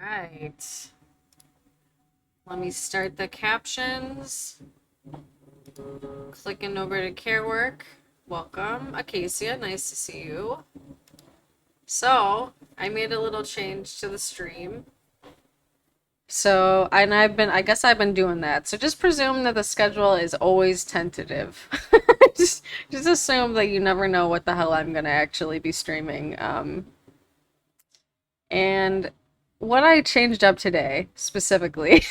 right. Let me start the captions. Clicking over to care work. Welcome, Acacia. Nice to see you. So, I made a little change to the stream. I guess I've been doing that. So just presume that the schedule is always tentative. Just assume that you never know what the hell I'm gonna actually be streaming. And what I changed up today specifically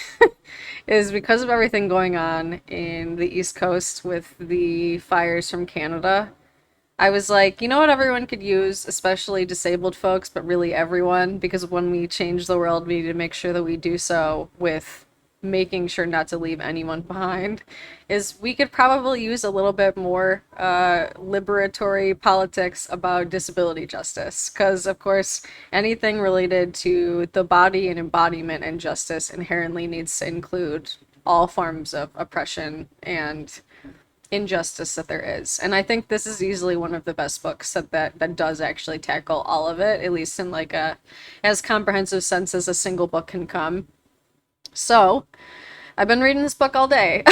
is because of everything going on in the East Coast with the fires from Canada. I was like, you know what everyone could use, especially disabled folks, but really everyone, because when we change the world, we need to make sure that we do so with making sure not to leave anyone behind, is we could probably use a little bit more liberatory politics about disability justice. Because, of course, anything related to the body and embodiment and justice inherently needs to include all forms of oppression and injustice that there is. And I think this is easily one of the best books that does actually tackle all of it, at least in like a as comprehensive sense as a single book can come. So, I've been reading this book all day,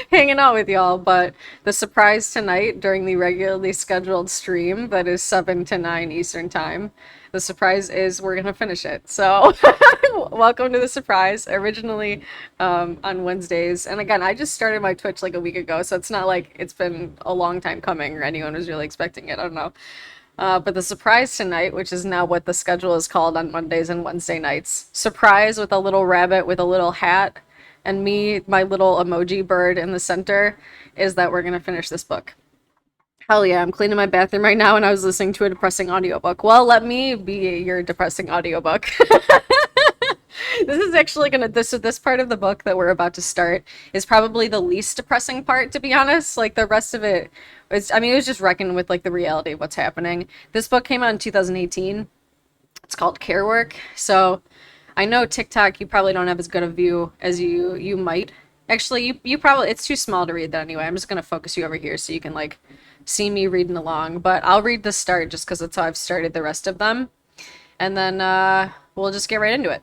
hanging out with y'all, but the surprise tonight during the regularly scheduled stream that is 7 to 9 Eastern Time, the surprise is we're going to finish it. So, welcome to the surprise. Originally on Wednesdays. And again, I just started my Twitch like a week ago, so it's not like it's been a long time coming or anyone was really expecting it. I don't know. But the surprise tonight, which is now what the schedule is called on Mondays and Wednesday nights, surprise with a little rabbit with a little hat and me, my little emoji bird in the center, is that we're going to finish this book. Hell yeah, I'm cleaning my bathroom right now and I was listening to a depressing audiobook. Well, let me be your depressing audiobook. This is actually gonna this part of the book that we're about to start is probably the least depressing part, to be honest. Like the rest of it was, I mean, it was just reckoning with like the reality of what's happening. This book came out in 2018. It's called Care Work. So I know TikTok you probably don't have as good a view as you might. Actually, you probably, it's too small to read that anyway. I'm just gonna focus you over here so you can like see me reading along. But I'll read the start just because that's how I've started the rest of them, and then we'll just get right into it.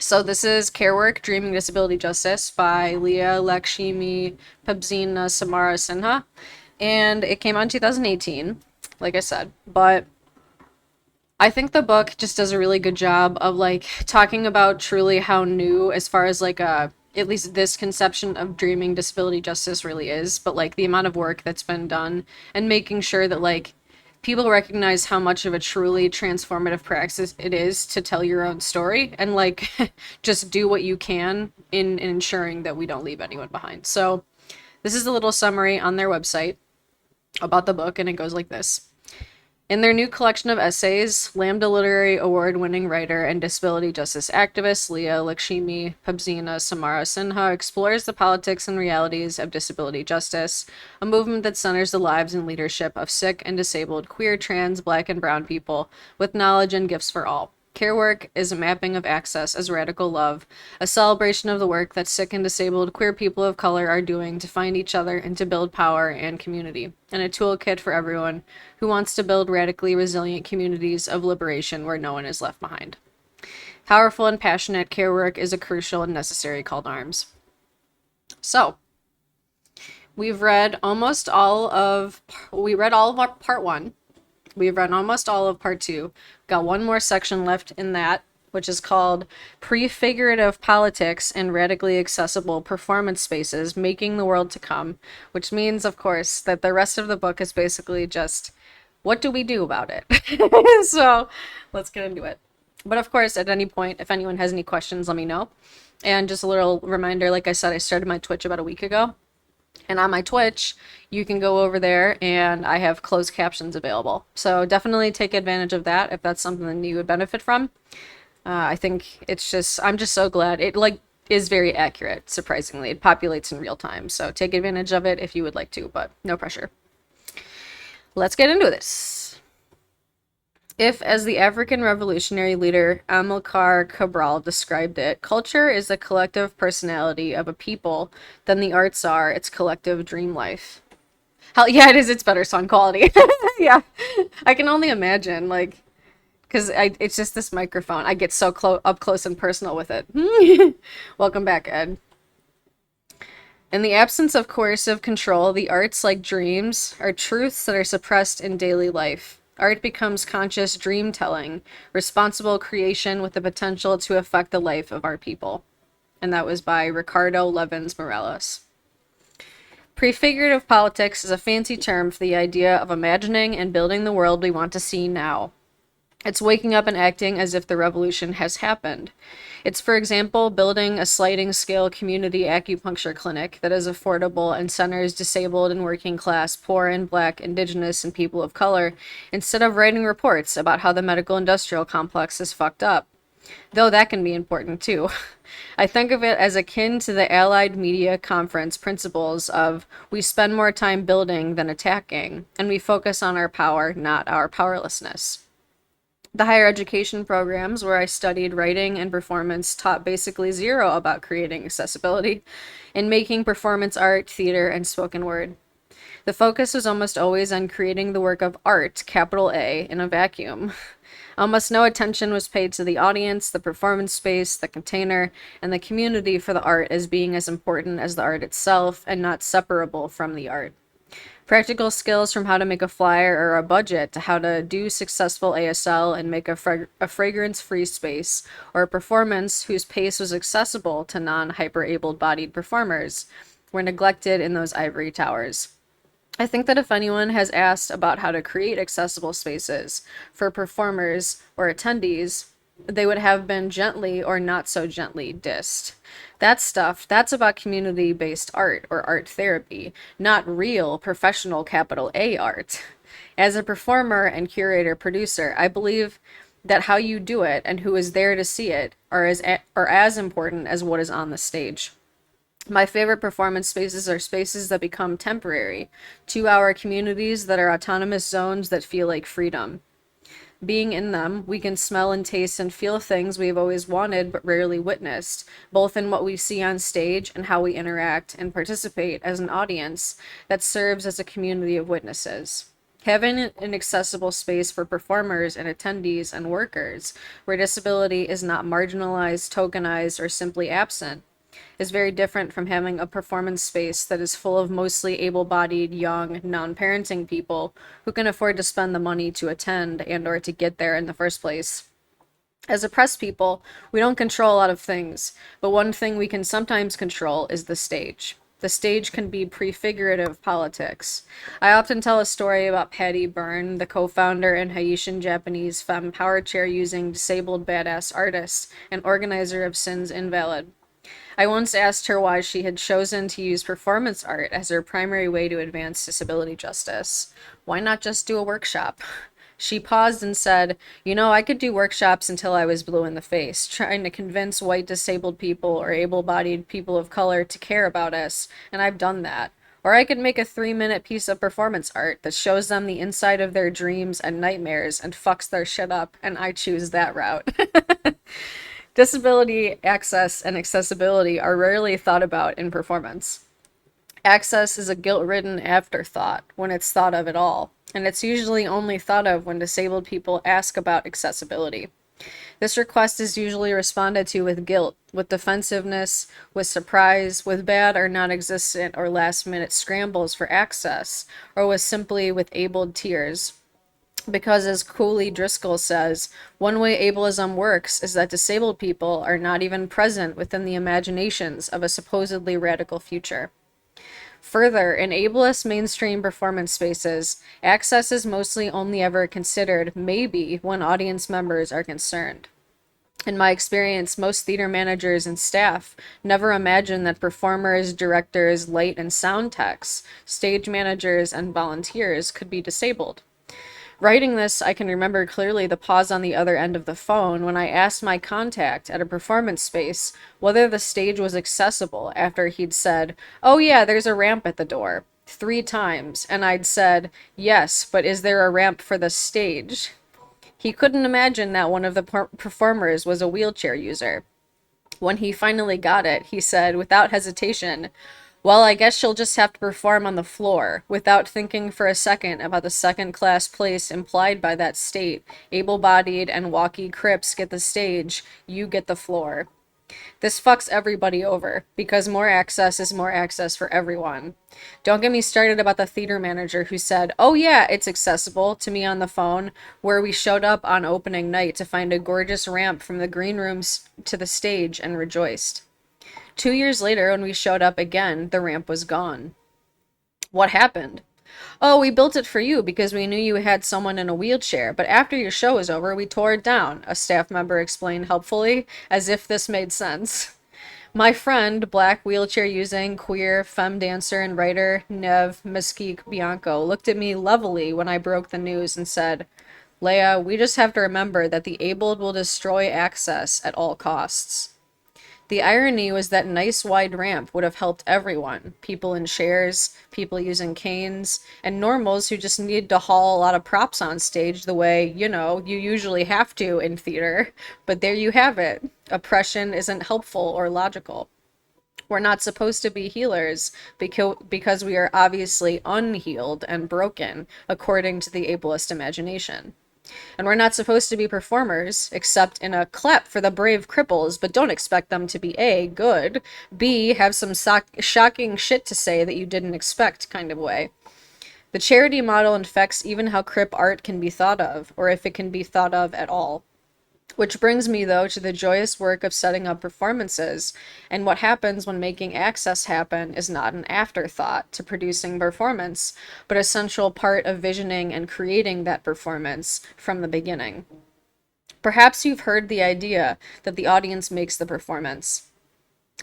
So this is Care Work, Dreaming Disability Justice by Leah Lakshmi Pabzina Samara Sinha. And it came out in 2018, like I said. But I think the book just does a really good job of like talking about truly how new, as far as like at least this conception of dreaming disability justice really is, but like the amount of work that's been done and making sure that like people recognize how much of a truly transformative practice it is to tell your own story and like just do what you can in ensuring that we don't leave anyone behind. So this is a little summary on their website about the book, and it goes like this. In their new collection of essays, Lambda Literary Award-winning writer and disability justice activist Leah Lakshmi Pabzina Samara Sinha explores the politics and realities of disability justice, a movement that centers the lives and leadership of sick and disabled queer, trans, black, and brown people with knowledge and gifts for all. Care Work is a mapping of access as radical love, a celebration of the work that sick and disabled queer people of color are doing to find each other and to build power and community, and a toolkit for everyone who wants to build radically resilient communities of liberation where no one is left behind. Powerful and passionate, Care Work is a crucial and necessary call to arms. So, we read all of our part one. We've read almost all of part two. Got one more section left in that, which is called Prefigurative Politics and Radically Accessible Performance Spaces, Making the World to Come, which means, of course, that the rest of the book is basically just, what do we do about it? So let's get into it. But of course, at any point, if anyone has any questions, let me know. And just a little reminder, like I said, I started my Twitch about a week ago. And on my Twitch, you can go over there and I have closed captions available. So definitely take advantage of that if that's something that you would benefit from. I think it's just, I'm just so glad. It like is very accurate, surprisingly. It populates in real time. So take advantage of it if you would like to, but no pressure. Let's get into this. If, as the African revolutionary leader Amilcar Cabral described it, culture is the collective personality of a people, then the arts are its collective dream life. Hell yeah, it is its better sound quality. Yeah. I can only imagine, like, because it's just this microphone. I get so up close and personal with it. Welcome back, Ed. In the absence of coercive control, the arts, like dreams, are truths that are suppressed in daily life. Art becomes conscious dream telling, responsible creation with the potential to affect the life of our people. And that was by Ricardo Levins Morales. Prefigurative politics is a fancy term for the idea of imagining and building the world we want to see now. It's waking up and acting as if the revolution has happened. It's, for example, building a sliding scale community acupuncture clinic that is affordable and centers disabled and working class, poor and black, indigenous, and people of color, instead of writing reports about how the medical industrial complex is fucked up. Though that can be important too. I think of it as akin to the Allied Media Conference principles of we spend more time building than attacking, and we focus on our power, not our powerlessness. The higher education programs where I studied writing and performance taught basically zero about creating accessibility and making performance art, theater, and spoken word. The focus was almost always on creating the work of art, capital A, in a vacuum. Almost no attention was paid to the audience, the performance space, the container, and the community for the art as being as important as the art itself and not separable from the art. Practical skills from how to make a flyer or a budget to how to do successful ASL and make a fragrance-free space, or a performance whose pace was accessible to non-hyper-able-bodied performers, were neglected in those ivory towers. I think that if anyone has asked about how to create accessible spaces for performers or attendees, they would have been gently or not so gently dissed. That stuff, that's about community-based art or art therapy, not real professional capital A art. As a performer and curator producer, I believe that how you do it and who is there to see it are as important as what is on the stage. My favorite performance spaces are spaces that become temporary, 2-hour communities that are autonomous zones that feel like freedom. Being in them, we can smell and taste and feel things we've always wanted but rarely witnessed, both in what we see on stage and how we interact and participate as an audience that serves as a community of witnesses. Having an accessible space for performers and attendees and workers, where disability is not marginalized, tokenized, or simply absent, is very different from having a performance space that is full of mostly able-bodied, young, non-parenting people who can afford to spend the money to attend and or to get there in the first place. As oppressed people, we don't control a lot of things, but one thing we can sometimes control is the stage. The stage can be prefigurative politics. I often tell a story about Patty Byrne, the co-founder and Haitian Japanese femme power chair using disabled badass artist and organizer of Sins Invalid. I once asked her why she had chosen to use performance art as her primary way to advance disability justice. Why not just do a workshop? She paused and said, I could do workshops until I was blue in the face, trying to convince white disabled people or able-bodied people of color to care about us, and I've done that. Or I could make a 3-minute piece of performance art that shows them the inside of their dreams and nightmares and fucks their shit up, and I choose that route. Disability, access, and accessibility are rarely thought about in performance. Access is a guilt-ridden afterthought when it's thought of at all, and it's usually only thought of when disabled people ask about accessibility. This request is usually responded to with guilt, with defensiveness, with surprise, with bad or non-existent or last-minute scrambles for access, or with abled tears. Because as Cooley Driscoll says, one way ableism works is that disabled people are not even present within the imaginations of a supposedly radical future. Further, in ableist mainstream performance spaces, access is mostly only ever considered maybe when audience members are concerned. In my experience, most theater managers and staff never imagine that performers, directors, light and sound techs, stage managers, and volunteers could be disabled. Writing this, I can remember clearly the pause on the other end of the phone when I asked my contact at a performance space whether the stage was accessible after he'd said, "Oh yeah, there's a ramp at the door," 3 times, and I'd said, "Yes, but is there a ramp for the stage?" He couldn't imagine that one of the performers was a wheelchair user. When he finally got it, he said, without hesitation, Well, I guess she'll just have to perform on the floor, without thinking for a second about the second class place implied by that state. Able bodied and walkie crips get the stage, you get the floor. This fucks everybody over, because more access is more access for everyone. Don't get me started about the theater manager who said, "Oh yeah, it's accessible," to me on the phone, where we showed up on opening night to find a gorgeous ramp from the green rooms to the stage and rejoiced. 2 years later, when we showed up again, the ramp was gone. What happened? "Oh, we built it for you because we knew you had someone in a wheelchair, but after your show was over, we tore it down," a staff member explained helpfully, as if this made sense. My friend, black wheelchair using, queer, femme dancer, and writer Nev Mesquite Bianco, looked at me levelly when I broke the news and said, "Leia, we just have to remember that the abled will destroy access at all costs." The irony was that nice wide ramp would have helped everyone, people in chairs, people using canes, and normals who just need to haul a lot of props on stage the way, you usually have to in theater. But there you have it. Oppression isn't helpful or logical. We're not supposed to be healers because we are obviously unhealed and broken, according to the ableist imagination. And we're not supposed to be performers, except in a clap for the brave cripples, but don't expect them to be A, good, B, have some shocking shit to say that you didn't expect kind of way. The charity model infects even how crip art can be thought of, or if it can be thought of at all. Which brings me, though, to the joyous work of setting up performances, and what happens when making access happen is not an afterthought to producing performance, but a central part of visioning and creating that performance from the beginning. Perhaps you've heard the idea that the audience makes the performance.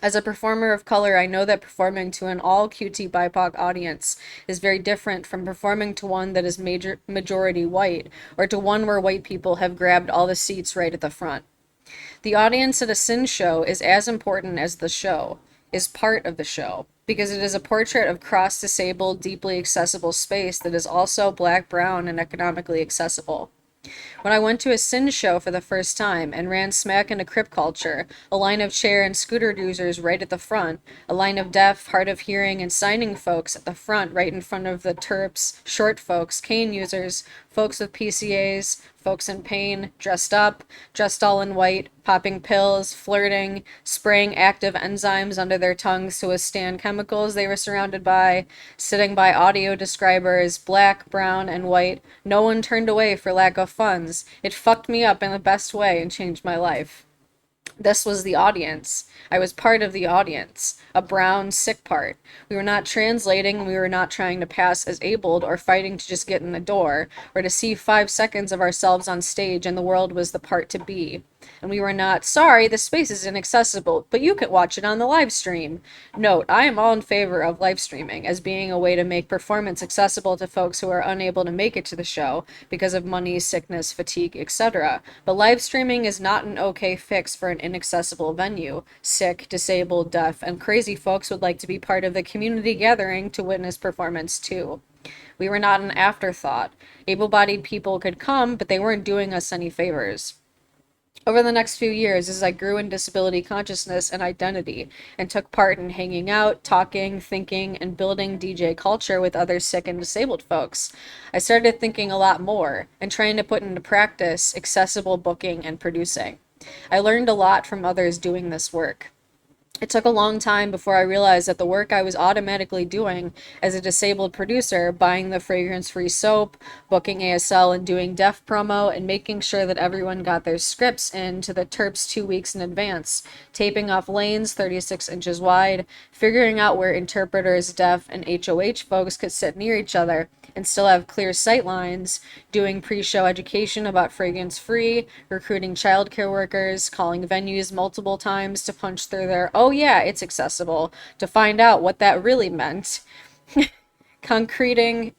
As a performer of color, I know that performing to an all QT BIPOC audience is very different from performing to one that is majority white, or to one where white people have grabbed all the seats right at the front. The audience at a Sin show is as important as the show, is part of the show, because it is a portrait of cross-disabled, deeply accessible space that is also black, brown, and economically accessible. When I went to a Sin show for the first time and ran smack into crip culture, a line of chair and scooter users right at the front, a line of deaf, hard of hearing, and signing folks at the front right in front of the TERPs, short folks, cane users, folks with PCAs, folks in pain, dressed up, dressed all in white, popping pills, flirting, spraying active enzymes under their tongues to withstand chemicals they were surrounded by, sitting by audio describers, black, brown, and white. No one turned away for lack of funds. It fucked me up in the best way and changed my life. This was the audience. I was part of the audience, a brown, sick part. We were not translating, we were not trying to pass as abled or fighting to just get in the door, or to see 5 seconds of ourselves on stage and the world was the part to be. And we were not, "Sorry, the space is inaccessible, but you can watch it on the live stream." Note, I am all in favor of live streaming as being a way to make performance accessible to folks who are unable to make it to the show because of money, sickness, fatigue, etc. But live streaming is not an okay fix for an inaccessible venue. Sick, disabled, deaf, and crazy folks would like to be part of the community gathering to witness performance too. We were not an afterthought. Able-bodied people could come, but they weren't doing us any favors. Over the next few years, as I grew in disability consciousness and identity, and took part in hanging out, talking, thinking, and building DJ culture with other sick and disabled folks, I started thinking a lot more and trying to put into practice accessible booking and producing. I learned a lot from others doing this work. It took a long time before I realized that the work I was automatically doing as a disabled producer, buying the fragrance-free soap, booking ASL and doing deaf promo, and making sure that everyone got their scripts in to the TERPs 2 weeks in advance, taping off lanes 36 inches wide, figuring out where interpreters, deaf, and HOH folks could sit near each other and still have clear sight lines, doing pre-show education about fragrance-free, recruiting childcare workers, calling venues multiple times to punch through their "oh yeah, it's accessible" to find out what that really meant. Concreting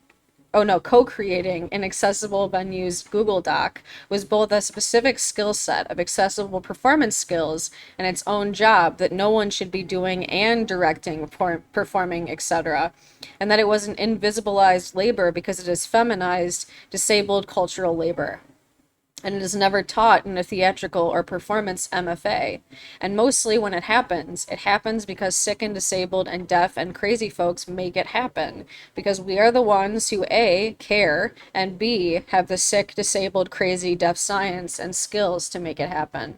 Co-creating an accessible venues Google Doc was both a specific skill set of accessible performance skills and its own job that no one should be doing and directing, performing, etc., and that it was an invisibilized labor because it is feminized, disabled cultural labor. and it is never taught in a theatrical or performance MFA. And mostly when it happens because sick and disabled and deaf and crazy folks make it happen. Because we are the ones who A, care, and B, have the sick, disabled, crazy, deaf science and skills to make it happen.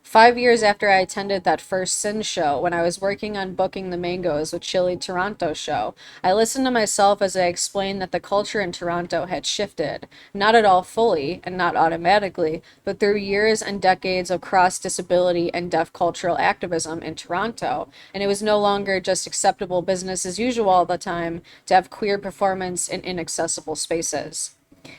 5 years after I attended that first Sin show, when I was working on booking the Mangoes with Chili Toronto show, I listened to myself as I explained that the culture in Toronto had shifted, not at all fully and not automatically, but through years and decades of cross disability and deaf cultural activism in Toronto, and it was no longer just acceptable business as usual all the time to have queer performance in inaccessible spaces.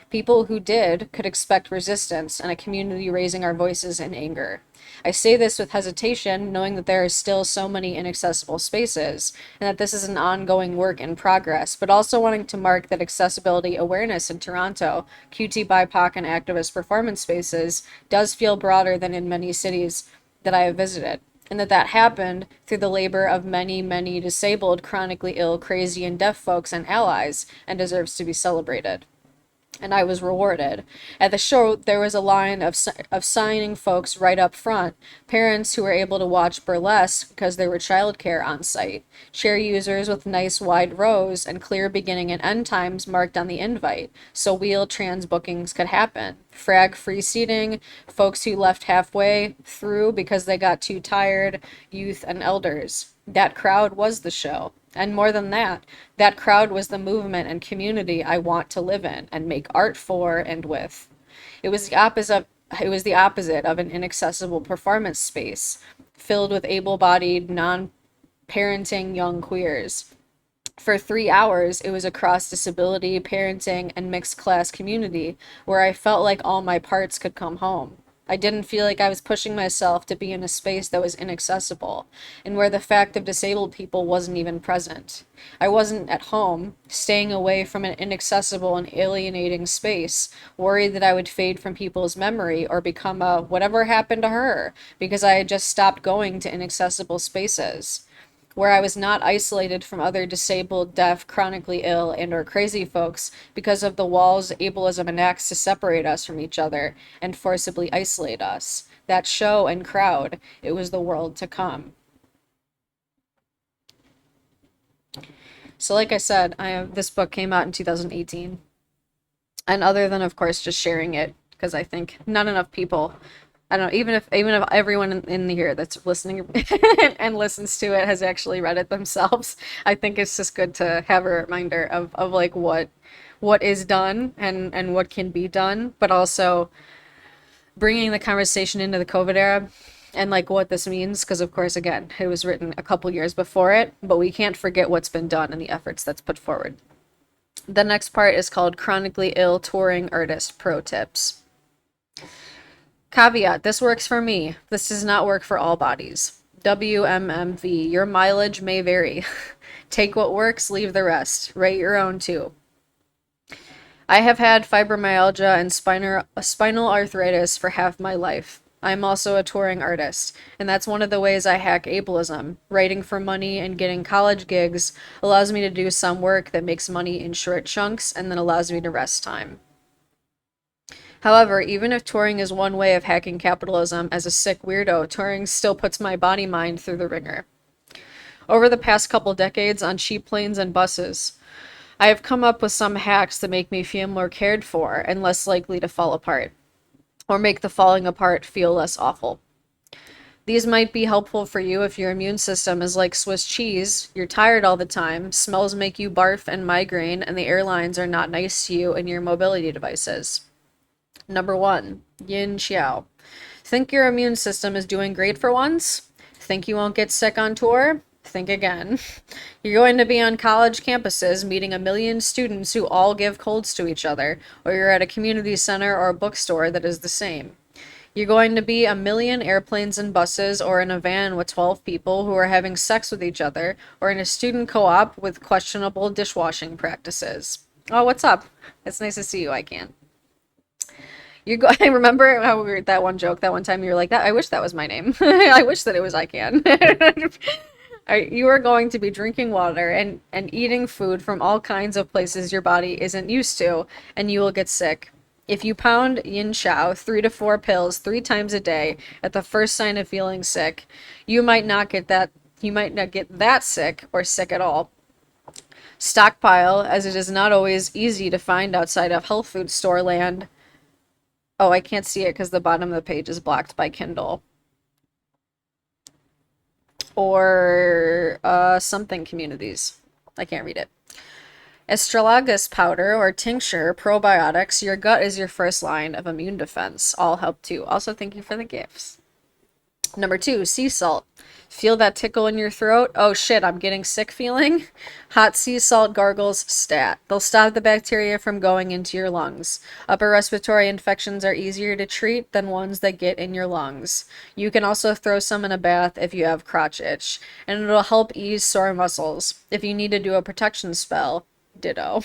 People who did could expect resistance and a community raising our voices in anger. I say this with hesitation, knowing that there are still so many inaccessible spaces, and that this is an ongoing work in progress, but also wanting to mark that accessibility awareness in Toronto, QT BIPOC and activist performance spaces, does feel broader than in many cities that I have visited. And that happened through the labor of many, many disabled, chronically ill, crazy, and deaf folks and allies, and deserves to be celebrated. And I was rewarded. At the show, there was a line of signing folks right up front, parents who were able to watch burlesque because there were childcare on site, chair users with nice wide rows and clear beginning and end times marked on the invite, so wheel trans bookings could happen. Frag free seating, folks who left halfway through because they got too tired, youth and elders. That crowd was the show. And more than that, that crowd was the movement and community I want to live in and make art for and with. It was the opposite of an inaccessible performance space filled with able-bodied, non-parenting young queers. For 3 hours, it was a cross disability, parenting, and mixed class community where I felt like all my parts could come home. I didn't feel like I was pushing myself to be in a space that was inaccessible, and where the fact of disabled people wasn't even present. I wasn't at home, staying away from an inaccessible and alienating space, worried that I would fade from people's memory or become a whatever happened to her, because I had just stopped going to inaccessible spaces where I was not isolated from other disabled, deaf, chronically ill, and or crazy folks because of the walls ableism enacts to separate us from each other and forcibly isolate us. That show and crowd, it was the world to come. So like I said, this book came out in 2018. And other than, of course, just sharing it, because I think not enough people, I don't know, even if everyone in here that's listening and listens to it has actually read it themselves, I think it's just good to have a reminder of like what is done and what can be done, but also bringing the conversation into the COVID era and like what this means, because of course, again, it was written a couple years before it, but we can't forget what's been done and the efforts that's put forward. The next part is called Chronically Ill Touring Artist Pro Tips. Caveat, this works for me. This does not work for all bodies. WMMV, your mileage may vary. Take what works, leave the rest. Write your own too. I have had fibromyalgia and spinal arthritis for half my life. I'm also a touring artist, and that's one of the ways I hack ableism. Writing for money and getting college gigs allows me to do some work that makes money in short chunks and then allows me to rest time. However, even if touring is one way of hacking capitalism, as a sick weirdo, touring still puts my body mind through the ringer. Over the past couple decades on cheap planes and buses, I have come up with some hacks that make me feel more cared for and less likely to fall apart, or make the falling apart feel less awful. These might be helpful for you if your immune system is like Swiss cheese, you're tired all the time, smells make you barf and migraine, and the airlines are not nice to you and your mobility devices. Number 1, Yin Xiao. Think your immune system is doing great for once? Think you won't get sick on tour? Think again. You're going to be on college campuses meeting a million students who all give colds to each other, or you're at a community center or a bookstore that is the same. You're going to be a million airplanes and buses, or in a van with 12 people who are having sex with each other, or in a student co-op with questionable dishwashing practices. Oh, what's up? It's nice to see you, I can. I remember how we were that one joke that one time you were like, "That I wish that was my name. I wish that it was I can." You are going to be drinking water and eating food from all kinds of places your body isn't used to, and you will get sick. If you pound yin chow 3 to 4 pills 3 times a day at the first sign of feeling sick, you might not get that sick or sick at all. Stockpile, as it is not always easy to find outside of health food store land. Oh, I can't see it because the bottom of the page is blocked by Kindle. Or something communities. I can't read it. Astragalus powder or tincture, probiotics, your gut is your first line of immune defense. All help too. Also, thank you for the gifts. Number 2, sea salt. Feel that tickle in your throat? Oh shit, I'm getting sick feeling? Hot sea salt gargles stat. They'll stop the bacteria from going into your lungs. Upper respiratory infections are easier to treat than ones that get in your lungs. You can also throw some in a bath if you have crotch itch, and it'll help ease sore muscles. If you need to do a protection spell, ditto.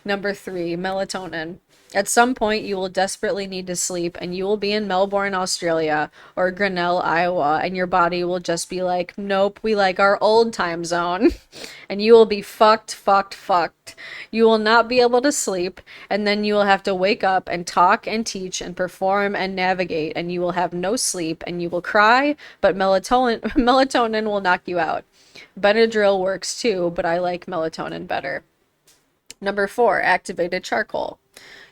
Number 3, melatonin. At some point, you will desperately need to sleep, and you will be in Melbourne, Australia, or Grinnell, Iowa, and your body will just be like, nope, we like our old time zone. And you will be fucked, fucked, fucked. You will not be able to sleep, and then you will have to wake up and talk and teach and perform and navigate, and you will have no sleep, and you will cry, but melatonin will knock you out. Benadryl works too, but I like melatonin better. Number 4, activated charcoal.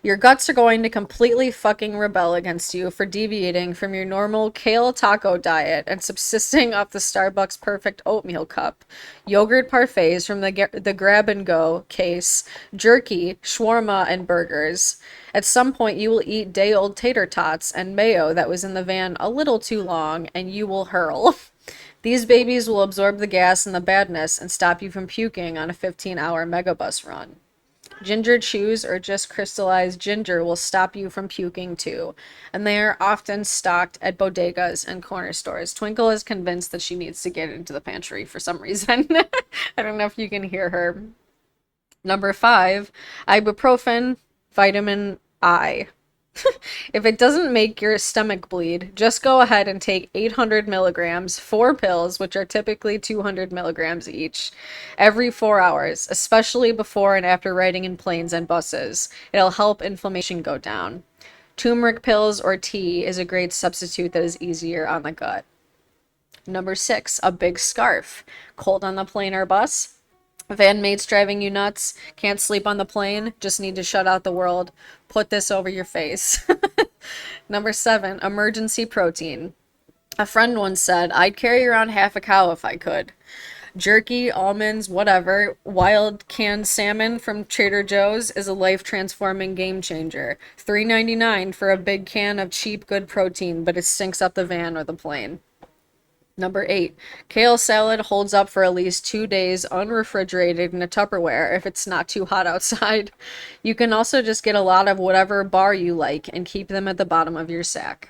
Your guts are going to completely fucking rebel against you for deviating from your normal kale taco diet and subsisting off the Starbucks perfect oatmeal cup, yogurt parfaits from the grab and go case, jerky, shawarma, and burgers. At some point, you will eat day-old tater tots and mayo that was in the van a little too long, and you will hurl. These babies will absorb the gas and the badness and stop you from puking on a 15-hour megabus run. Ginger chews or just crystallized ginger will stop you from puking too, and they are often stocked at bodegas and corner stores. Twinkle is convinced that she needs to get into the pantry for some reason. I don't know if you can hear her. Number 5, ibuprofen, vitamin I. If it doesn't make your stomach bleed, just go ahead and take 800 milligrams, 4 pills, which are typically 200 milligrams each, every 4 hours, especially before and after riding in planes and buses. It'll help inflammation go down. Turmeric pills or tea is a great substitute that is easier on the gut. Number 6, a big scarf. Cold on the plane or bus? Van mates driving you nuts? Can't sleep on the plane? Just need to shut out the world? Put this over your face. Number 7, emergency protein. A friend once said, I'd carry around half a cow if I could. Jerky, almonds, whatever, wild canned salmon from Trader Joe's is a life-transforming game changer. $3.99 for a big can of cheap, good protein, but it stinks up the van or the plane. Number 8, kale salad holds up for at least 2 days unrefrigerated in a Tupperware if it's not too hot outside. You can also just get a lot of whatever bar you like and keep them at the bottom of your sack.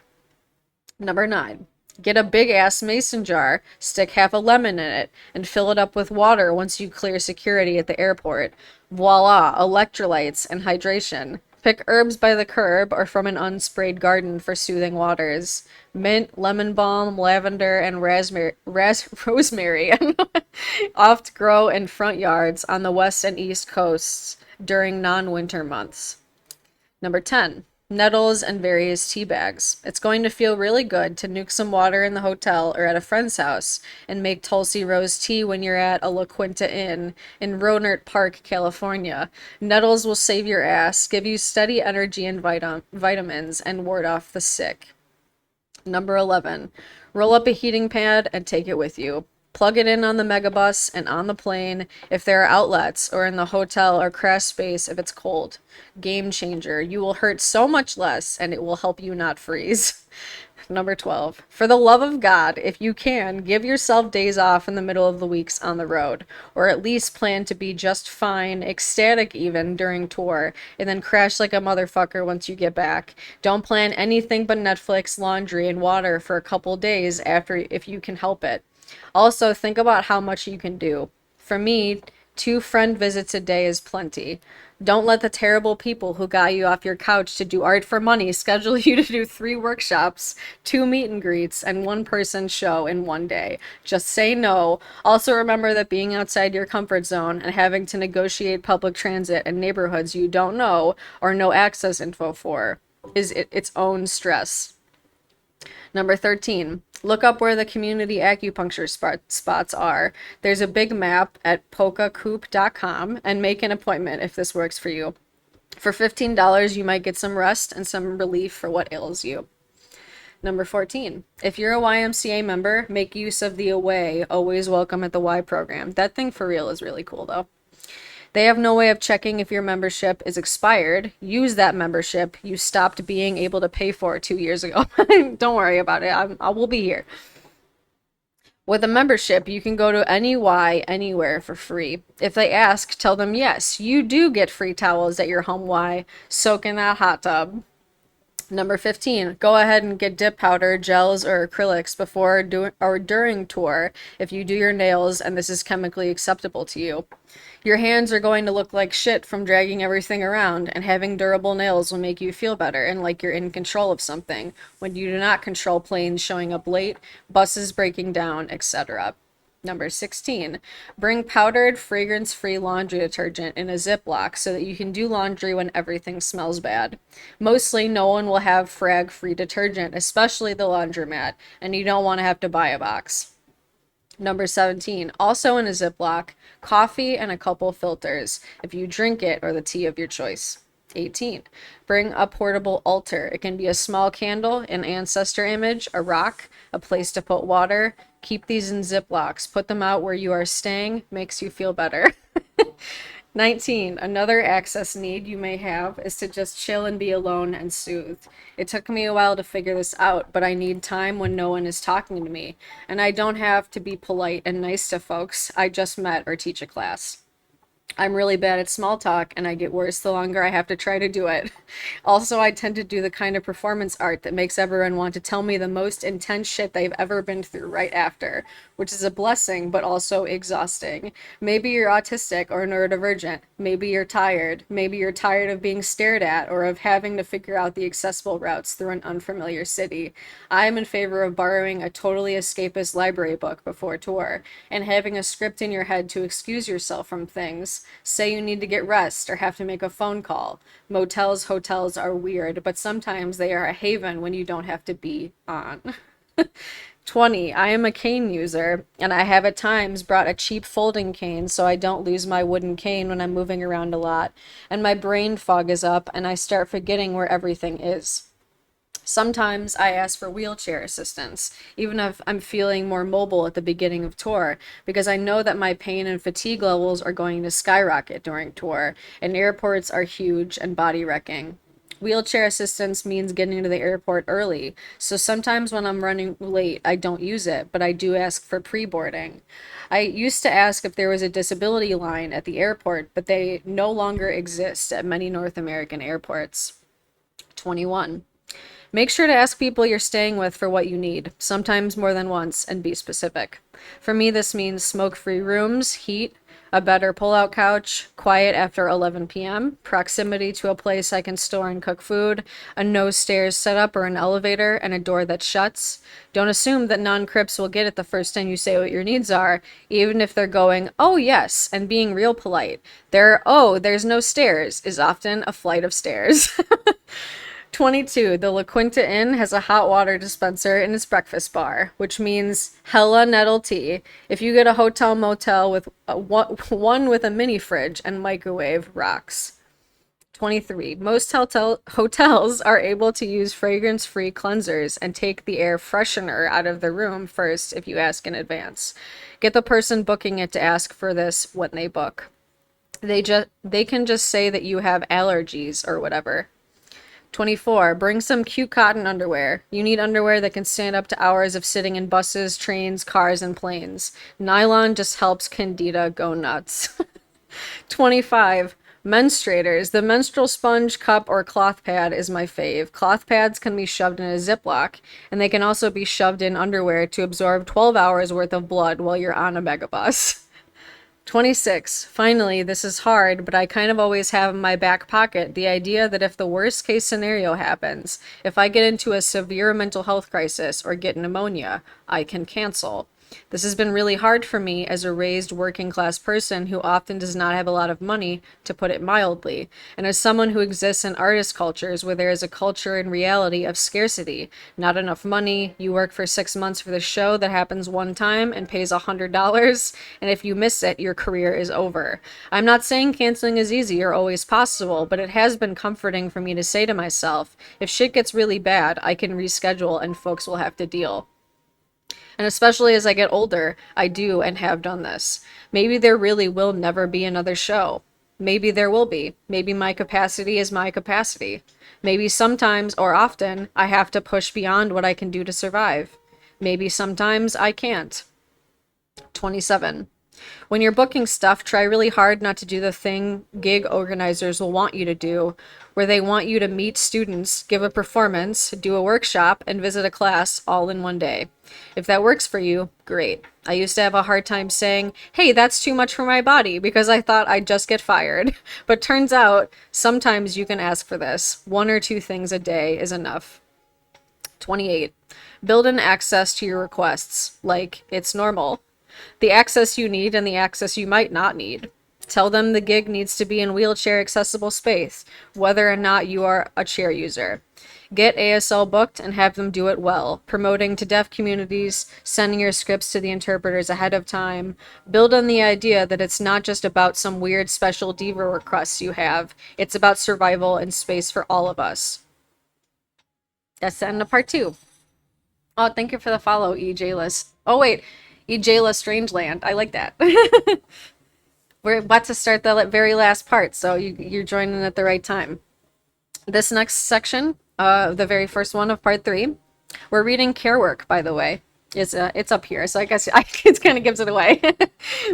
Number 9, get a big ass mason jar, stick half a lemon in it, and fill it up with water once you clear security at the airport. Voila, electrolytes and hydration. Pick herbs by the curb or from an unsprayed garden for soothing waters. Mint, lemon balm, lavender, and rosemary oft grow in front yards on the west and east coasts during non-winter months. Number 10, nettles and various tea bags. It's going to feel really good to nuke some water in the hotel or at a friend's house and make Tulsi Rose tea when you're at a La Quinta Inn in Rohnert Park, California. Nettles will save your ass, give you steady energy and vitamins, and ward off the sick. Number 11, roll up a heating pad and take it with you. Plug it in on the megabus and on the plane if there are outlets, or in the hotel or crash space if it's cold. Game changer. You will hurt so much less, and it will help you not freeze. Number 12, for the love of God, if you can, give yourself days off in the middle of the weeks on the road, or at least plan to be just fine, ecstatic even, during tour, and then crash like a motherfucker once you get back. Don't plan anything but Netflix, laundry, and water for a couple days after if you can help it. Also, think about how much you can do. For me, 2 friend visits a day is plenty. Don't let the terrible people who got you off your couch to do art for money schedule you to do 3 workshops, 2 meet and greets, and 1 person show in one day. Just say no. Also remember that being outside your comfort zone and having to negotiate public transit in neighborhoods you don't know or no access info for is its own stress. Number 13, look up where the community acupuncture spots are. There's a big map at pokacoop.com and make an appointment if this works for you. For $15, you might get some rest and some relief for what ails you. Number 14, if you're a YMCA member, make use of the Away, Always Welcome at the Y program. That thing for real is really cool though. They have no way of checking if your membership is expired. Use that membership you stopped being able to pay for 2 years ago. Don't worry about it. I will be here. With a membership, you can go to any Y anywhere for free. If they ask, tell them yes, you do get free towels at your home Y. Soak in that hot tub. Number 15, go ahead and get dip powder, gels, or acrylics before or during tour if you do your nails and this is chemically acceptable to you. Your hands are going to look like shit from dragging everything around, and having durable nails will make you feel better and like you're in control of something when you do not control planes showing up late, buses breaking down, etc. Number 16, bring powdered, fragrance-free laundry detergent in a Ziploc so that you can do laundry when everything smells bad. Mostly, no one will have frag-free detergent, especially the laundromat, and you don't want to have to buy a box. Number 17, also in a Ziploc, coffee and a couple filters, if you drink it or the tea of your choice. 18, bring a portable altar. It can be a small candle, an ancestor image, a rock, a place to put water. Keep these in Ziplocs. Put them out where you are staying. Makes you feel better. 19, another access need you may have is to just chill and be alone and soothed. It took me a while to figure this out, but I need time when no one is talking to me. And I don't have to be polite and nice to folks I just met or teach a class. I'm really bad at small talk, and I get worse the longer I have to try to do it. Also, I tend to do the kind of performance art that makes everyone want to tell me the most intense shit they've ever been through right after, which is a blessing, but also exhausting. Maybe you're autistic or neurodivergent. Maybe you're tired. Maybe you're tired of being stared at or of having to figure out the accessible routes through an unfamiliar city. I am in favor of borrowing a totally escapist library book before tour, and having a script in your head to excuse yourself from things. Say you need to get rest or have to make a phone call. Motels, hotels are weird, but sometimes they are a haven when you don't have to be on. 20. I am a cane user, and I have at times brought a cheap folding cane so I don't lose my wooden cane when I'm moving around a lot, and my brain fog is up and I start forgetting where everything is. Sometimes I ask for wheelchair assistance, even if I'm feeling more mobile at the beginning of tour, because I know that my pain and fatigue levels are going to skyrocket during tour, and airports are huge and body wrecking. Wheelchair assistance means getting to the airport early, so sometimes when I'm running late, I don't use it, but I do ask for pre-boarding. I used to ask if there was a disability line at the airport, but they no longer exist at many North American airports. 21. Make sure to ask people you're staying with for what you need, sometimes more than once, and be specific. For me, this means smoke-free rooms, heat, a better pull-out couch, quiet after 11 p.m., proximity to a place I can store and cook food, a no-stairs setup or an elevator, and a door that shuts. Don't assume that non-Crips will get it the first time you say what your needs are, even if they're going, oh yes, and being real polite. There's no stairs is often a flight of stairs. 22. The La Quinta Inn has a hot water dispenser in its breakfast bar, which means hella nettle tea. If you get a hotel motel with one with a mini fridge and microwave, rocks. 23. Most hotels are able to use fragrance-free cleansers and take the air freshener out of the room first if you ask in advance. Get the person booking it to ask for this when they book. They can just say that you have allergies or whatever. 24. Bring some cute cotton underwear. You need underwear that can stand up to hours of sitting in buses, trains, cars, and planes. Nylon just helps Candida go nuts. 25. Menstruators. The menstrual sponge, cup, or cloth pad is my fave. Cloth pads can be shoved in a Ziploc, and they can also be shoved in underwear to absorb 12 hours worth of blood while you're on a megabus. 26. Finally, this is hard, but I kind of always have in my back pocket the idea that if the worst case scenario happens, if I get into a severe mental health crisis or get pneumonia, I can cancel. This has been really hard for me as a raised working class person who often does not have a lot of money, to put it mildly, and as someone who exists in artist cultures where there is a culture and reality of scarcity. Not enough money, you work for 6 months for the show that happens one time and pays $100, and if you miss it, your career is over. I'm not saying canceling is easy or always possible, but it has been comforting for me to say to myself, if shit gets really bad, I can reschedule and folks will have to deal. And especially as I get older, I do and have done this. Maybe there really will never be another show. Maybe there will be. Maybe my capacity is my capacity. Maybe sometimes, or often, I have to push beyond what I can do to survive. Maybe sometimes I can't. 27. When you're booking stuff, try really hard not to do the thing gig organizers will want you to do, where they want you to meet students, give a performance, do a workshop, and visit a class all in one day. If that works for you, great. I used to have a hard time saying, hey, that's too much for my body, because I thought I'd just get fired. But turns out, sometimes you can ask for this. 1 or 2 things a day is enough. 28. Build in access to your requests, like it's normal. The access you need and the access you might not need. Tell them the gig needs to be in wheelchair accessible space, whether or not you are a chair user. Get ASL booked and have them do it well, promoting to deaf communities, sending your scripts to the interpreters ahead of time. Build on the idea that it's not just about some weird special diva requests you have, it's about survival and space for all of us. That's the end of part 2. Oh, thank you for the follow, EJ-less. Oh, wait. EJ-less Strangeland. I like that. We're about to start the very last part, so you're joining at the right time. This next section, the very first one of part 3, we're reading Care Work, by the way. It's up here, so I guess it kind of gives it away.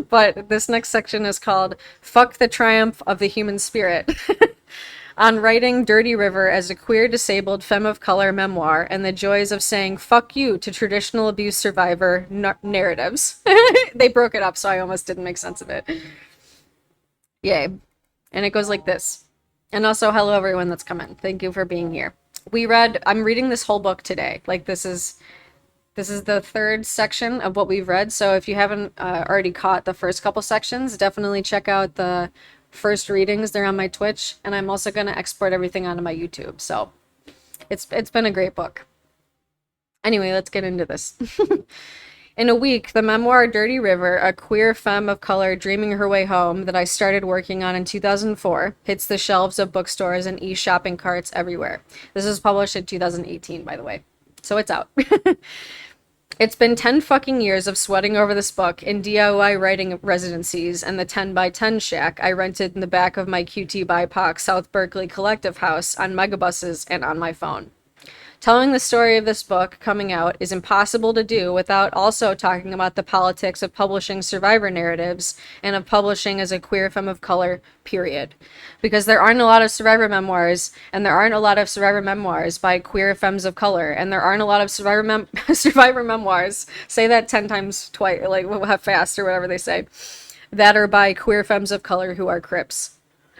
But this next section is called Fuck the Triumph of the Human Spirit. On writing Dirty River as a queer disabled femme of color memoir and the joys of saying fuck you to traditional abuse survivor narratives. They broke it up, so I almost didn't make sense of it. Yay. And it goes like this. And also, hello everyone that's come in. Thank you for being here. I'm reading this whole book today. Like, this is the 3rd section of what we've read, so if you haven't already caught the first couple sections, definitely check out the first readings. They're on my Twitch, and I'm also going to export everything onto my YouTube, so it's been a great book. Anyway, let's get into this. In a week, the memoir Dirty River, a queer femme of color dreaming her way home that I started working on in 2004, hits the shelves of bookstores and e-shopping carts everywhere. This was published in 2018, by the way, so it's out. It's been 10 fucking years of sweating over this book in DIY writing residencies and the 10 by 10 shack I rented in the back of my QT BIPOC South Berkeley collective house, on megabuses, and on my phone. Telling the story of this book coming out is impossible to do without also talking about the politics of publishing survivor narratives and of publishing as a queer femme of color, period. Because there aren't a lot of survivor memoirs, and there aren't a lot of survivor memoirs by queer femmes of color, and there aren't a lot of survivor memoirs, say that 10 times twice, like fast or whatever they say, that are by queer femmes of color who are Crips.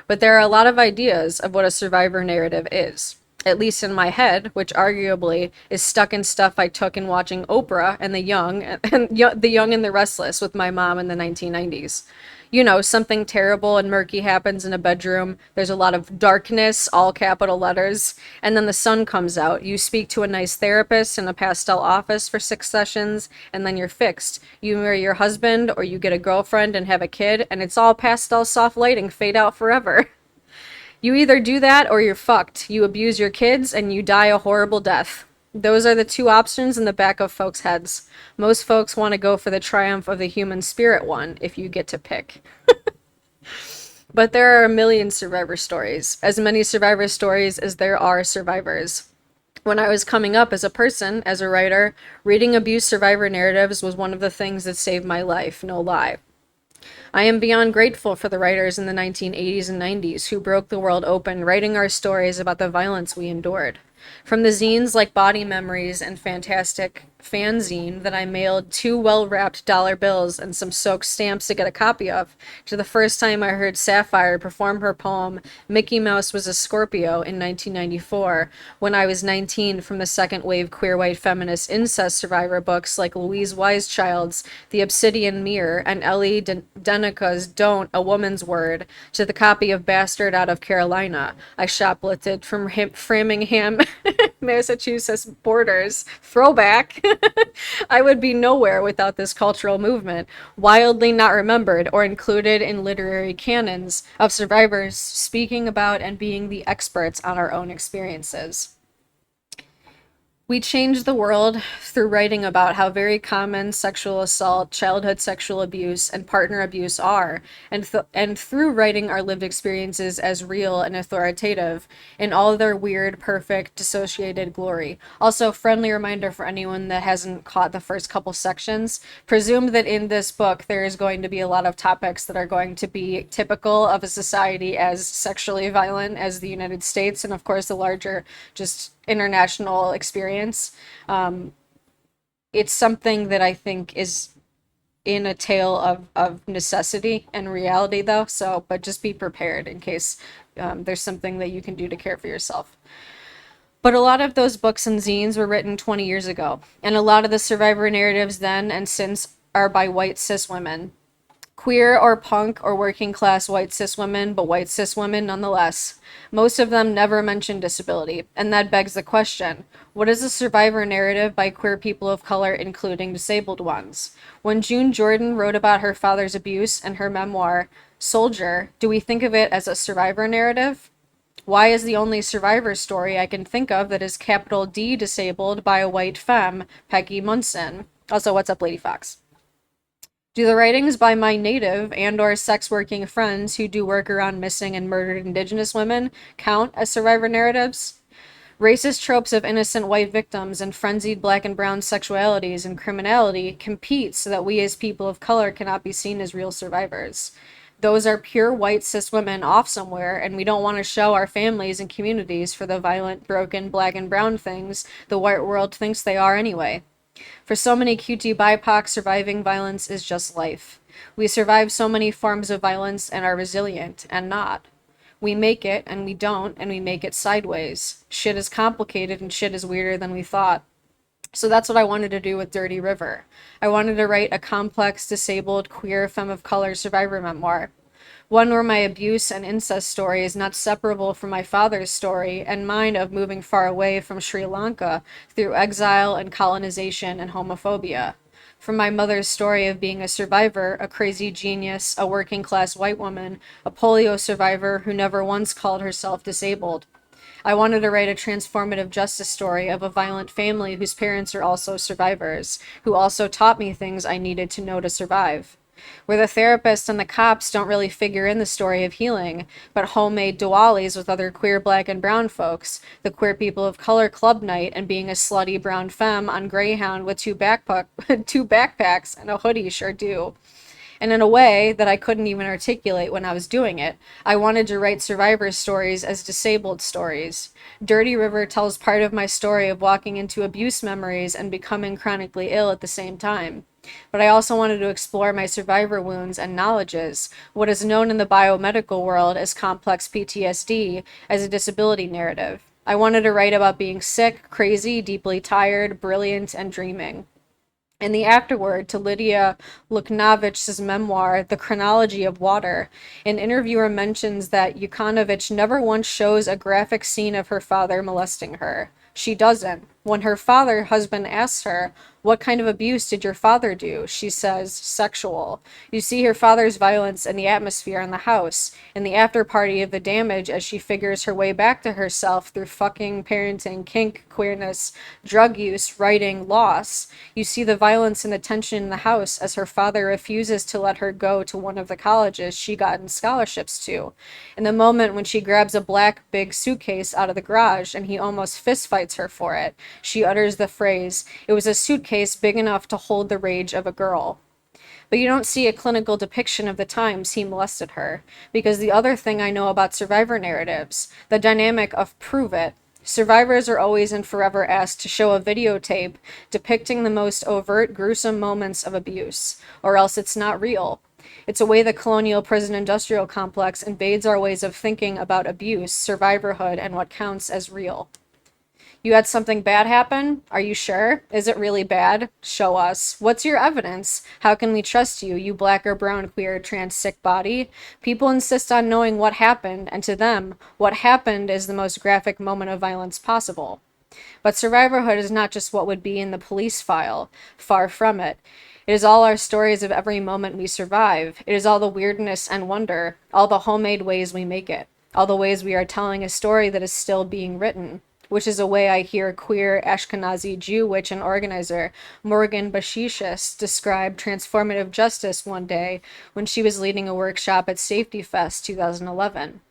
But there are a lot of ideas of what a survivor narrative is. At least in my head, which arguably is stuck in stuff I took in watching Oprah and The Young and The Young and the Restless with my mom in the 1990s. You know, something terrible and murky happens in a bedroom. There's a lot of darkness, all capital letters, and then the sun comes out. You speak to a nice therapist in a pastel office for 6 sessions, and then you're fixed. You marry your husband, or you get a girlfriend and have a kid, and it's all pastel soft lighting, fade out forever. You either do that or you're fucked. You abuse your kids and you die a horrible death. Those are the 2 options in the back of folks' heads. Most folks want to go for the triumph of the human spirit one, if you get to pick. But there are a million survivor stories. As many survivor stories as there are survivors. When I was coming up as a person, as a writer, reading abuse survivor narratives was one of the things that saved my life, no lie. I am beyond grateful for the writers in the 1980s and 90s who broke the world open, writing our stories about the violence we endured. From the zines like Body Memories and Fantastic fanzine that I mailed 2 well-wrapped dollar bills and some soaked stamps to get a copy of, to the first time I heard Sapphire perform her poem Mickey Mouse Was a Scorpio in 1994, when I was 19, from the second wave queer white feminist incest survivor books like Louise Weisschild's The Obsidian Mirror and Ellie Denica's Don't, A Woman's Word, to the copy of Bastard out of Carolina I shoplifted from Framingham, Massachusetts borders. Throwback. I would be nowhere without this cultural movement, wildly not remembered or included in literary canons of survivors speaking about and being the experts on our own experiences. We change the world through writing about how very common sexual assault, childhood sexual abuse, and partner abuse are, and through writing our lived experiences as real and authoritative in all their weird, perfect, dissociated glory. Also, friendly reminder for anyone that hasn't caught the first couple sections, presume that in this book there is going to be a lot of topics that are going to be typical of a society as sexually violent as the United States, and of course the larger just international experience. It's something that I think is in a tale of necessity and reality, though. So, but just be prepared in case there's something that you can do to care for yourself. But a lot of those books and zines were written 20 years ago, and a lot of the survivor narratives then and since are by white cis women. Queer or punk or working class white cis women, but white cis women nonetheless. Most of them never mention disability, and that begs the question, what is a survivor narrative by queer people of color, including disabled ones? When June Jordan wrote about her father's abuse in her memoir, Soldier, do we think of it as a survivor narrative? Why is the only survivor story I can think of that is capital D disabled by a white femme, Peggy Munson? Also, what's up, Lady Fox? Do the writings by my native and or sex working friends who do work around missing and murdered Indigenous women count as survivor narratives? Racist tropes of innocent white victims and frenzied black and brown sexualities and criminality compete so that we as people of color cannot be seen as real survivors. Those are pure white cis women off somewhere, and we don't want to show our families and communities for the violent, broken black and brown things the white world thinks they are anyway. For so many QT BIPOC, surviving violence is just life. We survive so many forms of violence and are resilient, and not. We make it, and we don't, and we make it sideways. Shit is complicated, and shit is weirder than we thought. So that's what I wanted to do with Dirty River. I wanted to write a complex, disabled, queer, femme of color survivor memoir. One where my abuse and incest story is not separable from my father's story and mine of moving far away from Sri Lanka through exile and colonization and homophobia. From my mother's story of being a survivor, a crazy genius, a working class white woman, a polio survivor who never once called herself disabled. I wanted to write a transformative justice story of a violent family whose parents are also survivors, who also taught me things I needed to know to survive. Where the therapist and the cops don't really figure in the story of healing, but homemade Diwalis with other queer black and brown folks, the queer people of color club night, and being a slutty brown femme on Greyhound with two backpacks and a hoodie sure do. And in a way that I couldn't even articulate when I was doing it, I wanted to write survivor stories as disabled stories. Dirty River tells part of my story of walking into abuse memories and becoming chronically ill at the same time. But I also wanted to explore my survivor wounds and knowledges, what is known in the biomedical world as complex PTSD, as a disability narrative. I wanted to write about being sick, crazy, deeply tired, brilliant, and dreaming. In the afterword to Lydia Luknavich's memoir, The Chronology of Water, an interviewer mentions that Yukanovich never once shows a graphic scene of her father molesting her. She doesn't. When her husband asks her, "What kind of abuse did your father do?" she says, "Sexual." You see her father's violence in the atmosphere in the house, in the after party of the damage as she figures her way back to herself through fucking, parenting, kink, queerness, drug use, writing, loss. You see the violence and the tension in the house as her father refuses to let her go to one of the colleges she gotten scholarships to. In the moment when she grabs a black big suitcase out of the garage and he almost fistfights her for it, she utters the phrase, "It was a suitcase big enough to hold the rage of a girl." But you don't see a clinical depiction of the times he molested her, because the other thing I know about survivor narratives, the dynamic of prove it, Survivors are always and forever asked to show a videotape depicting the most overt, gruesome moments of abuse, or else it's not real. It's a way the colonial prison industrial complex invades our ways of thinking about abuse, survivorhood, and what counts as real. You had something bad happen? Are you sure? Is it really bad? Show us. What's your evidence? How can we trust you, you black or brown, queer, trans, sick body? People insist on knowing what happened, and to them, what happened is the most graphic moment of violence possible. But survivorhood is not just what would be in the police file. Far from it. It is all our stories of every moment we survive. It is all the weirdness and wonder, all the homemade ways we make it, all the ways we are telling a story that is still being written, which is a way I hear queer Ashkenazi Jew witch and organizer Morgan Bashishis describe transformative justice one day when she was leading a workshop at Safety Fest 2011.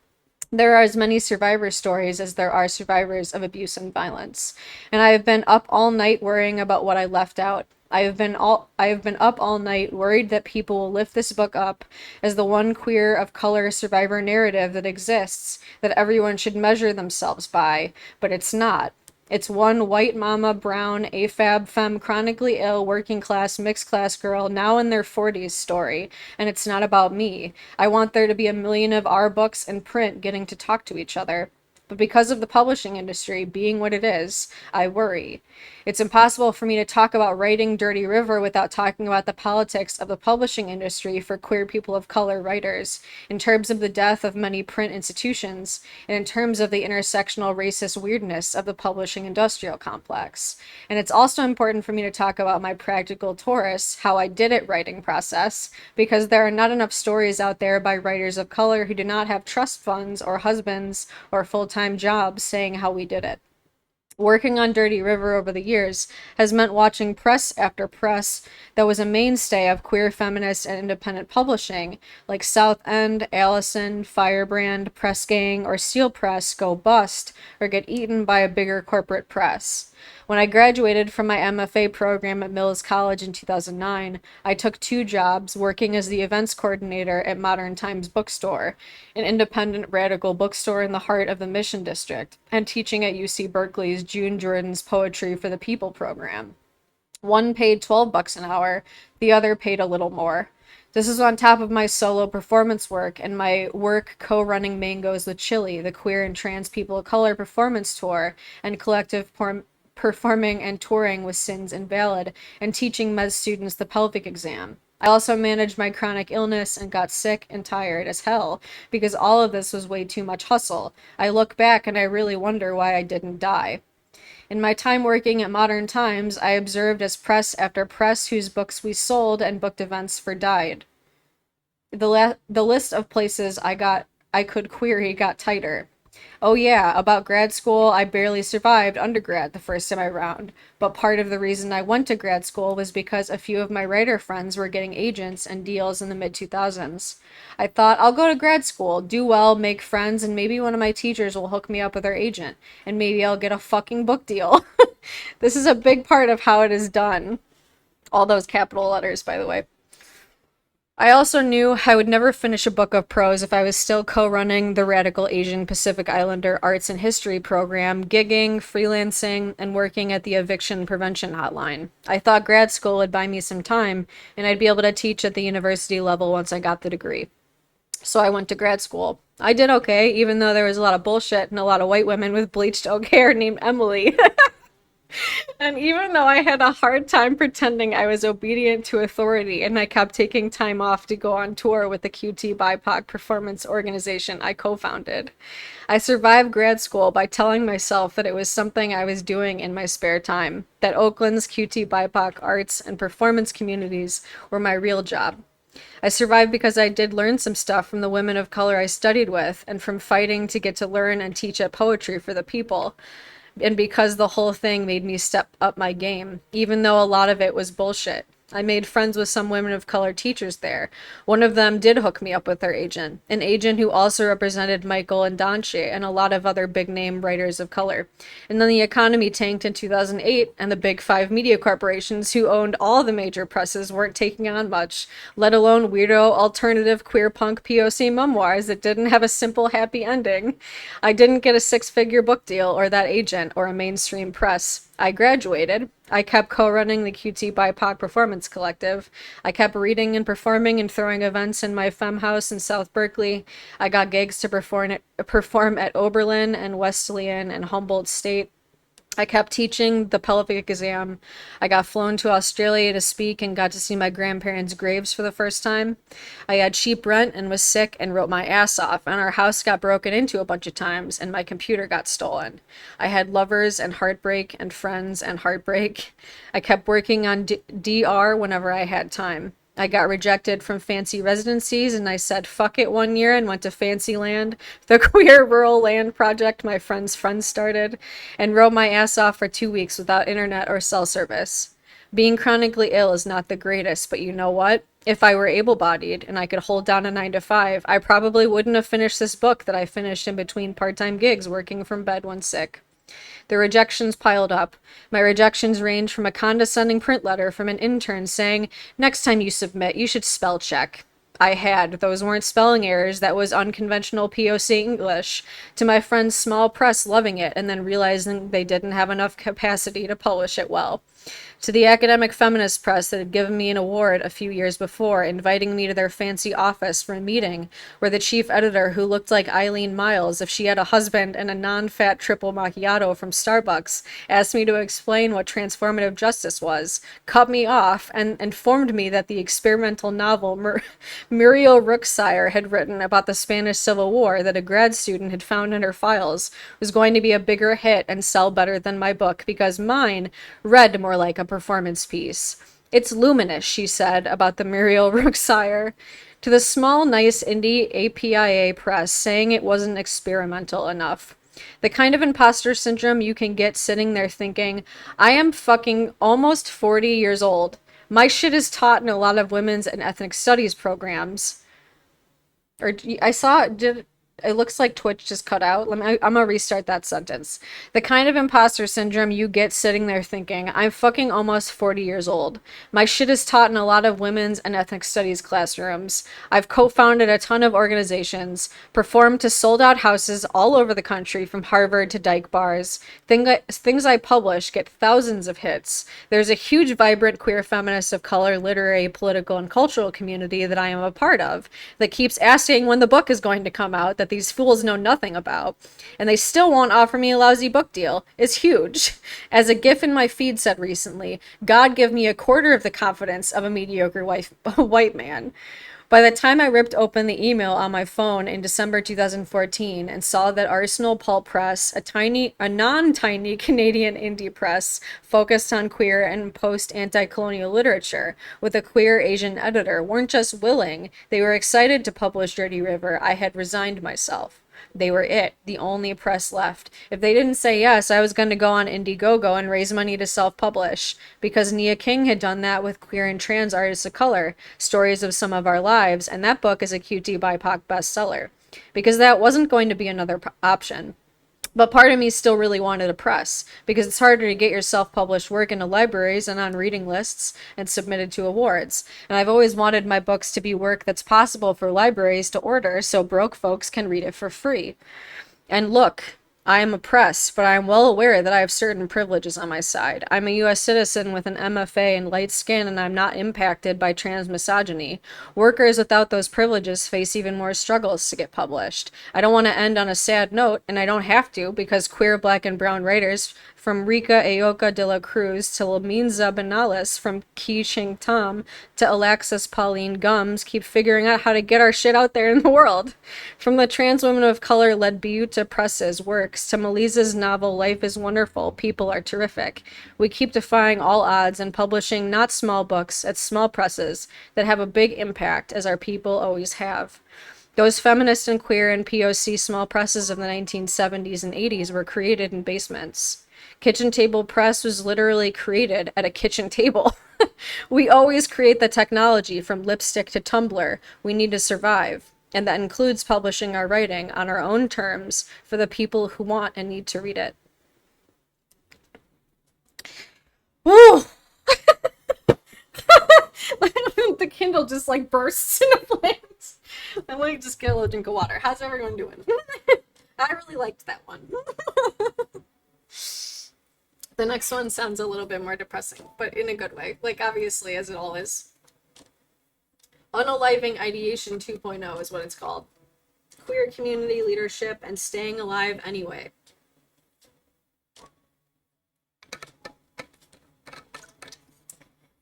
There are as many survivor stories as there are survivors of abuse and violence, and I have been up all night worrying about what I left out. I have been up all night worried that people will lift this book up as the one queer of color survivor narrative that exists, that everyone should measure themselves by, but it's not. It's one white mama, brown, AFAB, femme, chronically ill, working class, mixed class girl, now in their 40s story, and it's not about me. I want there to be a million of our books in print getting to talk to each other. But because of the publishing industry being what it is, I worry. It's impossible for me to talk about writing Dirty River without talking about the politics of the publishing industry for queer people of color writers, in terms of the death of many print institutions, and in terms of the intersectional racist weirdness of the publishing industrial complex. And it's also important for me to talk about my practical Taurus, how I did it writing process, because there are not enough stories out there by writers of color who do not have trust funds or husbands or full-time jobs saying how we did it. Working on Dirty River over the years has meant watching press after press that was a mainstay of queer feminist and independent publishing, like South End, Allison, Firebrand, Press Gang, or Steel Press go bust or get eaten by a bigger corporate press. When I graduated from my MFA program at Mills College in 2009, I took 2 jobs working as the events coordinator at Modern Times Bookstore, an independent radical bookstore in the heart of the Mission District, and teaching at UC Berkeley's June Jordan's Poetry for the People program. One paid $12 an hour, the other paid a little more. This is on top of my solo performance work and my work co-running Mangoes with Chili, the queer and trans people of color performance tour, and collective performing and touring with Sins Invalid, and teaching med students the pelvic exam. I also managed my chronic illness and got sick and tired as hell because all of this was way too much hustle. I look back and I really wonder why I didn't die. In my time working at Modern Times, I observed as press after press whose books we sold and booked events for died. The list of places I could query got tighter. Oh yeah, about grad school, I barely survived undergrad the first time around, but part of the reason I went to grad school was because a few of my writer friends were getting agents and deals in the mid-2000s. I thought, I'll go to grad school, do well, make friends, and maybe one of my teachers will hook me up with their agent, and maybe I'll get a fucking book deal. This is a big part of how it is done. All those capital letters, by the way. I also knew I would never finish a book of prose if I was still co-running the Radical Asian Pacific Islander Arts and History program, gigging, freelancing, and working at the eviction prevention hotline. I thought grad school would buy me some time, and I'd be able to teach at the university level once I got the degree. So I went to grad school. I did okay, even though there was a lot of bullshit and a lot of white women with bleached oak hair named Emily. And even though I had a hard time pretending I was obedient to authority and I kept taking time off to go on tour with the QT BIPOC performance organization I co-founded, I survived grad school by telling myself that it was something I was doing in my spare time, that Oakland's QT BIPOC arts and performance communities were my real job. I survived because I did learn some stuff from the women of color I studied with and from fighting to get to learn and teach at Poetry for the People. And because the whole thing made me step up my game, even though a lot of it was bullshit. I made friends with some women of color teachers there. One of them did hook me up with their agent, an agent who also represented Michael and Donche and a lot of other big name writers of color. And then the economy tanked in 2008, and the big five media corporations who owned all the major presses weren't taking on much, let alone weirdo, alternative, queer punk POC memoirs that didn't have a simple happy ending. I didn't get a six-figure book deal or that agent or a mainstream press. I graduated. I kept co-running the QT BIPOC Performance Collective. I kept reading and performing and throwing events in my femme house in South Berkeley. I got gigs to perform at Oberlin and Wesleyan and Humboldt State. I kept teaching the pelvic exam. I got flown to Australia to speak and got to see my grandparents' graves for the first time. I had cheap rent and was sick and wrote my ass off, and our house got broken into a bunch of times, and my computer got stolen. I had lovers and heartbreak and friends and heartbreak. I kept working on DR whenever I had time. I got rejected from fancy residencies, and I said fuck it one year and went to Fancyland, the queer rural land project my friend's friend started, and wrote my ass off for 2 weeks without internet or cell service. Being chronically ill is not the greatest, but you know what? If I were able-bodied and I could hold down a 9 to 5, I probably wouldn't have finished this book that I finished in between part-time gigs working from bed when sick. The rejections piled up. My rejections ranged from a condescending print letter from an intern saying, "Next time you submit, you should spell check." I had. Those weren't spelling errors. That was unconventional POC English. To my friend's small press loving it and then realizing they didn't have enough capacity to publish it well. To the academic feminist press that had given me an award a few years before, inviting me to their fancy office for a meeting, where the chief editor, who looked like Eileen Miles if she had a husband and a non-fat triple macchiato from Starbucks, asked me to explain what transformative justice was, cut me off, and informed me that the experimental novel Muriel Rukeyser had written about the Spanish Civil War that a grad student had found in her files was going to be a bigger hit and sell better than my book because mine read more like a performance piece. "It's luminous," she said about the Muriel Rukeyser to the small, nice indie APIA press, saying it wasn't experimental enough. The kind of imposter syndrome you can get sitting there thinking, I am fucking almost 40 years old. My shit is taught in a lot of women's and ethnic studies programs. Or I saw, it looks like Twitch just cut out. I'm gonna restart that sentence. The kind of imposter syndrome you get sitting there thinking, I'm fucking almost 40 years old. My shit is taught in a lot of women's and ethnic studies classrooms. I've co-founded a ton of organizations, performed to sold out houses all over the country from Harvard to Dyke bars. Things I publish get thousands of hits. There's a huge, vibrant queer feminist of color, literary, political, and cultural community that I am a part of that keeps asking when the book is going to come out that these fools know nothing about, and they still won't offer me a lousy book deal, is huge. As a gif in my feed said recently, God give me a quarter of the confidence of a mediocre white man. By the time I ripped open the email on my phone in December 2014 and saw that Arsenal Pulp Press, a non-tiny Canadian indie press focused on queer and post-anti-colonial literature with a queer Asian editor, weren't just willing, they were excited to publish Dirty River, I had resigned myself. They were it, the only press left. If they didn't say yes, I was going to go on Indiegogo and raise money to self-publish, because Nia King had done that with queer and trans artists of color, Stories of Some of Our Lives, and that book is a QT BIPOC bestseller. Because that wasn't going to be another option. But part of me still really wanted a press, because it's harder to get your self-published work into libraries and on reading lists and submitted to awards. And I've always wanted my books to be work that's possible for libraries to order so broke folks can read it for free. And look, I am a press, but I am well aware that I have certain privileges on my side. I'm a U.S. citizen with an MFA and light skin, and I'm not impacted by trans misogyny. Workers without those privileges face even more struggles to get published. I don't want to end on a sad note, and I don't have to, because queer, black, and brown writers, from Rika Ayoka de la Cruz to Laminza Benalis, from Ki Ching Tom to Alexis Pauline Gums, keep figuring out how to get our shit out there in the world. From the trans women of color led Biuta Press's works to Maliza's novel Life is Wonderful, People Are Terrific, we keep defying all odds and publishing not small books at small presses that have a big impact, as our people always have. Those feminist and queer and POC small presses of the 1970s and 80s were created in basements. Kitchen table press was literally created at a kitchen table. We always create the technology from lipstick to Tumblr. We need to survive. And that includes publishing our writing on our own terms for the people who want and need to read it. Woo! The Kindle just like bursts into flames. I'm like, just get a little drink of water. How's everyone doing? I really liked that one. The next one sounds a little bit more depressing, but in a good way. Like, obviously, as it all is. Unaliving Ideation 2.0 is what it's called. Queer community leadership and staying alive anyway.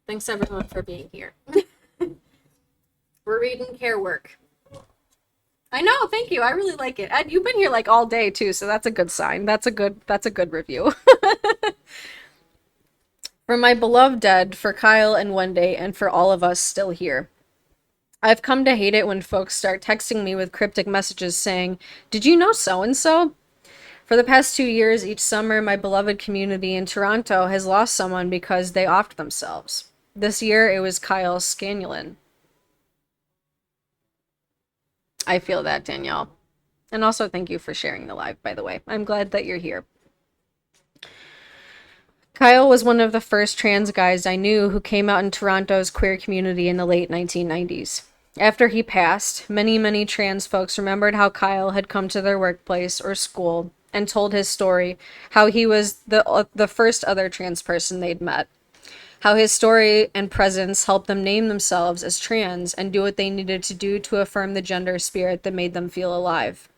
Thanks everyone for being here. We're reading Care Work. I know, thank you. I really like it. Ed, you've been here like all day too, so that's a good sign. That's a good review. For my beloved dead, for Kyle and Wendy, and for all of us still here. I've come to hate it when folks start texting me with cryptic messages saying, "Did you know so-and-so?" For the past 2 years, each summer, my beloved community in Toronto has lost someone because they offed themselves. This year, it was Kyle Scanulin. I feel that, Danielle. And also, thank you for sharing the live, by the way. I'm glad that you're here. Kyle was one of the first trans guys I knew who came out in Toronto's queer community in the late 1990s. After he passed, many trans folks remembered how Kyle had come to their workplace or school and told his story, how he was the first other trans person they'd met, how his story and presence helped them name themselves as trans and do what they needed to do to affirm the gender spirit that made them feel alive.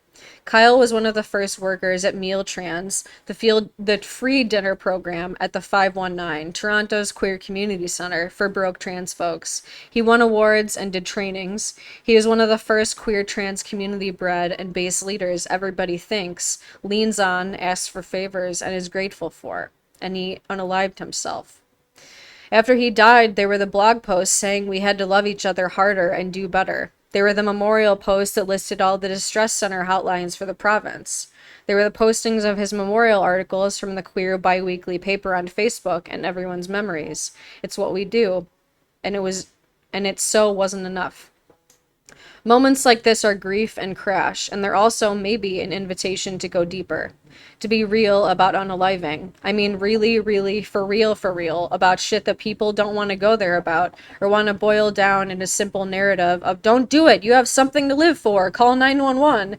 Kyle was one of the first workers at Meal Trans, the free dinner program at the 519, Toronto's queer community center for broke trans folks. He won awards and did trainings. He is one of the first queer trans community bred and base leaders everybody thinks, leans on, asks for favors, and is grateful for. And he unalived himself. After he died, there were the blog posts saying we had to love each other harder and do better. There were the memorial posts that listed all the distress center hotlines for the province. There were the postings of his memorial articles from the queer biweekly paper on Facebook and everyone's memories. It's what we do. And it so wasn't enough. Moments like this are grief and crash, and they're also maybe an invitation to go deeper. To be real about unaliving. I mean really, for real, about shit that people don't want to go there about, or want to boil down in a simple narrative of don't do it, you have something to live for, call 911.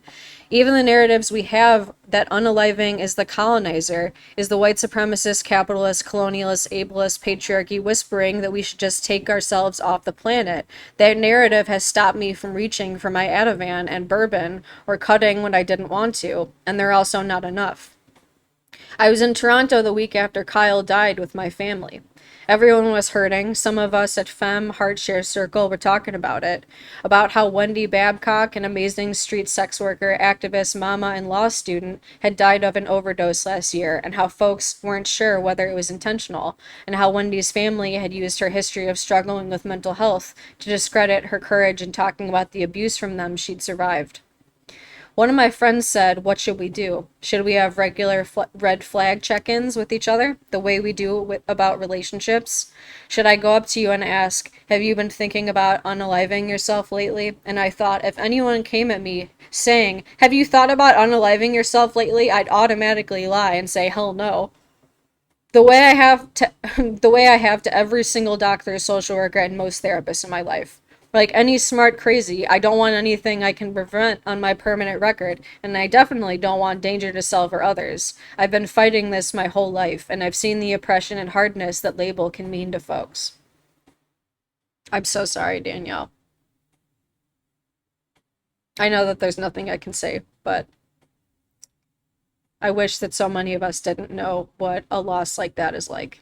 Even the narratives we have that unaliving is the colonizer, is the white supremacist, capitalist, colonialist, ableist, patriarchy whispering that we should just take ourselves off the planet. That narrative has stopped me from reaching for my Ativan and bourbon or cutting when I didn't want to, and they're also not enough. I was in Toronto the week after Kyle died with my family. Everyone was hurting. Some of us at Femme Heartshare Circle were talking about it, about how Wendy Babcock, an amazing street sex worker, activist, mama, and law student, had died of an overdose last year, and how folks weren't sure whether it was intentional, and how Wendy's family had used her history of struggling with mental health to discredit her courage in talking about the abuse from them she'd survived. One of my friends said, "What should we do? Should we have regular red flag check-ins with each other, the way we do about relationships? Should I go up to you and ask, have you been thinking about unaliving yourself lately?" And I thought, if anyone came at me saying, "Have you thought about unaliving yourself lately?" I'd automatically lie and say, hell no. The way I have to every single doctor, social worker, and most therapists in my life. Like any smart crazy, I don't want anything I can prevent on my permanent record, and I definitely don't want danger to self or others. I've been fighting this my whole life, and I've seen the oppression and hardness that label can mean to folks. I'm so sorry, Danielle. I know that there's nothing I can say, but I wish that so many of us didn't know what a loss like that is like.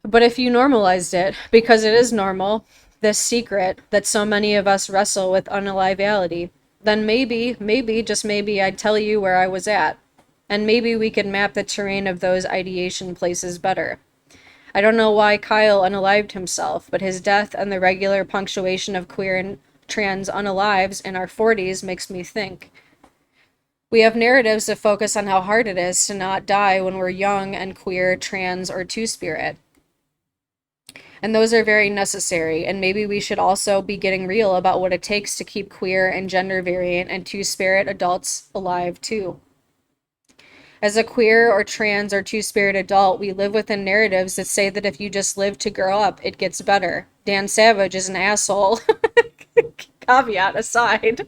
But if you normalized it, because it is normal, this secret that so many of us wrestle with unalivality, then maybe, just maybe I'd tell you where I was at. And maybe we could map the terrain of those ideation places better. I don't know why Kyle unalived himself, but his death and the regular punctuation of queer and trans unalives in our 40s makes me think. We have narratives that focus on how hard it is to not die when we're young and queer, trans, or two-spirit. And those are very necessary, and maybe we should also be getting real about what it takes to keep queer and gender variant and two-spirit adults alive too. As a queer or trans or two-spirit adult, we live within narratives that say that if you just live to grow up, it gets better. Dan Savage is an asshole. Caveat aside.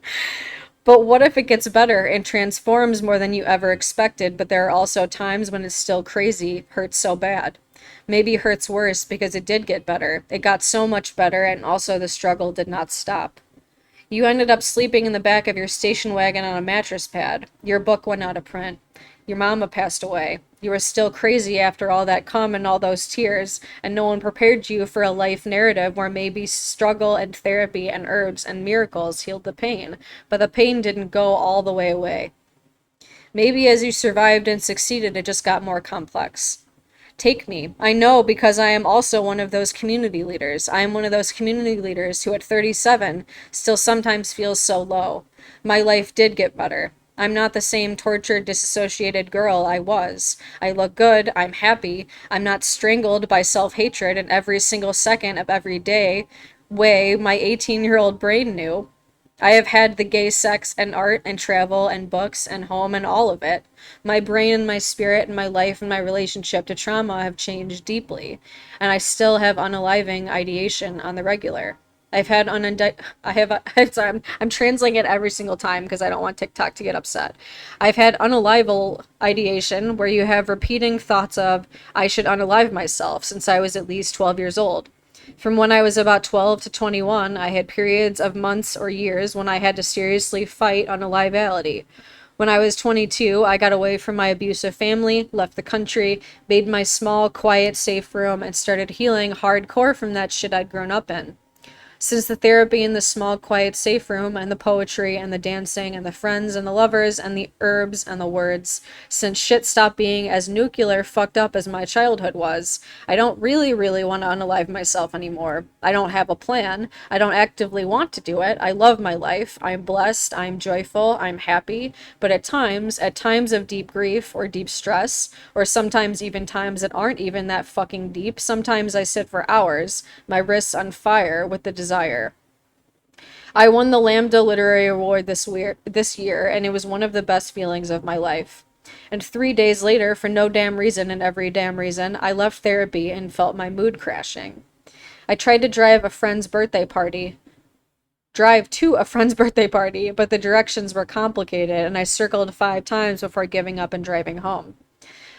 But what if it gets better and transforms more than you ever expected, but there are also times when it's still crazy, hurts so bad? Maybe hurts worse because it did get better. It got so much better, and also the struggle did not stop. You ended up sleeping in the back of your station wagon on a mattress pad. Your book went out of print. Your mama passed away. You were still crazy after all that cum and all those tears, and no one prepared you for a life narrative where maybe struggle and therapy and herbs and miracles healed the pain, but the pain didn't go all the way away. Maybe as you survived and succeeded, it just got more complex. Take me. I know because I am also one of those community leaders. I am one of those community leaders who at 37 still sometimes feels so low. My life did get better. I'm not the same tortured, disassociated girl I was. I look good. I'm happy. I'm not strangled by self-hatred in every single second of every day way my 18-year-old brain knew. I have had the gay sex and art and travel and books and home and all of it. My brain and my spirit and my life and my relationship to trauma have changed deeply, and I still have unaliving ideation on the regular. I've had I'm translating it every single time because I don't want TikTok to get upset. I've had unalival ideation where you have repeating thoughts of, I should unalive myself since I was at least 12 years old. From when I was about 12 to 21, I had periods of months or years when I had to seriously fight unalivality. When I was 22, I got away from my abusive family, left the country, made my small, quiet, safe room, and started healing hardcore from that shit I'd grown up in. Since the therapy in the small, quiet, safe room, and the poetry, and the dancing, and the friends, and the lovers, and the herbs, and the words, since shit stopped being as nuclear fucked up as my childhood was, I don't really want to unalive myself anymore. I don't have a plan. I don't actively want to do it. I love my life. I'm blessed. I'm joyful. I'm happy. But at times of deep grief or deep stress, or sometimes even times that aren't even that fucking deep, sometimes I sit for hours, my wrists on fire with the desire. I won the Lambda Literary Award this year, and it was one of the best feelings of my life. And 3 days later, for no damn reason and every damn reason, I left therapy and felt my mood crashing. I tried to drive to a friend's birthday party, but the directions were complicated, and I circled 5 times before giving up and driving home.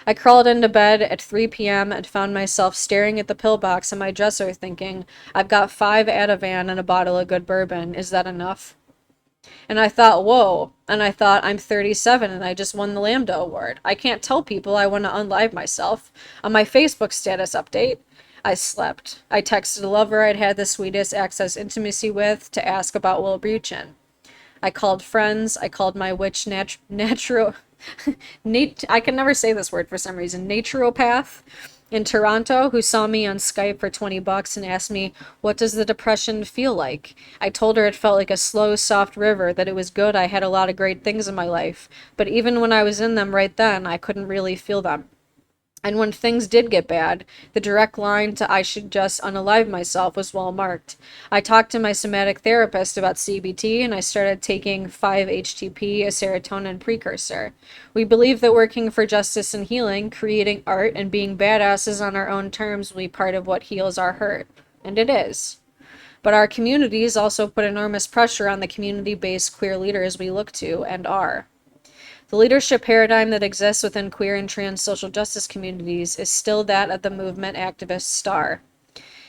I crawled into bed at 3 p.m. and found myself staring at the pillbox on my dresser thinking, I've got 5 Ativan and a bottle of good bourbon. Is that enough? And I thought, whoa. And I thought, I'm 37 and I just won the Lambda Award. I can't tell people I want to unlive myself. On my Facebook status update, I slept. I texted a lover I'd had the sweetest access intimacy with to ask about Will Buchan. I called friends. I called my witch natural... I can never say this word for some reason. Naturopath in Toronto, who saw me on Skype for $20 and asked me, what does the depression feel like? I told her it felt like a slow, soft river, that it was good. I had a lot of great things in my life. But even when I was in them right then, I couldn't really feel them. And when things did get bad, the direct line to I should just unalive myself was well marked. I talked to my somatic therapist about CBT and I started taking 5-HTP, a serotonin precursor. We believe that working for justice and healing, creating art, and being badasses on our own terms will be part of what heals our hurt. And it is. But our communities also put enormous pressure on the community-based queer leaders we look to and are. The leadership paradigm that exists within queer and trans social justice communities is still that of the movement activist star.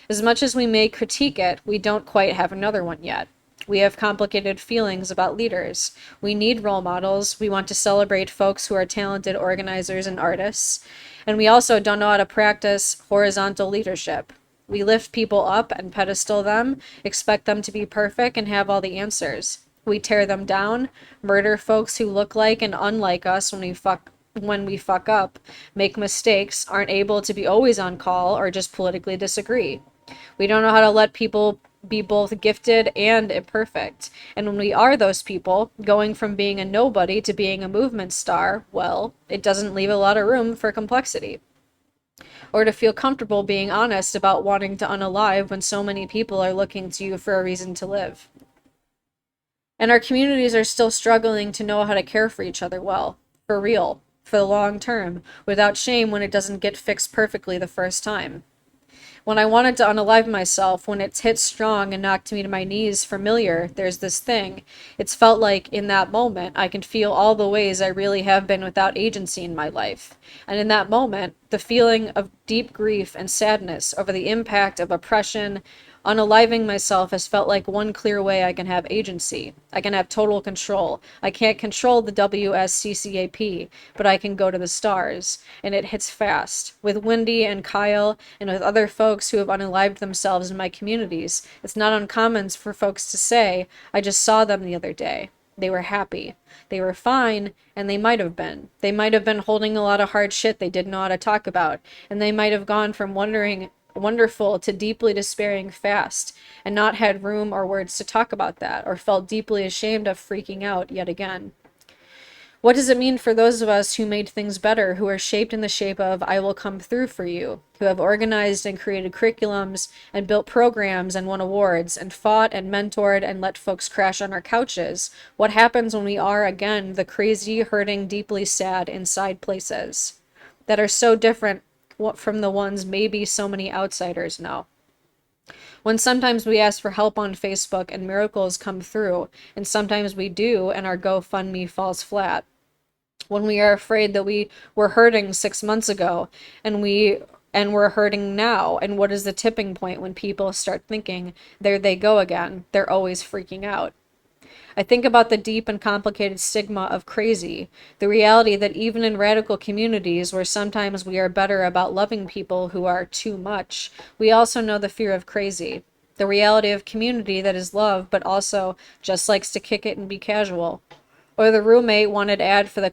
As much as we may critique it, we don't quite have another one yet. We have complicated feelings about leaders. We need role models. We want to celebrate folks who are talented organizers and artists. And we also don't know how to practice horizontal leadership. We lift people up and pedestal them, expect them to be perfect and have all the answers. We tear them down, murder folks who look like and unlike us when we fuck up, make mistakes, aren't able to be always on call, or just politically disagree. We don't know how to let people be both gifted and imperfect. And when we are those people, going from being a nobody to being a movement star, well, it doesn't leave a lot of room for complexity. Or to feel comfortable being honest about wanting to unalive when so many people are looking to you for a reason to live. And our communities are still struggling to know how to care for each other well, for real, for the long term, without shame when it doesn't get fixed perfectly the first time. When I wanted to unalive myself, when it's hit strong and knocked me to my knees familiar, there's this thing. It's felt like in that moment I can feel all the ways I really have been without agency in my life. And in that moment, the feeling of deep grief and sadness over the impact of oppression, unaliving myself has felt like one clear way I can have agency. I can have total control. I can't control the WSCCAP, but I can go to the stars. And it hits fast. With Wendy and Kyle, and with other folks who have unalived themselves in my communities, it's not uncommon for folks to say, I just saw them the other day. They were happy. They were fine, and they might have been. They might have been holding a lot of hard shit they didn't know how to talk about, and they might have gone from wonderful to deeply despairing fast, and not had room or words to talk about that, or felt deeply ashamed of freaking out yet again. What does it mean for those of us who made things better, who are shaped in the shape of I will come through for you, who have organized and created curriculums and built programs and won awards and fought and mentored and let folks crash on our couches? What happens when we are again the crazy, hurting, deeply sad inside places that are so different from the ones maybe so many outsiders know? When sometimes we ask for help on Facebook and miracles come through, and sometimes we do and our GoFundMe falls flat. When we are afraid that we were hurting 6 months ago and we're hurting now, and what is the tipping point when people start thinking, there they go again, they're always freaking out. I think about the deep and complicated stigma of crazy, the reality that even in radical communities where sometimes we are better about loving people who are too much, we also know the fear of crazy. The reality of community that is love but also just likes to kick it and be casual. Or the roommate wanted ad for the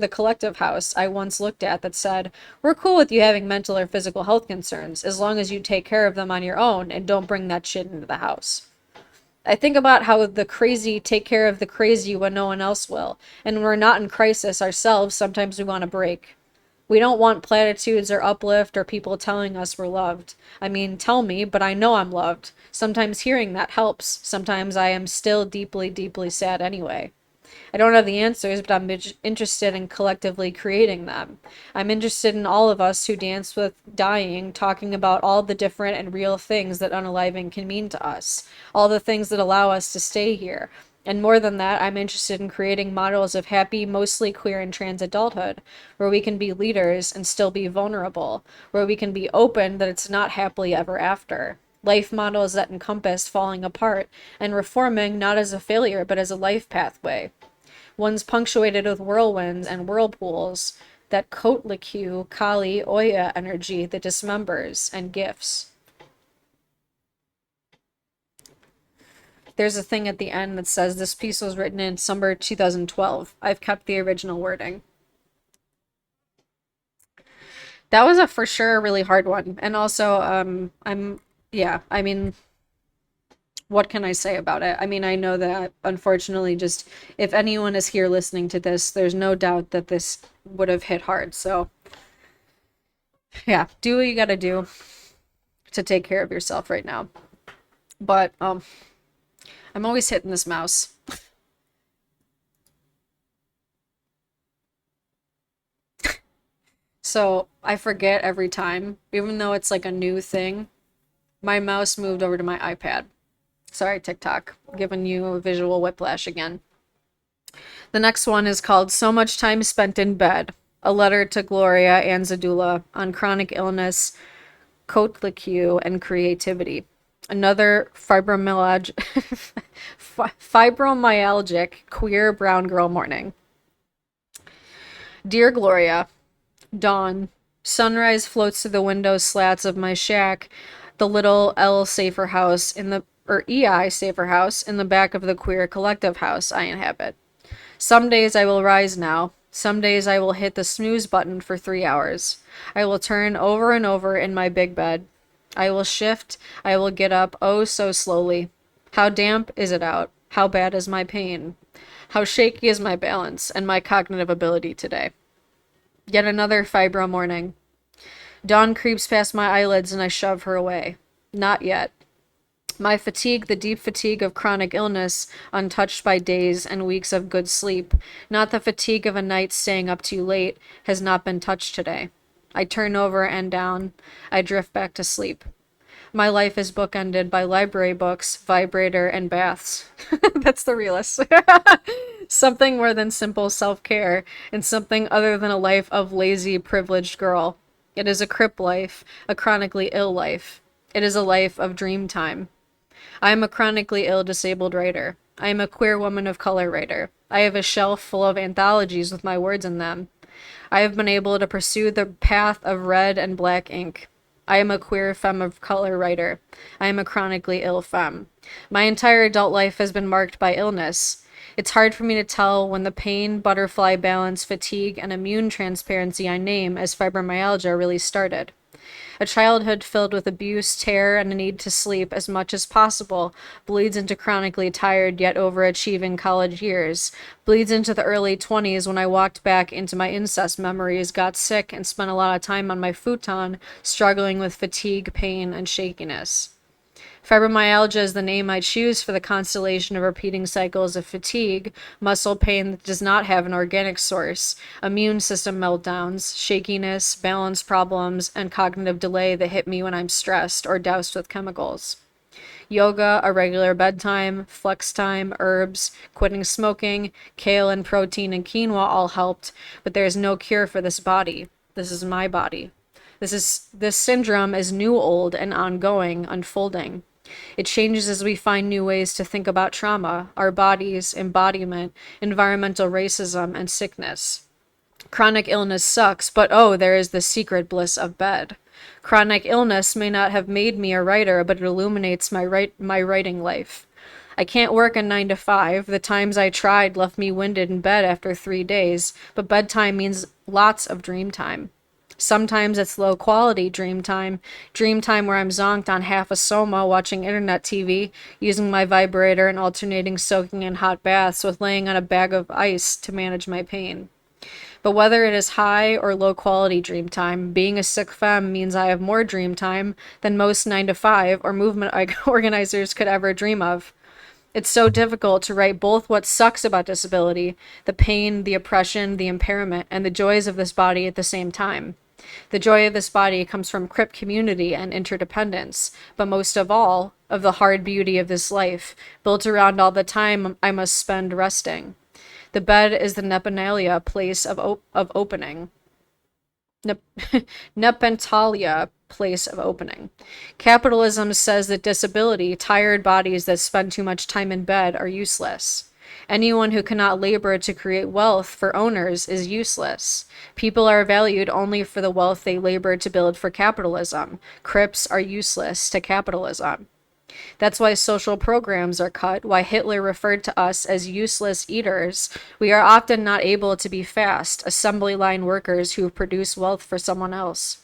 collective house I once looked at that said, "We're cool with you having mental or physical health concerns as long as you take care of them on your own and don't bring that shit into the house." I think about how the crazy take care of the crazy when no one else will. And when we're not in crisis ourselves, sometimes we want a break. We don't want platitudes or uplift or people telling us we're loved. I mean, tell me, but I know I'm loved. Sometimes hearing that helps. Sometimes I am still deeply, deeply sad anyway. I don't have the answers, but I'm interested in collectively creating them. I'm interested in all of us who dance with dying, talking about all the different and real things that unaliving can mean to us, all the things that allow us to stay here. And more than that, I'm interested in creating models of happy, mostly queer and trans adulthood, where we can be leaders and still be vulnerable, where we can be open that it's not happily ever after. Life models that encompass falling apart and reforming not as a failure but as a life pathway. One's punctuated with whirlwinds and whirlpools, that Kotlikue, Kali, Oya energy that dismembers, and gifts. There's a thing at the end that says this piece was written in summer 2012. I've kept the original wording. That was a for sure a really hard one. And also, I mean, what can I say about it? I mean, I know that unfortunately, just if anyone is here listening to this, there's no doubt that this would have hit hard. So, yeah, do what you gotta do to take care of yourself right now. But, I'm always hitting this mouse. So, I forget every time, even though it's like a new thing, my mouse moved over to my iPad. Sorry, TikTok, giving you a visual whiplash again. The next one is called So Much Time Spent in Bed, a letter to Gloria Anzadula on chronic illness, Kotlikue, and creativity. Another fibromyalgic queer brown girl morning. Dear Gloria, dawn. Sunrise floats through the window slats of my shack, the little L safer house in the or EI safer house in the back of the queer collective house I inhabit. Some days I will rise now. Some days I will hit the snooze button for 3 hours. I will turn over and over in my big bed. I will shift, I will get up, oh so slowly. How damp is it out? How bad is my pain? How shaky is my balance and my cognitive ability today? Yet another fibro morning. Dawn creeps past my eyelids and I shove her away. Not yet. My fatigue, the deep fatigue of chronic illness, untouched by days and weeks of good sleep, not the fatigue of a night staying up too late, has not been touched today. I turn over and down. I drift back to sleep. My life is bookended by library books, vibrator, and baths. That's the realist. Something more than simple self-care, and something other than a life of lazy, privileged girl. It is a crip life, a chronically ill life. It is a life of dream time. I am a chronically ill disabled writer. I am a queer woman of color writer. I have a shelf full of anthologies with my words in them. I have been able to pursue the path of red and black ink. I am a queer femme of color writer. I am a chronically ill femme. My entire adult life has been marked by illness. It's hard for me to tell when the pain, butterfly balance, fatigue, and immune transparency I name as fibromyalgia really started. A childhood filled with abuse, terror, and a need to sleep as much as possible bleeds into chronically tired yet overachieving college years, bleeds into the early 20s when I walked back into my incest memories, got sick, and spent a lot of time on my futon struggling with fatigue, pain, and shakiness. Fibromyalgia is the name I choose for the constellation of repeating cycles of fatigue, muscle pain that does not have an organic source, immune system meltdowns, shakiness, balance problems, and cognitive delay that hit me when I'm stressed or doused with chemicals. Yoga, a regular bedtime, flex time, herbs, quitting smoking, kale and protein and quinoa all helped, but there is no cure for this body. This is my body. This syndrome is new, old, and ongoing, unfolding. It changes as we find new ways to think about trauma, our bodies, embodiment, environmental racism, and sickness. Chronic illness sucks, but oh, there is the secret bliss of bed. Chronic illness may not have made me a writer, but it illuminates my writing life. I can't work a 9 to 5. The times I tried left me winded in bed after 3 days, but bedtime means lots of dream time. Sometimes it's low quality dream time where I'm zonked on half a soma watching internet TV, using my vibrator and alternating soaking in hot baths with laying on a bag of ice to manage my pain. But whether it is high or low quality dream time, being a sick femme means I have more dream time than most 9 to 5 or movement organizers could ever dream of. It's so difficult to write both what sucks about disability, the pain, the oppression, the impairment, and the joys of this body at the same time. The joy of this body comes from crip community and interdependence, but most of all, of the hard beauty of this life, built around all the time I must spend resting. The bed is the Nepenthalia place of opening. Nepenthalia place of opening. Capitalism says that disability, tired bodies that spend too much time in bed, are useless. Anyone who cannot labor to create wealth for owners is useless. People are valued only for the wealth they labor to build for capitalism. Crips are useless to capitalism. That's why social programs are cut, why Hitler referred to us as useless eaters. We are often not able to be fast, assembly line workers who produce wealth for someone else.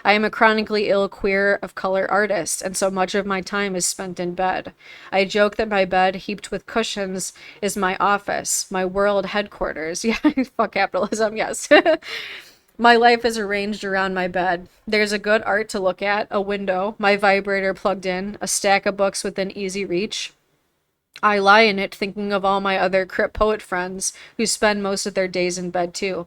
I am a chronically ill queer of color artist, and so much of my time is spent in bed. I joke that my bed, heaped with cushions, is my office, my world headquarters. Yeah, fuck capitalism, yes. My life is arranged around my bed. There's a good art to look at, a window, my vibrator plugged in, a stack of books within easy reach. I lie in it thinking of all my other crip poet friends who spend most of their days in bed too.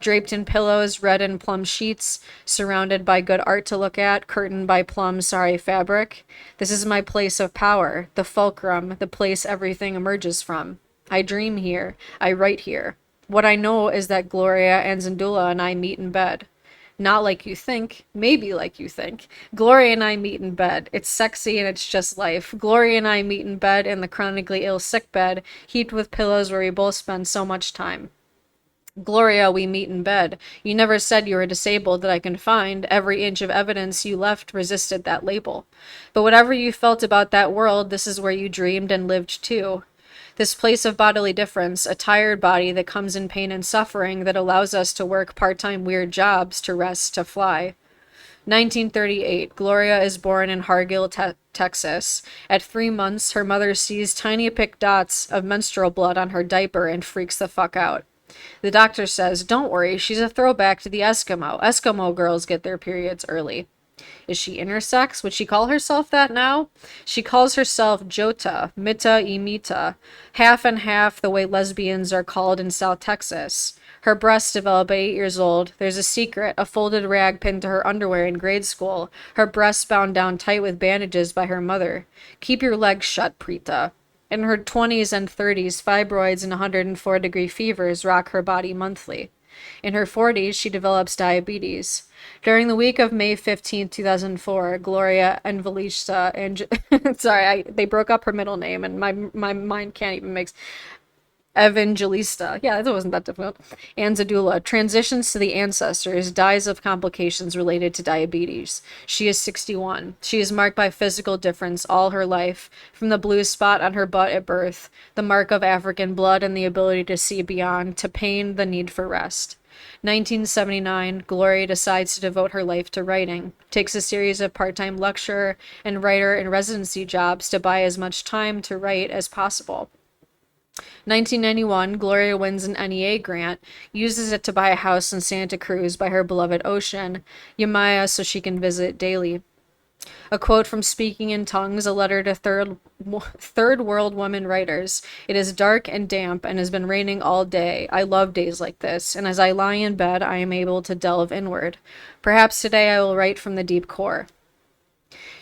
Draped in pillows, red and plum sheets, surrounded by good art to look at, curtained by plum sari fabric. This is my place of power, the fulcrum, the place everything emerges from. I dream here. I write here. What I know is that Gloria and Zandula and I meet in bed. Not like you think, maybe like you think. Gloria and I meet in bed. It's sexy and it's just life. Gloria and I meet in bed in the chronically ill sick bed, heaped with pillows where we both spend so much time. Gloria, we meet in bed. You never said you were disabled that I can find. Every inch of evidence you left resisted that label. But whatever you felt about that world, this is where you dreamed and lived too. This place of bodily difference, a tired body that comes in pain and suffering that allows us to work part-time weird jobs, to rest, to fly. 1938, Gloria is born in Hargill, Texas. At 3 months, her mother sees tiny pink dots of menstrual blood on her diaper and freaks the fuck out. The doctor says, "Don't worry, she's a throwback to the Eskimo. Eskimo girls get their periods early." Is she intersex? Would she call herself that now? She calls herself Jota, Mita y Mita, half and half the way lesbians are called in South Texas. Her breasts develop at 8 years old. There's a secret, a folded rag pinned to her underwear in grade school. Her breasts bound down tight with bandages by her mother. Keep your legs shut, Preeta. In her 20s and 30s, fibroids and 104-degree fevers rock her body monthly. In her 40s, she develops diabetes. During the week of May 15, 2004, Gloria Evangelista, and they broke up her middle name, and my mind can't even make Evangelista. Yeah, that wasn't that difficult. Anzadula transitions to the ancestors, dies of complications related to diabetes. She is 61. She is marked by physical difference all her life, from the blue spot on her butt at birth, the mark of African blood and the ability to see beyond, to pain, the need for rest. 1979, Gloria decides to devote her life to writing, takes a series of part-time lecturer and writer in residency jobs to buy as much time to write as possible. 1991, Gloria wins an NEA grant, uses it to buy a house in Santa Cruz by her beloved ocean, Yamaya, so she can visit daily. A quote from Speaking in Tongues, a letter to third world women writers. It is dark and damp and has been raining all day. I love days like this, and as I lie in bed, I am able to delve inward. Perhaps today I will write from the deep core.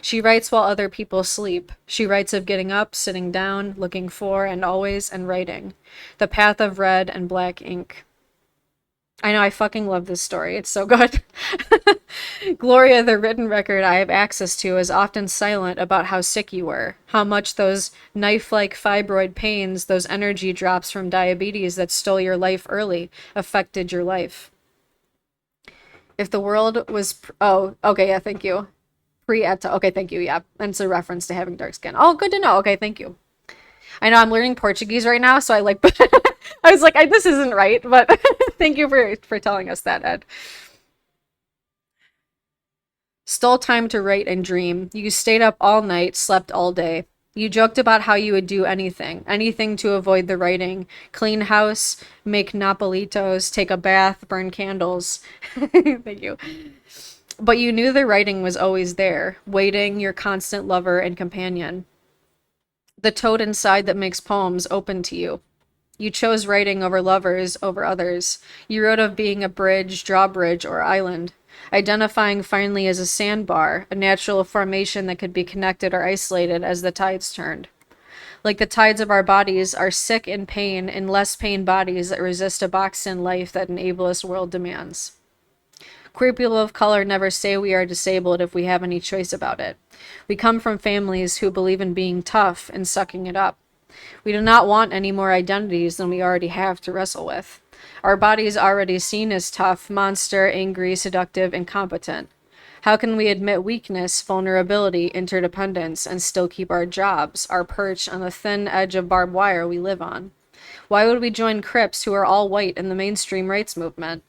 She writes while other people sleep. She writes of getting up, sitting down, looking for, and always, and writing. The path of red and black ink. I know, I fucking love this story. It's so good. Gloria, the written record I have access to, is often silent about how sick you were, how much those knife-like fibroid pains, those energy drops from diabetes that stole your life early, affected your life. If the world was... Oh, okay, yeah, thank you. Prieta. Okay, thank you, yeah. And it's a reference to having dark skin. Oh, good to know. Okay, thank you. I know I'm learning Portuguese right now, so I was like, this isn't right, but thank you for telling us that, Ed. Stole time to write and dream. You stayed up all night, slept all day. You joked about how you would do anything to avoid the writing. Clean house, make napolitos, take a bath, burn candles. Thank you. But you knew the writing was always there, waiting, your constant lover and companion. The toad inside that makes poems open to you. You chose writing over lovers, over others. You wrote of being a bridge, drawbridge, or island, identifying finally as a sandbar, a natural formation that could be connected or isolated as the tides turned. Like the tides of our bodies, are sick in pain, in less pain bodies that resist a boxed-in life that an ableist world demands. Queer people of color never say we are disabled if we have any choice about it. We come from families who believe in being tough and sucking it up. We do not want any more identities than we already have to wrestle with. Our bodies are already seen as tough, monster, angry, seductive, incompetent. How can we admit weakness, vulnerability, interdependence, and still keep our jobs, our perch on the thin edge of barbed wire we live on? Why would we join Crips who are all white in the mainstream rights movement?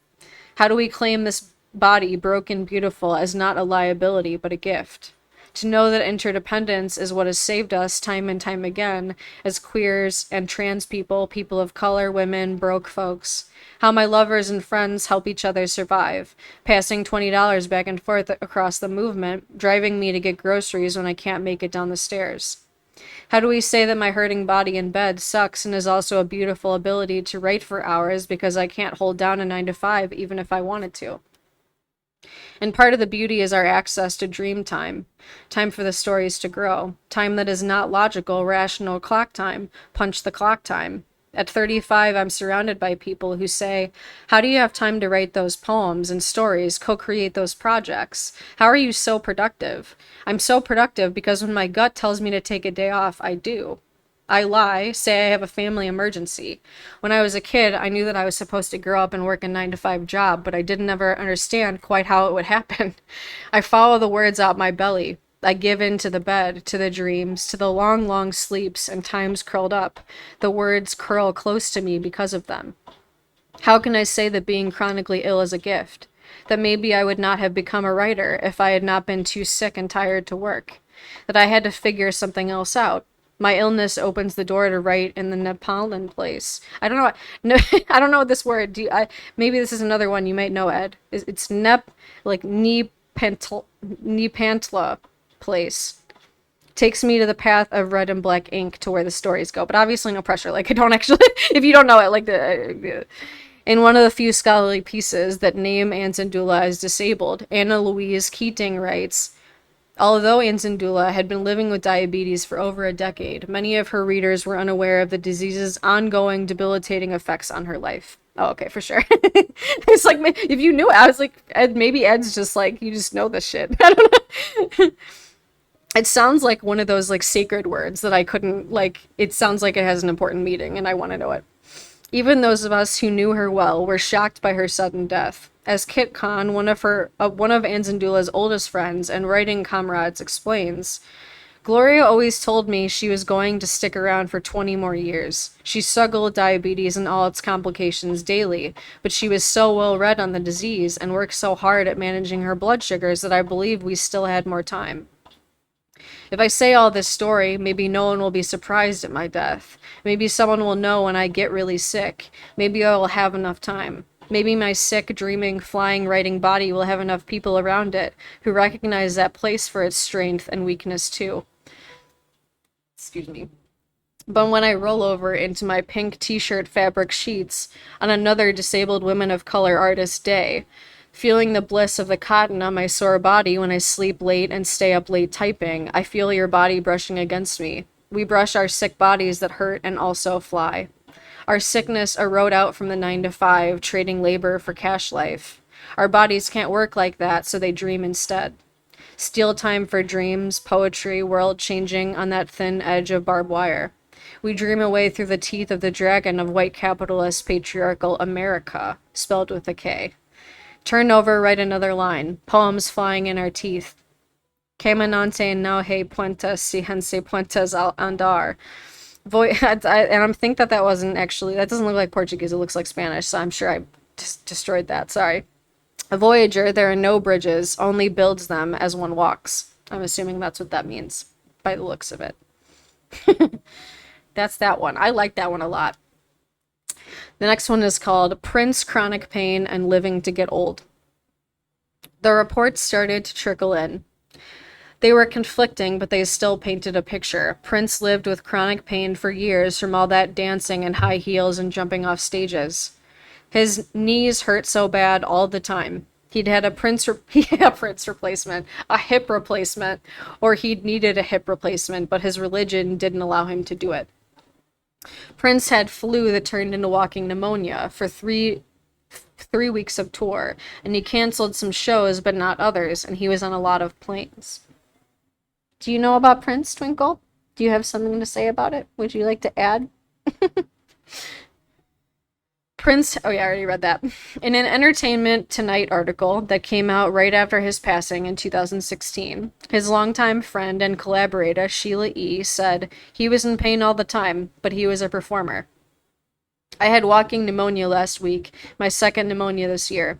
How do we claim this body, broken, beautiful, as not a liability but a gift? To know that interdependence is what has saved us time and time again as queers and trans people, people of color, women, broke folks. How my lovers and friends help each other survive, passing $20 back and forth across the movement, driving me to get groceries when I can't make it down the stairs. How do we say that my hurting body in bed sucks and is also a beautiful ability to write for hours because I can't hold down a 9-to-5 even if I wanted to? And part of the beauty is our access to dream time, time for the stories to grow, time that is not logical, rational clock time, punch the clock time. At 35, I'm surrounded by people who say, how do you have time to write those poems and stories, co-create those projects? How are you so productive? I'm so productive because when my gut tells me to take a day off, I do. I lie, say I have a family emergency. When I was a kid, I knew that I was supposed to grow up and work a 9-to-5 job, but I didn't ever understand quite how it would happen. I follow the words out my belly. I give in to the bed, to the dreams, to the long, long sleeps and times curled up. The words curl close to me because of them. How can I say that being chronically ill is a gift? that maybe I would not have become a writer if I had not been too sick and tired to work, that I had to figure something else out. My illness opens the door to write in the Nepalan place. I don't know. No, I don't know this word. Maybe this is another one you might know, Ed. It's like Nepantla place. Takes me to the path of red and black ink to where the stories go. But obviously no pressure. Like, I don't actually, if you don't know it, like, in one of the few scholarly pieces that name Anzandula as disabled, Anna Louise Keating writes, although Anzandula had been living with diabetes for over a decade, many of her readers were unaware of the disease's ongoing debilitating effects on her life. Oh, okay, for sure. It's like, if you knew it, I was like, Ed, maybe Ed's just like, you just know this shit. I don't know. It sounds like one of those like sacred words that I couldn't like, it sounds like it has an important meaning and I want to know it. Even those of us who knew her well were shocked by her sudden death. As Kit Khan, one of Anzandula's oldest friends and writing comrades, explains, Gloria always told me she was going to stick around for 20 more years. She struggled with diabetes and all its complications daily, but she was so well read on the disease and worked so hard at managing her blood sugars that I believe we still had more time. If I say all this story, maybe no one will be surprised at my death. Maybe someone will know when I get really sick. Maybe I will have enough time. Maybe my sick, dreaming, flying, writing body will have enough people around it who recognize that place for its strength and weakness too. Excuse me. But when I roll over into my pink t-shirt fabric sheets on another disabled women of color artist day, feeling the bliss of the cotton on my sore body when I sleep late and stay up late typing, I feel your body brushing against me. We brush our sick bodies that hurt and also fly. Our sickness are rode out from the 9 to 5, trading labor for cash life. Our bodies can't work like that, so they dream instead. Steal time for dreams, poetry, world changing on that thin edge of barbed wire. We dream away through the teeth of the dragon of white capitalist patriarchal America, spelled with a K. Turn over, write another line. Poems flying in our teeth. Caminante no he puentes si hense puentes al andar. And I think that wasn't actually, that doesn't look like Portuguese, it looks like Spanish, so I'm sure I destroyed that, sorry. A voyager, there are no bridges, only builds them as one walks. I'm assuming that's what that means, by the looks of it. That's that one. I like that one a lot. The next one is called Prince Chronic Pain and Living to Get Old. The reports started to trickle in. They were conflicting, but they still painted a picture. Prince lived with chronic pain for years from all that dancing in high heels and jumping off stages. His knees hurt so bad all the time. He'd had a replacement, a hip replacement, or he'd needed a hip replacement, but his religion didn't allow him to do it. Prince had flu that turned into walking pneumonia for three weeks of tour, and he canceled some shows but not others, and he was on a lot of planes. Do you know about Prince, Twinkle? Do you have something to say about it? Would you like to add? Prince, oh yeah, I already read that. In an Entertainment Tonight article that came out right after his passing in 2016, his longtime friend and collaborator, Sheila E., said he was in pain all the time, but he was a performer. I had walking pneumonia last week, my second pneumonia this year.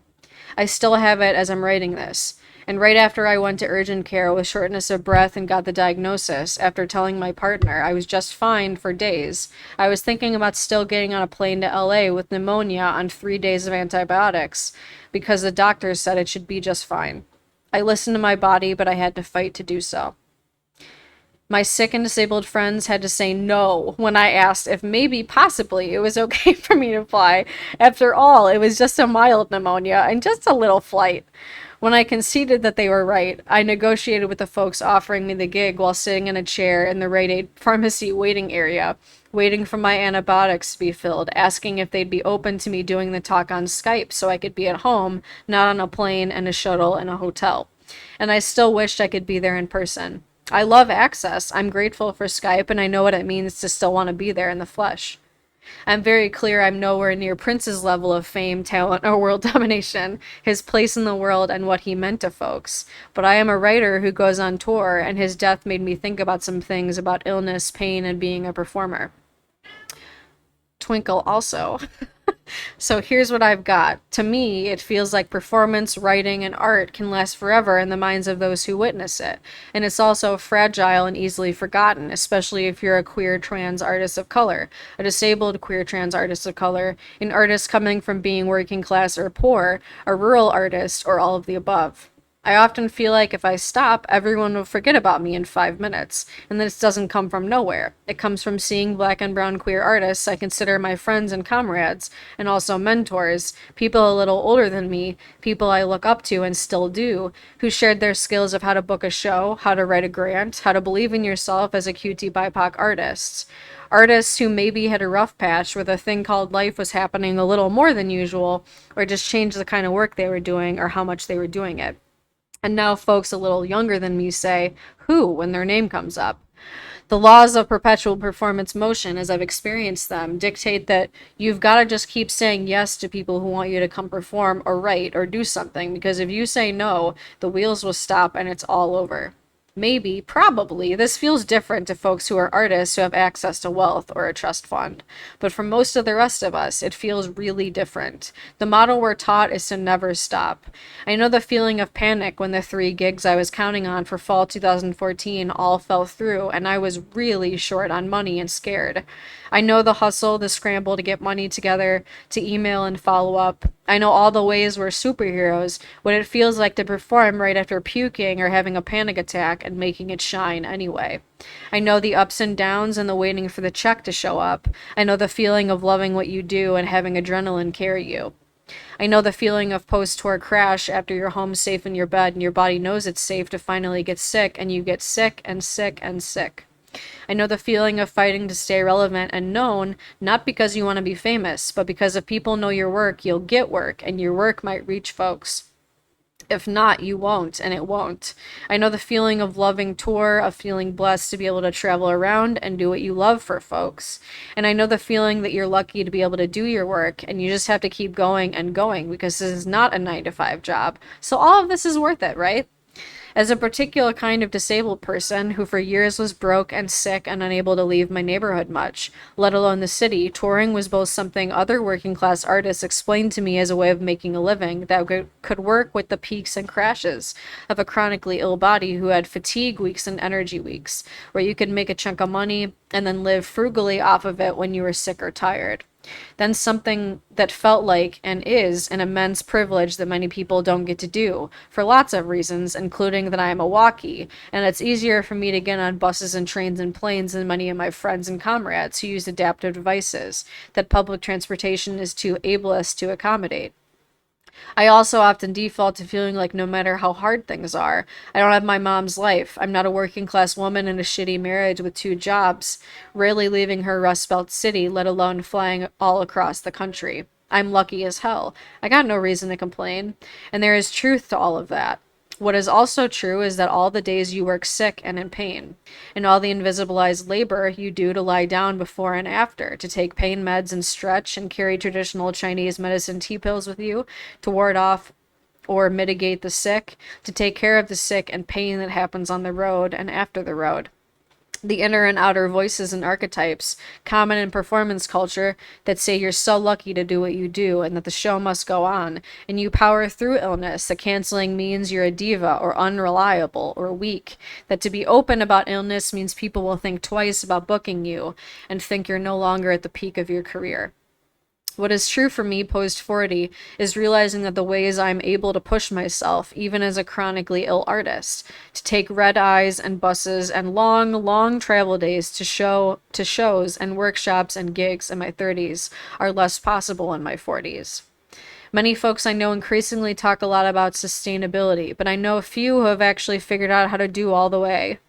I still have it as I'm writing this. And right after I went to urgent care with shortness of breath and got the diagnosis, after telling my partner I was just fine for days, I was thinking about still getting on a plane to LA with pneumonia on 3 days of antibiotics, because the doctors said it should be just fine. I listened to my body, but I had to fight to do so. My sick and disabled friends had to say no when I asked if maybe, possibly, it was okay for me to fly. After all, it was just a mild pneumonia and just a little flight. When I conceded that they were right, I negotiated with the folks offering me the gig while sitting in a chair in the Rite Aid pharmacy waiting area, waiting for my antibiotics to be filled, asking if they'd be open to me doing the talk on Skype so I could be at home, not on a plane and a shuttle and a hotel. And I still wished I could be there in person. I love access. I'm grateful for Skype, and I know what it means to still want to be there in the flesh. I'm very clear I'm nowhere near Prince's level of fame, talent, or world domination, his place in the world, and what he meant to folks. But I am a writer who goes on tour, and his death made me think about some things about illness, pain, and being a performer. Twinkle also. So here's what I've got. To me, it feels like performance, writing, and art can last forever in the minds of those who witness it. And it's also fragile and easily forgotten, especially if you're a queer trans artist of color, a disabled queer trans artist of color, an artist coming from being working class or poor, a rural artist, or all of the above. I often feel like if I stop, everyone will forget about me in 5 minutes. And this doesn't come from nowhere. It comes from seeing black and brown queer artists I consider my friends and comrades, and also mentors, people a little older than me, people I look up to and still do, who shared their skills of how to book a show, how to write a grant, how to believe in yourself as a QT BIPOC artist. Artists who maybe had a rough patch where the thing called life was happening a little more than usual, or just changed the kind of work they were doing or how much they were doing it. And now folks a little younger than me say, who, when their name comes up. The laws of perpetual performance motion, as I've experienced them, dictate that you've got to just keep saying yes to people who want you to come perform or write or do something, because if you say no, the wheels will stop and it's all over. Maybe, probably, this feels different to folks who are artists who have access to wealth or a trust fund. But for most of the rest of us, it feels really different. The model we're taught is to never stop. I know the feeling of panic when the 3 gigs I was counting on for fall 2014 all fell through and I was really short on money and scared. I know the hustle, the scramble to get money together, to email and follow up. I know all the ways we're superheroes, what it feels like to perform right after puking or having a panic attack and making it shine anyway. I know the ups and downs and the waiting for the check to show up. I know the feeling of loving what you do and having adrenaline carry you. I know the feeling of post-tour crash after you're home safe in your bed and your body knows it's safe to finally get sick and you get sick and sick and sick. I know the feeling of fighting to stay relevant and known, not because you want to be famous, but because if people know your work, you'll get work, and your work might reach folks. If not, you won't, and it won't. I know the feeling of loving tour, of feeling blessed to be able to travel around and do what you love for folks. And I know the feeling that you're lucky to be able to do your work, and you just have to keep going and going, because this is not a 9 to 5 job. So all of this is worth it, right? As a particular kind of disabled person who for years was broke and sick and unable to leave my neighborhood much, let alone the city, touring was both something other working class artists explained to me as a way of making a living that could work with the peaks and crashes of a chronically ill body who had fatigue weeks and energy weeks, where you could make a chunk of money and then live frugally off of it when you were sick or tired. Then something that felt like and is an immense privilege that many people don't get to do, for lots of reasons, including that I am a walkie, and it's easier for me to get on buses and trains and planes than many of my friends and comrades who use adaptive devices that public transportation is too ableist to accommodate. I also often default to feeling like no matter how hard things are, I don't have my mom's life. I'm not a working class woman in a shitty marriage with 2 jobs, rarely leaving her Rust Belt city, let alone flying all across the country. I'm lucky as hell. I got no reason to complain. And there is truth to all of that. What is also true is that all the days you work sick and in pain, and all the invisibilized labor you do to lie down before and after, to take pain meds and stretch and carry traditional Chinese medicine tea pills with you to ward off or mitigate the sick, to take care of the sick and pain that happens on the road and after the road. The inner and outer voices and archetypes, common in performance culture, that say you're so lucky to do what you do and that the show must go on, and you power through illness, that canceling means you're a diva or unreliable or weak, that to be open about illness means people will think twice about booking you and think you're no longer at the peak of your career. What is true for me post 40 is realizing that the ways I'm able to push myself, even as a chronically ill artist, to take red eyes and buses and long, long travel days to shows and workshops and gigs in my 30s are less possible in my 40s. Many folks I know increasingly talk a lot about sustainability, but I know a few who have actually figured out how to do it all the way.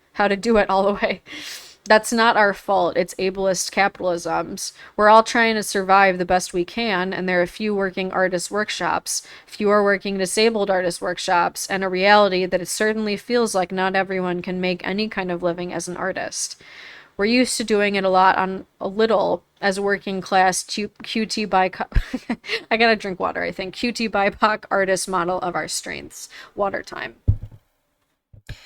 That's not our fault. It's ableist capitalism's. We're all trying to survive the best we can, and there are few working artist workshops, fewer working disabled artist workshops, and a reality that it certainly feels like not everyone can make any kind of living as an artist. We're used to doing it a little as working class QT BIPOC. I gotta drink water, I think. QT BIPOC artist model of our strengths. Water time.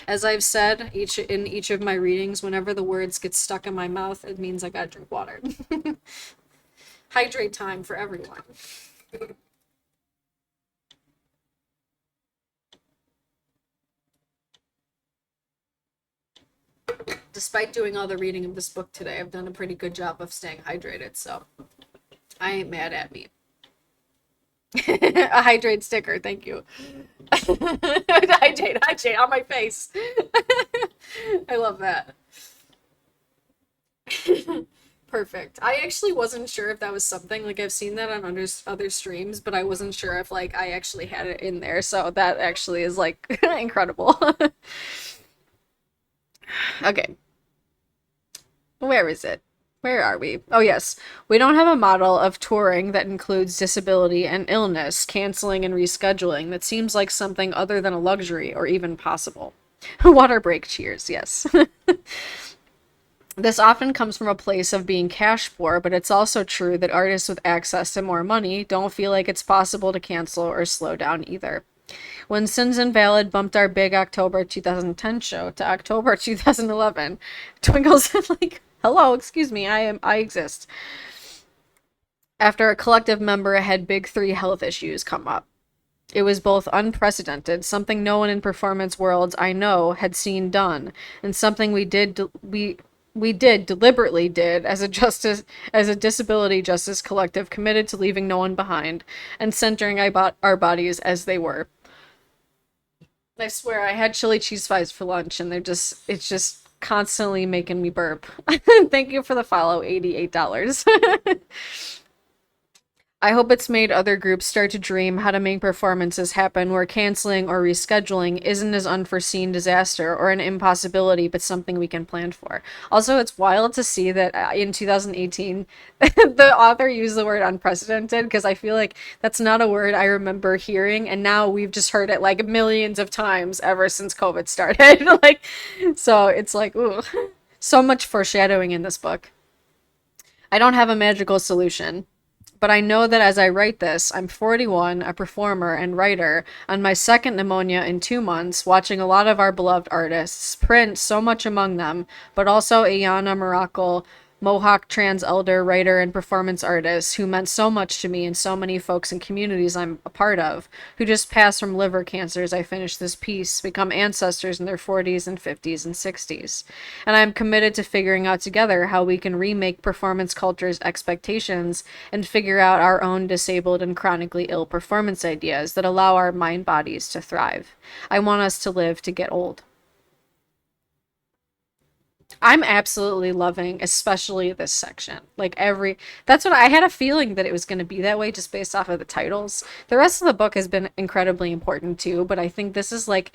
As I've said in each of my readings, whenever the words get stuck in my mouth, it means I gotta drink water. Hydrate time for everyone. Despite doing all the reading of this book today, I've done a pretty good job of staying hydrated, so I ain't mad at me. A hydrate sticker, thank you. Hydrate on my face. I love that. Perfect. I actually wasn't sure if that was something, like I've seen that on other streams, but I wasn't sure if like I actually had it in there. So that actually is like incredible. Okay. Where is it? Where are we? Oh, yes. We don't have a model of touring that includes disability and illness, canceling and rescheduling that seems like something other than a luxury or even possible. Water break cheers, yes. This often comes from a place of being cash poor, but it's also true that artists with access to more money don't feel like it's possible to cancel or slow down either. When Sins Invalid bumped our big October 2010 show to October 2011, Twinkle said, like, hello, excuse me, I exist. After a collective member had big three health issues come up. It was both unprecedented, something no one in performance worlds I know had seen done, and something we deliberately did as a disability justice collective committed to leaving no one behind and centering our bodies as they were. I swear I had chili cheese fries for lunch and it's just constantly making me burp. Thank you for the follow, $88. I hope it's made other groups start to dream how to make performances happen where canceling or rescheduling isn't as unforeseen disaster or an impossibility, but something we can plan for. Also, it's wild to see that in 2018, the author used the word unprecedented because I feel like that's not a word I remember hearing, and now we've just heard it like millions of times ever since COVID started. Like, so it's like, ooh, so much foreshadowing in this book. I don't have a magical solution. But I know that as I write this, I'm 41, a performer and writer, on my second pneumonia in 2 months, watching a lot of our beloved artists, Prince so much among them, but also Ayana Miracle, Mohawk trans elder, writer, and performance artist who meant so much to me and so many folks and communities I'm a part of, who just passed from liver cancer as I finished this piece, become ancestors in their 40s and 50s and 60s. And I'm committed to figuring out together how we can remake performance culture's expectations and figure out our own disabled and chronically ill performance ideas that allow our mind bodies to thrive. I want us to live to get old. I'm absolutely loving, especially this section. That's what I had a feeling that it was going to be that way just based off of the titles. The rest of the book has been incredibly important too, but I think this is like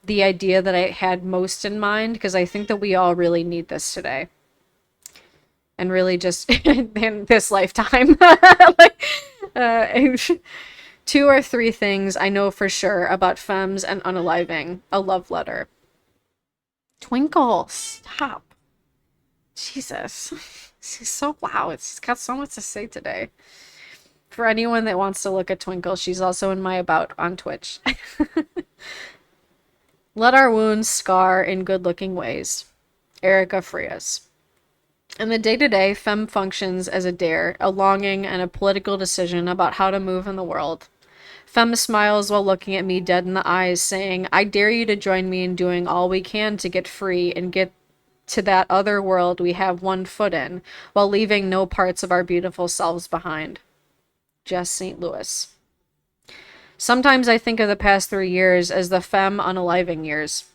the idea that I had most in mind because I think that we all really need this today. And really just in this lifetime. like, uh, two or three things I know for sure about femmes and unaliving. A love letter. Twinkle, stop. Jesus. She's so loud. She's got so much to say today. For anyone that wants to look at Twinkle, she's also in my About on Twitch. Let our wounds scar in good-looking ways. Erica Frias. In the day-to-day, femme functions as a dare, a longing, and a political decision about how to move in the world. Femme smiles while looking at me dead in the eyes, saying, I dare you to join me in doing all we can to get free and get to that other world we have one foot in, while leaving no parts of our beautiful selves behind. Jess St. Louis. Sometimes I think of the past 3 years as the femme unaliving years.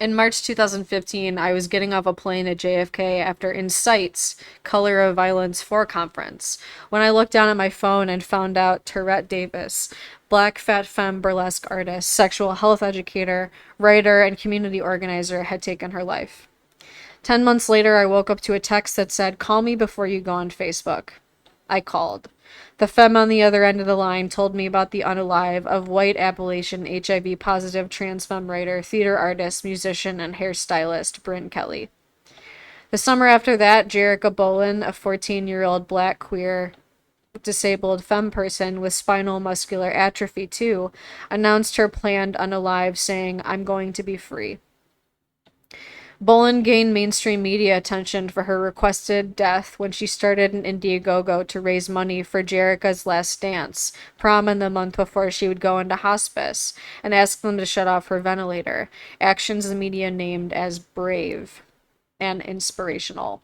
In March 2015, I was getting off a plane at JFK after Insight's Color of Violence 4 conference, when I looked down at my phone and found out Tourette Davis, black fat femme burlesque artist, sexual health educator, writer, and community organizer, had taken her life. 10 months later, I woke up to a text that said, call me before you go on Facebook. I called. The femme on the other end of the line told me about the unalive of white Appalachian HIV-positive trans femme writer, theater artist, musician, and hairstylist Bryn Kelly. The summer after that, Jerica Bolin, a 14-year-old black queer disabled femme person with spinal muscular atrophy too, announced her planned unalive, saying, I'm going to be free. Bolin gained mainstream media attention for her requested death when she started an Indiegogo to raise money for Jerrica's last dance, prom in the month before she would go into hospice, and asked them to shut off her ventilator, actions the media named as brave and inspirational.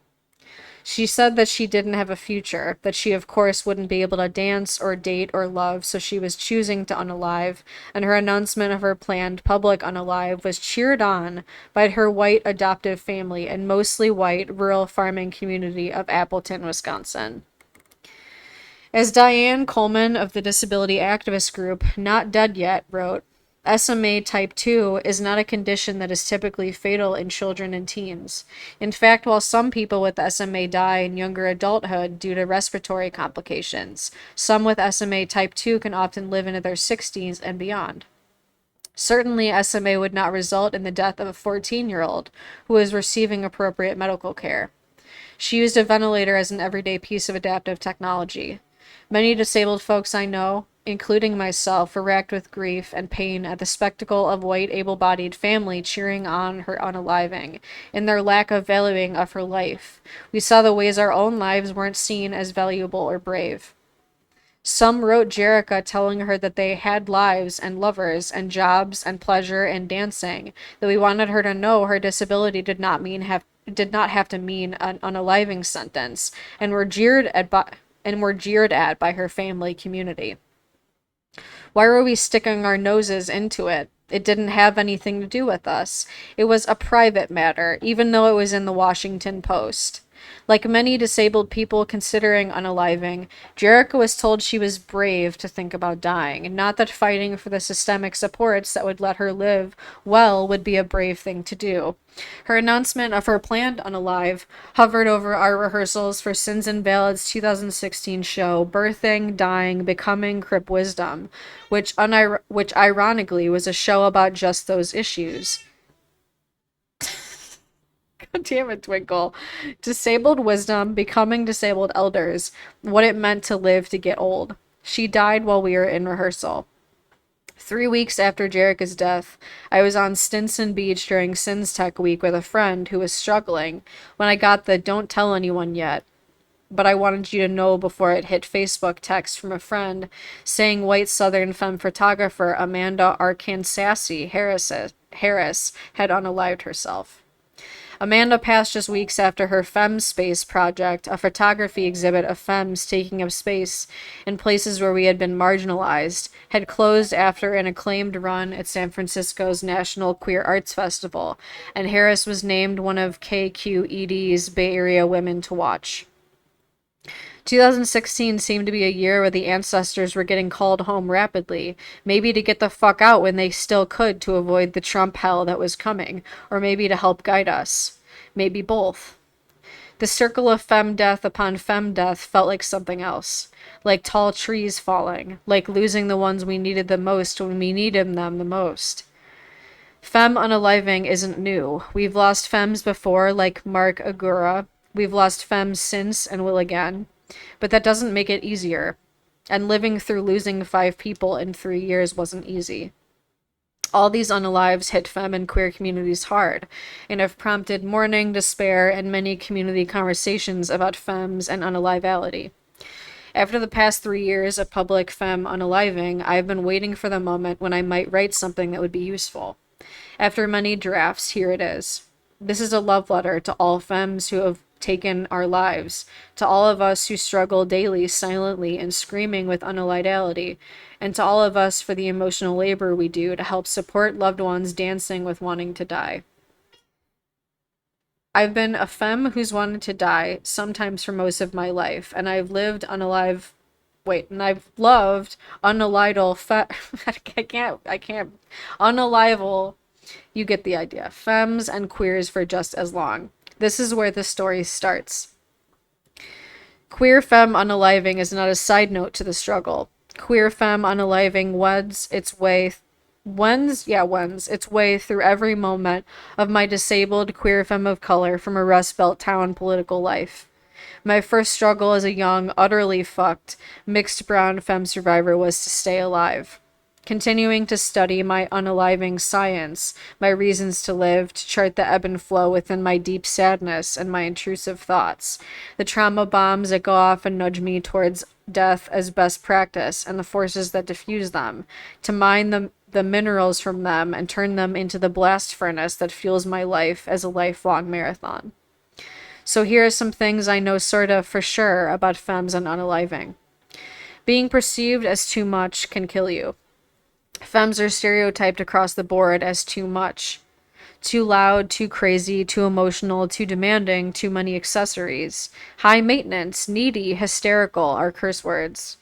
She said that she didn't have a future, that she, of course, wouldn't be able to dance or date or love, so she was choosing to unalive, and her announcement of her planned public unalive was cheered on by her white adoptive family and mostly white rural farming community of Appleton, Wisconsin. As Diane Coleman of the disability activist group Not Dead Yet wrote, SMA type 2 is not a condition that is typically fatal in children and teens. In fact, while some people with SMA die in younger adulthood due to respiratory complications, some with SMA type 2 can often live into their 60s and beyond. Certainly, SMA would not result in the death of a 14-year-old who is receiving appropriate medical care. She used a ventilator as an everyday piece of adaptive technology. Many disabled folks I know, including myself, were racked with grief and pain at the spectacle of white able-bodied family cheering on her unaliving, in their lack of valuing of her life. We saw the ways our own lives weren't seen as valuable or brave. Some wrote Jerrica telling her that they had lives and lovers and jobs and pleasure and dancing, that we wanted her to know her disability did not have to mean an unaliving sentence, and were jeered at by her family community. Why were we sticking our noses into it? It didn't have anything to do with us. It was a private matter, even though it was in the Washington Post. Like many disabled people considering unaliving, Jerrica was told she was brave to think about dying, not that fighting for the systemic supports that would let her live well would be a brave thing to do. Her announcement of her planned unalive hovered over our rehearsals for Sins Invalid's 2016 show, Birthing, Dying, Becoming Crip Wisdom, which ironically was a show about just those issues. God damn it, Twinkle. Disabled wisdom, becoming disabled elders, what it meant to live to get old. She died while we were in rehearsal. 3 weeks after Jerrica's death, I was on Stinson Beach during Sins Tech Week with a friend who was struggling when I got the "don't tell anyone yet, but I wanted you to know before it" hit Facebook text from a friend saying white Southern femme photographer Amanda Arkansassi Harris had unalived herself. Amanda passed just weeks after her Femme Space project, a photography exhibit of femmes taking up space in places where we had been marginalized, had closed after an acclaimed run at San Francisco's National Queer Arts Festival, and Harris was named one of KQED's Bay Area Women to Watch. 2016 seemed to be a year where the ancestors were getting called home rapidly, maybe to get the fuck out when they still could to avoid the Trump hell that was coming, or maybe to help guide us. Maybe both. The circle of femme death upon femme death felt like something else. Like tall trees falling, like losing the ones we needed the most when we needed them the most. Femme unaliving isn't new. We've lost femmes before, like Mark Agura. We've lost femmes since and will again. But that doesn't make it easier. And living through losing 5 people in 3 years wasn't easy. All these unalives hit femme and queer communities hard, and have prompted mourning, despair, and many community conversations about femmes and unalivality. After the past 3 years of public femme unaliving, I have been waiting for the moment when I might write something that would be useful. After many drafts, here it is. This is a love letter to all femmes who have taken our lives, to all of us who struggle daily silently and screaming with unalivality, and to all of us for the emotional labor we do to help support loved ones dancing with wanting to die. I've been a femme who's wanted to die, sometimes for most of my life, and I've lived unalive. Wait, and I've loved unalival. I can't. Unalival. You get the idea. Femmes and queers for just as long. This is where the story starts. Queer femme unaliving is not a side note to the struggle. Queer femme unaliving wends its way through every moment of my disabled queer femme of color from a Rust Belt town political life. My first struggle as a young, utterly fucked, mixed brown femme survivor was to stay alive. continuing to study my unaliving science, my reasons to live, to chart the ebb and flow within my deep sadness and my intrusive thoughts, the trauma bombs that go off and nudge me towards death as best practice, and the forces that diffuse them, to mine the minerals from them and turn them into the blast furnace that fuels my life as a lifelong marathon. So here are some things I know sort of for sure about femmes and unaliving. Being perceived as too much can kill you. Femmes are stereotyped across the board as too much. Too loud, too crazy, too emotional, too demanding, too many accessories. High maintenance, needy, hysterical are curse words.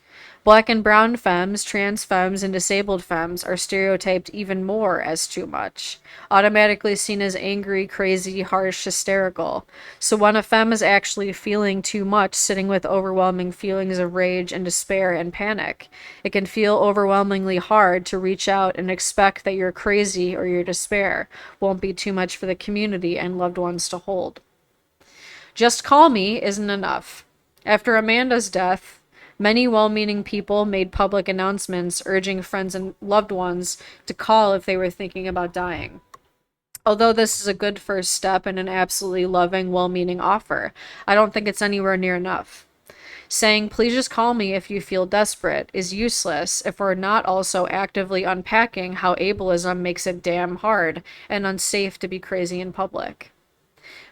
Black and brown femmes, trans femmes, and disabled femmes are stereotyped even more as too much, automatically seen as angry, crazy, harsh, hysterical. So when a femme is actually feeling too much, sitting with overwhelming feelings of rage and despair and panic, it can feel overwhelmingly hard to reach out and expect that your crazy or your despair won't be too much for the community and loved ones to hold. Just call me isn't enough. After Amanda's death, many well-meaning people made public announcements urging friends and loved ones to call if they were thinking about dying. Although this is a good first step and an absolutely loving, well-meaning offer, I don't think it's anywhere near enough. Saying, please just call me if you feel desperate, is useless if we're not also actively unpacking how ableism makes it damn hard and unsafe to be crazy in public.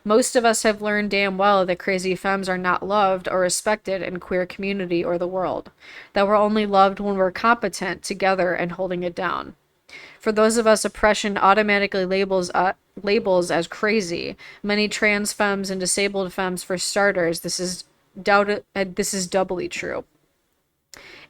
Most of us have learned damn well that crazy femmes are not loved or respected in queer community or the world, that we're only loved when we're competent together and holding it down. For those of us oppression automatically labels as crazy, many trans femmes and disabled femmes for starters, this is doubly true.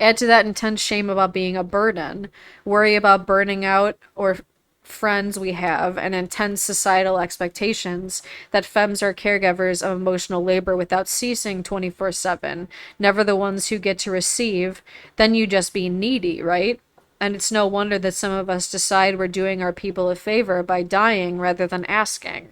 Add to that intense shame about being a burden, worry about burning out or friends we have, and intense societal expectations that femmes are caregivers of emotional labor without ceasing 24/7, never the ones who get to receive, then you just be needy, right? And it's no wonder that some of us decide we're doing our people a favor by dying rather than asking.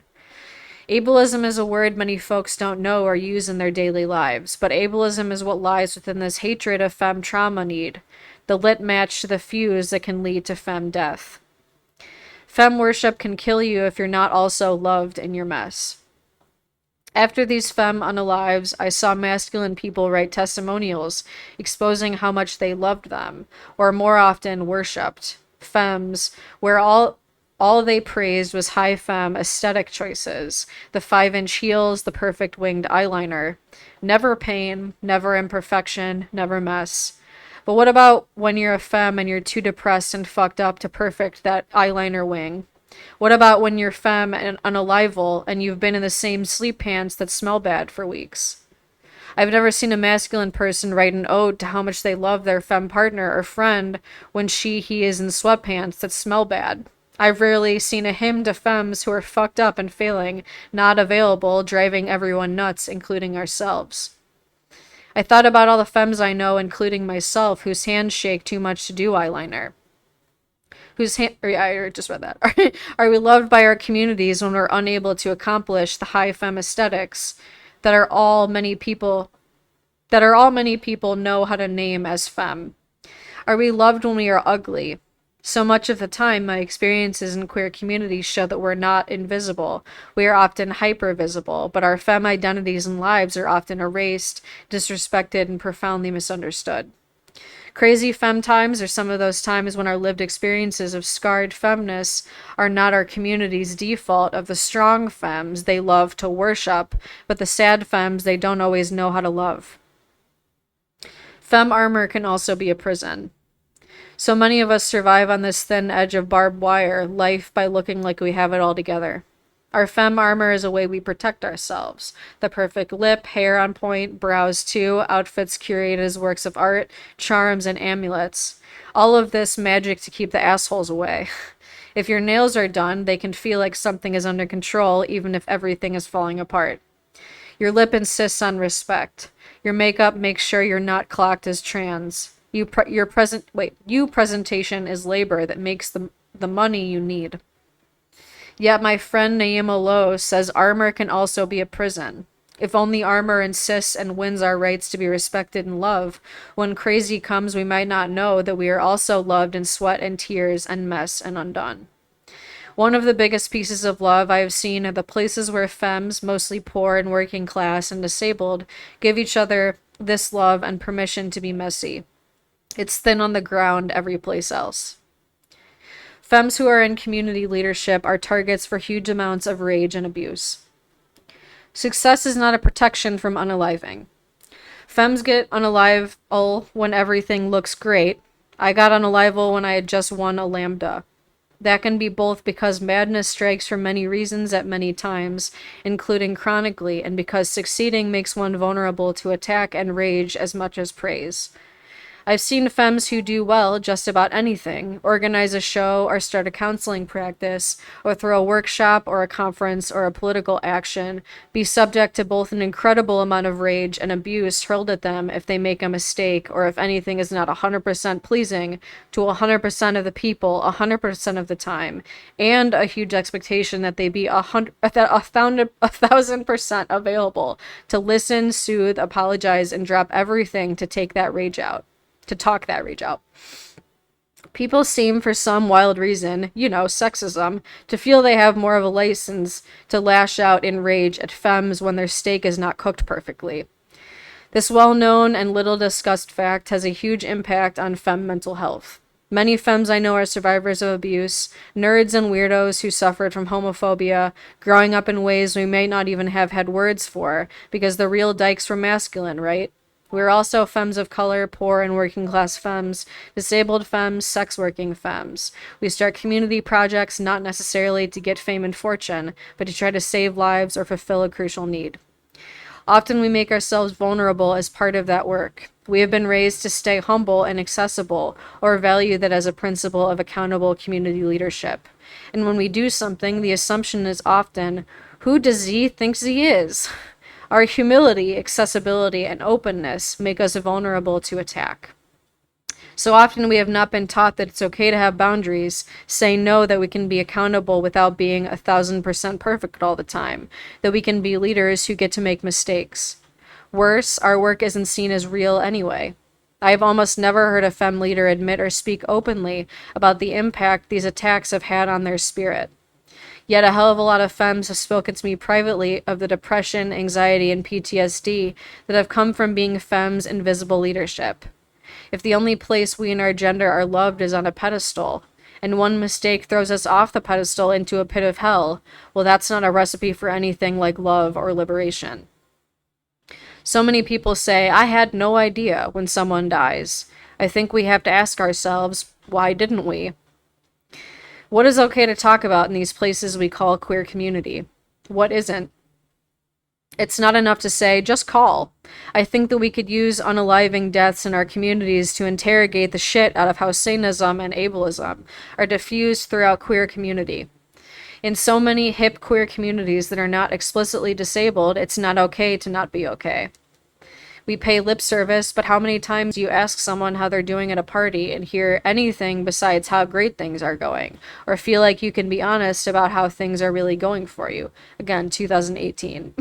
Ableism is a word many folks don't know or use in their daily lives, but ableism is what lies within this hatred of femme trauma need, the lit match to the fuse that can lead to femme death. Femme worship can kill you if you're not also loved in your mess. After these femme unalives, I saw masculine people write testimonials exposing how much they loved them, or more often worshipped, femmes, where all they praised was high femme aesthetic choices, the 5-inch heels, the perfect winged eyeliner. Never pain, never imperfection, never mess. But what about when you're a femme and you're too depressed and fucked up to perfect that eyeliner wing? What about when you're femme and unalival and you've been in the same sleep pants that smell bad for weeks? I've never seen a masculine person write an ode to how much they love their femme partner or friend when he is in sweatpants that smell bad. I've rarely seen a hymn to femmes who are fucked up and failing, not available, driving everyone nuts, including ourselves. I thought about all the femmes I know, including myself, whose hands shake too much to do eyeliner. I just read that. Are we loved by our communities when we're unable to accomplish the high femme aesthetics that are all many people know how to name as femme? Are we loved when we are ugly? So much of the time, my experiences in queer communities show that we're not invisible. We are often hyper-visible, but our femme identities and lives are often erased, disrespected, and profoundly misunderstood. Crazy femme times are some of those times when our lived experiences of scarred femness are not our community's default of the strong femmes they love to worship, but the sad femmes they don't always know how to love. Femme armor can also be a prison. So many of us survive on this thin edge of barbed wire, life by looking like we have it all together. Our femme armor is a way we protect ourselves. The perfect lip, hair on point, brows too, outfits curated as works of art, charms and amulets. All of this magic to keep the assholes away. If your nails are done, they can feel like something is under control even if everything is falling apart. Your lip insists on respect. Your makeup makes sure you're not clocked as trans. Your presentation is labor that makes the money you need. Yet my friend Naima Lowe says armor can also be a prison. If only armor insists and wins our rights to be respected and loved, when crazy comes, we might not know that we are also loved in sweat and tears and mess and undone. One of the biggest pieces of love I have seen are the places where femmes, mostly poor and working class and disabled, give each other this love and permission to be messy. It's thin on the ground every place else. Femmes who are in community leadership are targets for huge amounts of rage and abuse. Success is not a protection from unaliving. Femmes get unalival when everything looks great. I got unalival when I had just won a lambda. That can be both because madness strikes for many reasons at many times, including chronically, and because succeeding makes one vulnerable to attack and rage as much as praise. I've seen femmes who do well just about anything, organize a show or start a counseling practice, or throw a workshop or a conference or a political action, be subject to both an incredible amount of rage and abuse hurled at them if they make a mistake or if anything is not 100% pleasing to 100% of the people 100% of the time, and a huge expectation that they be 1,000% available to listen, soothe, apologize, and drop everything to take that rage out. To talk that rage out. People seem, for some wild reason, sexism, to feel they have more of a license to lash out in rage at femmes when their steak is not cooked perfectly. This well-known and little-discussed fact has a huge impact on femme mental health. Many femmes I know are survivors of abuse, nerds and weirdos who suffered from homophobia, growing up in ways we may not even have had words for, because the real dykes were masculine, right? We're also femmes of color, poor and working class femmes, disabled femmes, sex working femmes. We start community projects not necessarily to get fame and fortune, but to try to save lives or fulfill a crucial need. Often we make ourselves vulnerable as part of that work. We have been raised to stay humble and accessible, or value that as a principle of accountable community leadership. And when we do something, the assumption is often, who does he think he is? Our humility, accessibility, and openness make us vulnerable to attack. So often we have not been taught that it's okay to have boundaries, say no, that we can be accountable without being 1,000% perfect all the time, that we can be leaders who get to make mistakes. Worse, our work isn't seen as real anyway. I have almost never heard a femme leader admit or speak openly about the impact these attacks have had on their spirit. Yet a hell of a lot of femmes have spoken to me privately of the depression, anxiety, and PTSD that have come from being femmes in visible leadership. If the only place we in our gender are loved is on a pedestal, and one mistake throws us off the pedestal into a pit of hell, well, that's not a recipe for anything like love or liberation. So many people say, I had no idea when someone dies. I think we have to ask ourselves, why didn't we? What is okay to talk about in these places we call queer community? What isn't? It's not enough to say, just call. I think that we could use unaliving deaths in our communities to interrogate the shit out of how Satanism and ableism are diffused throughout queer community. In so many hip queer communities that are not explicitly disabled, it's not okay to not be okay. We pay lip service, but how many times do you ask someone how they're doing at a party and hear anything besides how great things are going, or feel like you can be honest about how things are really going for you? Again, 2018.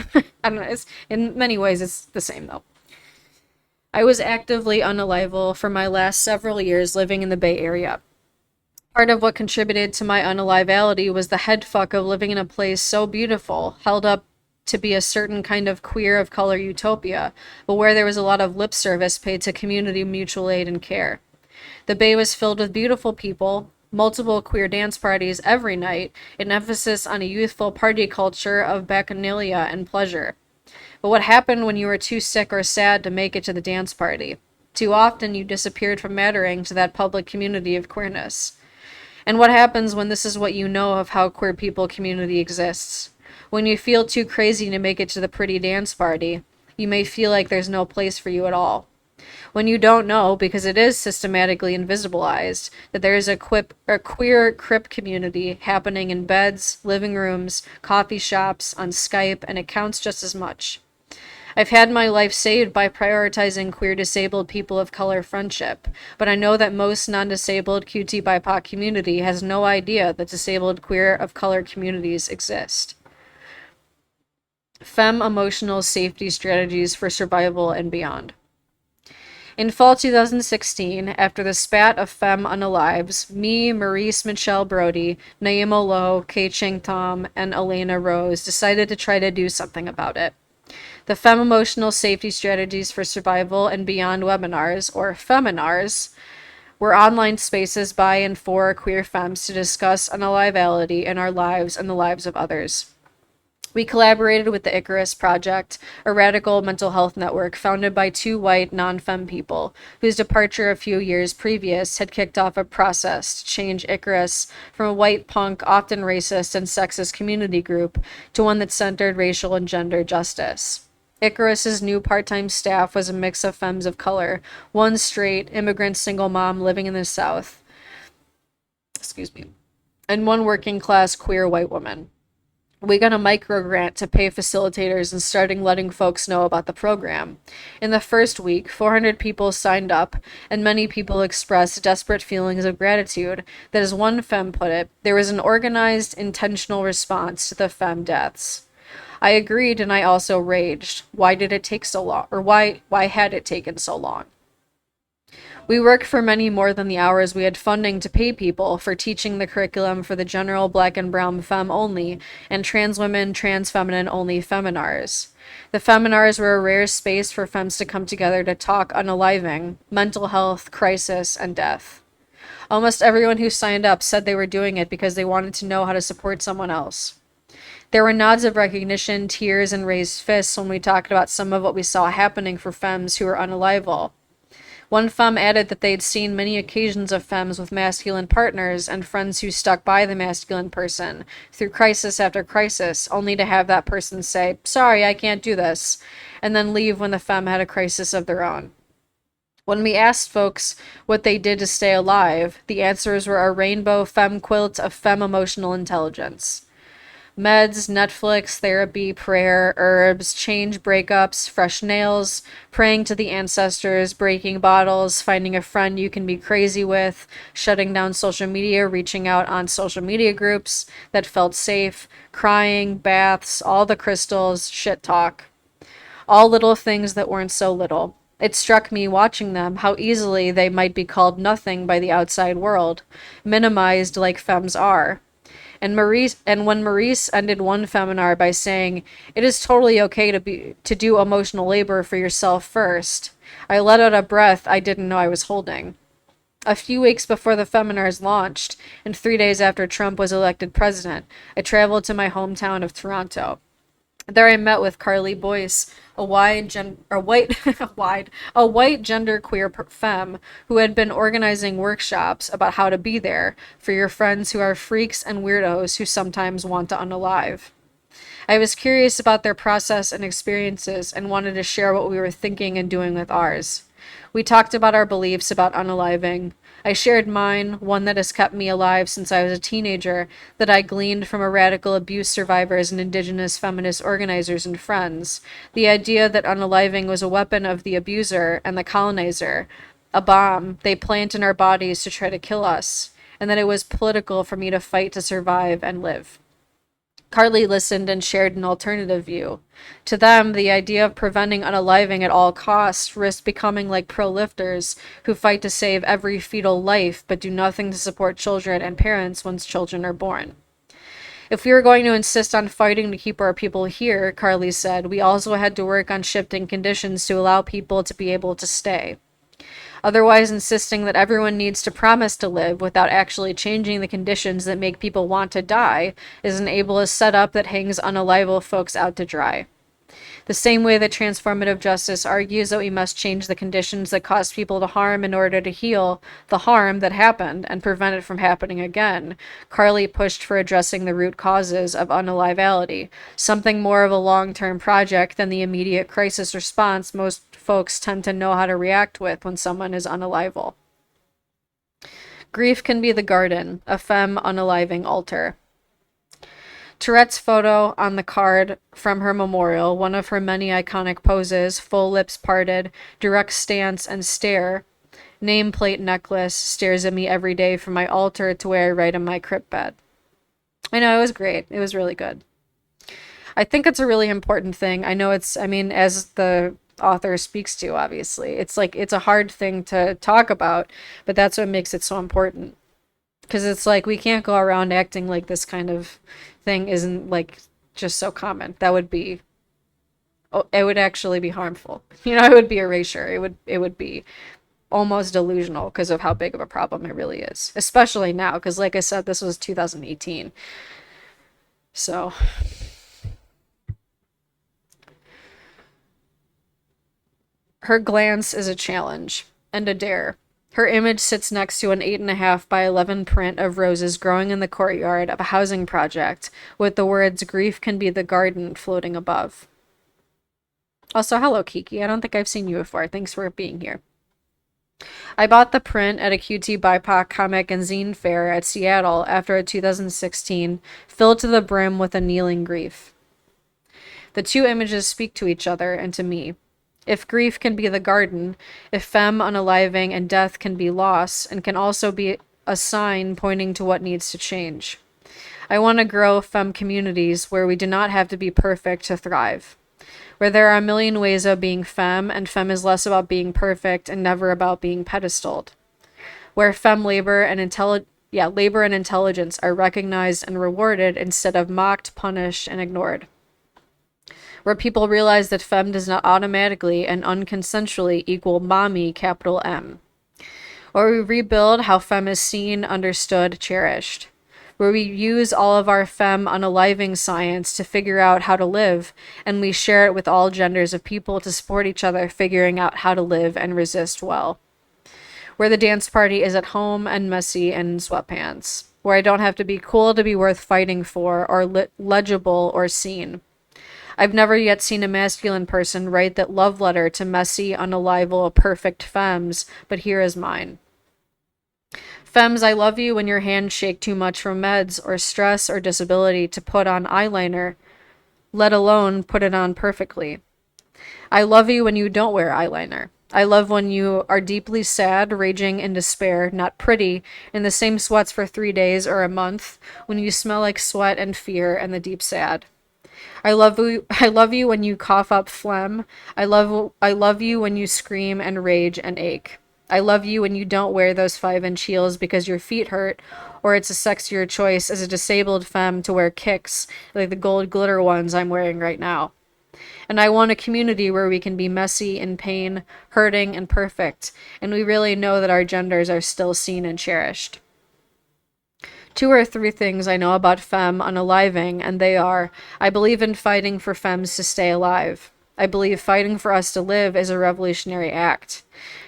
I don't know, in many ways it's the same though. I was actively unalival for my last several years living in the Bay Area. Part of what contributed to my unalivality was the headfuck of living in a place so beautiful, held up to be a certain kind of queer of color utopia, but where there was a lot of lip service paid to community mutual aid and care. The Bay was filled with beautiful people, multiple queer dance parties every night, an emphasis on a youthful party culture of bacchanalia and pleasure. But what happened when you were too sick or sad to make it to the dance party? Too often you disappeared from mattering to that public community of queerness. And what happens when this is what you know of how queer people community exists? When you feel too crazy to make it to the pretty dance party, you may feel like there's no place for you at all. When you don't know, because it is systematically invisibilized, that there is a queer crip community happening in beds, living rooms, coffee shops, on Skype, and it counts just as much. I've had my life saved by prioritizing queer disabled people of color friendship, but I know that most non-disabled QT BIPOC community has no idea that disabled queer of color communities exist. Femme Emotional Safety Strategies for Survival and Beyond. In fall 2016, after the spat of femme unalives, me, Maurice Michelle Brody, Naima Lowe, Kei Ching Tom, and Elena Rose decided to try to do something about it. The Femme Emotional Safety Strategies for Survival and Beyond webinars, or Feminars, were online spaces by and for queer femmes to discuss unalivality in our lives and the lives of others. We collaborated with the Icarus Project, a radical mental health network founded by two white, non-femme people, whose departure a few years previous had kicked off a process to change Icarus from a white punk, often racist and sexist community group to one that centered racial and gender justice. Icarus's new part-time staff was a mix of femmes of color, one straight, immigrant single mom living in the South, and one working-class queer white woman. We got a micro grant to pay facilitators and starting letting folks know about the program. In the first week, 400 people signed up, and many people expressed desperate feelings of gratitude that, as one femme put it, there was an organized, intentional response to the femme deaths. I agreed, and I also raged. Why did it take so long? Or why had it taken so long? We worked for many more than the hours we had funding to pay people for teaching the curriculum for the general black and brown femme only and trans women, trans feminine only feminars. The feminars were a rare space for femmes to come together to talk unaliving, mental health, crisis, and death. Almost everyone who signed up said they were doing it because they wanted to know how to support someone else. There were nods of recognition, tears, and raised fists when we talked about some of what we saw happening for femmes who were unalival. One femme added that they'd seen many occasions of femmes with masculine partners and friends who stuck by the masculine person through crisis after crisis, only to have that person say, "Sorry, I can't do this," and then leave when the femme had a crisis of their own. When we asked folks what they did to stay alive, the answers were a rainbow femme quilt of femme emotional intelligence. Meds, Netflix, therapy, prayer, herbs, change breakups, fresh nails, praying to the ancestors, breaking bottles, finding a friend you can be crazy with, shutting down social media, reaching out on social media groups that felt safe, crying, baths, all the crystals, shit talk. All little things that weren't so little. It struck me watching them how easily they might be called nothing by the outside world, minimized like femmes are. And when Maurice ended one feminar by saying, "It is totally okay to do emotional labor for yourself first," I let out a breath I didn't know I was holding. A few weeks before the feminars launched, and 3 days after Trump was elected president, I traveled to my hometown of Toronto. There I met with Carly Boyce, a white genderqueer femme who had been organizing workshops about how to be there for your friends who are freaks and weirdos who sometimes want to unalive. I was curious about their process and experiences and wanted to share what we were thinking and doing with ours. We talked about our beliefs about unaliving. I shared mine, one that has kept me alive since I was a teenager, that I gleaned from a radical abuse survivors and indigenous feminist organizers and friends. The idea that unaliving was a weapon of the abuser and the colonizer, a bomb they plant in our bodies to try to kill us, and that it was political for me to fight to survive and live. Carly listened and shared an alternative view. To them, the idea of preventing unaliving at all costs risked becoming like pro-lifters who fight to save every fetal life but do nothing to support children and parents once children are born. If we were going to insist on fighting to keep our people here, Carly said, we also had to work on shifting conditions to allow people to be able to stay. Otherwise, insisting that everyone needs to promise to live without actually changing the conditions that make people want to die is an ableist setup that hangs unalival folks out to dry. The same way that transformative justice argues that we must change the conditions that cause people to harm in order to heal the harm that happened and prevent it from happening again, Carly pushed for addressing the root causes of unalivality, something more of a long-term project than the immediate crisis response most folks tend to know how to react with when someone is unalival. Grief can be the garden, a femme unaliving altar. Tourette's photo on the card from her memorial, one of her many iconic poses, full lips parted, direct stance, and stare, nameplate necklace, stares at me every day from my altar to where I write in my crypt bed. I know, it was great. It was really good. I think it's a really important thing. I know I mean, as the author speaks to, obviously, it's like it's a hard thing to talk about, but that's what makes it so important. Because it's like we can't go around acting like this kind of thing isn't like just so common. That would be, oh, it would actually be harmful. It would be erasure. It would be almost delusional because of how big of a problem it really is, especially now. Because like I said, this was 2018. So her glance is a challenge and a dare. Her image sits next to an 8.5 by 11 print of roses growing in the courtyard of a housing project, with the words "Grief can be the garden" floating above. Also, hello, Kiki. I don't think I've seen you before. Thanks for being here. I bought the print at a QT BIPOC comic and zine fair at Seattle after a 2016, filled to the brim with a kneeling grief. The two images speak to each other and to me. If grief can be the garden, if femme unaliving and death can be loss, and can also be a sign pointing to what needs to change. I want to grow femme communities where we do not have to be perfect to thrive. Where there are a million ways of being femme, and femme is less about being perfect and never about being pedestaled. Where femme labor and intelligence are recognized and rewarded instead of mocked, punished, and ignored. Where people realize that femme does not automatically and unconsensually equal mommy, capital M. Where we rebuild how femme is seen, understood, cherished. Where we use all of our femme unaliving science to figure out how to live, and we share it with all genders of people to support each other figuring out how to live and resist well. Where the dance party is at home and messy and in sweatpants. Where I don't have to be cool to be worth fighting for, or legible or seen. I've never yet seen a masculine person write that love letter to messy, unalival, perfect femmes, but here is mine. Femmes, I love you when your hands shake too much from meds or stress or disability to put on eyeliner, let alone put it on perfectly. I love you when you don't wear eyeliner. I love when you are deeply sad, raging in despair, not pretty, in the same sweats for 3 days or a month, when you smell like sweat and fear and the deep sad. I love you when you cough up phlegm. I love you when you scream and rage and ache. I love you when you don't wear those 5-inch heels because your feet hurt, or it's a sexier choice as a disabled femme to wear kicks, like the gold glitter ones I'm wearing right now. And I want a community where we can be messy, in pain, hurting, and perfect, and we really know that our genders are still seen and cherished. 2 or 3 things I know about femme unaliving, and they are: I believe in fighting for femmes to stay alive. I believe fighting for us to live is a revolutionary act.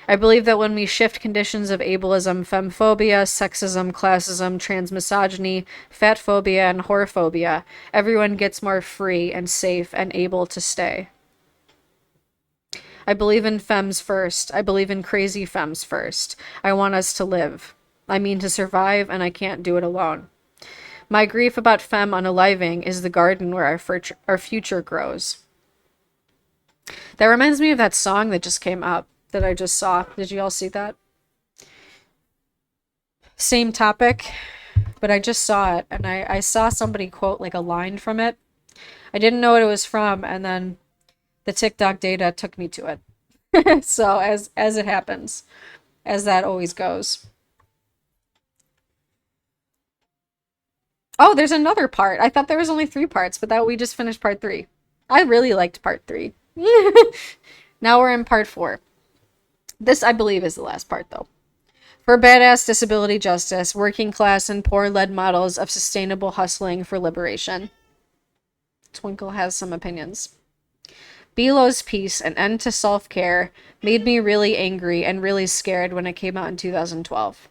I believe that when we shift conditions of ableism, femmephobia, sexism, classism, transmisogyny, fatphobia, and whorephobia, everyone gets more free and safe and able to stay. I believe in femmes first. I believe in crazy femmes first. I want us to live. I mean to survive, and I can't do it alone. My grief about femme unaliving is the garden where our future grows. That reminds me of that song that just came up that I just saw. Did you all see that? Same topic, but I just saw it, and I saw somebody quote like a line from it. I didn't know what it was from, and then the TikTok data took me to it. So as it happens, as that always goes. Oh, there's another part. I thought there was only 3 parts, but that we just finished part 3. I really liked part 3. Now we're in part 4. This, I believe, is the last part, though. For badass disability justice, working class and poor-led models of sustainable hustling for liberation. Twinkle has some opinions. Belo's piece, An End to Self-Care, made me really angry and really scared when it came out in 2012.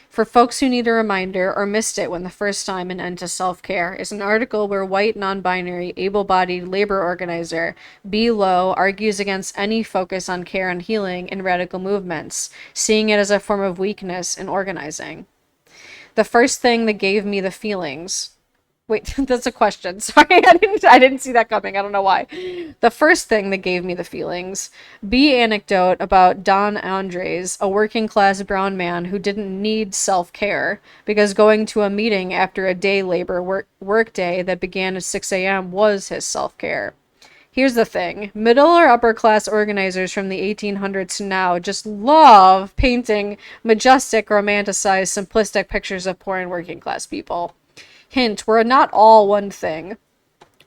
For folks who need a reminder or missed it when the first time, An End to Self-Care is an article where white, non-binary, able-bodied labor organizer Belo argues against any focus on care and healing in radical movements, seeing it as a form of weakness in organizing. The first thing that gave me the feelings Wait, that's a question. Sorry, I didn't see that coming. I don't know why. The first thing that gave me the feelings, B anecdote about Don Andres, a working class brown man who didn't need self-care because going to a meeting after a day labor work day that began at 6 a.m. was his self-care. Here's the thing. Middle or upper class organizers from the 1800s to now just love painting majestic, romanticized, simplistic pictures of poor and working class people. Hint, we're not all one thing.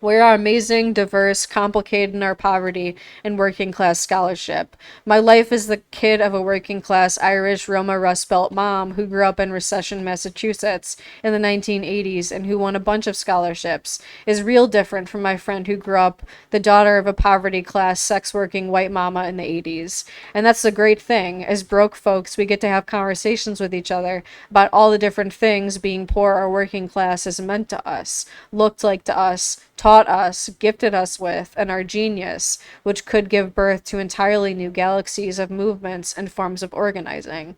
We are amazing, diverse, complicated in our poverty, and working class scholarship. My life is the kid of a working class Irish Roma Rust Belt mom who grew up in Recession, Massachusetts in the 1980s and who won a bunch of scholarships is real different from my friend who grew up the daughter of a poverty class sex working white mama in the 80s. And that's the great thing. As broke folks, we get to have conversations with each other about all the different things being poor or working class has meant to us, looked like to us, taught us, gifted us with, and our genius, which could give birth to entirely new galaxies of movements and forms of organizing.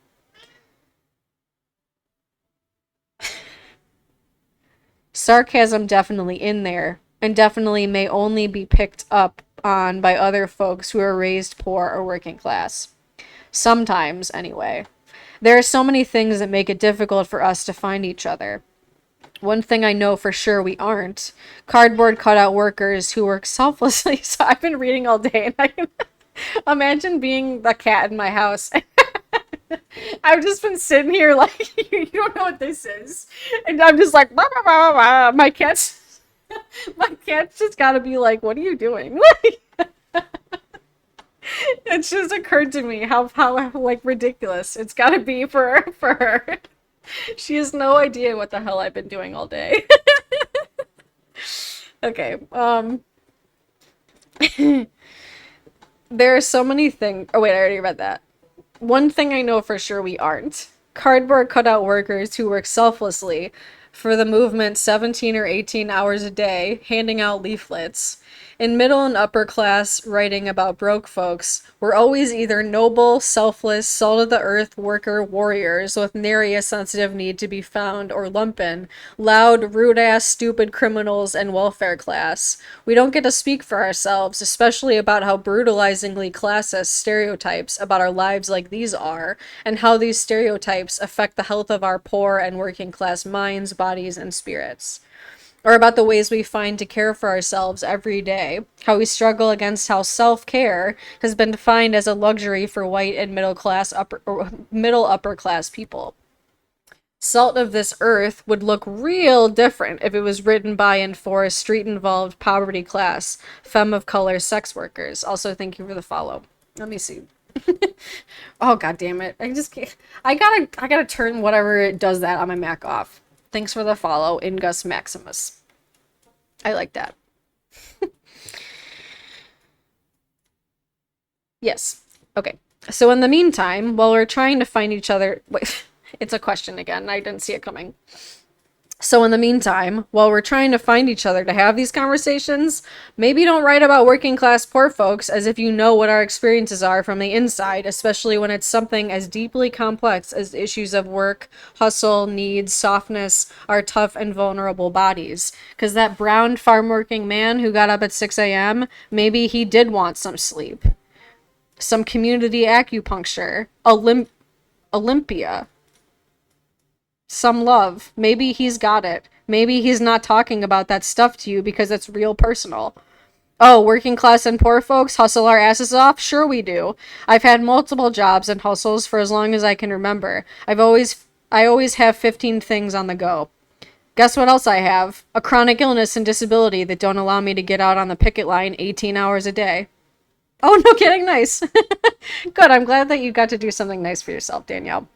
Sarcasm definitely in there, and definitely may only be picked up on by other folks who are raised poor or working class. Sometimes, anyway. There are so many things that make it difficult for us to find each other. One thing I know for sure we aren't. Cardboard cutout workers who work selflessly. So I've been reading all day and I can imagine being the cat in my house. I've just been sitting here like, you don't know what this is. And I'm just like, blah, blah, blah, blah. My cat's just gotta be like, what are you doing? It's just occurred to me how like ridiculous it's gotta be for her. She has no idea what the hell I've been doing all day. Okay, there are so many things. Oh, wait, I already read that. One thing I know for sure we aren't. Cardboard cutout workers who work selflessly for the movement 17 or 18 hours a day, handing out leaflets. In middle and upper class writing about broke folks, we're always either noble, selfless, salt of the earth worker warriors with nary a sensitive need to be found, or lumpen, loud, rude-ass, stupid criminals and welfare class. We don't get to speak for ourselves, especially about how brutalizingly classist stereotypes about our lives like these are, and how these stereotypes affect the health of our poor and working class minds, bodies, and spirits. Or about the ways we find to care for ourselves every day, how we struggle against how self-care has been defined as a luxury for white and middle upper class people. Salt of this earth would look real different if it was written by and for a street-involved poverty class, femme of color sex workers. Also, thank you for the follow. Let me see. Oh, god damn it. I just can't. I gotta turn whatever it does that on my Mac off. Thanks for the follow, Ingus Maximus. I like that. Yes. Okay. So in the meantime, while we're trying to find each other... Wait, it's a question again. I didn't see it coming. So in the meantime, while we're trying to find each other to have these conversations, maybe don't write about working class poor folks as if you know what our experiences are from the inside, especially when it's something as deeply complex as issues of work, hustle, needs, softness, our tough and vulnerable bodies. Because that brown farm working man who got up at 6 a.m., maybe he did want some sleep. Some community acupuncture. Olympia. Some love. Maybe he's got it. Maybe he's not talking about that stuff to you because it's real personal. Oh, working class and poor folks hustle our asses off? Sure we do. I've had multiple jobs and hustles for as long as I can remember. I always have 15 things on the go. Guess what else I have? A chronic illness and disability that don't allow me to get out on the picket line 18 hours a day. Oh, no kidding. Nice. Good. I'm glad that you got to do something nice for yourself, Danielle.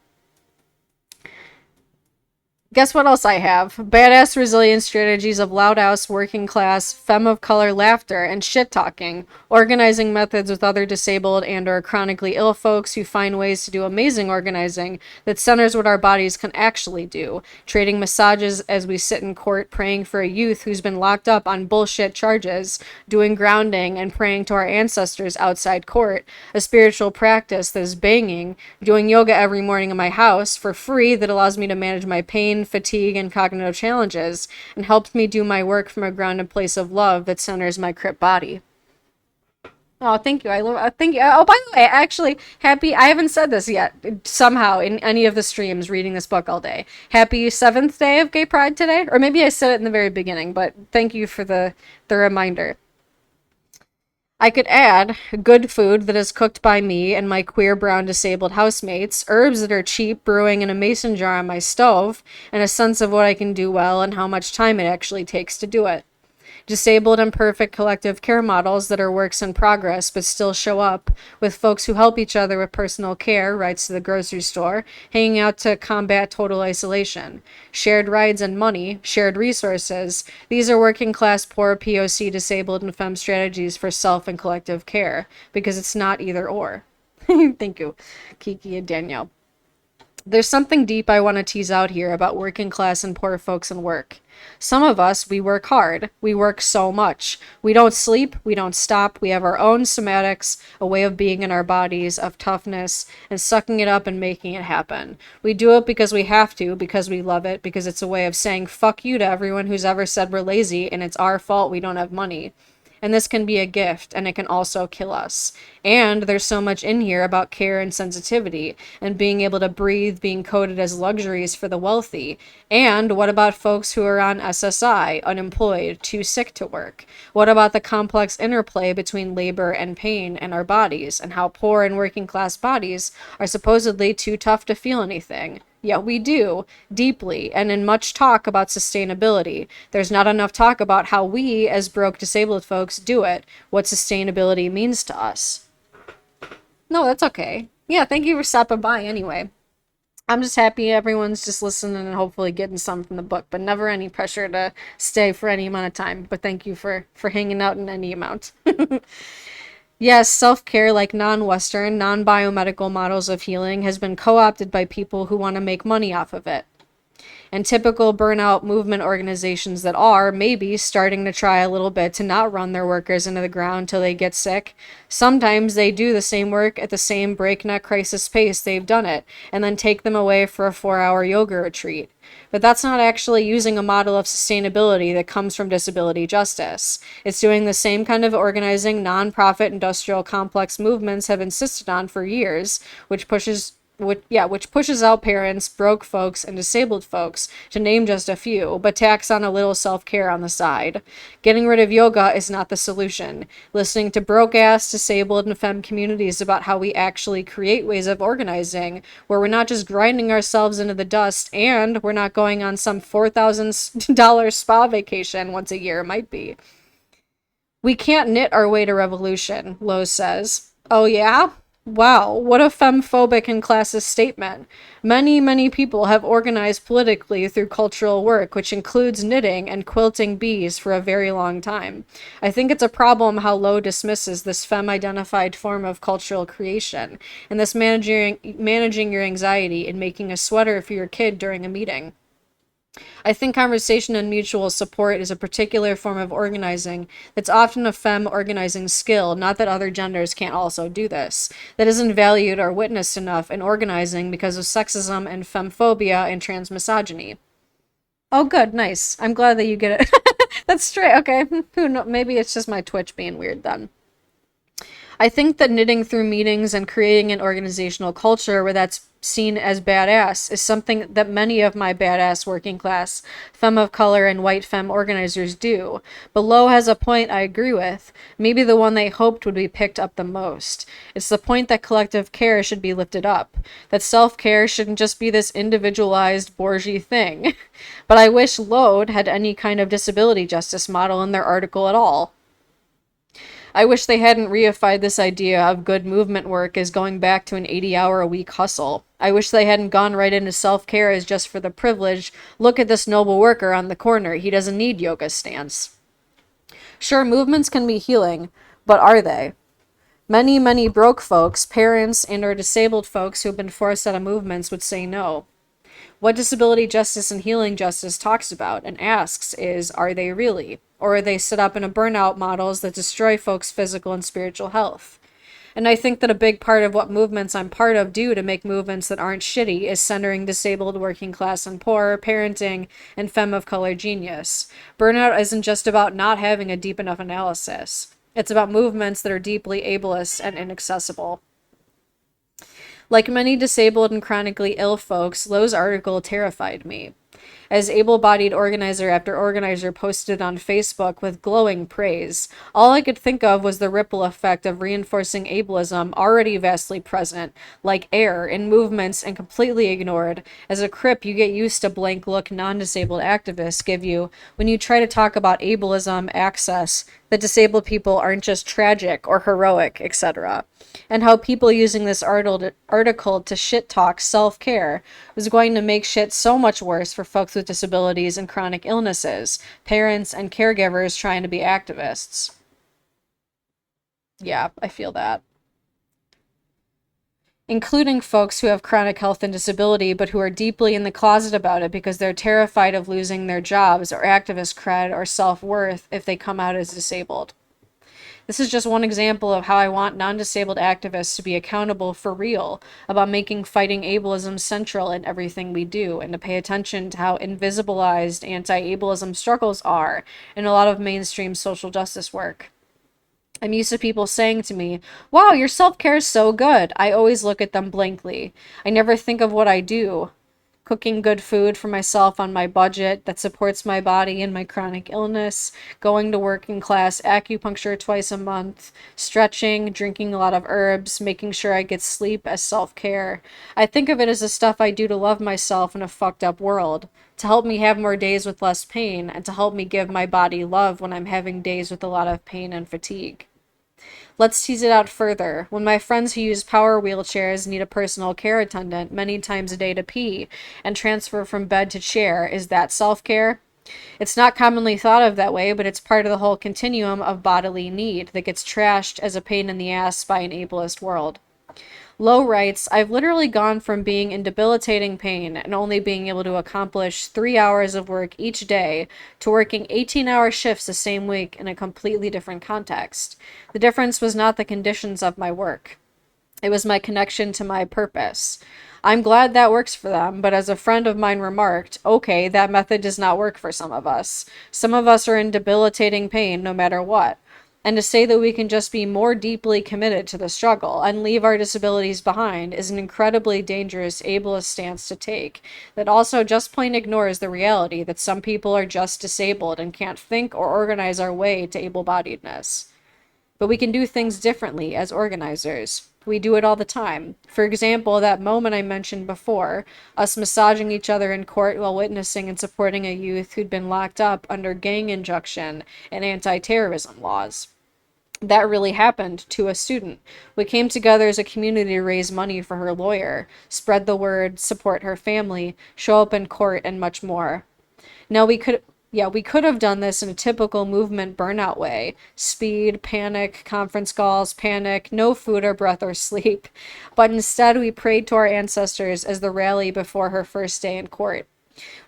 Guess what else I have? Badass resilience strategies of loud house, working class, femme of color laughter, and shit talking. Organizing methods with other disabled and or chronically ill folks who find ways to do amazing organizing that centers what our bodies can actually do. Trading massages as we sit in court praying for a youth who's been locked up on bullshit charges. Doing grounding and praying to our ancestors outside court. A spiritual practice that is banging. Doing yoga every morning in my house for free that allows me to manage my pain, fatigue, and cognitive challenges, and helped me do my work from a grounded place of love that centers my crip body. Oh, thank you. I love. Thank you. Oh, by the way, actually, happy. I haven't said this yet. Somehow, in any of the streams, reading this book all day. Happy 7th day of Gay Pride today, or maybe I said it in the very beginning. But thank you for the reminder. I could add good food that is cooked by me and my queer brown disabled housemates, herbs that are cheap brewing in a mason jar on my stove, and a sense of what I can do well and how much time it actually takes to do it. Disabled and perfect collective care models that are works in progress but still show up, with folks who help each other with personal care, rides to the grocery store, hanging out to combat total isolation, shared rides and money, shared resources. These are working class, poor, POC, disabled, and femme strategies for self and collective care, because it's not either or. Thank you, Kiki and Danielle. There's something deep I want to tease out here about working class and poor folks and work. Some of us, we work hard. We work so much. We don't sleep. We don't stop. We have our own somatics, a way of being in our bodies, of toughness, and sucking it up and making it happen. We do it because we have to, because we love it, because it's a way of saying fuck you to everyone who's ever said we're lazy and it's our fault we don't have money. And this can be a gift, and it can also kill us. And there's so much in here about care and sensitivity, and being able to breathe being coded as luxuries for the wealthy. And what about folks who are on SSI, unemployed, too sick to work? What about the complex interplay between labor and pain and our bodies, and how poor and working class bodies are supposedly too tough to feel anything? Yet we do, deeply, and in much talk about sustainability. There's not enough talk about how we, as broke disabled folks, do it, what sustainability means to us. No, that's okay. Yeah, thank you for stopping by anyway. I'm just happy everyone's just listening and hopefully getting some from the book, but never any pressure to stay for any amount of time. But thank you for hanging out in any amount. Yes, self-care, like non-Western, non-biomedical models of healing, has been co-opted by people who want to make money off of it. And typical burnout movement organizations that are, maybe, starting to try a little bit to not run their workers into the ground till they get sick, sometimes they do the same work at the same breakneck crisis pace they've done it, and then take them away for a 4-hour yoga retreat. But that's not actually using a model of sustainability that comes from disability justice. It's doing the same kind of organizing nonprofit industrial complex movements have insisted on for years, which pushes out parents, broke folks, and disabled folks, to name just a few, but tacks on a little self-care on the side. Getting rid of yoga is not the solution. Listening to broke-ass, disabled, and femme communities about how we actually create ways of organizing, where we're not just grinding ourselves into the dust, and we're not going on some $4,000 spa vacation once a year, might be. We can't knit our way to revolution, Lowe's says. Oh yeah? Wow, what a femme-phobic and classist statement. Many, many people have organized politically through cultural work, which includes knitting and quilting bees, for a very long time. I think it's a problem how Lowe dismisses this femme-identified form of cultural creation, and this managing your anxiety and making a sweater for your kid during a meeting. I think conversation and mutual support is a particular form of organizing that's often a femme organizing skill, not that other genders can't also do this, that isn't valued or witnessed enough in organizing because of sexism and femmephobia and transmisogyny. Oh, good, nice. I'm glad that you get it. That's straight, okay. Who knows? Maybe it's just my Twitch being weird then. I think that knitting through meetings and creating an organizational culture where that's seen as badass is something that many of my badass working class, femme of color, and white femme organizers do. But Lowe has a point I agree with, maybe the one they hoped would be picked up the most. It's the point that collective care should be lifted up, that self-care shouldn't just be this individualized bourgeois thing. But I wish Lowe had any kind of disability justice model in their article at all. I wish they hadn't reified this idea of good movement work as going back to an 80-hour-a-week hustle. I wish they hadn't gone right into self-care as just for the privilege, look at this noble worker on the corner, he doesn't need yoga stance. Sure, movements can be healing, but are they? Many, many broke folks, parents, and or disabled folks who have been forced out of movements would say no. What disability justice and healing justice talks about and asks is, are they really? Or are they set up in a burnout models that destroy folks' physical and spiritual health? And I think that a big part of what movements I'm part of do to make movements that aren't shitty is centering disabled, working class and poor, parenting, and femme of color genius. Burnout isn't just about not having a deep enough analysis. It's about movements that are deeply ableist and inaccessible. Like many disabled and chronically ill folks, Lowe's article terrified me. As able-bodied organizer after organizer posted on Facebook with glowing praise, all I could think of was the ripple effect of reinforcing ableism already vastly present, like air, in movements and completely ignored, as a crip you get used to blank look non-disabled activists give you when you try to talk about ableism, access, that disabled people aren't just tragic or heroic, etc. And how people using this article to shit talk self-care was going to make shit so much worse for folks with disabilities and chronic illnesses, parents and caregivers trying to be activists. Yeah, I feel that. Including folks who have chronic health and disability, but who are deeply in the closet about it because they're terrified of losing their jobs or activist cred or self-worth if they come out as disabled. This is just one example of how I want non-disabled activists to be accountable for real about making fighting ableism central in everything we do, and to pay attention to how invisibilized anti-ableism struggles are in a lot of mainstream social justice work. I'm used to people saying to me, "Wow, your self-care is so good." I always look at them blankly. I never think of what I do. Cooking good food for myself on my budget that supports my body and my chronic illness, going to working class acupuncture twice a month, stretching, drinking a lot of herbs, making sure I get sleep as self-care. I think of it as the stuff I do to love myself in a fucked up world, to help me have more days with less pain, and to help me give my body love when I'm having days with a lot of pain and fatigue. Let's tease it out further. When my friends who use power wheelchairs need a personal care attendant many times a day to pee and transfer from bed to chair, is that self-care? It's not commonly thought of that way, but it's part of the whole continuum of bodily need that gets trashed as a pain in the ass by an ableist world. Lowe writes, I've literally gone from being in debilitating pain and only being able to accomplish 3 hours of work each day to working 18-hour shifts the same week in a completely different context. The difference was not the conditions of my work. It was my connection to my purpose. I'm glad that works for them, but as a friend of mine remarked, okay, that method does not work for some of us. Some of us are in debilitating pain no matter what. And to say that we can just be more deeply committed to the struggle and leave our disabilities behind is an incredibly dangerous ableist stance to take that also just plain ignores the reality that some people are just disabled and can't think or organize our way to able-bodiedness. But we can do things differently as organizers. We do it all the time. For example, that moment I mentioned before, us massaging each other in court while witnessing and supporting a youth who'd been locked up under gang injunction and anti-terrorism laws. That really happened to a student. We came together as a community to raise money for her lawyer, spread the word, support her family, show up in court, and much more. Now we could have done this in a typical movement burnout way. Speed, panic, conference calls, panic, no food or breath or sleep. But instead we prayed to our ancestors as the rally before her first day in court.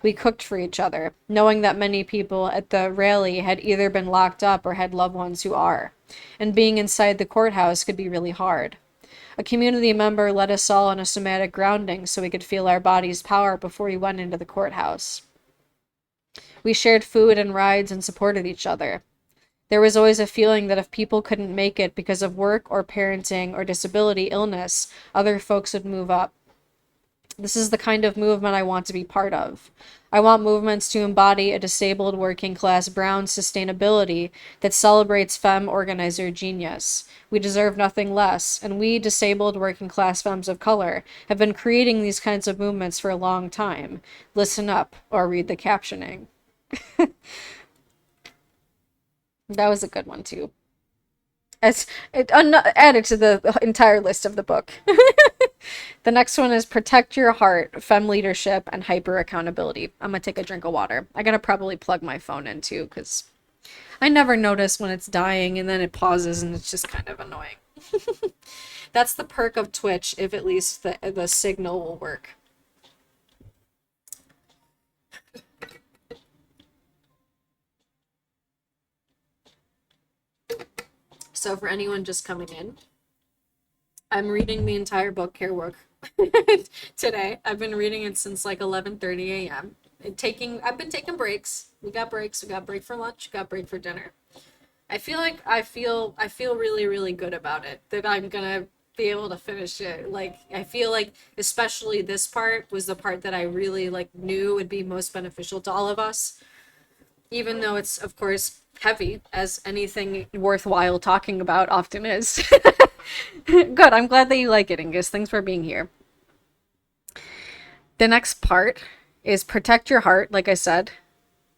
We cooked for each other, knowing that many people at the rally had either been locked up or had loved ones who are. And being inside the courthouse could be really hard. A community member led us all on a somatic grounding so we could feel our body's power before we went into the courthouse. We shared food and rides and supported each other. There was always a feeling that if people couldn't make it because of work or parenting or disability illness, other folks would move up. This is the kind of movement I want to be part of. I want movements to embody a disabled working class brown sustainability that celebrates femme organizer genius. We deserve nothing less, and we disabled working class femmes of color have been creating these kinds of movements for a long time. Listen up or read the captioning. That was a good one too. As it added to the entire list of the book. The next one is Protect Your Heart, Femme Leadership, and Hyper Accountability. I'm gonna take a drink of water. I gotta probably plug my phone in too, because I never notice when it's dying and then it pauses and it's just kind of annoying. That's the perk of Twitch, if at least the signal will work. So for anyone just coming in, I'm reading the entire book, Care Work, today. I've been reading it since like 11:30 a.m. I've been taking breaks. We got breaks. We got break for lunch. We got break for dinner. I feel really, really good about it, that I'm gonna be able to finish it. Like, I feel like especially this part was the part that I really like knew would be most beneficial to all of us, even though it's of course heavy, as anything worthwhile talking about often is. Good. I'm glad that you like it, Angus. Thanks for being here. The next part is protect your heart, like I said,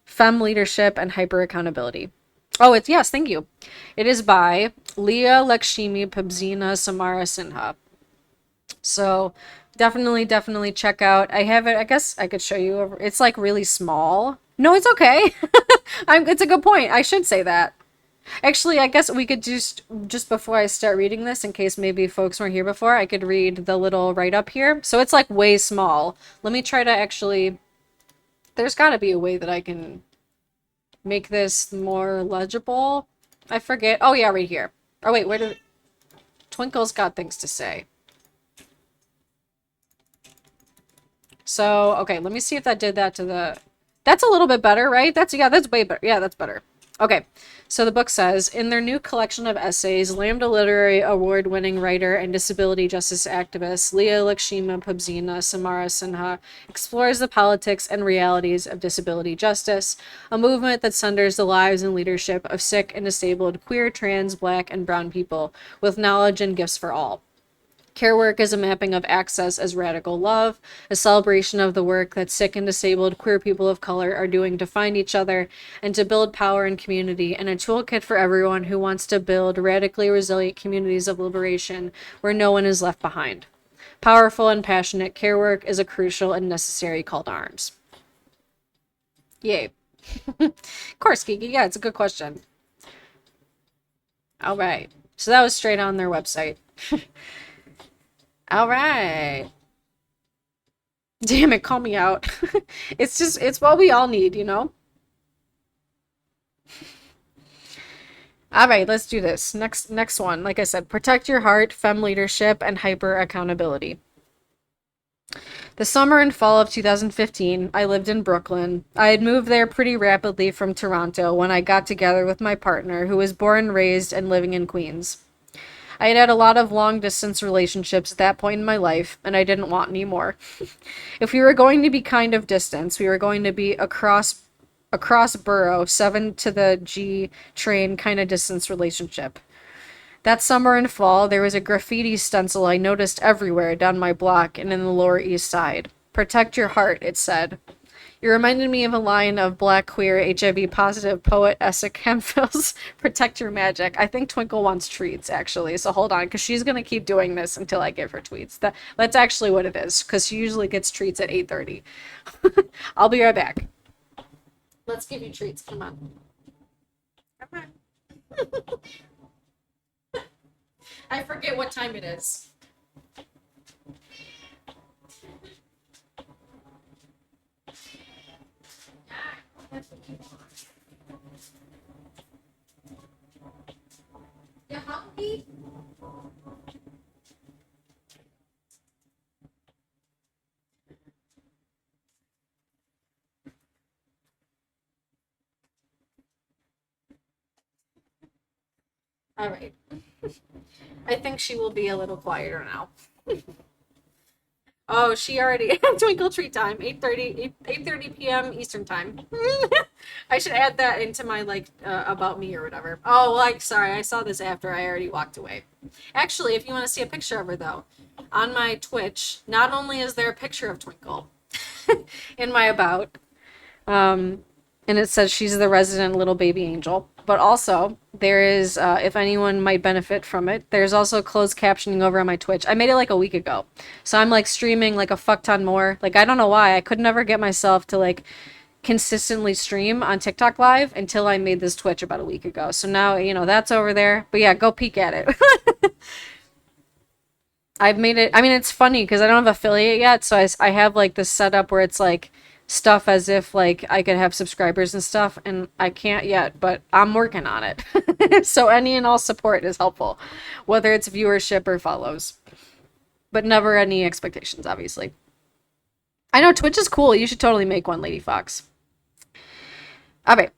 fem leadership and hyper accountability. Oh, it's yes, thank you. It is by Leah Lakshmi Pabzina Samara Sinha. So definitely check out. I have it. I guess I could show you. It's like really small. No, it's okay. It's a good point. I should say that. Actually, I guess we could just before I start reading this, in case maybe folks weren't here before, I could read the little write up here. So it's like way small. Let me try to actually. There's got to be a way that I can make this more legible. I forget. Oh yeah, right here. Oh wait, where did Twinkle's got things to say? So, okay, let me see if that did that to the... That's a little bit better, right? That's way better. Yeah, that's better. Okay, so the book says, in their new collection of essays, Lambda Literary Award-winning writer and disability justice activist Leah Lakshmi Pabzina Samara Sinha explores the politics and realities of disability justice, a movement that centers the lives and leadership of sick and disabled queer, trans, black, and brown people with knowledge and gifts for all. Care Work is a mapping of access as radical love, a celebration of the work that sick and disabled queer people of color are doing to find each other and to build power and community, and a toolkit for everyone who wants to build radically resilient communities of liberation where no one is left behind. Powerful and passionate Care Work is a crucial and necessary call to arms. Yay. Of course, Kiki. Yeah, it's a good question. All right. So that was straight on their website. All right. Damn it, call me out. It's what we all need, you know? All right, let's do this. Next one. Like I said, protect your heart, fem leadership, and hyper accountability. The summer and fall of 2015, I lived in Brooklyn. I had moved there pretty rapidly from Toronto when I got together with my partner, who was born, raised, and living in Queens. I had had a lot of long distance relationships at that point in my life, and I didn't want any more. If we were going to be kind of distance, we were going to be across borough, 7 to the G train kind of distance relationship. That summer and fall, there was a graffiti stencil I noticed everywhere down my block and in the Lower East Side. Protect your heart, it said. It reminded me of a line of Black queer HIV positive poet Essex Hempfield's Protect Your Magic. I think Twinkle wants treats, actually, so hold on, because she's going to keep doing this until I give her tweets. That's actually what it is, because she usually gets treats at 8:30. I'll be right back. Let's give you treats. Come on. Come on. I forget what time it is. You hungry? All right. I think she will be a little quieter now. Oh, she already twinkle treat time, 8:30 p.m. Eastern time. I should add that into my like about me or whatever. Oh, like sorry, I saw this after I already walked away. Actually, if you want to see a picture of her though, on my Twitch, not only is there a picture of Twinkle in my about, um, and it says she's the resident little baby angel. But also, there is, if anyone might benefit from it, there's also closed captioning over on my Twitch. I made it like a week ago. So I'm like streaming like a fuck ton more. Like, I don't know why. I could never get myself to like consistently stream on TikTok Live until I made this Twitch about a week ago. So now, that's over there. But yeah, go peek at it. I've made it, I mean, it's funny because I don't have affiliate yet. So I have like this setup where it's like stuff as if like I could have subscribers and stuff, and I can't yet, but I'm working on it. So any and all support is helpful, whether it's viewership or follows, but never any expectations, obviously. I know Twitch is cool. You should totally make one, Lady Fox. Okay.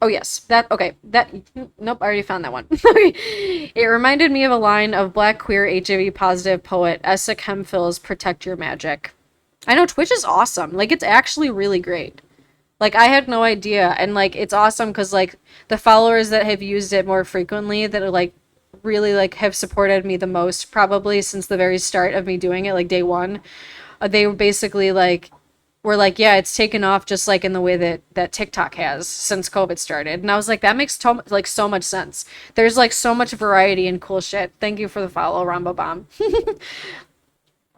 Oh yes, nope, I already found that one. It reminded me of a line of Black queer HIV positive poet Essex Hemphill's "Protect Your Magic." I know Twitch is awesome. Like it's actually really great. Like I had no idea, and like it's awesome because like the followers that have used it more frequently that are like really like have supported me the most probably since the very start of me doing it, like day one, they were basically like were like, yeah, it's taken off just like in the way that TikTok has since COVID started. And I was like, that makes like so much sense. There's like so much variety and cool shit. Thank you for the follow, Rambo Bomb.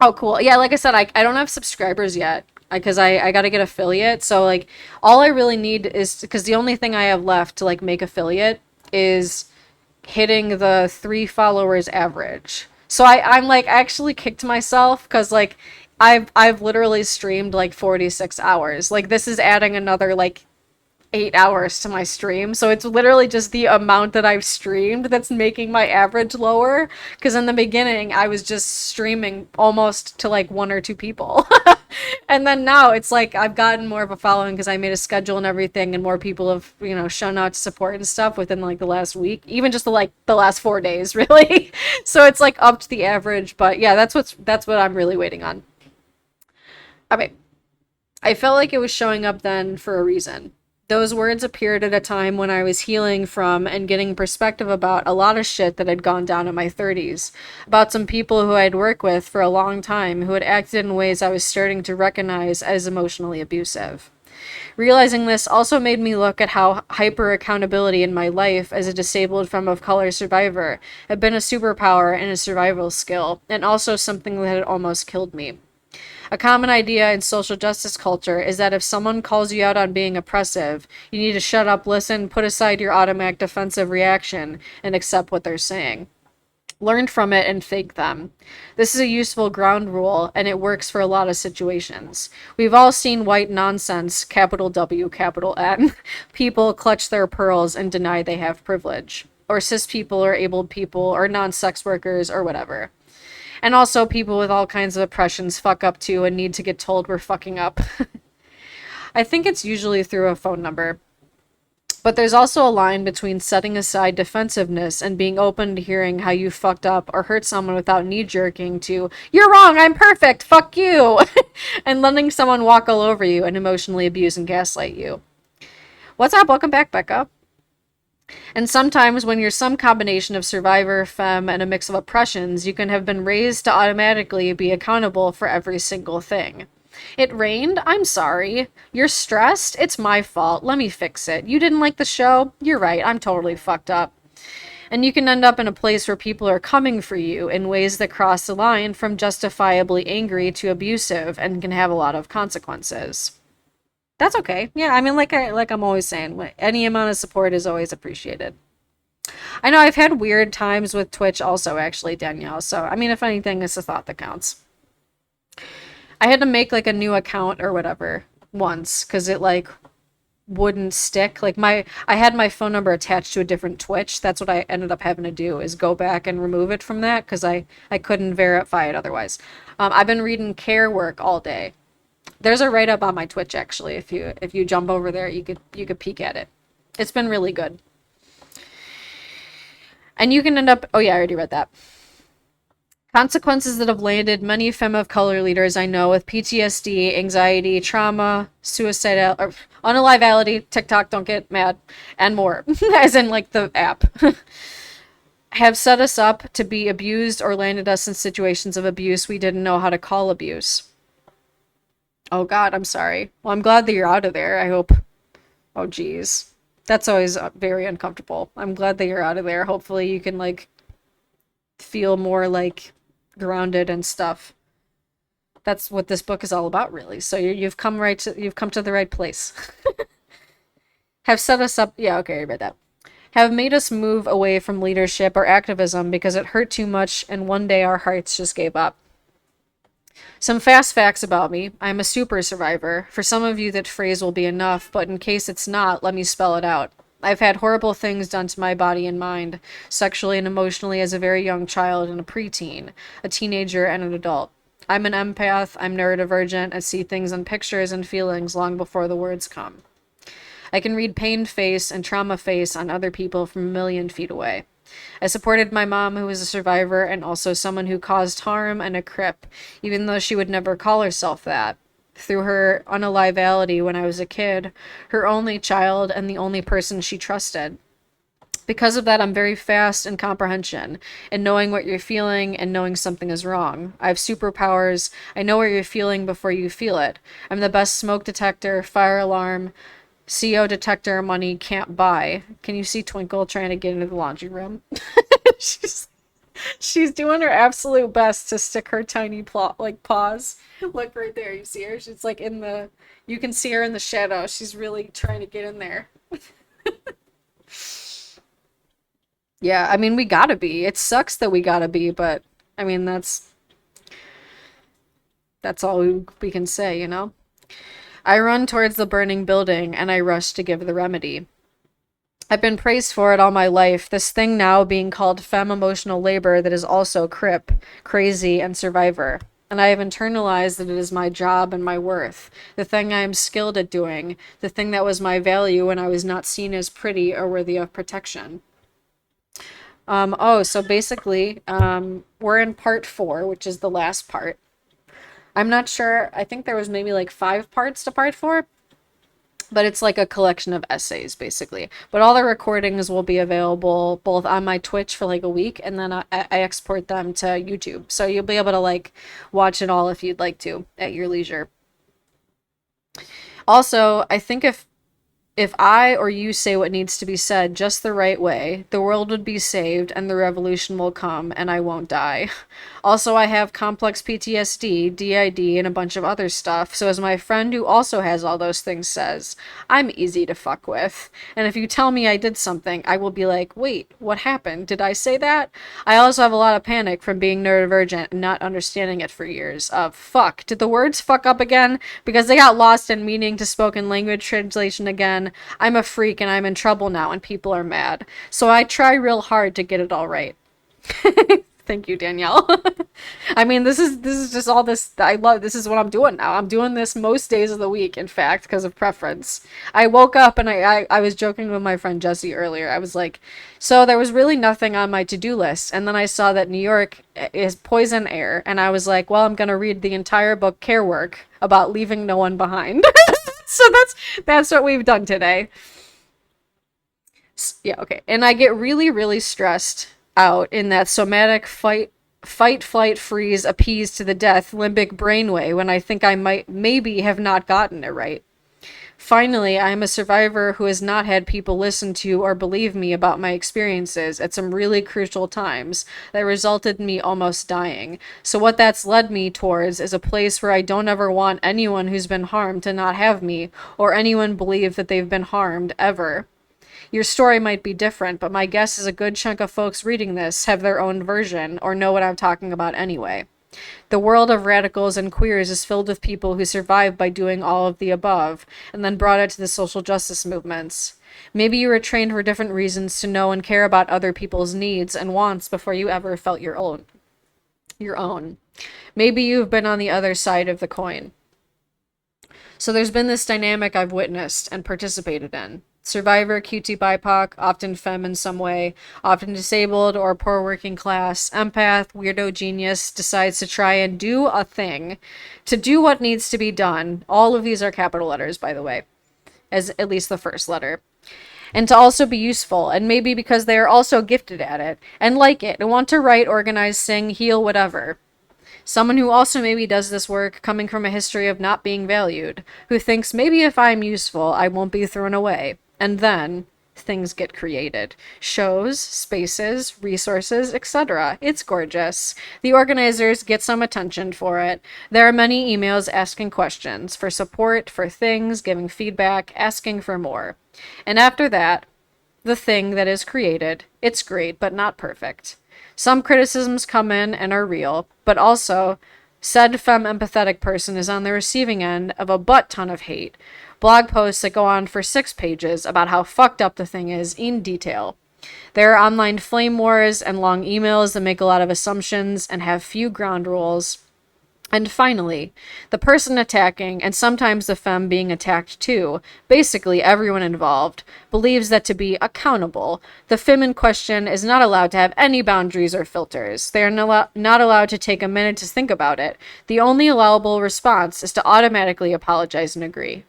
Oh, cool. Yeah, like I said, I don't have subscribers yet because I got to get affiliate. So like all I really need is because the only thing I have left to like make affiliate is hitting the 3 followers average. So I'm like actually kicked myself because like I've literally streamed like 46 hours. Like this is adding another like 8 hours to my stream. So it's literally just the amount that I've streamed that's making my average lower. Because in the beginning, I was just streaming almost to like 1 or 2 people. And then now it's like I've gotten more of a following because I made a schedule and everything, and more people have, shown out to support and stuff within like the last week, even just the last 4 days, really. So it's like up to the average. But yeah, that's what I'm really waiting on. Okay. I felt like it was showing up then for a reason. Those words appeared at a time when I was healing from and getting perspective about a lot of shit that had gone down in my 30s, about some people who I'd worked with for a long time who had acted in ways I was starting to recognize as emotionally abusive. Realizing this also made me look at how hyper accountability in my life as a disabled femme of color survivor had been a superpower and a survival skill, and also something that had almost killed me. A common idea in social justice culture is that if someone calls you out on being oppressive, you need to shut up, listen, put aside your automatic defensive reaction, and accept what they're saying. Learn from it and fake them. This is a useful ground rule, and it works for a lot of situations. We've all seen white nonsense, capital W, capital N, people clutch their pearls and deny they have privilege. Or cis people, or abled people, or non-sex workers, or whatever. And also people with all kinds of oppressions fuck up too and need to get told we're fucking up. I think it's usually through a phone number. But there's also a line between setting aside defensiveness and being open to hearing how you fucked up or hurt someone without knee-jerking to, you're wrong, I'm perfect, fuck you, and letting someone walk all over you and emotionally abuse and gaslight you. What's up? Welcome back, Becca. And sometimes when you're some combination of survivor, femme, and a mix of oppressions, you can have been raised to automatically be accountable for every single thing. It rained? I'm sorry. You're stressed? It's my fault. Let me fix it. You didn't like the show? You're right. I'm totally fucked up. And you can end up in a place where people are coming for you in ways that cross the line from justifiably angry to abusive and can have a lot of consequences. That's okay. Yeah, I mean, like I'm always saying, any amount of support is always appreciated. I know I've had weird times with Twitch also, actually, Danielle. So, I mean, if anything, it's a thought that counts. I had to make like a new account or whatever once because it like wouldn't stick. Like I had my phone number attached to a different Twitch. That's what I ended up having to do is go back and remove it from that because I couldn't verify it otherwise. I've been reading Care Work all day. There's a write-up on my Twitch, actually. If you jump over there, you could peek at it. It's been really good. And you can end up... Oh, yeah, I already read that. Consequences that have landed many femme of color leaders I know with PTSD, anxiety, trauma, suicidal... or unalivality, TikTok, don't get mad, and more. As in, like, the app. Have set us up to be abused or landed us in situations of abuse we didn't know how to call abuse. Oh God, I'm sorry. Well, I'm glad that you're out of there. I hope. Oh geez. That's always very uncomfortable. I'm glad that you're out of there. Hopefully you can like feel more like grounded and stuff. That's what this book is all about, really. So you've come to the right place. Have set us up. Yeah, okay, I read that. Have made us move away from leadership or activism because it hurt too much and one day our hearts just gave up. Some fast facts about me. I'm a super survivor. For some of you, that phrase will be enough, but in case it's not, let me spell it out. I've had horrible things done to my body and mind, sexually and emotionally, as a very young child and a preteen, a teenager, and an adult. I'm an empath, I'm neurodivergent, I see things in pictures and feelings long before the words come. I can read pained face and trauma face on other people from a million feet away. I supported my mom, who was a survivor and also someone who caused harm and a crip, even though she would never call herself that. Through her unalivality when I was a kid, her only child and the only person she trusted. Because of that, I'm very fast in comprehension and knowing what you're feeling and knowing something is wrong. I have superpowers. I know what you're feeling before you feel it. I'm the best smoke detector, fire alarm, CO detector money can't buy. Can you see Twinkle trying to get into the laundry room? she's she's doing her absolute best to stick her tiny paws. Look right there, you see her? She's like in the you can see her in the shadow. She's really trying to get in there. Yeah, I mean we gotta be. It sucks that we gotta be, but I mean that's all we can say, you know? I run towards the burning building and I rush to give the remedy. I've been praised for it all my life, this thing now being called femme emotional labor that is also crip, crazy, and survivor. And I have internalized that it is my job and my worth, the thing I am skilled at doing, the thing that was my value when I was not seen as pretty or worthy of protection. So basically, we're in part 4, which is the last part. I'm not sure, I think there was maybe like 5 parts to part 4, but it's like a collection of essays basically. But all the recordings will be available both on my Twitch for like a week, and then I export them to YouTube, so you'll be able to like watch it all if you'd like to at your leisure. Also, I think if I or you say what needs to be said just the right way, the world would be saved and the revolution will come and I won't die. Also, I have complex PTSD, DID, and a bunch of other stuff, so as my friend who also has all those things says, I'm easy to fuck with. And if you tell me I did something, I will be like, wait, what happened? Did I say that? I also have a lot of panic from being neurodivergent and not understanding it for years. Fuck. Did the words fuck up again? Because they got lost in meaning to spoken language translation again. I'm a freak and I'm in trouble now and people are mad. So I try real hard to get it all right. Thank you, Danielle. I mean, this is just all this I love. This is what I'm doing now. I'm doing this most days of the week, in fact, because of preference. I woke up and I was joking with my friend Jesse earlier. I was like, so there was really nothing on my to-do list, and then I saw that New York is poison air, and I was like, well, I'm gonna read the entire book Care Work about leaving no one behind. So that's what we've done today. Yeah, okay. And I get really, really stressed out in that somatic flight, freeze, appease to the death limbic brainwave when I think I might maybe have not gotten it right. Finally, I am a survivor who has not had people listen to or believe me about my experiences at some really crucial times that resulted in me almost dying. So, what that's led me towards is a place where I don't ever want anyone who's been harmed to not have me, or anyone believe that they've been harmed ever. Your story might be different, but my guess is a good chunk of folks reading this have their own version or know what I'm talking about anyway. The world of radicals and queers is filled with people who survived by doing all of the above, and then brought it to the social justice movements. Maybe you were trained for different reasons to know and care about other people's needs and wants before you ever felt your own. Your own. Maybe you've been on the other side of the coin. So there's been this dynamic I've witnessed and participated in. Survivor, QT BIPOC, often femme in some way, often disabled or poor working class, empath, weirdo genius, decides to try and do a thing, to do what needs to be done. All of these are capital letters, by the way, as at least the first letter. And to also be useful, and maybe because they are also gifted at it, and like it, and want to write, organize, sing, heal, whatever. Someone who also maybe does this work coming from a history of not being valued, who thinks maybe if I'm useful, I won't be thrown away. And then things get created. Shows, spaces, resources, etc. It's gorgeous. The organizers get some attention for it. There are many emails asking questions, for support, for things, giving feedback, asking for more. And after that, the thing that is created, it's great, but not perfect. Some criticisms come in and are real, but also Said femme empathetic person is on the receiving end of a butt ton of hate. Blog posts that go on for 6 pages about how fucked up the thing is in detail. There are online flame wars and long emails that make a lot of assumptions and have few ground rules. And finally, the person attacking, and sometimes the femme being attacked too, basically everyone involved, believes that to be accountable, the femme in question is not allowed to have any boundaries or filters. They are not allowed to take a minute to think about it. The only allowable response is to automatically apologize and agree.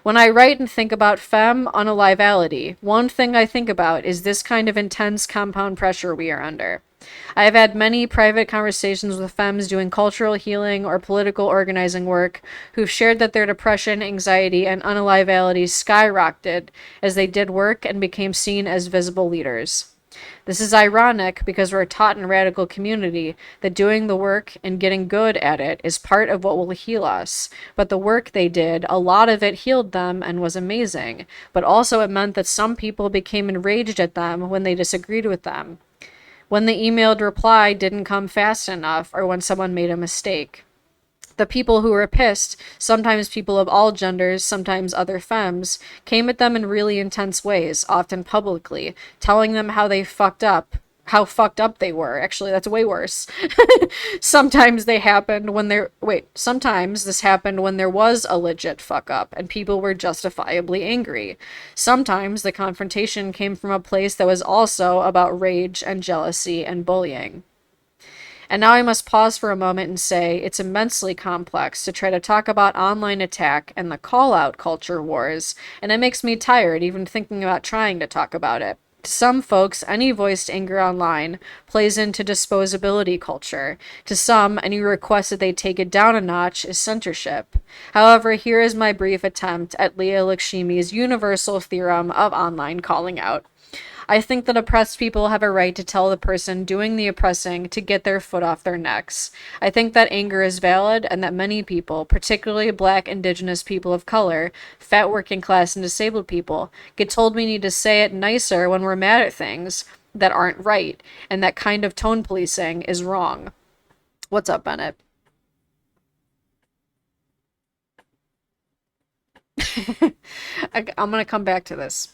When I write and think about femme unalivality, one thing I think about is this kind of intense compound pressure we are under. I have had many private conversations with femmes doing cultural healing or political organizing work who've shared that their depression, anxiety, and unalivality skyrocketed as they did work and became seen as visible leaders. This is ironic because we're taught in radical community that doing the work and getting good at it is part of what will heal us. But the work they did, a lot of it healed them and was amazing. But also it meant that some people became enraged at them when they disagreed with them, when the emailed reply didn't come fast enough, or when someone made a mistake. The people who were pissed, sometimes people of all genders, sometimes other femmes, came at them in really intense ways, often publicly, telling them how fucked up they were. Actually, that's way worse. Sometimes this happened when there was a legit fuck up and people were justifiably angry. Sometimes the confrontation came from a place that was also about rage and jealousy and bullying. And now I must pause for a moment and say it's immensely complex to try to talk about online attack and the call-out culture wars, and it makes me tired even thinking about trying to talk about it. To some folks, any voiced anger online plays into disposability culture. To some, any request that they take it down a notch is censorship. However, here is my brief attempt at Leah Lakshmi's universal theorem of online calling out. I think that oppressed people have a right to tell the person doing the oppressing to get their foot off their necks. I think that anger is valid and that many people, particularly Black, Indigenous people of color, fat working class and disabled people, get told we need to say it nicer when we're mad at things that aren't right, and that kind of tone policing is wrong. What's up, Bennett? I'm gonna come back to this.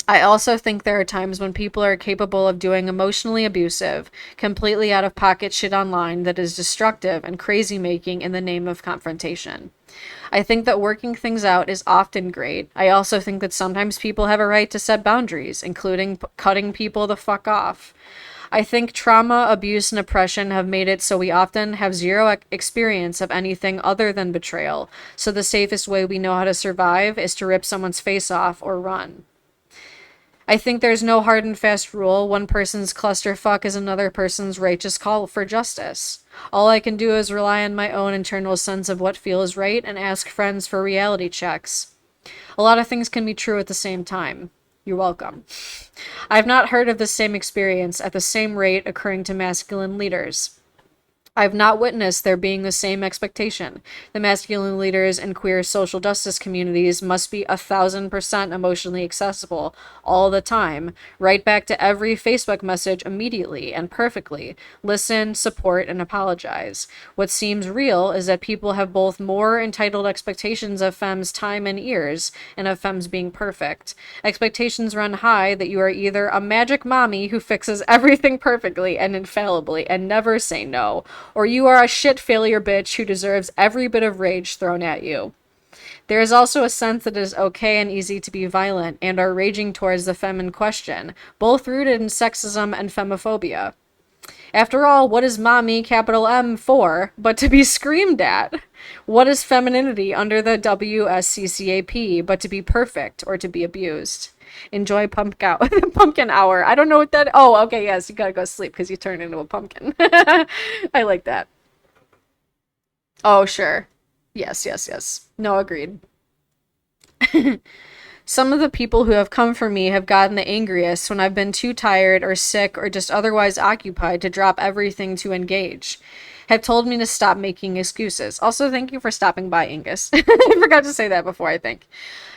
I also think there are times when people are capable of doing emotionally abusive, completely out of pocket shit online that is destructive and crazy making in the name of confrontation. I think that working things out is often great. I also think that sometimes people have a right to set boundaries, including cutting people the fuck off. I think trauma, abuse, and oppression have made it so we often have zero experience of anything other than betrayal, so the safest way we know how to survive is to rip someone's face off or run. I think there's no hard and fast rule. One person's clusterfuck is another person's righteous call for justice. All I can do is rely on my own internal sense of what feels right and ask friends for reality checks. A lot of things can be true at the same time. You're welcome. I've not heard of the same experience at the same rate occurring to masculine leaders. I've not witnessed there being the same expectation. The masculine leaders in queer social justice communities must be 1,000% emotionally accessible all the time, right back to every Facebook message immediately and perfectly, listen, support, and apologize. What seems real is that people have both more entitled expectations of femmes' time and ears, and of femmes being perfect. Expectations run high that you are either a magic mommy who fixes everything perfectly and infallibly and never say no, or you are a shit failure bitch who deserves every bit of rage thrown at you. There is also a sense that it is okay and easy to be violent and are raging towards the femme in question, both rooted in sexism and femophobia. After all, what is mommy, capital M, for but to be screamed at? What is femininity under the WSCCAP but to be perfect or to be abused? Enjoy pumpkin hour. I don't know what that. Oh, okay, yes, you gotta go sleep because you turned into a pumpkin. I like that. Oh, sure. Yes. No, agreed. Some of the people who have come for me have gotten the angriest when I've been too tired or sick or just otherwise occupied to drop everything to engage. have told me to stop making excuses. Also, thank you for stopping by, Angus. I forgot to say that before, I think.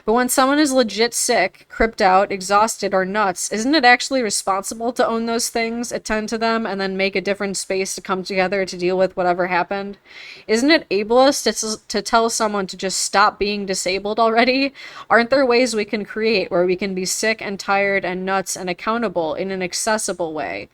But when someone is legit sick, cripped out, exhausted, or nuts, isn't it actually responsible to own those things, attend to them, and then make a different space to come together to deal with whatever happened? Isn't it ableist to tell someone to just stop being disabled already? Aren't there ways we can create where we can be sick and tired and nuts and accountable in an accessible way?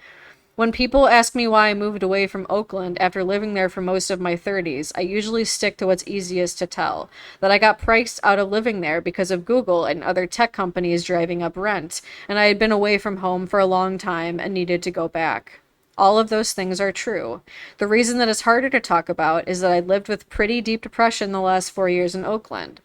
When people ask me why I moved away from Oakland after living there for most of my 30s, I usually stick to what's easiest to tell. That I got priced out of living there because of Google and other tech companies driving up rent, and I had been away from home for a long time and needed to go back. All of those things are true. The reason that it's harder to talk about is that I lived with pretty deep depression the last 4 years in Oakland.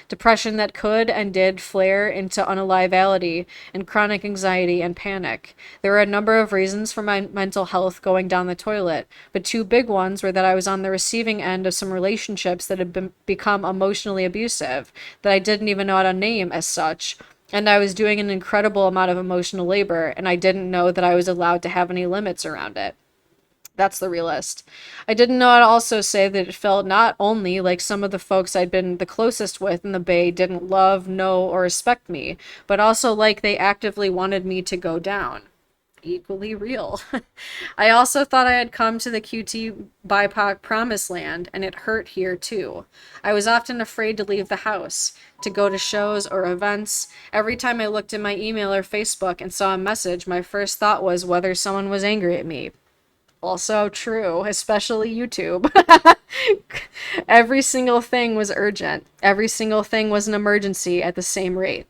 Depression that could and did flare into unalivality and chronic anxiety and panic. There were a number of reasons for my mental health going down the toilet, but two big ones were that I was on the receiving end of some relationships that had become emotionally abusive, that I didn't even know how to name as such, and I was doing an incredible amount of emotional labor, and I didn't know that I was allowed to have any limits around it. That's the realist. I didn't know I'd also say that it felt not only like some of the folks I'd been the closest with in the Bay didn't love, know, or respect me, but also like they actively wanted me to go down. Equally real. I also thought I had come to the QT BIPOC promised land, and it hurt here too. I was often afraid to leave the house, to go to shows or events. Every time I looked at my email or Facebook and saw a message, my first thought was whether someone was angry at me. Also true, especially YouTube. Every single thing was urgent. Every single thing was an emergency at the same rate.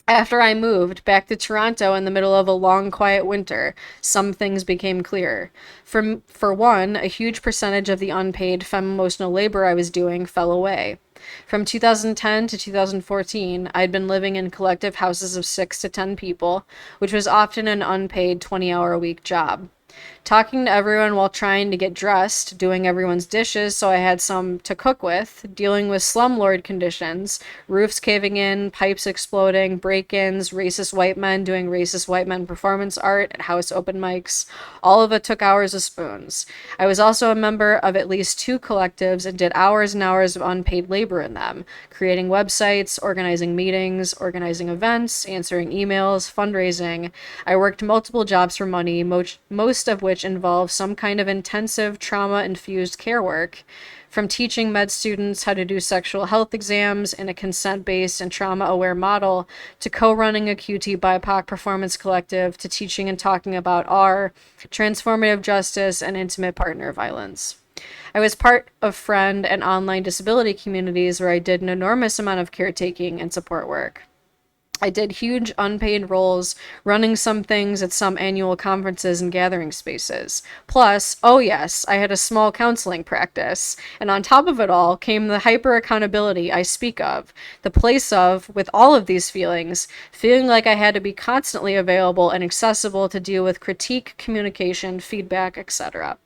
After I moved back to Toronto in the middle of a long, quiet winter, some things became clearer. For one, a huge percentage of the unpaid femme-emotional labor I was doing fell away. From 2010 to 2014, I'd been living in collective houses of 6 to 10 people, which was often an unpaid 20-hour-a-week job. Talking to everyone while trying to get dressed, doing everyone's dishes so I had some to cook with, dealing with slumlord conditions, roofs caving in, pipes exploding, break-ins, racist white men doing racist white men performance art at house open mics. All of it took hours of spoons. I was also a member of at least 2 collectives and did hours and hours of unpaid labor in them, creating websites, organizing meetings, organizing events, answering emails, fundraising. I worked multiple jobs for money, most of which involve some kind of intensive trauma-infused care work, from teaching med students how to do sexual health exams in a consent-based and trauma-aware model, to co-running a QT BIPOC performance collective, to teaching and talking about R, transformative justice, and intimate partner violence. I was part of friend and online disability communities where I did an enormous amount of caretaking and support work. I did huge unpaid roles running some things at some annual conferences and gathering spaces. Plus, oh yes, I had a small counseling practice. And on top of it all came the hyper accountability I speak of. The place of, with all of these feelings, feeling like I had to be constantly available and accessible to deal with critique, communication, feedback, etc.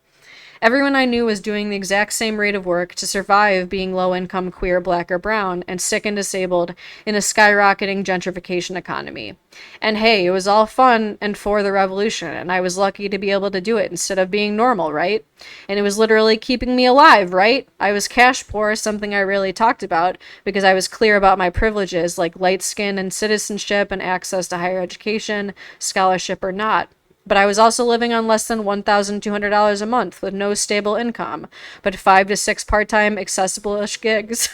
Everyone I knew was doing the exact same rate of work to survive being low-income, queer, black, or brown, and sick and disabled in a skyrocketing gentrification economy. And hey, it was all fun and for the revolution, and I was lucky to be able to do it instead of being normal, right? And it was literally keeping me alive, right? I was cash poor, something I rarely talked about, because I was clear about my privileges, like light skin and citizenship and access to higher education, scholarship or not. But I was also living on less than $1,200 a month with no stable income, but 5 to 6 part-time accessible-ish gigs.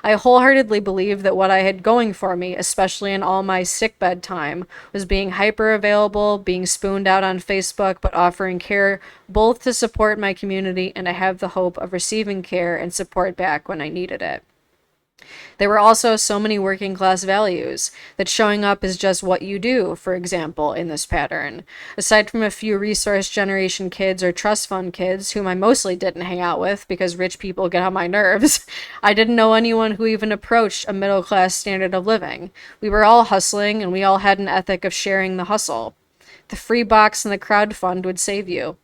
I wholeheartedly believed that what I had going for me, especially in all my sickbed time, was being hyper-available, being spooned out on Facebook, but offering care both to support my community and to have the hope of receiving care and support back when I needed it. There were also so many working class values, that showing up is just what you do, for example, in this pattern. Aside from a few resource generation kids or trust fund kids, whom I mostly didn't hang out with because rich people get on my nerves, I didn't know anyone who even approached a middle class standard of living. We were all hustling, and we all had an ethic of sharing the hustle. The free box and the crowd fund would save you.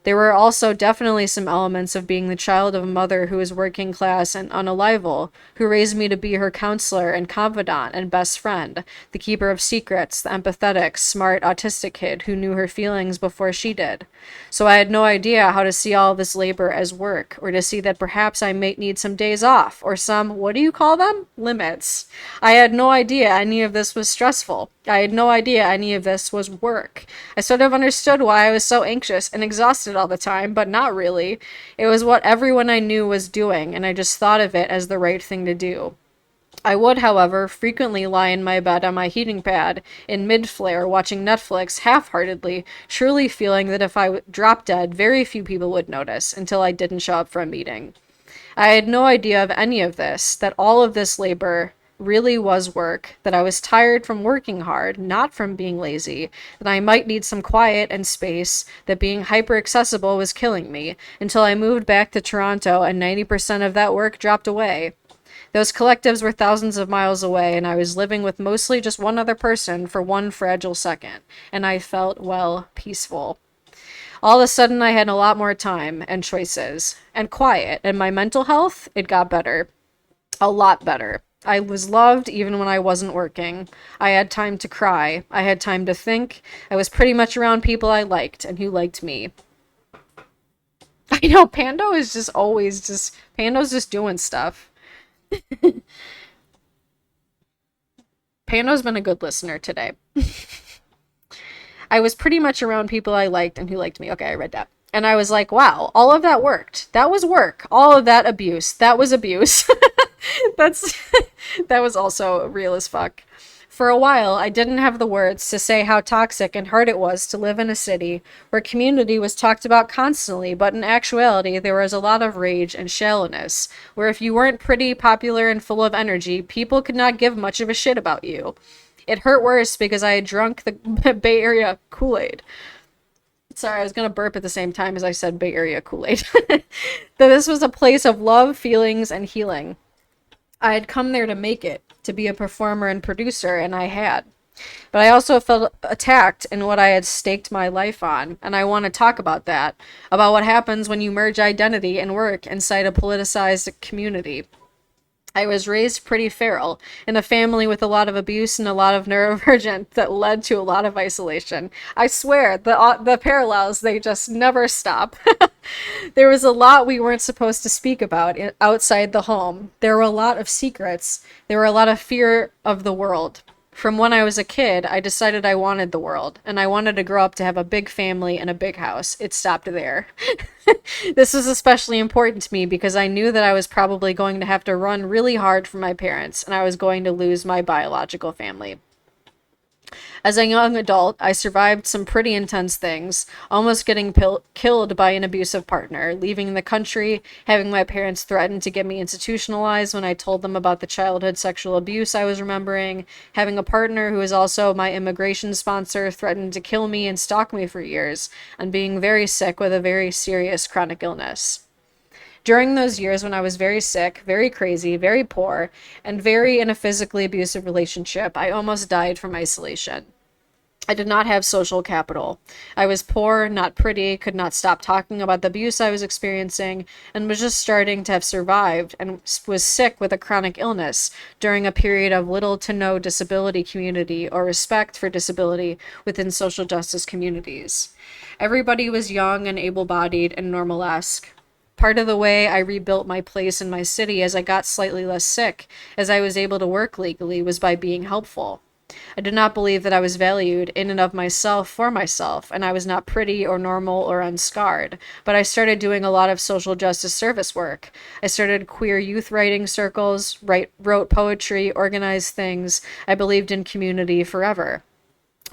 There were also definitely some elements of being the child of a mother who was working class and unalival, who raised me to be her counselor and confidant and best friend, the keeper of secrets, the empathetic, smart, autistic kid who knew her feelings before she did. So I had no idea how to see all of this labor as work, or to see that perhaps I might need some days off, or some, what do you call them? Limits. I had no idea any of this was stressful. I had no idea any of this was work. I sort of understood why I was so anxious and exhausted all the time, but not really. It was what everyone I knew was doing, and I just thought of it as the right thing to do. I would, however, frequently lie in my bed on my heating pad in mid-flare watching Netflix half-heartedly, truly feeling that if I dropped dead, very few people would notice until I didn't show up for a meeting. I had no idea of any of this, that all of this labor really was work, that I was tired from working hard, not from being lazy, that I might need some quiet and space, that being hyper accessible was killing me, until I moved back to Toronto and 90% of that work dropped away. Those collectives were thousands of miles away, and I was living with mostly just one other person for one fragile second, and I felt, well, peaceful. All of a sudden, I had a lot more time and choices and quiet, and my mental health, it got better. A lot better. I was loved even when I wasn't working. I had time to cry. I had time to think. I was pretty much around people I liked and who liked me. I know, Pando is just always just, Pando's just doing stuff. Pando's been a good listener today. I was pretty much around people I liked and who liked me. Okay, I read that. And I was like, wow, all of that worked. That was work. All of that abuse. That was abuse. That's that was also real as fuck. For a while, I didn't have the words to say how toxic and hard it was to live in a city where community was talked about constantly, but in actuality, there was a lot of rage and shallowness, where if you weren't pretty, popular, and full of energy, people could not give much of a shit about you. It hurt worse because I had drunk the Bay Area Kool-Aid. Sorry, I was going to burp at the same time as I said Bay Area Kool-Aid. That this was a place of love, feelings, and healing. I had come there to make it, to be a performer and producer, and I had. But I also felt attacked in what I had staked my life on, and I want to talk about that, about what happens when you merge identity and work inside a politicized community. I was raised pretty feral, in a family with a lot of abuse and a lot of neurodivergent that led to a lot of isolation. I swear, the parallels, they just never stop. There was a lot we weren't supposed to speak about outside the home. There were a lot of secrets. There were a lot of fear of the world. From when I was a kid, I decided I wanted the world, and I wanted to grow up to have a big family and a big house. It stopped there. This was especially important to me because I knew that I was probably going to have to run really hard for my parents, and I was going to lose my biological family. As a young adult, I survived some pretty intense things, almost getting killed by an abusive partner, leaving the country, having my parents threaten to get me institutionalized when I told them about the childhood sexual abuse I was remembering, having a partner who was also my immigration sponsor threaten to kill me and stalk me for years, and being very sick with a very serious chronic illness. During those years when I was very sick, very crazy, very poor, and very in a physically abusive relationship, I almost died from isolation. I did not have social capital. I was poor, not pretty, could not stop talking about the abuse I was experiencing, and was just starting to have survived and was sick with a chronic illness during a period of little to no disability community or respect for disability within social justice communities. Everybody was young and able-bodied and normal-esque. Part of the way I rebuilt my place in my city as I got slightly less sick, as I was able to work legally, was by being helpful. I did not believe that I was valued in and of myself for myself, and I was not pretty or normal or unscarred, but I started doing a lot of social justice service work. I started queer youth writing circles, wrote poetry, organized things. I believed in community forever.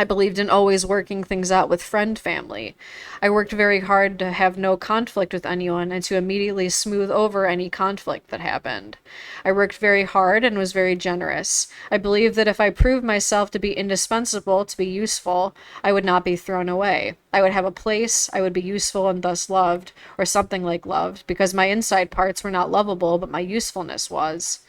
I believed in always working things out with family. I worked very hard to have no conflict with anyone and to immediately smooth over any conflict that happened. I worked very hard and was very generous. I believed that if I proved myself to be indispensable, to be useful, I would not be thrown away. I would have a place, I would be useful and thus loved, or something like loved, because my inside parts were not lovable, but my usefulness was.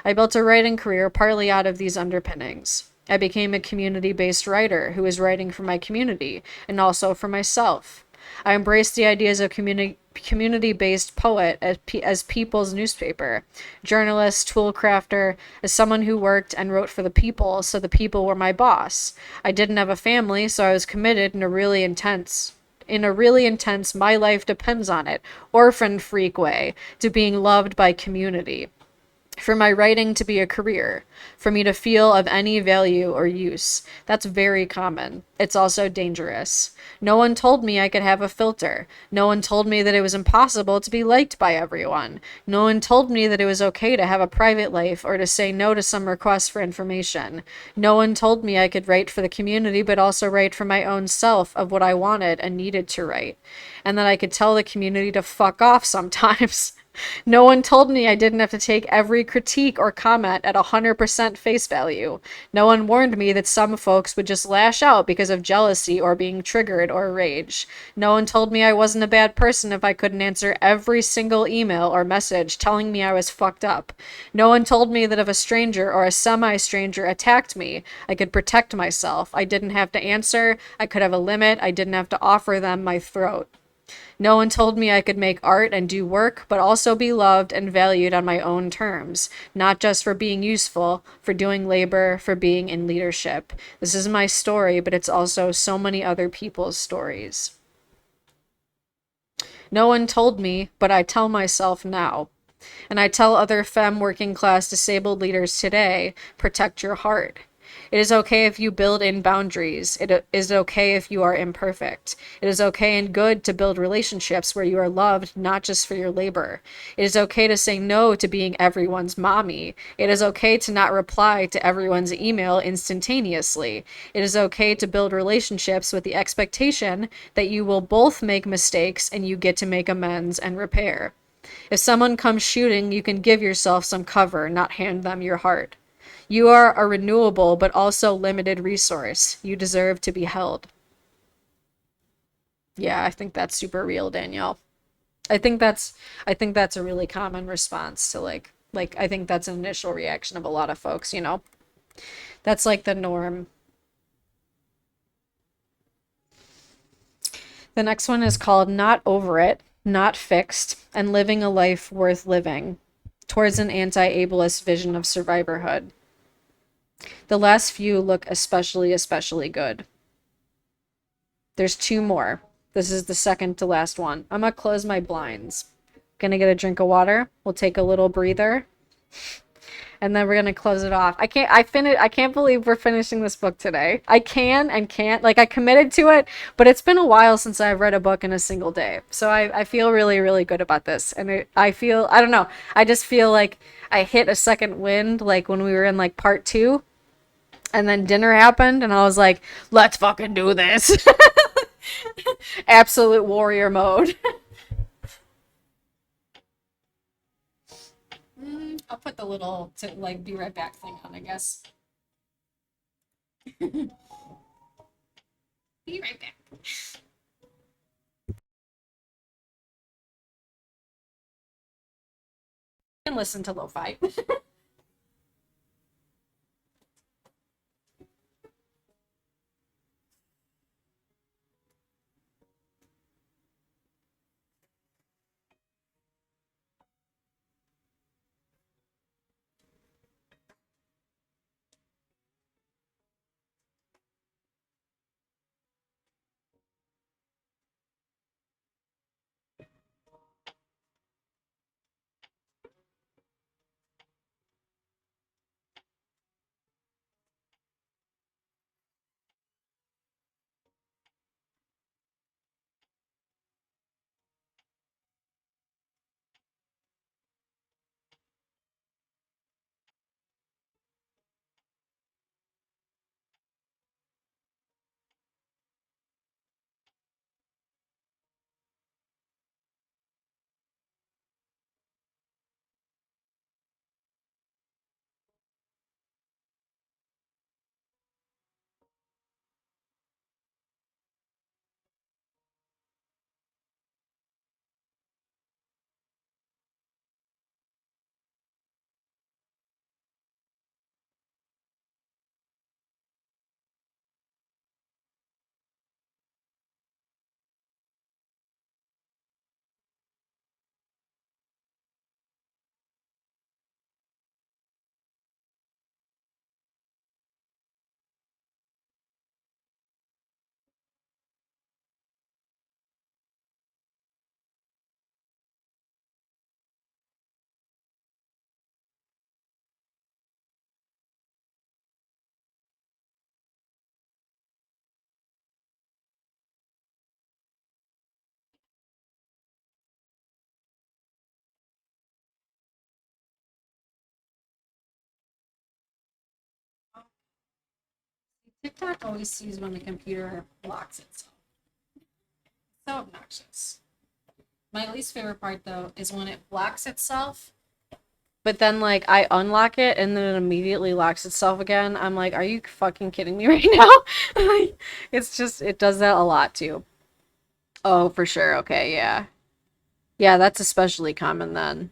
I built a writing career partly out of these underpinnings. I became a community-based writer who was writing for my community and also for myself. I embrace the ideas of community-based poet as people's newspaper, journalist, tool crafter, as someone who worked and wrote for the people, so the people were my boss. I didn't have a family, so I was committed in a really intense my life depends on it, orphan freak way, to being loved by community. For my writing to be a career, for me to feel of any value or use. That's very common. It's also dangerous. No one told me I could have a filter. No one told me that it was impossible to be liked by everyone. No one told me that it was okay to have a private life or to say no to some requests for information. No one told me I could write for the community but also write for my own self of what I wanted and needed to write. And that I could tell the community to fuck off sometimes. No one told me I didn't have to take every critique or comment at 100% face value. No one warned me that some folks would just lash out because of jealousy or being triggered or rage. No one told me I wasn't a bad person if I couldn't answer every single email or message telling me I was fucked up. No one told me that if a stranger or a semi-stranger attacked me, I could protect myself. I didn't have to answer. I could have a limit. I didn't have to offer them my throat. No one told me I could make art and do work, but also be loved and valued on my own terms, not just for being useful, for doing labor, for being in leadership. This is my story, but it's also so many other people's stories. No one told me, but I tell myself now. And I tell other femme working class disabled leaders today, protect your heart. It is okay if you build in boundaries. It is okay if you are imperfect. It is okay and good to build relationships where you are loved, not just for your labor. It is okay to say no to being everyone's mommy. It is okay to not reply to everyone's email instantaneously. It is okay to build relationships with the expectation that you will both make mistakes and you get to make amends and repair. If someone comes shooting, you can give yourself some cover, not hand them your heart. You are a renewable but also limited resource. You deserve to be held. Yeah, I think that's super real, Danielle. I think that's I think that's a really common response to like I think that's an initial reaction of a lot of folks, you know. That's like the norm. The next one is called Not Over It, Not Fixed, and Living a Life Worth Living towards an anti-ableist vision of survivorhood. The last few look especially good. There's two more. This is the second to last one. I'm gonna close my blinds. Gonna get a drink of water. We'll take a little breather. And then we're gonna close it off. I can't believe we're finishing this book today. I can and can't. Like I committed to it, but it's been a while since I've read a book in a single day. So I feel really good about this. And I feel I don't know. I just feel like I hit a second wind like when we were in like part two. And then dinner happened and I was like, let's fucking do this. Absolute warrior mode. I'll put the little to like be right back thing on, I guess. Be right back. And listen to lo-fi. TikTok always sees when the computer locks itself. So obnoxious. My least favorite part though is when it blocks itself, but then like I unlock it and then it immediately locks itself again. I'm like, are you fucking kidding me right now? Like, it's just it does that a lot too. Oh, for sure. Okay, yeah. Yeah, that's especially common then.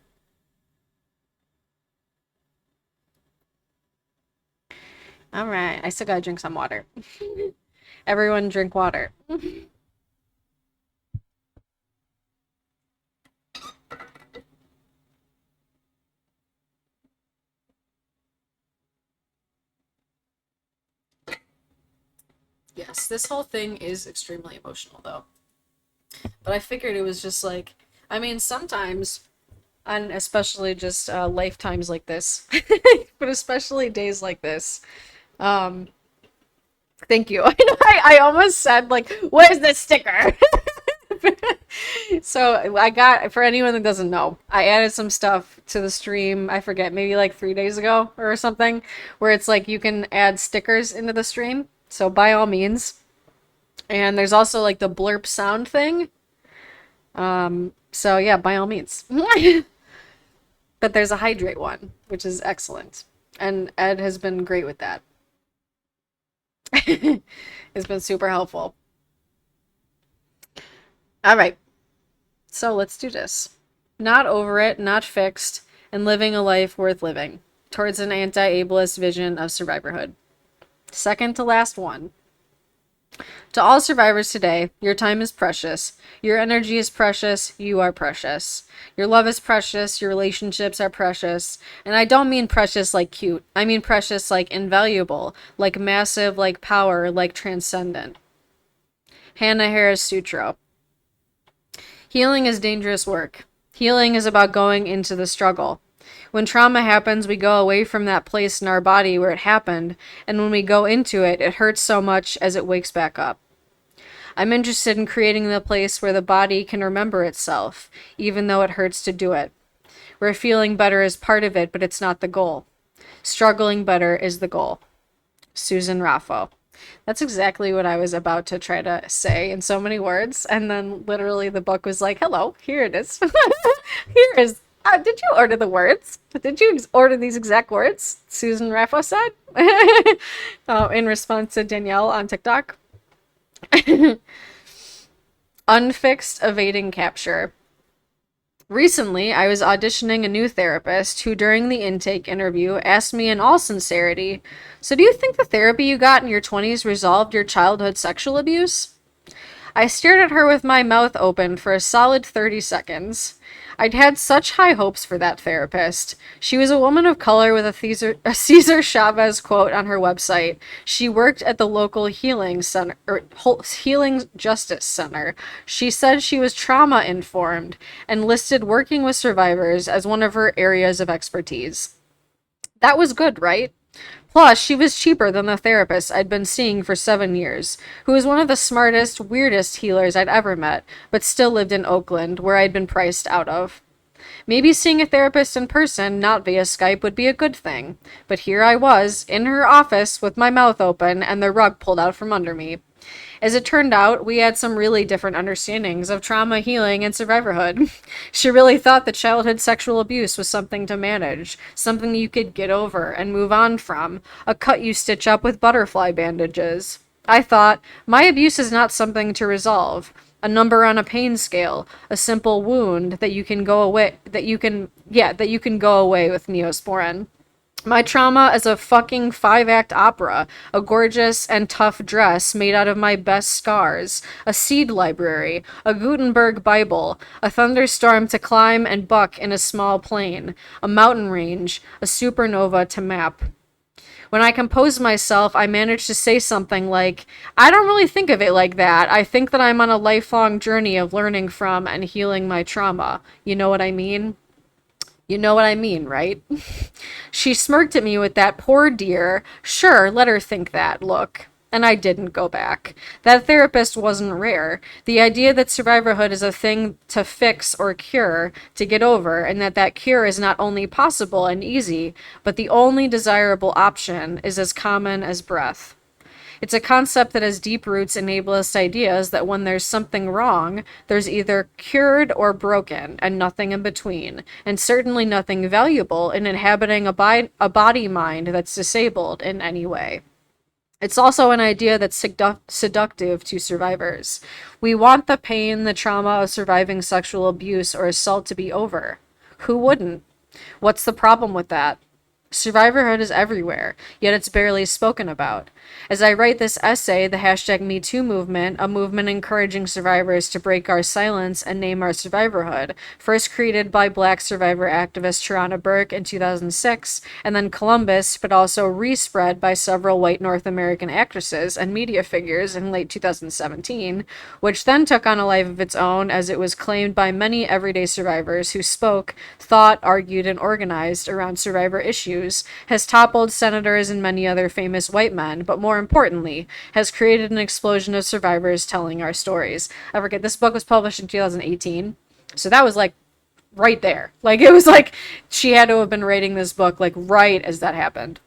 All right, I still gotta drink some water. Everyone drink water. Yes, this whole thing is extremely emotional though. But I figured it was just like, I mean, sometimes, and especially just lifetimes like this, but especially days like this. Um, Thank you. I know I almost said like, "Where's the sticker?" So I got for anyone that doesn't know, I added some stuff to the stream. I forget, maybe like 3 days ago or something, where it's like you can add stickers into the stream. So by all means, and there's also like the blurp sound thing. So yeah, by all means. But there's a hydrate one, which is excellent, and Ed has been great with that. It's been super helpful. All right, so let's do this. Not over it, not fixed, and living a life worth living towards an anti-ableist vision of survivorhood. Second to last one. To all survivors today, your time is precious. Your energy is precious. You are precious. Your love is precious. Your relationships are precious. And I don't mean precious like cute. I mean precious like invaluable, like massive, like power, like transcendent. Hannah Harris Sutro. Healing is dangerous work. Healing is about going into the struggle. When trauma happens, we go away from that place in our body where it happened, and when we go into it, it hurts so much as it wakes back up. I'm interested in creating the place where the body can remember itself, even though it hurts to do it. Where feeling better is part of it, but it's not the goal. Struggling better is the goal. Susan Raffo. That's exactly what I was about to try to say in so many words, and then literally the book was like, hello, here it is. Here is. Did you order the words? Did you order these exact words? Susan Raffo said in response to Danielle on TikTok. Unfixed evading capture. Recently, I was auditioning a new therapist who, during the intake interview, asked me in all sincerity, so do you think the therapy you got in your 20s resolved your childhood sexual abuse? I stared at her with my mouth open for a solid 30 seconds. I'd had such high hopes for that therapist. She was a woman of color with a Cesar Chavez quote on her website. She worked at the local healing center, or healing justice center. She said she was trauma informed and listed working with survivors as one of her areas of expertise. That was good, right? Plus, she was cheaper than the therapist I'd been seeing for 7 years, who was one of the smartest, weirdest healers I'd ever met, but still lived in Oakland, where I'd been priced out of. Maybe seeing a therapist in person, not via Skype, would be a good thing. But here I was, in her office, with my mouth open and the rug pulled out from under me. As it turned out, we had some really different understandings of trauma healing and survivorhood. She really thought that childhood sexual abuse was something to manage, something you could get over and move on from, a cut you stitch up with butterfly bandages. I thought, my abuse is not something to resolve. A number on a pain scale, a simple wound that you can go away, that you can go away with Neosporin. My trauma is a fucking 5-act opera, a gorgeous and tough dress made out of my best scars, a seed library, a Gutenberg Bible, a thunderstorm to climb and buck in a small plane, a mountain range, a supernova to map. When I compose myself, I manage to say something like, I don't really think of it like that. I think that I'm on a lifelong journey of learning from and healing my trauma. You know what I mean? You know what I mean, right? She smirked at me with that poor dear, sure, let her think that look. And I didn't go back. That therapist wasn't rare. The idea that survivorhood is a thing to fix or cure, to get over, and that cure is not only possible and easy, but the only desirable option is as common as breath. It's a concept that has deep roots in ableist ideas that when there's something wrong, there's either cured or broken, and nothing in between, and certainly nothing valuable in inhabiting a body mind that's disabled in any way. It's also an idea that's seductive to survivors. We want the pain, the trauma of surviving sexual abuse or assault to be over. Who wouldn't? What's the problem with that? Survivorhood is everywhere, yet it's barely spoken about. As I write this essay, the hashtag #MeToo movement, a movement encouraging survivors to break our silence and name our survivorhood, first created by Black survivor activist Tarana Burke in 2006, and then Columbus, but also respread by several white North American actresses and media figures in late 2017, which then took on a life of its own as it was claimed by many everyday survivors who spoke, thought, argued, and organized around survivor issues, has toppled senators and many other famous white men, but more importantly, has created an explosion of survivors telling our stories. I forget, this book was published in 2018, so that was like right there. Like, it was like she had to have been writing this book like right as that happened.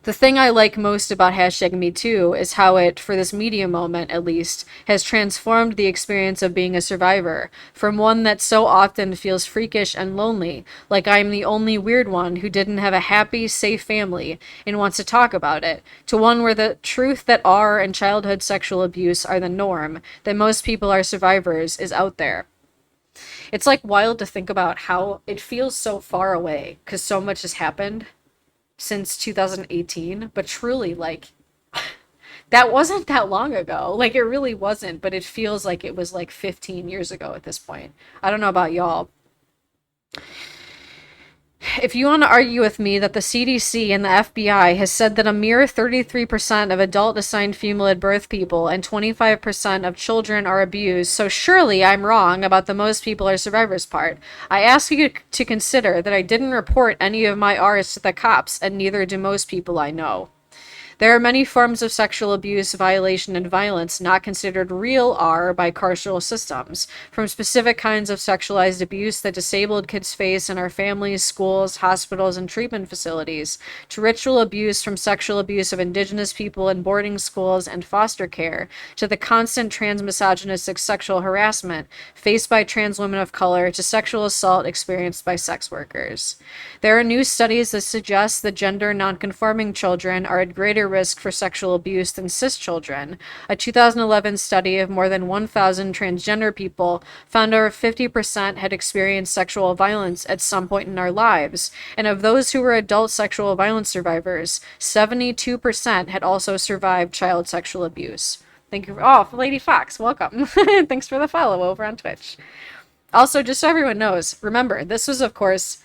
The thing I like most about hashtag #MeToo is how it, for this media moment at least, has transformed the experience of being a survivor from one that so often feels freakish and lonely, like I'm the only weird one who didn't have a happy, safe family and wants to talk about it, to one where the truth that R and childhood sexual abuse are the norm, that most people are survivors, is out there. It's like wild to think about how it feels so far away because so much has happened since 2018, but truly, like, that wasn't that long ago. Like, it really wasn't, but it feels like it was like 15 years ago at this point. I don't know about y'all. If you want to argue with me that the CDC and the FBI has said that a mere 33% of adult assigned female at birth people and 25% of children are abused, so surely I'm wrong about the most people are survivors part. I ask you to consider that I didn't report any of my R's to the cops, and neither do most people I know. There are many forms of sexual abuse, violation, and violence not considered real R by carceral systems, from specific kinds of sexualized abuse that disabled kids face in our families, schools, hospitals, and treatment facilities, to ritual abuse from sexual abuse of indigenous people in boarding schools and foster care, to the constant transmisogynistic sexual harassment faced by trans women of color, to sexual assault experienced by sex workers. There are new studies that suggest that gender nonconforming children are at greater risk for sexual abuse than cis children. A 2011 study of more than 1,000 transgender people found over 50% had experienced sexual violence at some point in our lives, and of those who were adult sexual violence survivors, 72% had also survived child sexual abuse. Thank you. Oh, Lady Fox, welcome. Thanks for the follow over on Twitch. Also, just so everyone knows, remember, this was, of course,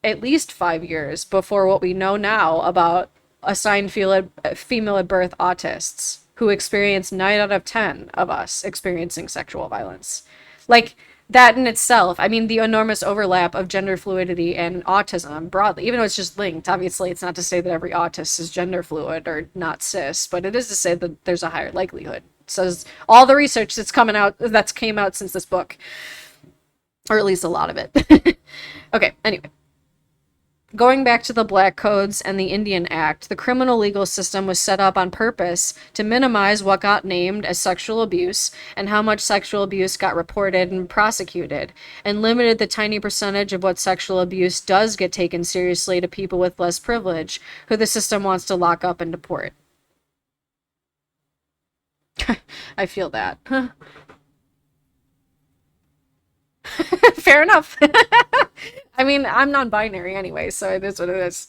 at least 5 years before what we know now about assigned female at birth autists who experience 9 out of 10 of us experiencing sexual violence. Like, that in itself, I mean, the enormous overlap of gender fluidity and autism broadly, even though it's just linked, obviously it's not to say that every autist is gender fluid or not cis, but it is to say that there's a higher likelihood. Says all the research that's came out since this book, or at least a lot of it. Okay, anyway. Going back to the Black Codes and the Indian Act, the criminal legal system was set up on purpose to minimize what got named as sexual abuse and how much sexual abuse got reported and prosecuted, and limited the tiny percentage of what sexual abuse does get taken seriously to people with less privilege, who the system wants to lock up and deport. I feel that. Fair enough. I mean, I'm non-binary anyway, so it is what it is.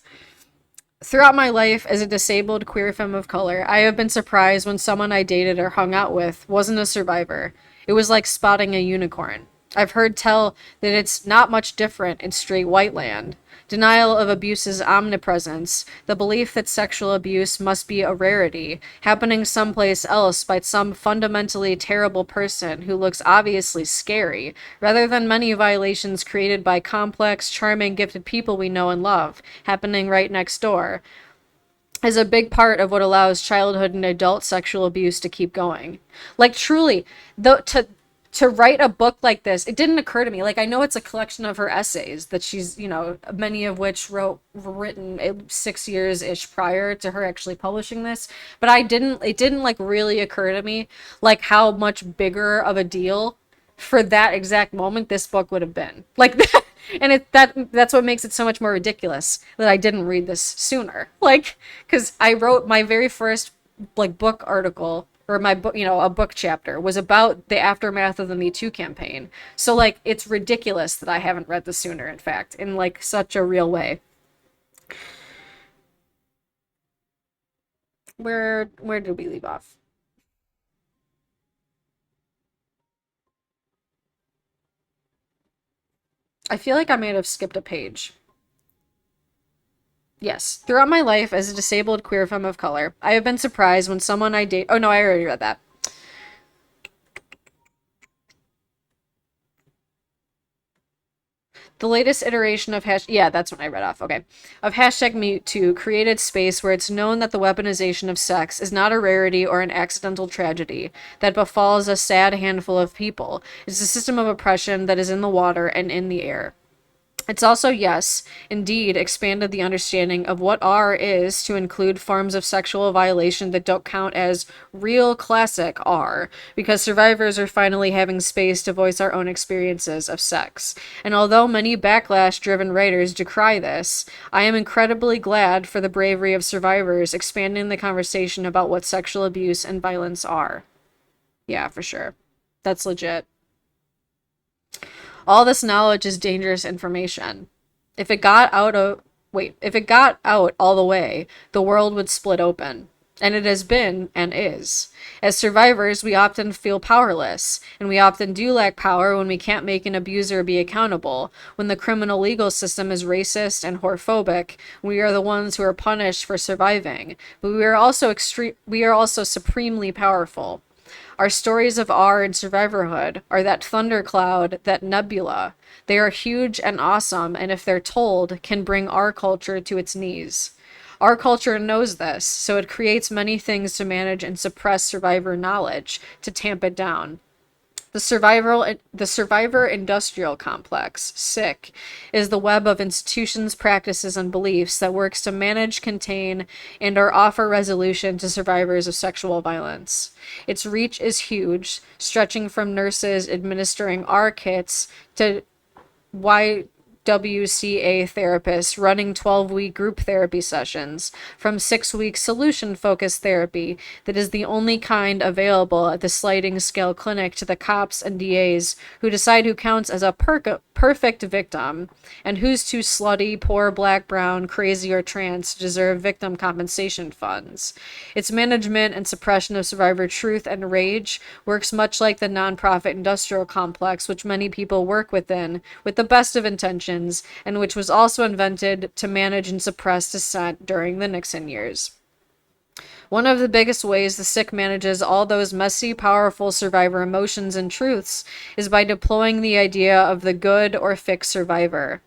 Throughout my life as a disabled queer femme of color, I have been surprised when someone I dated or hung out with wasn't a survivor. It was like spotting a unicorn. I've heard tell that it's not much different in straight white land. Denial of abuse's omnipresence, the belief that sexual abuse must be a rarity, happening someplace else by some fundamentally terrible person who looks obviously scary, rather than many violations created by complex, charming, gifted people we know and love, happening right next door, is a big part of what allows childhood and adult sexual abuse to keep going. Like, truly, to write a book like this, it didn't occur to me. Like, I know it's a collection of her essays that she's, many of which written 6 years ish prior to her actually publishing this. But it didn't like really occur to me like how much bigger of a deal for that exact moment this book would have been. Like that. And that's what makes it so much more ridiculous that I didn't read this sooner. Like, because I wrote my very first like book article, or my book, a book chapter was about the aftermath of the Me Too campaign. So like, it's ridiculous that I haven't read this sooner, in fact, in like such a real way. Where did we leave off? I feel like I might have skipped a page. Yes. Throughout my life as a disabled queer femme of color, I have been surprised when someone I date. Oh no, I already read that. The latest iteration of yeah, that's when I read off. Okay, of hashtag #MeToo created space where it's known that the weaponization of sex is not a rarity or an accidental tragedy that befalls a sad handful of people. It's a system of oppression that is in the water and in the air. It's also, yes, indeed, expanded the understanding of what R is to include forms of sexual violation that don't count as real classic R, because survivors are finally having space to voice our own experiences of sex. And although many backlash driven writers decry this, I am incredibly glad for the bravery of survivors expanding the conversation about what sexual abuse and violence are. Yeah, for sure. That's legit. All this knowledge is dangerous information. If it got out of if it got out all the way, the world would split open. And it has been and is. As survivors, we often feel powerless, and we often do lack power when we can't make an abuser be accountable. When the criminal legal system is racist and whorephobic, we are the ones who are punished for surviving. But we are also supremely powerful. Our stories of R and survivorhood are that thundercloud, that nebula. They are huge and awesome, and if they're told, can bring our culture to its knees. Our culture knows this, so it creates many things to manage and suppress survivor knowledge, to tamp it down. The survivor industrial complex, SIC, is the web of institutions, practices, and beliefs that works to manage, contain, and or offer resolution to survivors of sexual violence. Its reach is huge, stretching from nurses administering R kits to YWCA therapists running 12-week group therapy sessions, from 6-week solution-focused therapy that is the only kind available at the sliding scale clinic to the cops and DAs who decide who counts as a perfect victim and who's too slutty, poor, black, brown, crazy, or trans to deserve victim compensation funds. Its management and suppression of survivor truth and rage works much like the nonprofit industrial complex which many people work within with the best of intentions, and which was also invented to manage and suppress dissent during the Nixon years. One of the biggest ways the SIC manages all those messy, powerful survivor emotions and truths is by deploying the idea of the good or fixed survivor.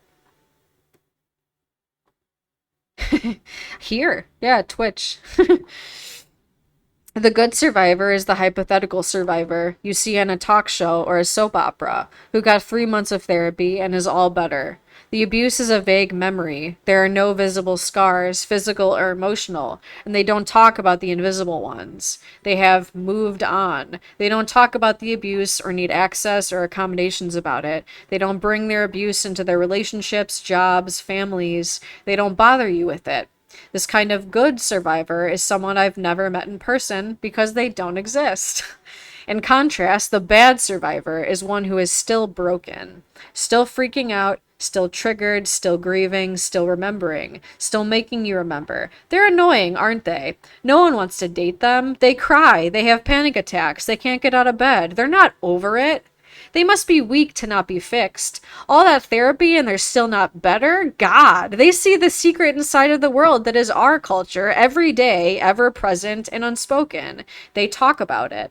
Here. Yeah, Twitch. The good survivor is the hypothetical survivor you see on a talk show or a soap opera, who got 3 months of therapy and is all better. The abuse is a vague memory. There are no visible scars, physical or emotional, and they don't talk about the invisible ones. They have moved on. They don't talk about the abuse or need access or accommodations about it. They don't bring their abuse into their relationships, jobs, families. They don't bother you with it. This kind of good survivor is someone I've never met in person because they don't exist. In contrast, the bad survivor is one who is still broken, still freaking out, still triggered, still grieving, still remembering, still making you remember. They're annoying, aren't they? No one wants to date them. They cry. They have panic attacks. They can't get out of bed. They're not over it. They must be weak to not be fixed. All that therapy and they're still not better? God, they see the secret inside of the world that is our culture, every day, ever present and unspoken. They talk about it.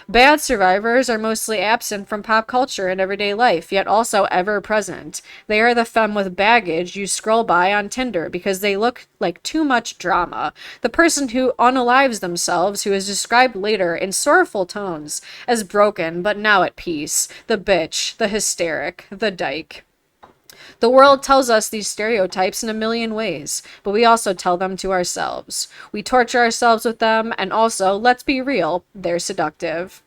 Bad survivors are mostly absent from pop culture and everyday life, yet also ever present. They are the femme with baggage you scroll by on Tinder because they look like too much drama. The person who unalives themselves, who is described later in sorrowful tones as broken but now at peace. The bitch, the hysteric, the dyke. The world tells us these stereotypes in a million ways, but we also tell them to ourselves. We torture ourselves with them, and also, let's be real, they're seductive.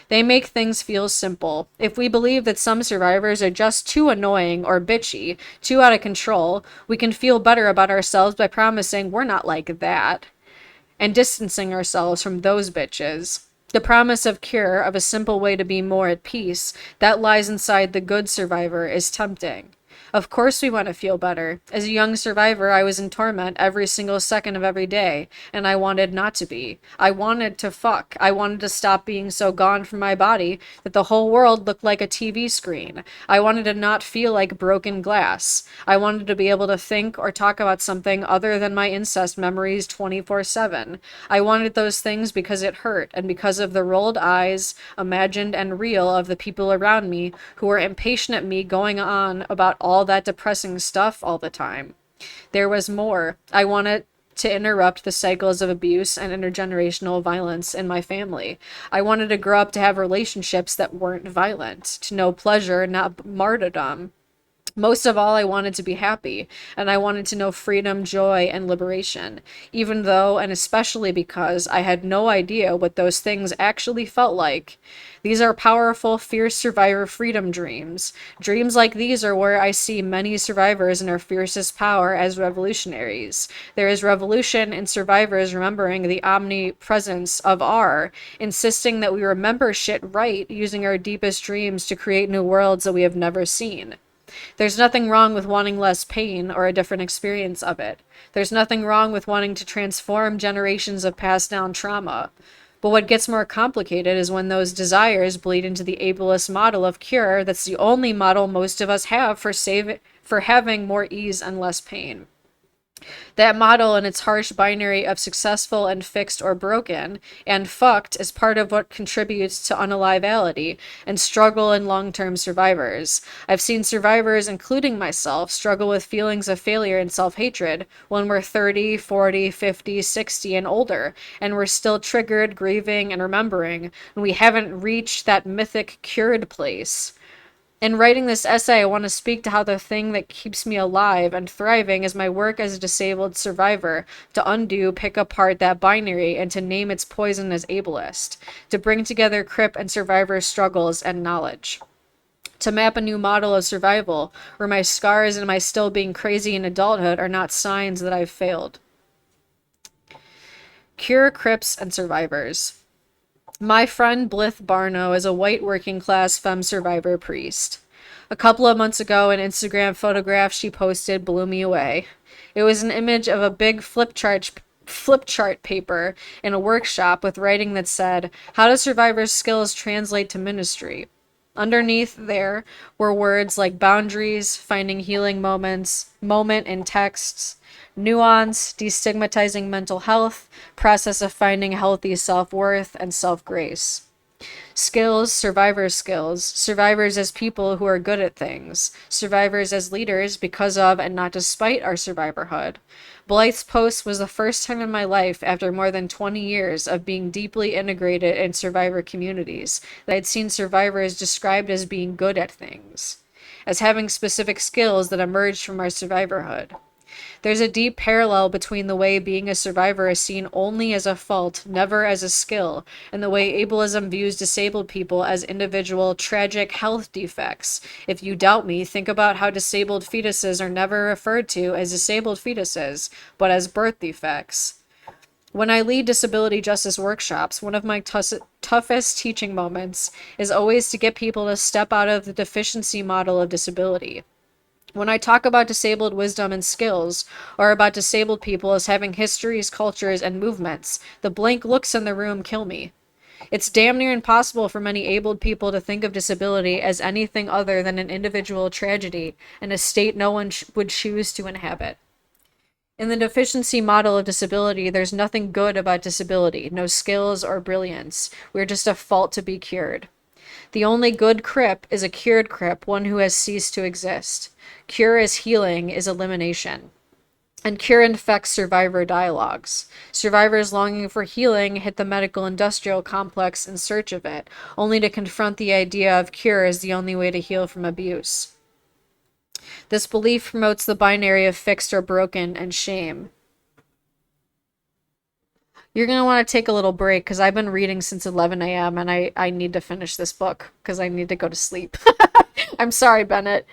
They make things feel simple. If we believe that some survivors are just too annoying or bitchy, too out of control, we can feel better about ourselves by promising we're not like that, and distancing ourselves from those bitches. The promise of cure, of a simple way to be more at peace, that lies inside the good survivor is tempting. Of course we want to feel better. As a young survivor, I was in torment every single second of every day, and I wanted not to be. I wanted to fuck. I wanted to stop being so gone from my body that the whole world looked like a TV screen. I wanted to not feel like broken glass. I wanted to be able to think or talk about something other than my incest memories 24/7. I wanted those things because it hurt, and because of the rolled eyes, imagined and real, of the people around me who were impatient at me going on about all that depressing stuff all the time. There was more. I wanted to interrupt the cycles of abuse and intergenerational violence in my family. I wanted to grow up to have relationships that weren't violent, to know pleasure, not martyrdom. Most of all, I wanted to be happy, and I wanted to know freedom, joy, and liberation, even though, and especially because, I had no idea what those things actually felt like. These are powerful, fierce survivor freedom dreams. Dreams like these are where I see many survivors in their fiercest power as revolutionaries. There is revolution in survivors remembering the omnipresence of R, insisting that we remember shit right, using our deepest dreams to create new worlds that we have never seen. There's nothing wrong with wanting less pain or a different experience of it. There's nothing wrong with wanting to transform generations of passed down trauma. But what gets more complicated is when those desires bleed into the ableist model of cure that's the only model most of us have for having more ease and less pain. That model and its harsh binary of successful and fixed or broken and fucked is part of what contributes to unalivality and struggle in long-term survivors. I've seen survivors, including myself, struggle with feelings of failure and self-hatred when we're 30, 40, 50, 60, and older, and we're still triggered, grieving, and remembering, and we haven't reached that mythic cured place. In writing this essay, I want to speak to how the thing that keeps me alive and thriving is my work as a disabled survivor, to undo, pick apart that binary, and to name its poison as ableist, to bring together CRIP and survivor struggles and knowledge, to map a new model of survival where my scars and my still being crazy in adulthood are not signs that I've failed. Cure CRIPs and survivors. My friend Blith Barno is a white working-class femme survivor priest. A couple of months ago, an Instagram photograph she posted blew me away. It was an image of a big flip chart paper in a workshop with writing that said, "How do survivors' skills translate to ministry?" Underneath there were words like boundaries, finding healing moments, moment in texts, nuance, destigmatizing mental health, process of finding healthy self-worth, and self-grace. Skills, survivors as people who are good at things, survivors as leaders because of and not despite our survivorhood. Blythe's post was the first time in my life, after more than 20 years of being deeply integrated in survivor communities, that I'd seen survivors described as being good at things, as having specific skills that emerged from our survivorhood. There's a deep parallel between the way being a survivor is seen only as a fault, never as a skill, and the way ableism views disabled people as individual, tragic health defects. If you doubt me, think about how disabled fetuses are never referred to as disabled fetuses, but as birth defects. When I lead disability justice workshops, one of my toughest teaching moments is always to get people to step out of the deficiency model of disability. When I talk about disabled wisdom and skills, or about disabled people as having histories, cultures, and movements, the blank looks in the room kill me. It's damn near impossible for many abled people to think of disability as anything other than an individual tragedy and a state no one would choose to inhabit. In the deficiency model of disability, there's nothing good about disability, no skills or brilliance. We're just a fault to be cured. The only good crip is a cured crip, one who has ceased to exist. Cure is healing, is elimination. And cure infects survivor dialogues. Survivors longing for healing hit the medical industrial complex in search of it, only to confront the idea of cure as the only way to heal from abuse. This belief promotes the binary of fixed or broken and shame. You're going to want to take a little break because I've been reading since 11 a.m. and I need to finish this book because I need to go to sleep. I'm sorry, Bennett.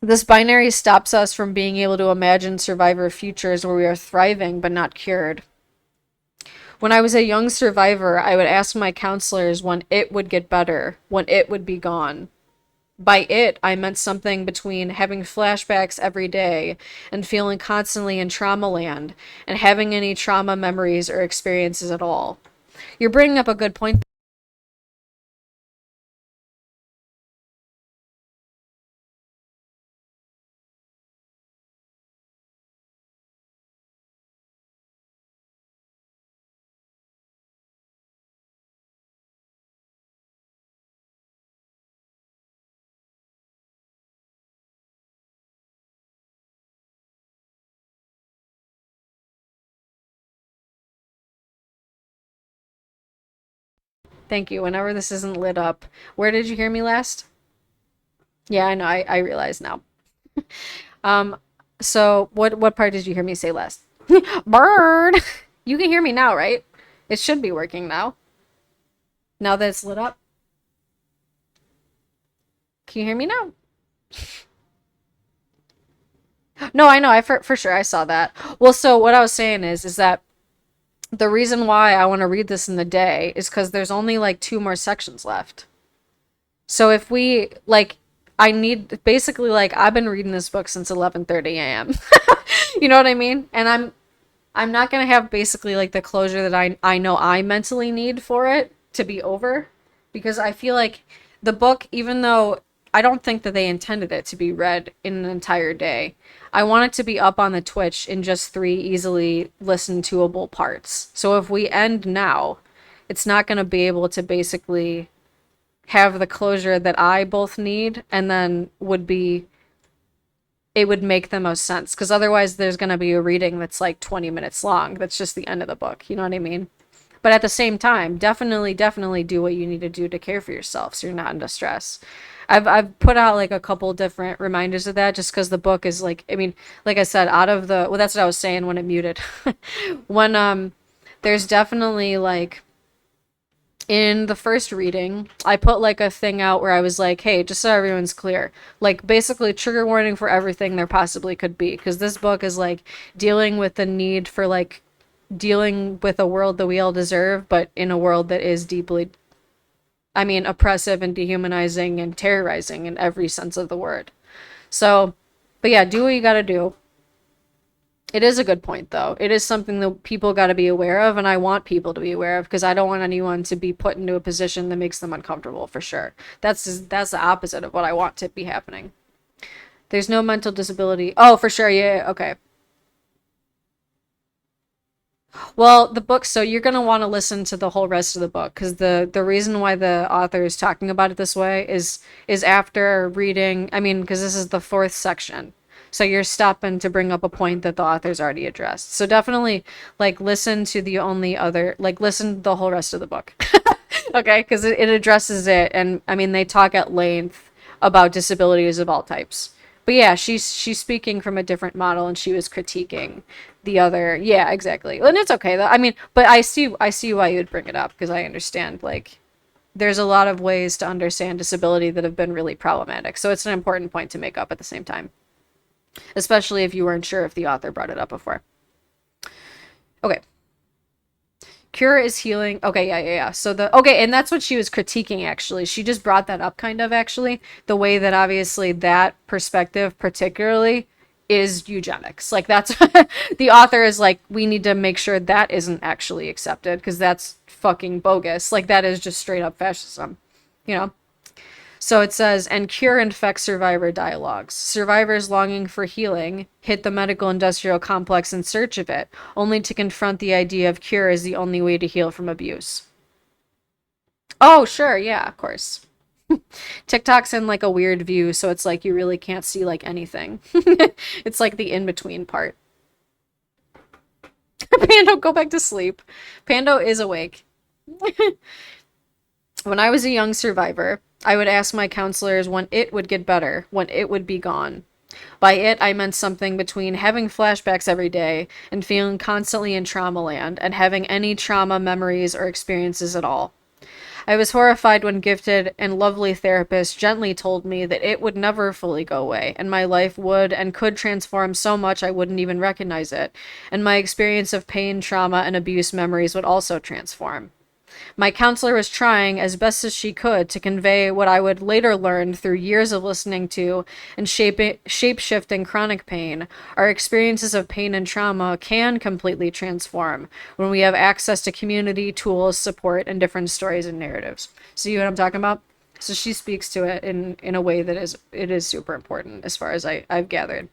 This binary stops us from being able to imagine survivor futures where we are thriving but not cured. When I was a young survivor, I would ask my counselors when it would get better, when it would be gone. By it, I meant something between having flashbacks every day and feeling constantly in trauma land and having any trauma memories or experiences at all. You're bringing up a good point. Thank you. Whenever this isn't lit up, where did you hear me last? Yeah, I know. I realize now. Um, so what part did you hear me say last? Bird. You can hear me now, right? It should be working now. Now that it's lit up. Can you hear me now? No, I know. I for sure I saw that. Well, so what I was saying is that the reason why I want to read this in the day is because there's only like two more sections left. So if we like, I need basically like I've been reading this book since 11:30 a.m. You know what I mean? And I'm not gonna have basically like the closure that I know I mentally need for it to be over, because I feel like the book, even though I don't think that they intended it to be read in an entire day, I want it to be up on the Twitch in just three easily listen toable parts. So if we end now, it's not gonna be able to basically have the closure that I both need, and then it would make the most sense, because otherwise there's going to be a reading that's like 20 minutes long. That's just the end of the book. You know what I mean? But at the same time, definitely do what you need to do to care for yourself so you're not in distress. I've put out like a couple different reminders of that just because the book is like, I mean, like I said, out of the, well, that's what I was saying when it muted. When there's definitely like, in the first reading, I put like a thing out where I was like, hey, just so everyone's clear, like basically trigger warning for everything there possibly could be. Because this book is like dealing with the need for like dealing with a world that we all deserve, but in a world that is deeply, I mean, oppressive and dehumanizing and terrorizing in every sense of the word. So, but yeah, do what you gotta do. It is a good point, though. It is something that people got to be aware of, and I want people to be aware of because I don't want anyone to be put into a position that makes them uncomfortable, for sure. That's the opposite of what I want to be happening. There's no mental disability. Oh, for sure. Yeah, okay. Well, the book, so you're going to want to listen to the whole rest of the book because the reason why the author is talking about it this way is after reading, I mean, because this is the fourth section. So you're stopping to bring up a point that the author's already addressed. So definitely like listen to the only other, like listen to the whole rest of the book. Okay, because it addresses it, and I mean they talk at length about disabilities of all types. But yeah, she's speaking from a different model, and she was critiquing the other. Yeah, exactly. And it's okay though. I mean, but I see why you would bring it up because I understand like there's a lot of ways to understand disability that have been really problematic. So it's an important point to make up at the same time, especially if you weren't sure if the author brought it up before. Okay. Cure is healing. Okay, yeah. So and that's what she was critiquing actually. She just brought that up kind of actually, the way that obviously that perspective particularly is eugenics. Like that's the author is like, we need to make sure that isn't actually accepted because that's fucking bogus. Like that is just straight up fascism, you know? So it says, and cure infects survivor dialogues. Survivors longing for healing hit the medical industrial complex in search of it, only to confront the idea of cure as the only way to heal from abuse. Oh, sure, yeah, of course. TikTok's in like a weird view, so it's like you really can't see like anything. It's like the in between part. Pando, go back to sleep. Pando is awake. When I was a young survivor, I would ask my counselors when it would get better, when it would be gone. By it, I meant something between having flashbacks every day and feeling constantly in trauma land and having any trauma memories or experiences at all. I was horrified when gifted and lovely therapists gently told me that it would never fully go away, and my life would and could transform so much I wouldn't even recognize it, and my experience of pain, trauma, and abuse memories would also transform. My counselor was trying as best as she could to convey what I would later learn through years of listening to and shape-shifting chronic pain. Our experiences of pain and trauma can completely transform when we have access to community, tools, support, and different stories and narratives. See what I'm talking about? So she speaks to it in a way that is super important as far as I've gathered.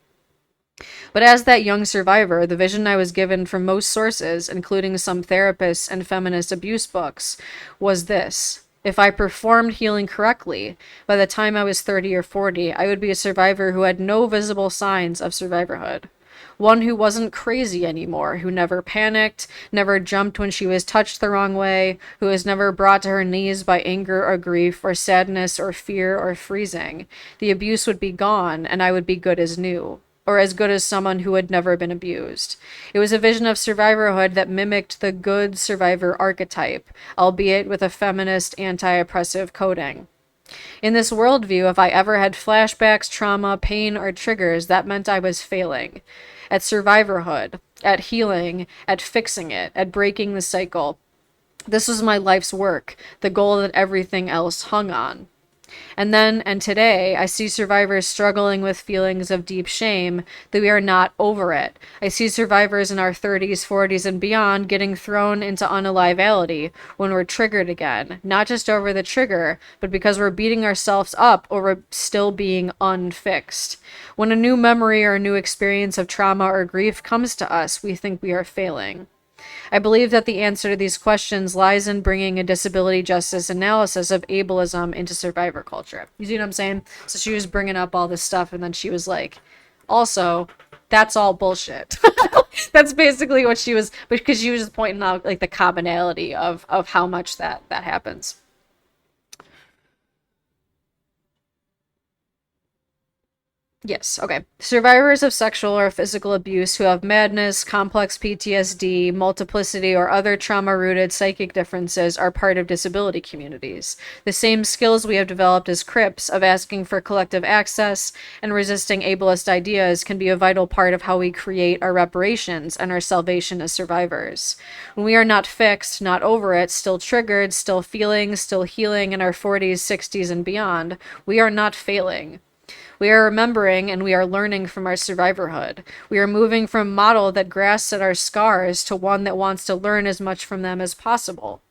But as that young survivor, the vision I was given from most sources, including some therapists and feminist abuse books, was this. If I performed healing correctly, by the time I was 30 or 40, I would be a survivor who had no visible signs of survivorhood. One who wasn't crazy anymore, who never panicked, never jumped when she was touched the wrong way, who was never brought to her knees by anger or grief or sadness or fear or freezing. The abuse would be gone, and I would be good as new, or as good as someone who had never been abused. It was a vision of survivorhood that mimicked the good survivor archetype, albeit with a feminist, anti-oppressive coding. In this worldview, if I ever had flashbacks, trauma, pain, or triggers, that meant I was failing at survivorhood, at healing, at fixing it, at breaking the cycle. This was my life's work, the goal that everything else hung on. And today, I see survivors struggling with feelings of deep shame that we are not over it. I see survivors in our 30s, 40s, and beyond getting thrown into unalivality when we're triggered again. Not just over the trigger, but because we're beating ourselves up over still being unfixed. When a new memory or a new experience of trauma or grief comes to us, we think we are failing. I believe that the answer to these questions lies in bringing a disability justice analysis of ableism into survivor culture. You see what I'm saying? So she was bringing up all this stuff, and then she was like, also, that's all bullshit. That's basically what she was, because she was just pointing out like the commonality of how much that happens. Yes, okay. Survivors of sexual or physical abuse who have madness, complex PTSD, multiplicity, or other trauma rooted psychic differences are part of disability communities. The same skills we have developed as CRIPs of asking for collective access and resisting ableist ideas can be a vital part of how we create our reparations and our salvation as survivors. When we are not fixed, not over it, still triggered, still feeling, still healing in our 40s, 60s, and beyond, we are not failing. We are remembering and we are learning from our survivorhood. We are moving from a model that grasps at our scars to one that wants to learn as much from them as possible.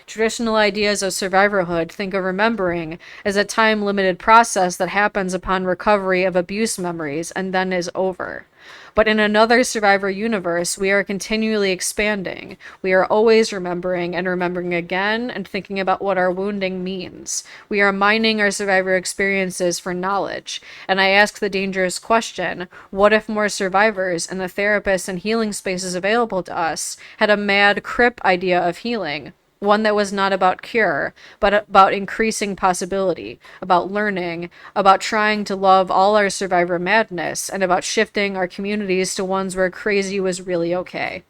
Traditional ideas of survivorhood think of remembering as a time-limited process that happens upon recovery of abuse memories and then is over. But in another survivor universe, we are continually expanding. We are always remembering and remembering again and thinking about what our wounding means. We are mining our survivor experiences for knowledge. And I ask the dangerous question, what if more survivors and the therapists and healing spaces available to us had a mad crip idea of healing? One that was not about cure, but about increasing possibility, about learning, about trying to love all our survivor madness, and about shifting our communities to ones where crazy was really okay.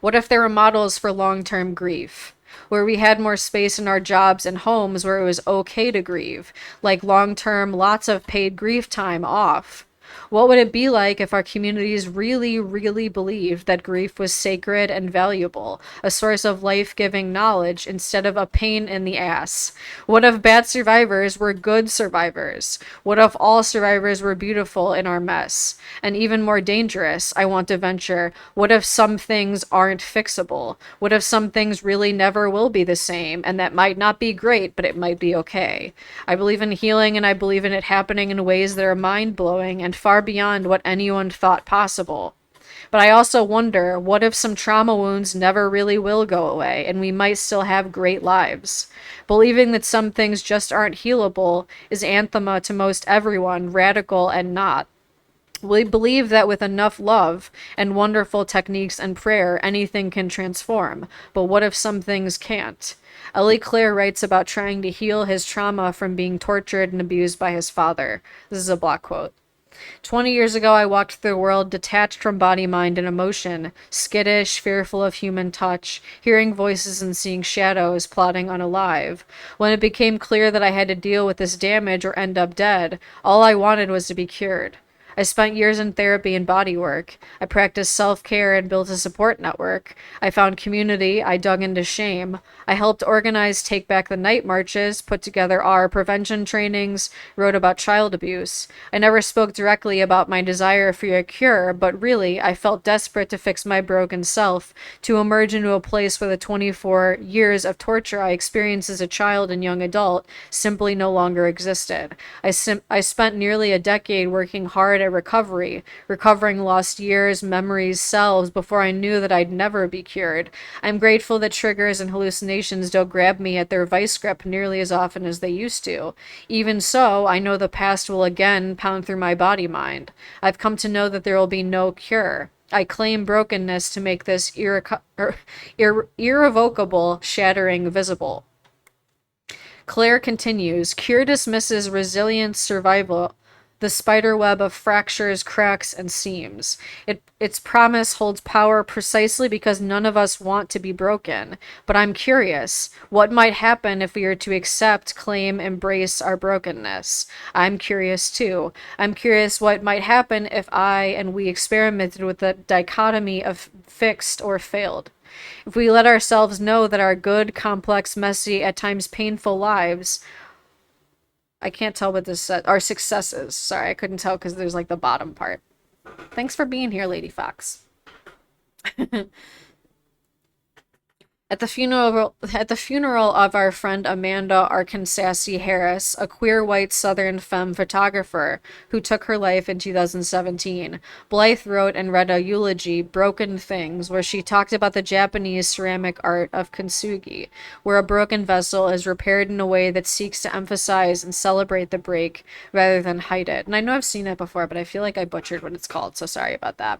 What if there were models for long-term grief? Where we had more space in our jobs and homes where it was okay to grieve, like long-term, lots of paid grief time off. What would it be like if our communities really, really believed that grief was sacred and valuable, a source of life-giving knowledge instead of a pain in the ass? What if bad survivors were good survivors? What if all survivors were beautiful in our mess? And even more dangerous, I want to venture, what if some things aren't fixable? What if some things really never will be the same, and that might not be great, but it might be okay? I believe in healing, and I believe in it happening in ways that are mind-blowing and far beyond what anyone thought possible. But I also wonder, what if some trauma wounds never really will go away and we might still have great lives? Believing that some things just aren't healable is anathema to most everyone, radical and not. We believe that with enough love and wonderful techniques and prayer, anything can transform. But what if some things can't? Ellie Claire writes about trying to heal his trauma from being tortured and abused by his father. This is a block quote. 20 years ago, I walked through the world detached from body, mind, and emotion, skittish, fearful of human touch, hearing voices and seeing shadows, plotting unalive. When it became clear that I had to deal with this damage or end up dead, all I wanted was to be cured. I spent years in therapy and body work. I practiced self-care and built a support network. I found community. I dug into shame. I helped organize Take Back the Night marches, put together our prevention trainings, wrote about child abuse. I never spoke directly about my desire for a cure, but really, I felt desperate to fix my broken self, to emerge into a place where the 24 years of torture I experienced as a child and young adult simply no longer existed. I spent nearly a decade working hard at recovery, recovering lost years, memories, selves before I knew that I'd never be cured. I'm grateful that triggers and hallucinations don't grab me at their vice grip nearly as often as they used to. Even so, I know the past will again pound through my body-mind. I've come to know that there will be no cure. I claim brokenness to make this irrevocable shattering visible. Claire continues, cure dismisses resilience, survival, the spiderweb of fractures, cracks, and seams. Its promise holds power precisely because none of us want to be broken. But I'm curious, what might happen if we were to accept, claim, embrace our brokenness? I'm curious too. I'm curious what might happen if I and we experimented with the dichotomy of fixed or failed. If we let ourselves know that our good, complex, messy, at times painful lives, I can't tell what this says. Our successes. Sorry, I couldn't tell because there's like the bottom part. Thanks for being here, Lady Fox. At the funeral of our friend Amanda Arkansas Harris, a queer white Southern femme photographer who took her life in 2017, Blythe wrote and read a eulogy, Broken Things, where she talked about the Japanese ceramic art of kintsugi, where a broken vessel is repaired in a way that seeks to emphasize and celebrate the break rather than hide it. And I know I've seen it before, but I feel like I butchered what it's called, so sorry about that.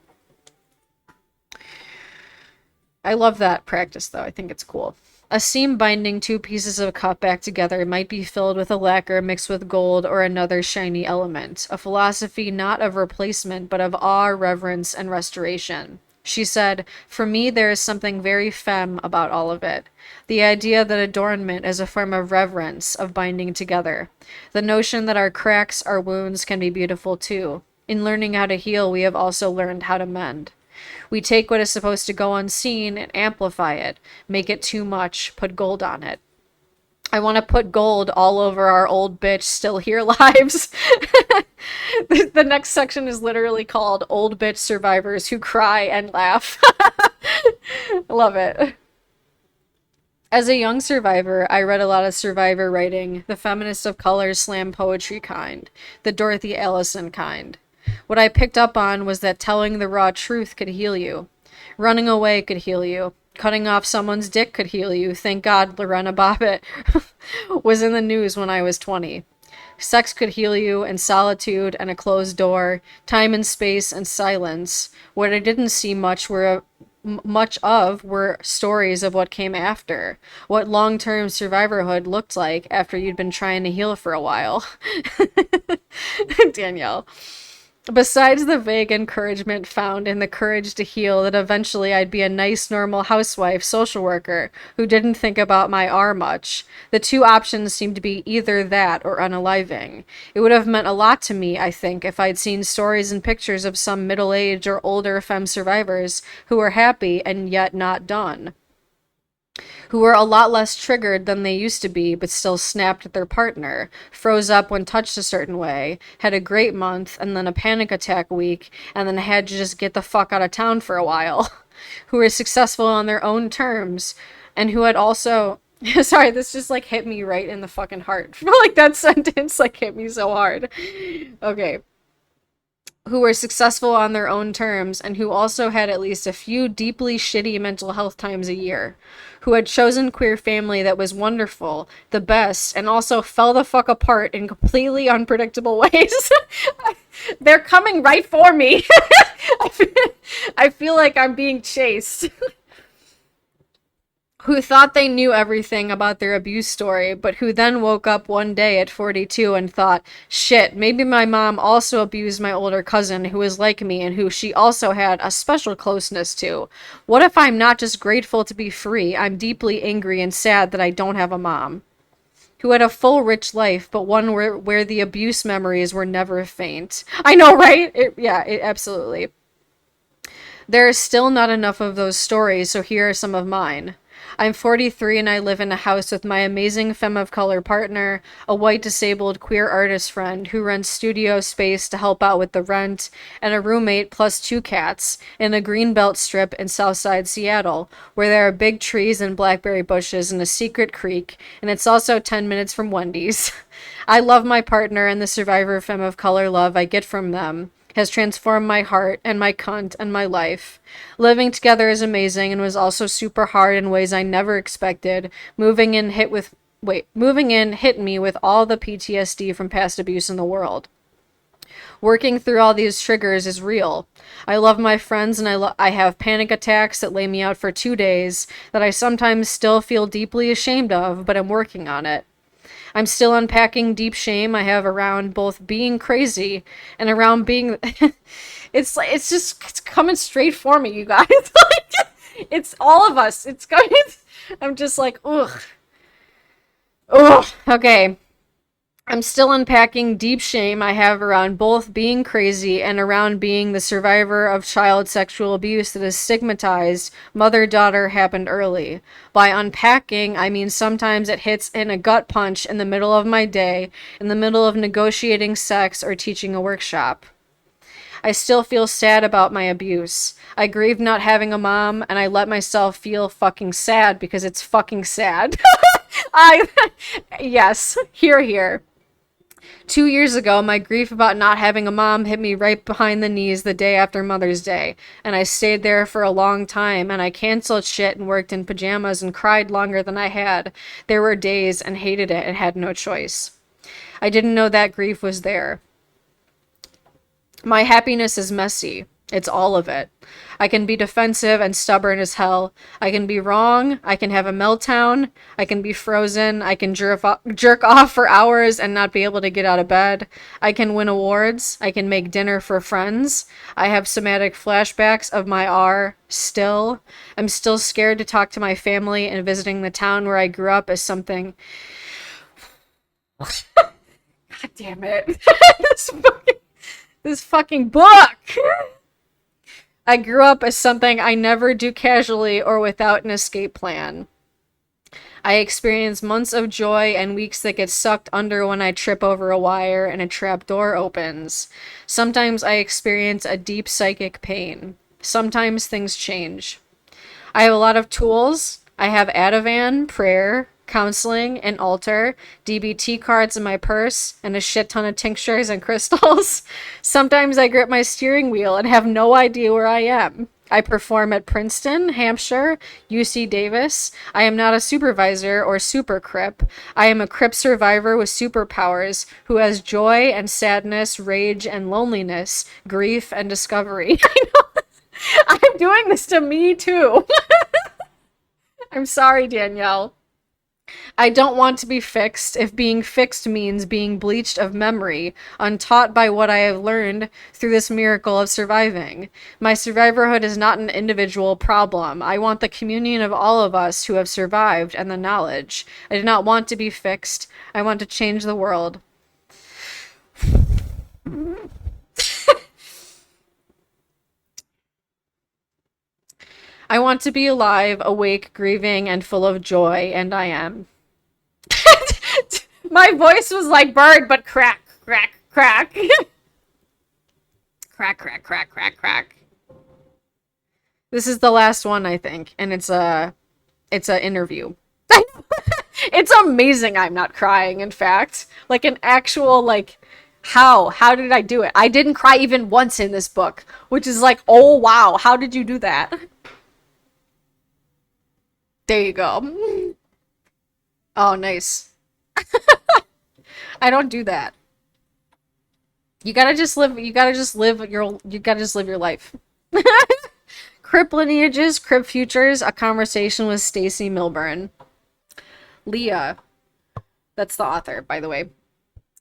I love that practice, though. I think it's cool. A seam binding two pieces of cut back together might be filled with a lacquer mixed with gold or another shiny element, a philosophy not of replacement, but of awe, reverence, and restoration. She said, for me, there is something very femme about all of it. The idea that adornment is a form of reverence, of binding together. The notion that our cracks, our wounds can be beautiful too. In learning how to heal, we have also learned how to mend. We take what is supposed to go unseen and amplify it, make it too much, put gold on it. I want to put gold all over our old bitch still here lives. The next section is literally called Old Bitch Survivors Who Cry and Laugh. I love it. As a young survivor, I read a lot of survivor writing, the feminist of color slam poetry kind, the Dorothy Allison kind. What I picked up on was that telling the raw truth could heal you. Running away could heal you. Cutting off someone's dick could heal you. Thank God Lorena Bobbitt was in the news when I was 20. Sex could heal you, and solitude and a closed door, time and space and silence. What I didn't see much were stories of what came after, what long-term survivorhood looked like after you'd been trying to heal for a while. Danielle. Besides the vague encouragement found in the courage to heal that eventually I'd be a nice, normal housewife social worker who didn't think about my R much, the two options seemed to be either that or unaliving. It would have meant a lot to me, I think, if I'd seen stories and pictures of some middle-aged or older femme survivors who were happy and yet not done, who were a lot less triggered than they used to be, but still snapped at their partner, froze up when touched a certain way, had a great month, and then a panic attack week, and then had to just get the fuck out of town for a while, who were successful on their own terms, and who had also. Sorry, this just like hit me right in the fucking heart. Like that sentence like hit me so hard. Okay, who were successful on their own terms and who also had at least a few deeply shitty mental health times a year, who had chosen queer family that was wonderful, the best, and also fell the fuck apart in completely unpredictable ways. They're coming right for me. I feel like I'm being chased. Who thought they knew everything about their abuse story, but who then woke up one day at 42 and thought, shit, maybe my mom also abused my older cousin who was like me and who she also had a special closeness to. What if I'm not just grateful to be free, I'm deeply angry and sad that I don't have a mom? Who had a full, rich life, but one where the abuse memories were never faint. I know, right? Absolutely. There is still not enough of those stories, so here are some of mine. I'm 43 and I live in a house with my amazing femme of color partner, a white disabled queer artist friend who rents studio space to help out with the rent, and a roommate plus two cats in a greenbelt strip in Southside Seattle, where there are big trees and blackberry bushes and a secret creek, and it's also 10 minutes from Wendy's. I love my partner and the survivor femme of color love I get from them has transformed my heart and my cunt and my life. Living together is amazing and was also super hard in ways I never expected. Moving in hit me with all the PTSD from past abuse in the world. Working through all these triggers is real. I love my friends and I have panic attacks that lay me out for 2 days that I sometimes still feel deeply ashamed of, but I'm working on it. I'm still unpacking deep shame I have around both being crazy and around being. It's coming straight for me, you guys. It's all of us. It's coming. I'm just like, ugh. Ugh. Okay. I'm still unpacking deep shame I have around both being crazy and around being the survivor of child sexual abuse that is stigmatized. Mother-daughter happened early. By unpacking, I mean sometimes it hits in a gut punch in the middle of my day, in the middle of negotiating sex or teaching a workshop. I still feel sad about my abuse. I grieve not having a mom, and I let myself feel fucking sad because it's fucking sad. Yes, here. 2 years ago, my grief about not having a mom hit me right behind the knees the day after Mother's Day, and I stayed there for a long time, and I canceled shit and worked in pajamas and cried longer than I had. There were days and hated it and had no choice. I didn't know that grief was there. My happiness is messy. It's all of it. I can be defensive and stubborn as hell. I can be wrong. I can have a meltdown. I can be frozen. I can jerk off for hours and not be able to get out of bed. I can win awards. I can make dinner for friends. I have somatic flashbacks of my R still. I'm still scared to talk to my family, and visiting the town where I grew up is something. God damn it. This fucking book! I grew up as something I never do casually or without an escape plan. I experience months of joy and weeks that get sucked under when I trip over a wire and a trap door opens. Sometimes I experience a deep psychic pain. Sometimes things change. I have a lot of tools. I have Ativan, prayer, counseling, an altar, DBT cards in my purse, and a shit ton of tinctures and crystals. Sometimes I grip my steering wheel and have no idea where I am. I perform at Princeton, Hampshire, UC Davis. I am not a supervisor or super crip. I am a crip survivor with superpowers who has joy and sadness, rage and loneliness, grief and discovery. I know. I'm doing this to me too. I'm sorry, Danielle. I don't want to be fixed if being fixed means being bleached of memory, untaught by what I have learned through this miracle of surviving. My survivorhood is not an individual problem. I want the communion of all of us who have survived and the knowledge. I do not want to be fixed. I want to change the world. I want to be alive, awake, grieving, and full of joy, and I am. My voice was like bird, but crack, crack, crack. Crack, crack, crack, crack, crack. This is the last one, I think, and it's a interview. It's amazing I'm not crying, in fact. Like an actual, like, how did I do it? I didn't cry even once in this book, which is like, oh wow, how did you do that? There you go. Oh, nice. I don't do that. You gotta just live your life. Crip Lineages, Crip Futures, a conversation with Stacy Milburn. Leah, that's the author, by the way.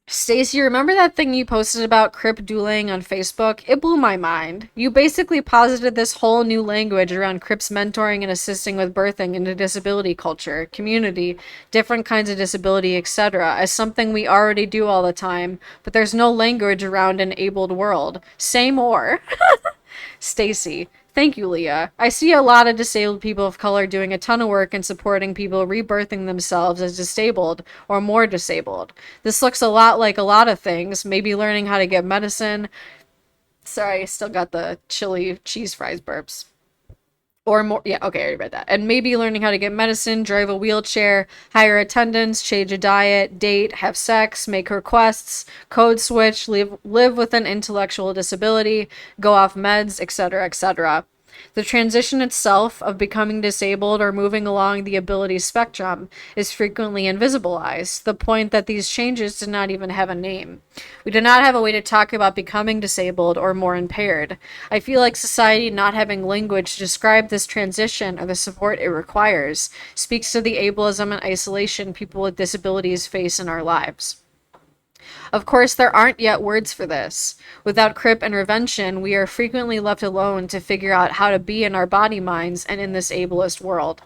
Stacy, remember that thing you posted about crip dueling on Facebook? It blew my mind. You basically posited this whole new language around crips mentoring and assisting with birthing into disability culture, community, different kinds of disability, etc., as something we already do all the time, but there's no language around an abled world. Say more. Stacy. Thank you, Leah. I see a lot of disabled people of color doing a ton of work in supporting people rebirthing themselves as disabled or more disabled. This looks a lot like a lot of things, maybe learning how to get medicine. Sorry, I still got the chili cheese fries burps. Or more, yeah, okay, I already read that. And maybe learning how to get medicine, drive a wheelchair, hire attendants, change a diet, date, have sex, make requests, code switch, live with an intellectual disability, go off meds, etc., etc. The transition itself of becoming disabled or moving along the ability spectrum is frequently invisibilized, the point that these changes do not even have a name. We do not have a way to talk about becoming disabled or more impaired. I feel like society not having language to describe this transition or the support it requires speaks to the ableism and isolation people with disabilities face in our lives. Of course, there aren't yet words for this. Without crip intervention, we are frequently left alone to figure out how to be in our body minds and in this ableist world.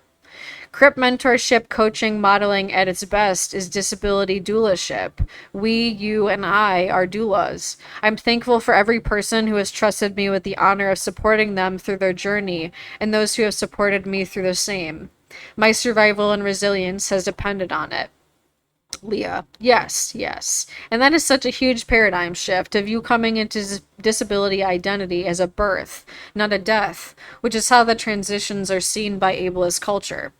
Crip mentorship coaching modeling at its best is disability doulaship. We, you, and I are doulas. I'm thankful for every person who has trusted me with the honor of supporting them through their journey and those who have supported me through the same. My survival and resilience has depended on it. Leah. Yes, yes. And that is such a huge paradigm shift of you coming into disability identity as a birth, not a death, which is how the transitions are seen by ableist culture.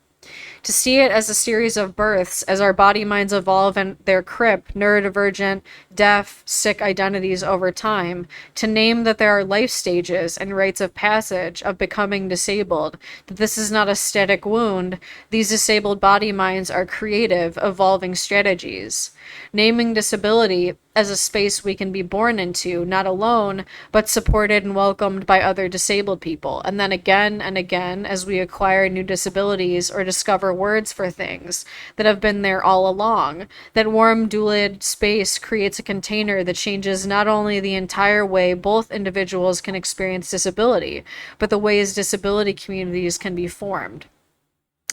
To see it as a series of births as our body minds evolve and their crip, neurodivergent, deaf, sick identities over time, to name that there are life stages and rites of passage of becoming disabled, that this is not a static wound, these disabled body minds are creative, evolving strategies. Naming disability as a space we can be born into, not alone, but supported and welcomed by other disabled people. And then again and again, as we acquire new disabilities or discover words for things that have been there all along, that warm, douled space creates a container that changes not only the entire way both individuals can experience disability, but the ways disability communities can be formed.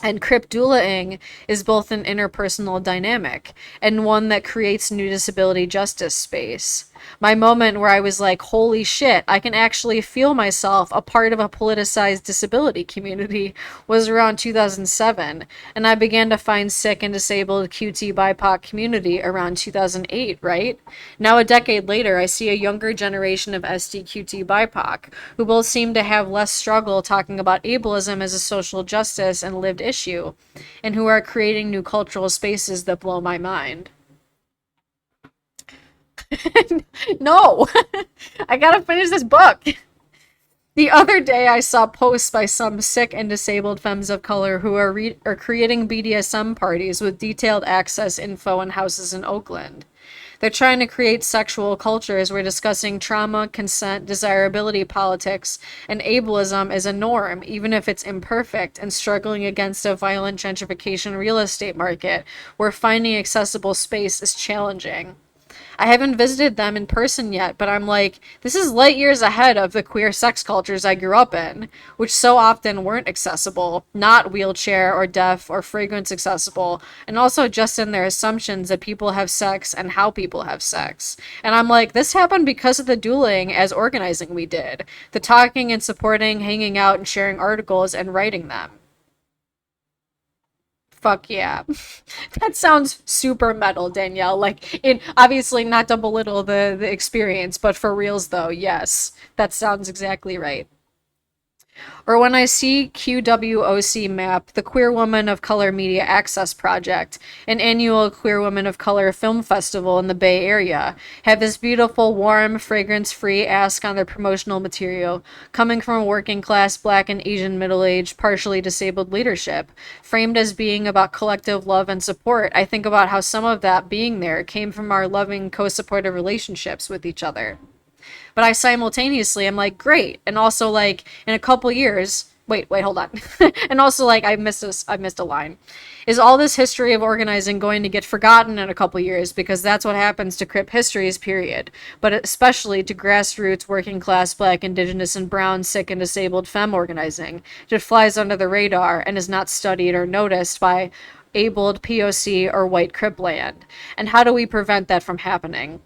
And crip doulaing is both an interpersonal dynamic and one that creates new disability justice space. My moment where I was like, holy shit, I can actually feel myself a part of a politicized disability community was around 2007, and I began to find sick and disabled QT BIPOC community around 2008, right? Now a decade later, I see a younger generation of SDQT BIPOC who both seem to have less struggle talking about ableism as a social justice and lived issue, and who are creating new cultural spaces that blow my mind. No, I gotta finish this book. The other day, I saw posts by some sick and disabled femmes of color who are creating BDSM parties with detailed access info in houses in Oakland. They're trying to create sexual cultures where discussing trauma, consent, desirability politics, and ableism is a norm, even if it's imperfect, and struggling against a violent gentrification real estate market where finding accessible space is challenging. I haven't visited them in person yet, but I'm like, this is light years ahead of the queer sex cultures I grew up in, which so often weren't accessible, not wheelchair or deaf or fragrance accessible, and also just in their assumptions that people have sex and how people have sex. And I'm like, this happened because of the dueling as organizing we did, the talking and supporting, hanging out and sharing articles and writing them. Fuck yeah. That sounds super metal, Danielle. Like, in obviously not to belittle the experience, but for reals though, yes, that sounds exactly right. Or when I see QWOC MAP, the Queer Woman of Color Media Access Project, an annual Queer Women of Color film festival in the Bay Area, have this beautiful, warm, fragrance free ask on their promotional material, coming from a working class Black and Asian middle aged, partially disabled leadership. Framed as being about collective love and support, I think about how some of that being there came from our loving, co supportive relationships with each other. But I simultaneously am like, great. And also like in a couple years, wait, hold on. And also like I missed a line. Is all this history of organizing going to get forgotten in a couple years because that's what happens to Crip histories, period. But especially to grassroots working class black, indigenous and brown, sick and disabled femme organizing. It flies under the radar and is not studied or noticed by abled POC or white Crip land. And how do we prevent that from happening?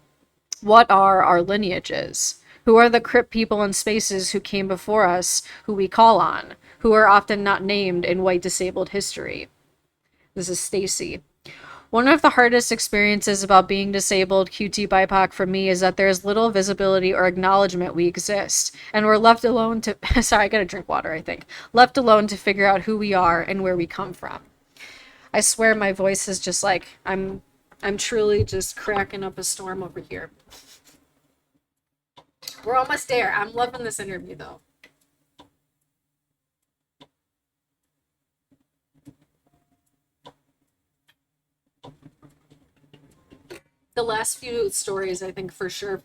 What are our lineages? Who are the Crip people and spaces who came before us, who we call on, who are often not named in white disabled history? This is Stacy. One of the hardest experiences about being disabled QT BIPOC for me is that there's little visibility or acknowledgement we exist, and we're left alone to sorry, I gotta drink water, I think. Left alone to figure out who we are and where we come from. I swear my voice is just like I'm truly just cracking up a storm over here. We're almost there. I'm loving this interview though. The last few stories, I think for sure,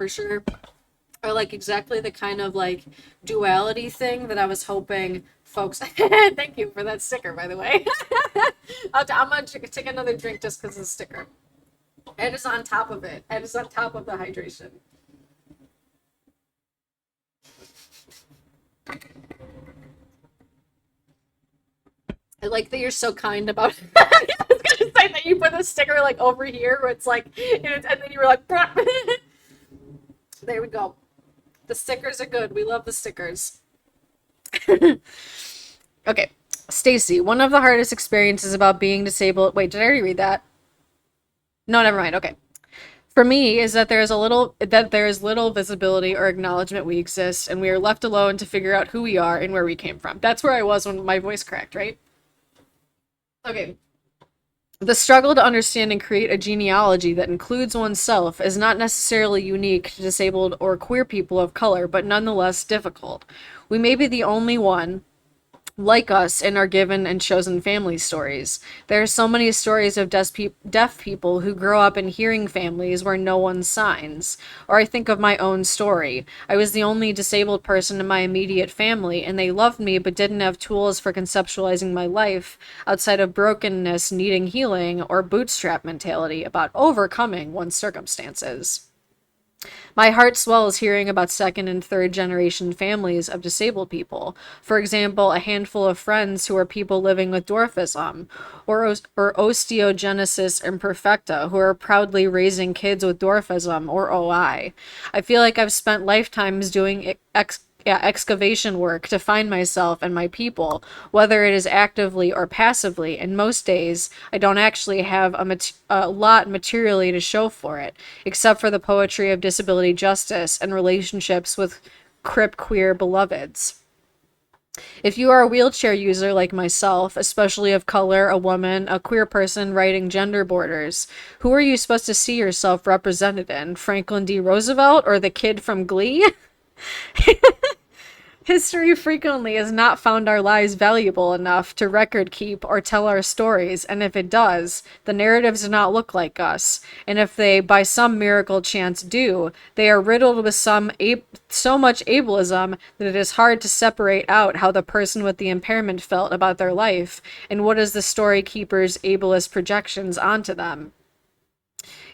are like exactly the kind of like duality thing that I was hoping folks. Thank you for that sticker, by the way. I'm gonna take another drink just because of the sticker. Ed is on top of it. Ed is on top of the hydration. I like that you're so kind about it. I was gonna say that you put a sticker like over here where it's like, and then you were like, there we go. The stickers are good. We love the stickers. Okay, Stacy. One of the hardest experiences about being disabled. Wait, did I already read that? No, never mind. Okay. For me, is that there is little visibility or acknowledgement we exist, and we are left alone to figure out who we are and where we came from. That's where I was when my voice cracked, right? Okay. The struggle to understand and create a genealogy that includes oneself is not necessarily unique to disabled or queer people of color, but nonetheless difficult. We may be the only one like us in our given and chosen family stories. There are so many stories of deaf people who grow up in hearing families where no one signs. Or I think of my own story. I was the only disabled person in my immediate family, and they loved me but didn't have tools for conceptualizing my life outside of brokenness needing healing or bootstrap mentality about overcoming one's circumstances. My heart swells hearing about second and third generation families of disabled people. For example, a handful of friends who are people living with dwarfism, or osteogenesis imperfecta, who are proudly raising kids with dwarfism, or OI. I feel like I've spent lifetimes doing excavation work to find myself and my people, whether it is actively or passively, and most days I don't actually have a lot materially to show for it, except for the poetry of disability justice and relationships with crip queer beloveds. If you are a wheelchair user like myself, especially of color, a woman, a queer person writing gender borders, who are you supposed to see yourself represented in? Franklin D. Roosevelt or the kid from Glee? History frequently has not found our lives valuable enough to record keep or tell our stories, and if it does, the narratives do not look like us. And if they, by some miracle chance, do, they are riddled with so much ableism that it is hard to separate out how the person with the impairment felt about their life, and what is the story keeper's ableist projections onto them.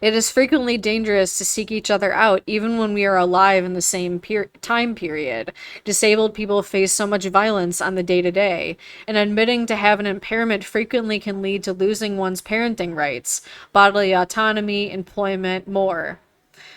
It is frequently dangerous to seek each other out, even when we are alive in the same time period. Disabled people face so much violence on the day to day, and admitting to have an impairment frequently can lead to losing one's parenting rights, bodily autonomy, employment, more.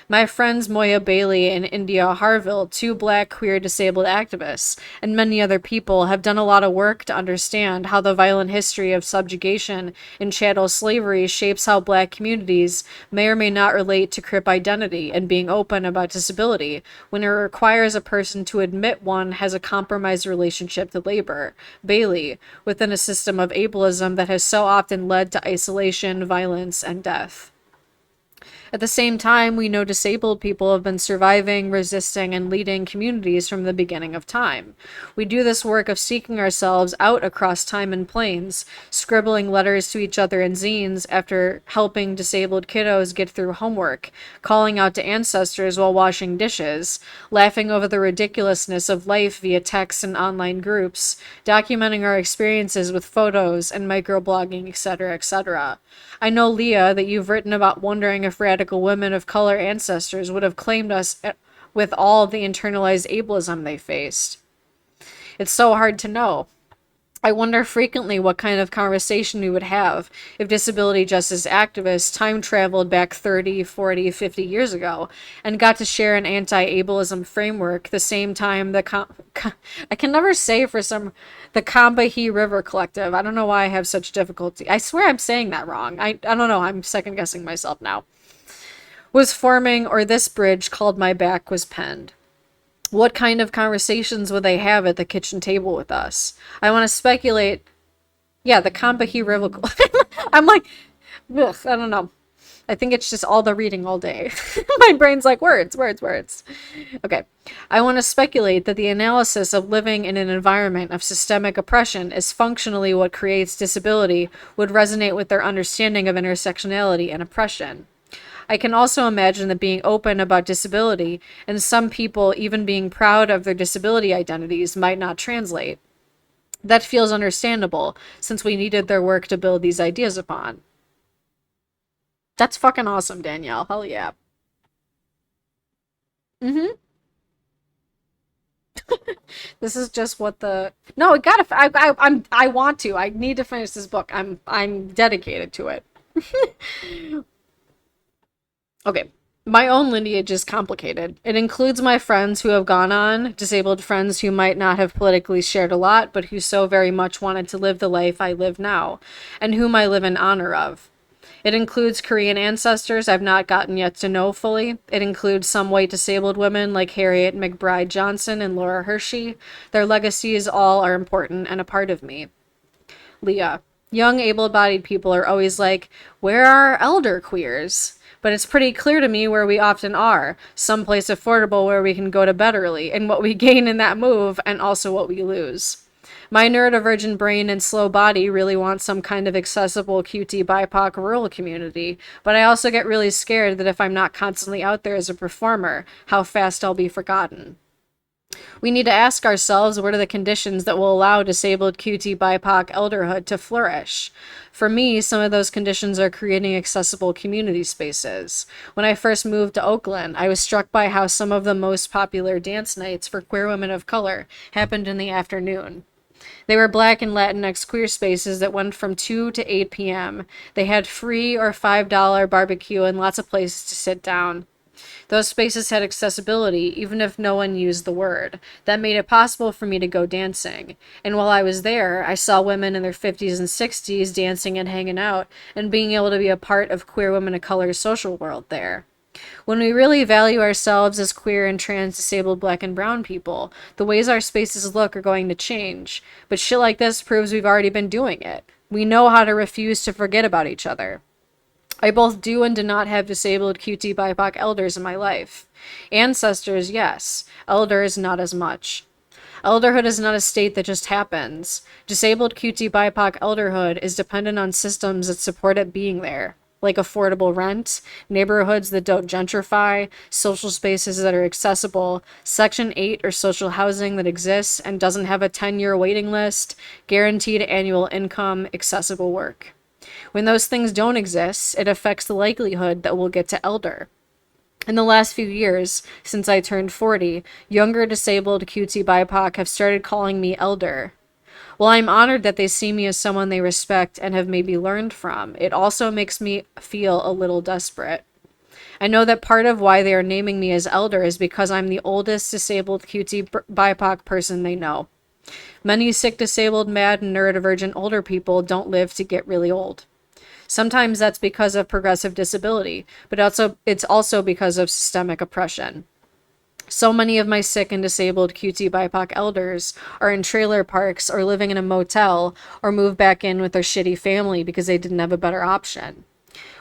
My friends Moya Bailey and India Harville, two black queer disabled activists, and many other people have done a lot of work to understand how the violent history of subjugation and chattel slavery shapes how black communities may or may not relate to crip identity and being open about disability when it requires a person to admit one has a compromised relationship to labor. Bailey, within a system of ableism that has so often led to isolation, violence, and death. At the same time, we know disabled people have been surviving, resisting, and leading communities from the beginning of time. We do this work of seeking ourselves out across time and planes, scribbling letters to each other in zines after helping disabled kiddos get through homework, calling out to ancestors while washing dishes, laughing over the ridiculousness of life via text and online groups, documenting our experiences with photos and microblogging, etc., etc. I know, Leah, that you've written about wondering if radical women of color ancestors would have claimed us with all the internalized ableism they faced. It's so hard to know. I wonder frequently what kind of conversation we would have if disability justice activists time traveled back 30, 40, 50 years ago and got to share an anti-ableism framework the same time I can never say for some the Combahee River Collective. I don't know why I have such difficulty. I swear I'm saying that wrong. I don't know. I'm second guessing myself now. Was forming, or this bridge called My Back was penned. What kind of conversations would they have at the kitchen table with us? I want to speculate. Yeah, the Combahee River. I'm like, ugh, I don't know. I think it's just all the reading all day. My brain's like, words, words, words. Okay. I want to speculate that the analysis of living in an environment of systemic oppression is functionally what creates disability would resonate with their understanding of intersectionality and oppression. I can also imagine that being open about disability, and some people even being proud of their disability identities, might not translate. That feels understandable, since we needed their work to build these ideas upon. That's fucking awesome, Danielle. Hell yeah. Mm-hmm. This is just what the no. I gotta. I want to. I need to finish this book. I'm dedicated to it. Okay. My own lineage is complicated. It includes my friends who have gone on, disabled friends who might not have politically shared a lot, but who so very much wanted to live the life I live now, and whom I live in honor of. It includes Korean ancestors I've not gotten yet to know fully. It includes some white disabled women like Harriet McBride Johnson and Laura Hershey. Their legacies all are important and a part of me. Leah. Young able-bodied people are always like, where are our elder queers? But it's pretty clear to me where we often are, someplace affordable where we can go to bed early, and what we gain in that move, and also what we lose. My neurodivergent brain and slow body really want some kind of accessible QT BIPOC rural community, but I also get really scared that if I'm not constantly out there as a performer, how fast I'll be forgotten. We need to ask ourselves what are the conditions that will allow disabled QT BIPOC elderhood to flourish. For me, some of those conditions are creating accessible community spaces. When I first moved to Oakland, I was struck by how some of the most popular dance nights for queer women of color happened in the afternoon. They were Black and Latinx queer spaces that went from 2 to 8 p.m. They had free or $5 barbecue and lots of places to sit down. Those spaces had accessibility, even if no one used the word. That made it possible for me to go dancing. And while I was there, I saw women in their 50s and 60s dancing and hanging out, and being able to be a part of queer women of color's social world there. When we really value ourselves as queer and trans disabled Black and brown people, the ways our spaces look are going to change. But shit like this proves we've already been doing it. We know how to refuse to forget about each other. I both do and do not have disabled QT BIPOC elders in my life. Ancestors, yes. Elders, not as much. Elderhood is not a state that just happens. Disabled QT BIPOC elderhood is dependent on systems that support it being there, like affordable rent, neighborhoods that don't gentrify, social spaces that are accessible, Section 8 or social housing that exists and doesn't have a 10-year waiting list, guaranteed annual income, accessible work. When those things don't exist, it affects the likelihood that we'll get to elder. In the last few years, since I turned 40, younger disabled QT BIPOC have started calling me elder. While I'm honored that they see me as someone they respect and have maybe learned from, it also makes me feel a little desperate. I know that part of why they are naming me as elder is because I'm the oldest disabled QT BIPOC person they know. Many sick, disabled, mad, and neurodivergent older people don't live to get really old. Sometimes that's because of progressive disability, but it's also because of systemic oppression. So many of my sick and disabled QT BIPOC elders are in trailer parks or living in a motel or move back in with their shitty family because they didn't have a better option.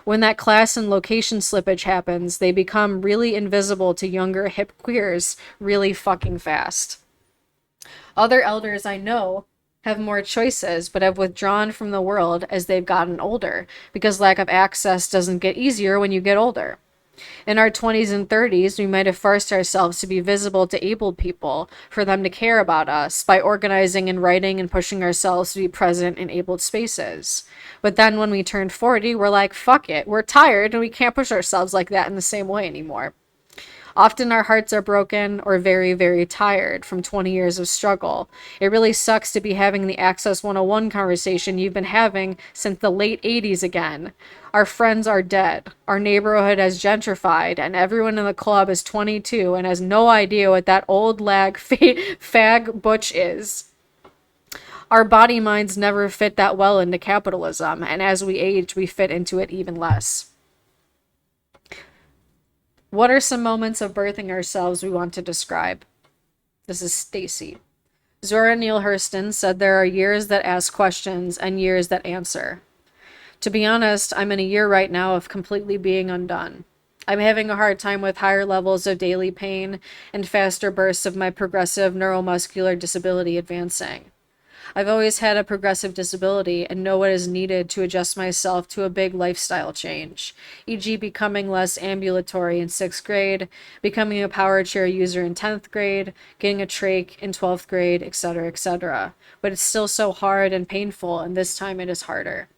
When that class and location slippage happens, they become really invisible to younger hip queers really fucking fast. Other elders I know have more choices, but have withdrawn from the world as they've gotten older, because lack of access doesn't get easier when you get older. In our 20s and 30s, we might have forced ourselves to be visible to abled people, for them to care about us, by organizing and writing and pushing ourselves to be present in abled spaces. But then when we turned 40, we're like, fuck it, we're tired and we can't push ourselves like that in the same way anymore. Often our hearts are broken or very, very tired from 20 years of struggle. It really sucks to be having the Access 101 conversation you've been having since the late 80s again. Our friends are dead. Our neighborhood has gentrified, and everyone in the club is 22 and has no idea what that old fag butch is. Our body minds never fit that well into capitalism, and as we age, we fit into it even less. What are some moments of birthing ourselves we want to describe? This is Stacy. Zora Neale Hurston said there are years that ask questions and years that answer. To be honest, I'm in a year right now of completely being undone. I'm having a hard time with higher levels of daily pain and faster bursts of my progressive neuromuscular disability advancing. I've always had a progressive disability and know what is needed to adjust myself to a big lifestyle change, e.g. becoming less ambulatory in 6th grade, becoming a power chair user in 10th grade, getting a trach in 12th grade, etc., etc. But it's still so hard and painful, and this time it is harder.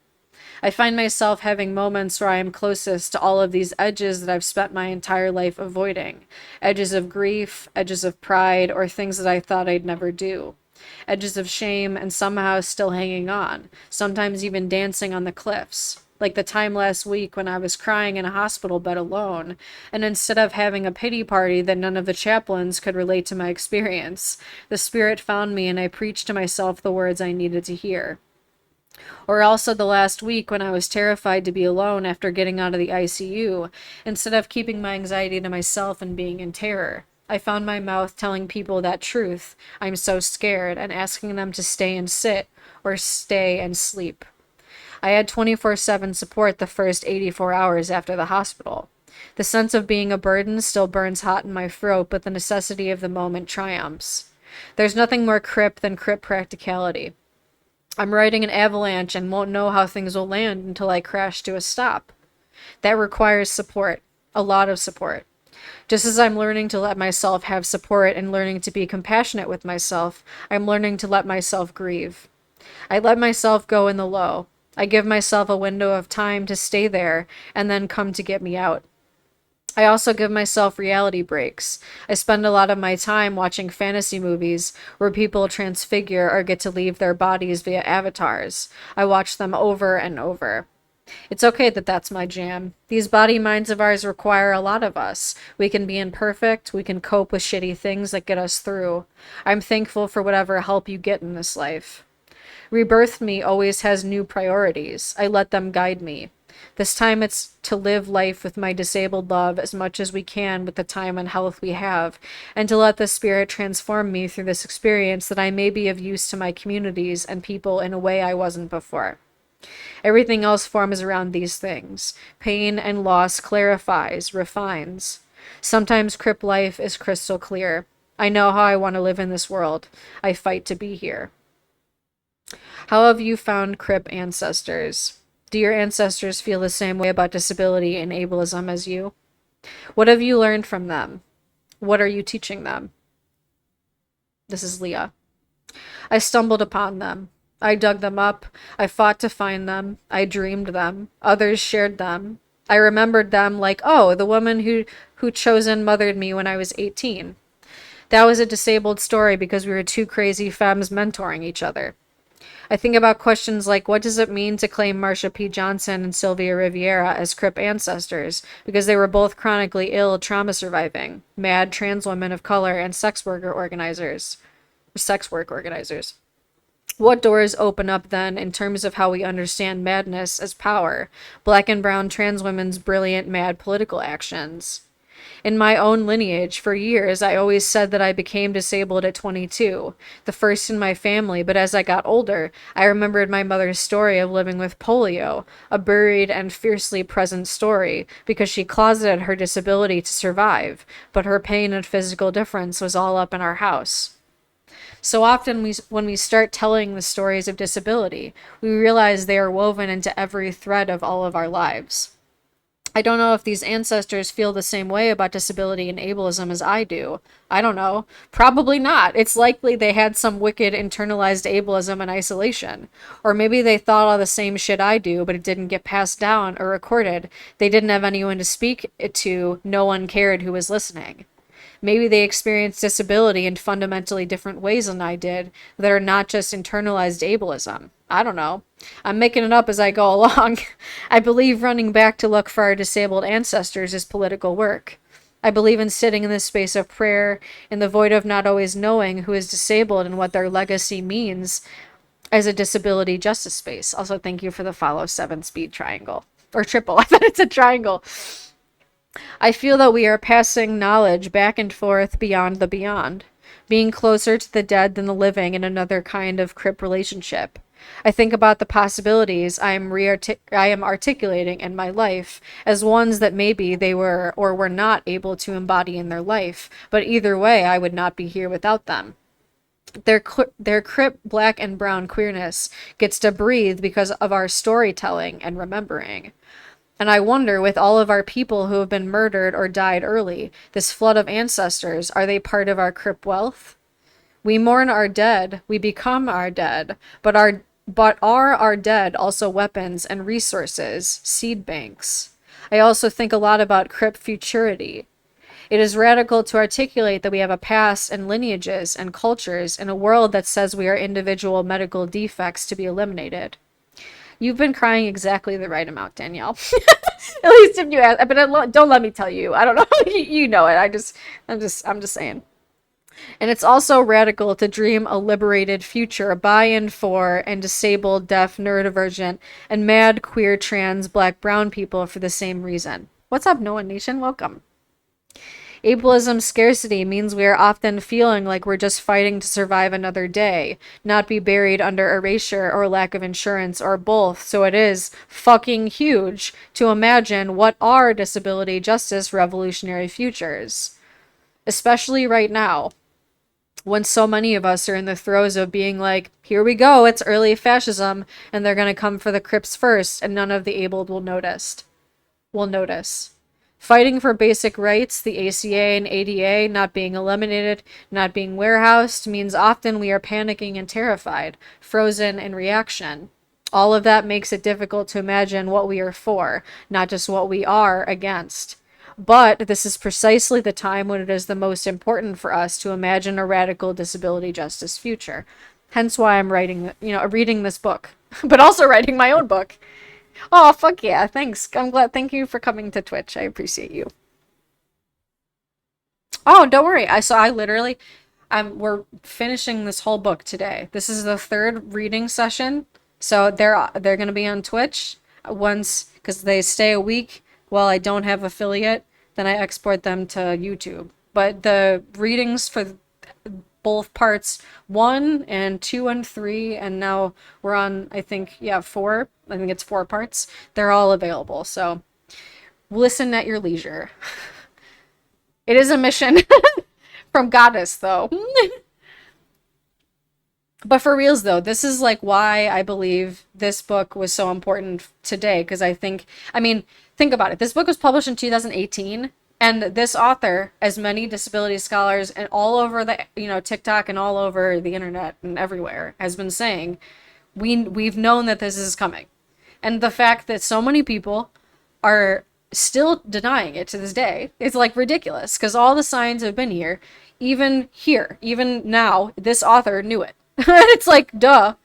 I find myself having moments where I am closest to all of these edges that I've spent my entire life avoiding. Edges of grief, edges of pride, or things that I thought I'd never do. Edges of shame and somehow still hanging on, sometimes even dancing on the cliffs. Like the time last week when I was crying in a hospital bed alone, and instead of having a pity party that none of the chaplains could relate to my experience, the Spirit found me and I preached to myself the words I needed to hear. Or also the last week when I was terrified to be alone after getting out of the ICU, instead of keeping my anxiety to myself and being in terror. I found my mouth telling people that truth, I'm so scared, and asking them to stay and sit, or stay and sleep. I had 24/7 support the first 84 hours after the hospital. The sense of being a burden still burns hot in my throat, but the necessity of the moment triumphs. There's nothing more crip than crip practicality. I'm riding an avalanche and won't know how things will land until I crash to a stop. That requires support, a lot of support. Just as I'm learning to let myself have support and learning to be compassionate with myself, I'm learning to let myself grieve. I let myself go in the low. I give myself a window of time to stay there and then come to get me out. I also give myself reality breaks. I spend a lot of my time watching fantasy movies where people transfigure or get to leave their bodies via avatars. I watch them over and over. It's okay that that's my jam. These body minds of ours require a lot of us. We can be imperfect. We can cope with shitty things that get us through. I'm thankful for whatever help you get in this life. Rebirth me always has new priorities. I let them guide me. This time it's to live life with my disabled love as much as we can with the time and health we have, and to let the Spirit transform me through this experience that I may be of use to my communities and people in a way I wasn't before. Everything else forms around these things. Pain and loss clarifies, refines. Sometimes crip life is crystal clear. I know how I want to live in this world. I fight to be here. How have you found Crip ancestors? Do your ancestors feel the same way about disability and ableism as you? What have you learned from them? What are you teaching them? This is Leah. I stumbled upon them. I dug them up. I fought to find them. I dreamed them. Others shared them. I remembered them like, oh, the woman who chosen mothered me when I was 18. That was a disabled story because we were two crazy femmes mentoring each other. I think about questions like, what does it mean to claim Marsha P. Johnson and Sylvia Riviera as Crip ancestors because they were both chronically ill, trauma surviving, mad trans women of color, and sex work organizers. What doors open up then in terms of how we understand madness as power, black and brown trans women's brilliant, mad political actions? In my own lineage, for years, I always said that I became disabled at 22, the first in my family, but as I got older, I remembered my mother's story of living with polio, a buried and fiercely present story, because she closeted her disability to survive, but her pain and physical difference was all up in our house. So often, when we start telling the stories of disability, we realize they are woven into every thread of all of our lives. I don't know if these ancestors feel the same way about disability and ableism as I do. I don't know. Probably not. It's likely they had some wicked internalized ableism and isolation. Or maybe they thought all the same shit I do, but it didn't get passed down or recorded. They didn't have anyone to speak it to. No one cared who was listening. Maybe they experienced disability in fundamentally different ways than I did that are not just internalized ableism. I don't know. I'm making it up as I go along. I believe running back to look for our disabled ancestors is political work. I believe in sitting in this space of prayer, in the void of not always knowing who is disabled and what their legacy means as a disability justice space. Also, thank you for the follow 7-speed triangle. Or triple. I thought it's a triangle. I feel that we are passing knowledge back and forth beyond the beyond, being closer to the dead than the living in another kind of Crip relationship. I think about the possibilities I am articulating in my life as ones that maybe they were or were not able to embody in their life, but either way, I would not be here without them. Their Crip, black, and brown queerness gets to breathe because of our storytelling and remembering. And I wonder, with all of our people who have been murdered or died early, this flood of ancestors, are they part of our Crip wealth? We mourn our dead, we become our dead, but are our dead also weapons and resources, seed banks? I also think a lot about Crip futurity. It is radical to articulate that we have a past and lineages and cultures in a world that says we are individual medical defects to be eliminated. You've been crying exactly the right amount, Danielle. At least if you ask, but don't let me tell you. I don't know. You know it. I'm just saying. And it's also radical to dream a liberated future by and for and disabled, deaf, neurodivergent, and mad, queer, trans, black, brown people for the same reason. What's up, Noah Nation? Welcome. Ableism scarcity means we are often feeling like we're just fighting to survive another day, not be buried under erasure or lack of insurance or both. So it is fucking huge to imagine what are disability justice revolutionary futures. Especially right now, when so many of us are in the throes of being like, here we go, it's early fascism, and they're going to come for the Crips first, and none of the abled will notice. Fighting for basic rights, the ACA and ADA not being eliminated, not being warehoused, means often we are panicking and terrified, frozen in reaction. All of that makes it difficult to imagine what we are for, not just what we are against. But this is precisely the time when it is the most important for us to imagine a radical disability justice future. Hence why I'm reading this book, but also writing my own book. Oh, fuck yeah. Thanks. I'm glad. Thank you for coming to Twitch. I appreciate you. Oh, don't worry. We're finishing this whole book today. This is the third reading session. So they're going to be on Twitch once, because they stay a week while I don't have affiliate. Then I export them to YouTube. But the readings for both parts 1 and 2 and 3, and now we're on, I think, 4. I think it's 4 parts. They're all available, so listen at your leisure. It is a mission From Goddess, though. But for reals though, this is like why I believe this book was so important today. Because I mean, think about it. This book was published in 2018, and this author, as many disability scholars and all over the, TikTok and all over the internet and everywhere, has been saying, we've known that this is coming. And the fact that so many people are still denying it to this day is like ridiculous, because all the signs have been here. Even now, this author knew it. It's like, duh.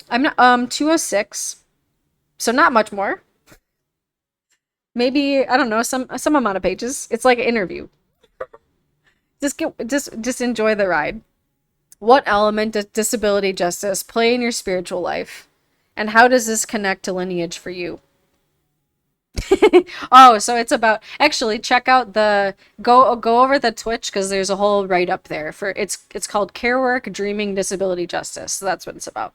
I'm not 206. So not much more. Maybe, I don't know, some amount of pages. It's like an interview. Just enjoy the ride. What element does disability justice play in your spiritual life? And how does this connect to lineage for you? Oh, so it's about, actually check out the go over the Twitch, because there's a whole write up there for it's called Care Work Dreaming Disability Justice. So that's what it's about.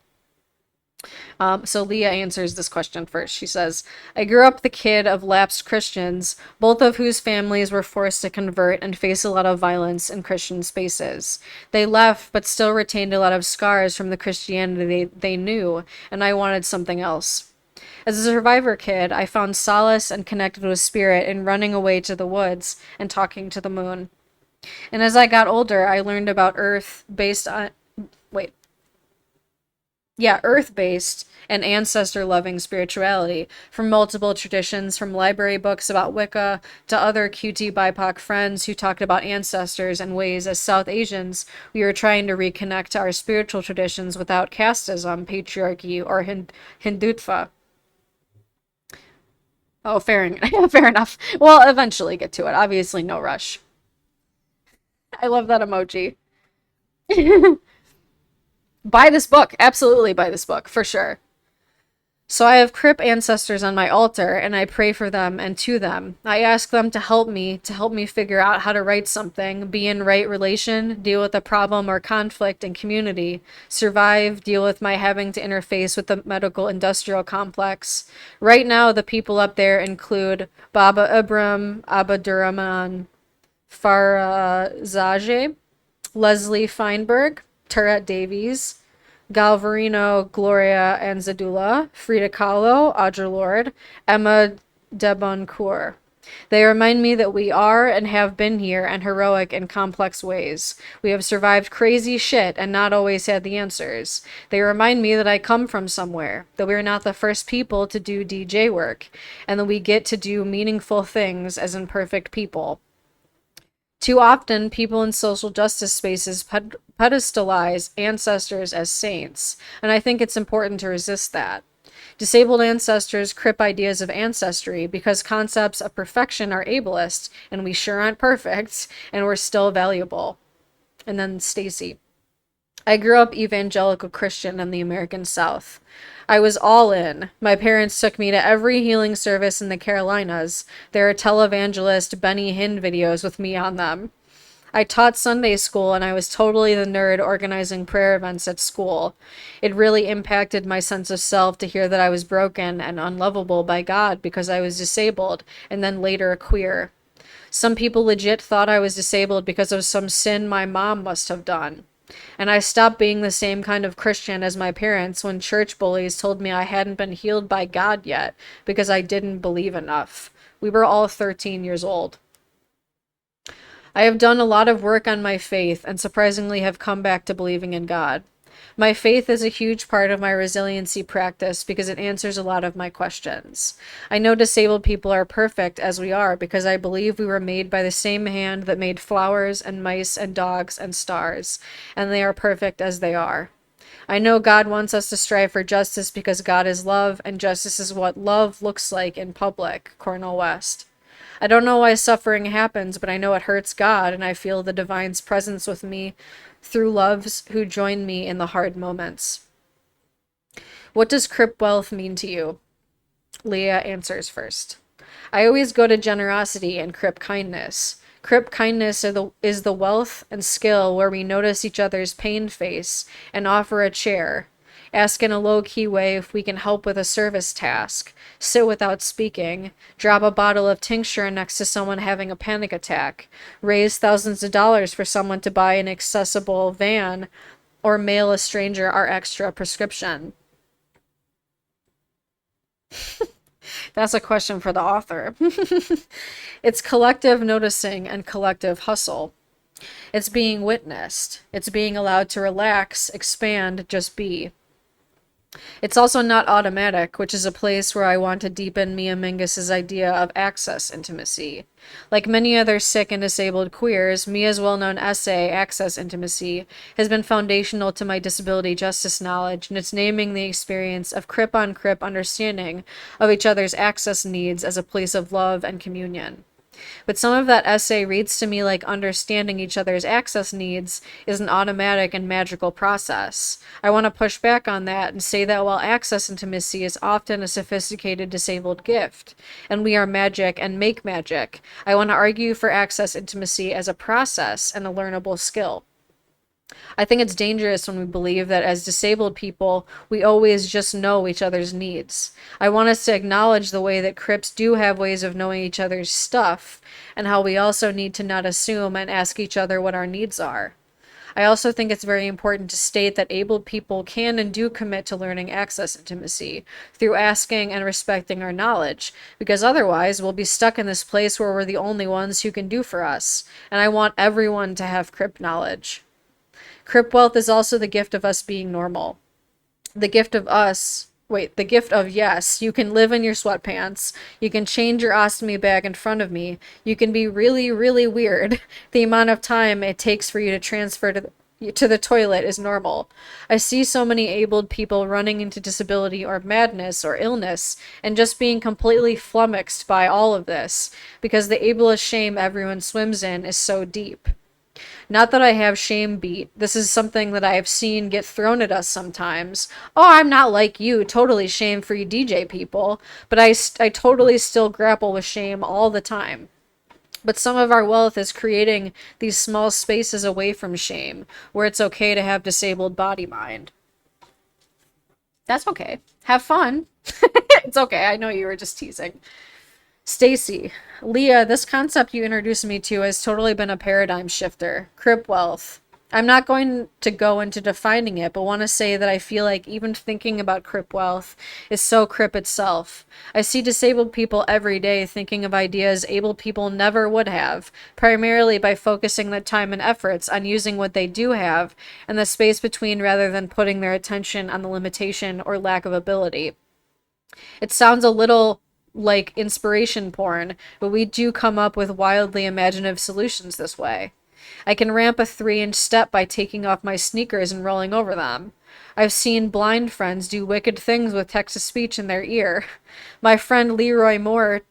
So Leah answers this question first. She says, I grew up the kid of lapsed Christians, both of whose families were forced to convert and face a lot of violence in Christian spaces. They left, but still retained a lot of scars from the Christianity they knew, and I wanted something else. As a survivor kid, I found solace and connected with spirit in running away to the woods and talking to the moon. And as I got older, I learned about earth-based and ancestor-loving spirituality from multiple traditions, from library books about Wicca to other QT BIPOC friends who talked about ancestors and ways as South Asians we were trying to reconnect to our spiritual traditions without casteism, patriarchy, or Hindutva. Oh, fair enough. We'll eventually get to it. Obviously, no rush. I love that emoji. Buy this book. Absolutely buy this book, for sure. So I have Crip ancestors on my altar, and I pray for them and to them. I ask them to help me figure out how to write something, be in right relation, deal with a problem or conflict in community, survive, deal with my having to interface with the medical industrial complex. Right now, the people up there include Baba Ibram, Abadurrahman Farazage, Leslie Feinberg, Turet Davies, Galvarino, Gloria Anzadula, Frida Kahlo, Audre Lorde, Emma Deboncourt. They remind me that we are and have been here and heroic in complex ways. We have survived crazy shit and not always had the answers. They remind me that I come from somewhere, that we're not the first people to do DJ work, and that we get to do meaningful things as imperfect people. Too often, people in social justice spaces pedestalize ancestors as saints, and I think it's important to resist that. Disabled ancestors crip ideas of ancestry because concepts of perfection are ableist, and we sure aren't perfect, and we're still valuable. And then Stacy. I grew up evangelical Christian in the American South. I was all in. My parents took me to every healing service in the Carolinas. There are televangelist Benny Hinn videos with me on them. I taught Sunday school, and I was totally the nerd organizing prayer events at school. It really impacted my sense of self to hear that I was broken and unlovable by God because I was disabled, and then later queer. Some people legit thought I was disabled because of some sin my mom must have done. And I stopped being the same kind of Christian as my parents when church bullies told me I hadn't been healed by God yet because I didn't believe enough. We were all 13 years old. I have done a lot of work on my faith and surprisingly have come back to believing in God. My faith is a huge part of my resiliency practice because it answers a lot of my questions. I know disabled people are perfect as we are because I believe we were made by the same hand that made flowers and mice and dogs and stars, and they are perfect as they are. I know God wants us to strive for justice because God is love, and justice is what love looks like in public. Cornel West. I don't know why suffering happens, but I know it hurts God, and I feel the divine's presence with me through loves who join me in the hard moments. What does Crip wealth mean to you? Leah answers first. I always go to generosity and Crip kindness. Crip kindness is the wealth and skill where we notice each other's pain face and offer a chair. Ask in a low-key way if we can help with a service task. Sit without speaking. Drop a bottle of tincture next to someone having a panic attack. Raise thousands of dollars for someone to buy an accessible van, or mail a stranger our extra prescription. That's a question for the author. It's collective noticing and collective hustle. It's being witnessed. It's being allowed to relax, expand, just be. It's also not automatic, which is a place where I want to deepen Mia Mingus's idea of access intimacy. Like many other sick and disabled queers, Mia's well-known essay, Access Intimacy, has been foundational to my disability justice knowledge, and it's naming the experience of crip-on-crip understanding of each other's access needs as a place of love and communion. But some of that essay reads to me like understanding each other's access needs is an automatic and magical process. I want to push back on that and say that while access intimacy is often a sophisticated disabled gift, and we are magic and make magic, I want to argue for access intimacy as a process and a learnable skill. I think it's dangerous when we believe that as disabled people, we always just know each other's needs. I want us to acknowledge the way that Crips do have ways of knowing each other's stuff, and how we also need to not assume and ask each other what our needs are. I also think it's very important to state that abled people can and do commit to learning access intimacy through asking and respecting our knowledge, because otherwise we'll be stuck in this place where we're the only ones who can do for us, and I want everyone to have Crip knowledge. Crip wealth is also the gift of us being normal. The gift of yes, you can live in your sweatpants, you can change your ostomy bag in front of me, you can be really, really weird. The amount of time it takes for you to transfer to the toilet is normal. I see so many abled people running into disability or madness or illness and just being completely flummoxed by all of this, because the ableist shame everyone swims in is so deep. Not that I have shame beat. This is something that I have seen get thrown at us sometimes. Oh, I'm not like you, totally shame-free DJ people. But I totally still grapple with shame all the time. But some of our wealth is creating these small spaces away from shame, where it's okay to have disabled body mind. That's okay. Have fun. It's okay. I know you were just teasing. Stacy, Leah, this concept you introduced me to has totally been a paradigm shifter. Crip wealth. I'm not going to go into defining it, but want to say that I feel like even thinking about Crip wealth is so Crip itself. I see disabled people every day thinking of ideas able people never would have, primarily by focusing their time and efforts on using what they do have and the space between rather than putting their attention on the limitation or lack of ability. It sounds a little like inspiration porn, but we do come up with wildly imaginative solutions this way. I can ramp a 3-inch step by taking off my sneakers and rolling over them. I've seen blind friends do wicked things with text-to-speech in their ear. My friend Leroy Moore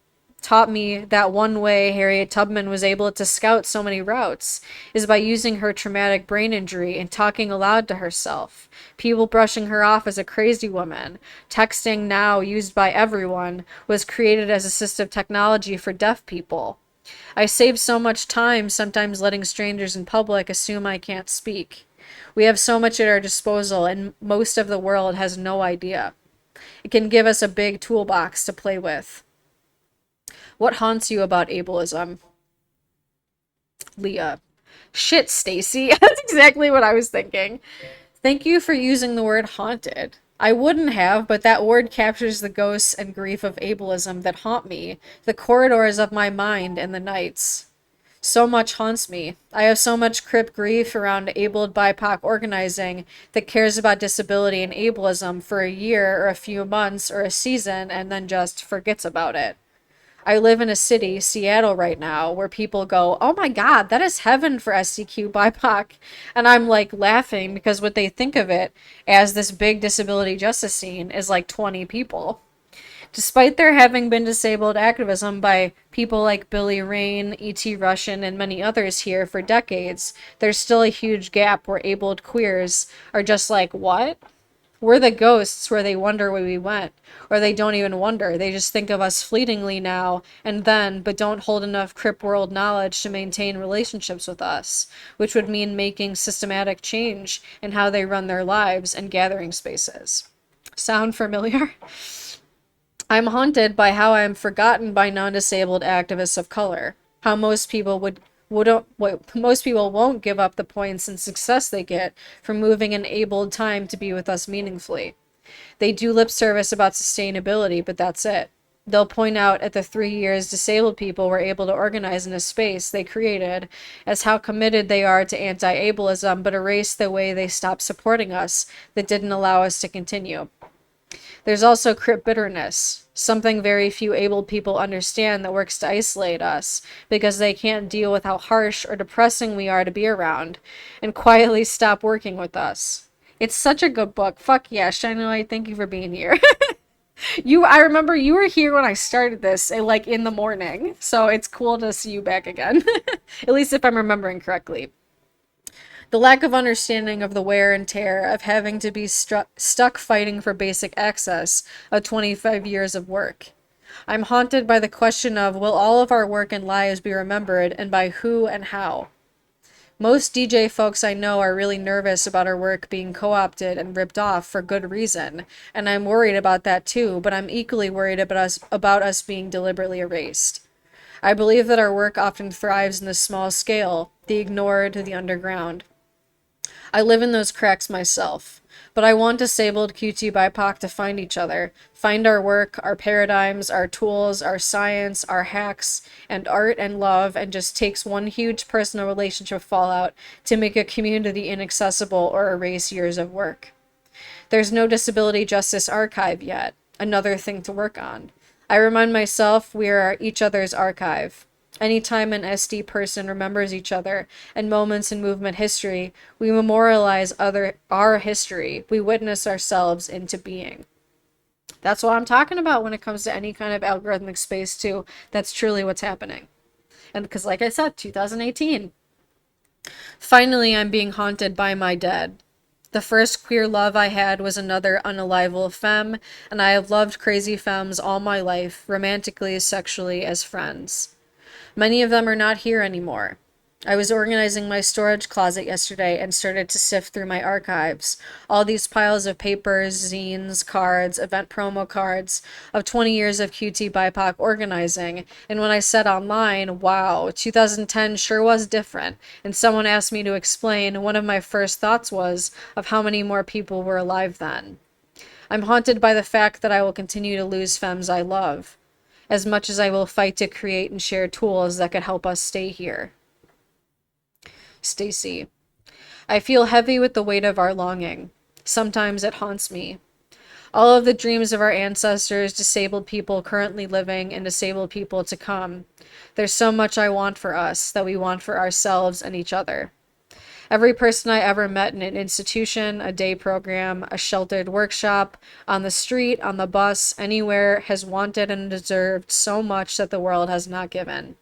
taught me that one way Harriet Tubman was able to scout so many routes is by using her traumatic brain injury and talking aloud to herself. People brushing her off as a crazy woman. Texting, now used by everyone, was created as assistive technology for deaf people. I save so much time sometimes letting strangers in public assume I can't speak. We have so much at our disposal, and most of the world has no idea. It can give us a big toolbox to play with. What haunts you about ableism? Leah. Shit, Stacy. That's exactly what I was thinking. Thank you for using the word haunted. I wouldn't have, but that word captures the ghosts and grief of ableism that haunt me, the corridors of my mind and the nights. So much haunts me. I have so much Crip grief around abled BIPOC organizing that cares about disability and ableism for a year or a few months or a season and then just forgets about it. I live in a city, Seattle right now, where people go, oh my God, that is heaven for SCQ BIPOC. And I'm like laughing because what they think of it as this big disability justice scene is like 20 people. Despite there having been disabled activism by people like Billy Rain, E.T. Russian, and many others here for decades, there's still a huge gap where abled queers are just like, what? We're the ghosts where they wonder where we went, or they don't even wonder. They just think of us fleetingly now and then, but don't hold enough Crip World knowledge to maintain relationships with us, which would mean making systematic change in how they run their lives and gathering spaces. Sound familiar? I'm haunted by how I am forgotten by non-disabled activists of color. How most people most people won't give up the points and success they get from moving an abled time to be with us meaningfully. They do lip service about sustainability, but that's it. They'll point out at the 3 years disabled people were able to organize in a space they created as how committed they are to anti-ableism, but erase the way they stopped supporting us that didn't allow us to continue. There's also Crip bitterness, something very few able people understand that works to isolate us because they can't deal with how harsh or depressing we are to be around and quietly stop working with us. It's such a good book. Fuck yeah, Shiny Light, thank you for being here. I remember you were here when I started this, like in the morning, so it's cool to see you back again. At least if I'm remembering correctly. The lack of understanding of the wear and tear of having to be stuck fighting for basic access of 25 years of work. I'm haunted by the question of will all of our work and lives be remembered and by who and how? Most DJ folks I know are really nervous about our work being co-opted and ripped off for good reason, and I'm worried about that too, but I'm equally worried about us being deliberately erased. I believe that our work often thrives in the small scale, the ignored, the underground. I live in those cracks myself, but I want disabled QT BIPOC to find each other, find our work, our paradigms, our tools, our science, our hacks, and art and love, and just takes one huge personal relationship fallout to make a community inaccessible or erase years of work. There's no disability justice archive yet, another thing to work on. I remind myself we are each other's archive. Anytime an SD person remembers each other and moments in movement history, we memorialize our history. We witness ourselves into being. That's what I'm talking about when it comes to any kind of algorithmic space too. That's truly what's happening. And because like I said, 2018. Finally, I'm being haunted by my dead. The first queer love I had was another unalival femme, and I have loved crazy femmes all my life, romantically, sexually, as friends. Many of them are not here anymore. I was organizing my storage closet yesterday and started to sift through my archives. All these piles of papers, zines, cards, event promo cards of 20 years of QT BIPOC organizing. And when I said online, wow, 2010 sure was different, and someone asked me to explain, one of my first thoughts was of how many more people were alive then. I'm haunted by the fact that I will continue to lose femmes I love, as much as I will fight to create and share tools that could help us stay here. Stacy. I feel heavy with the weight of our longing. Sometimes it haunts me. All of the dreams of our ancestors, disabled people currently living, and disabled people to come. There's so much I want for us, that we want for ourselves and each other. Every person I ever met in an institution, a day program, a sheltered workshop, on the street, on the bus, anywhere, has wanted and deserved so much that the world has not given.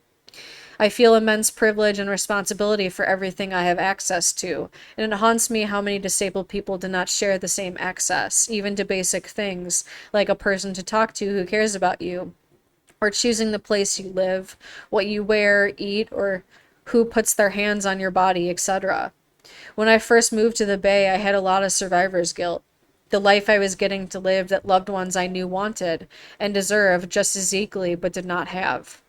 I feel immense privilege and responsibility for everything I have access to, and it haunts me how many disabled people do not share the same access, even to basic things, like a person to talk to who cares about you, or choosing the place you live, what you wear, eat, or who puts their hands on your body, etc. When I first moved to the Bay, I had a lot of survivor's guilt. The life I was getting to live that loved ones I knew wanted and deserved just as equally, but did not have.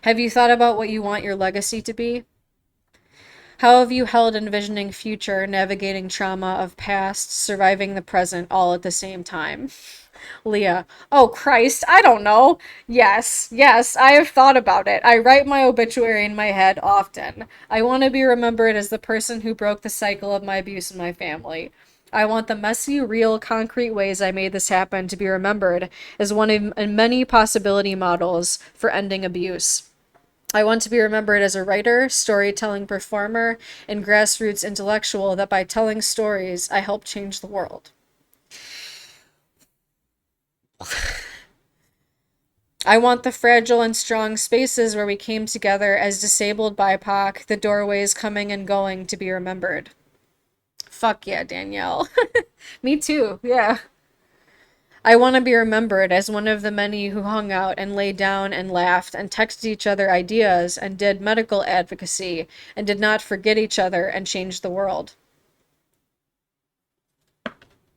Have you thought about what you want your legacy to be? How have you held envisioning future, navigating trauma of past, surviving the present all at the same time? Leah. Oh Christ, I don't know. Yes, I have thought about it. I write my obituary in my head often. I want to be remembered as the person who broke the cycle of my abuse in my family. I want the messy, real, concrete ways I made this happen to be remembered as one of many possibility models for ending abuse. I want to be remembered as a writer, storytelling performer, and grassroots intellectual that by telling stories, I help change the world. I want the fragile and strong spaces where we came together as disabled BIPOC, the doorways coming and going, to be remembered. Fuck yeah, Danielle. Me too. Yeah. I want to be remembered as one of the many who hung out and lay down and laughed and texted each other ideas and did medical advocacy and did not forget each other and change the world.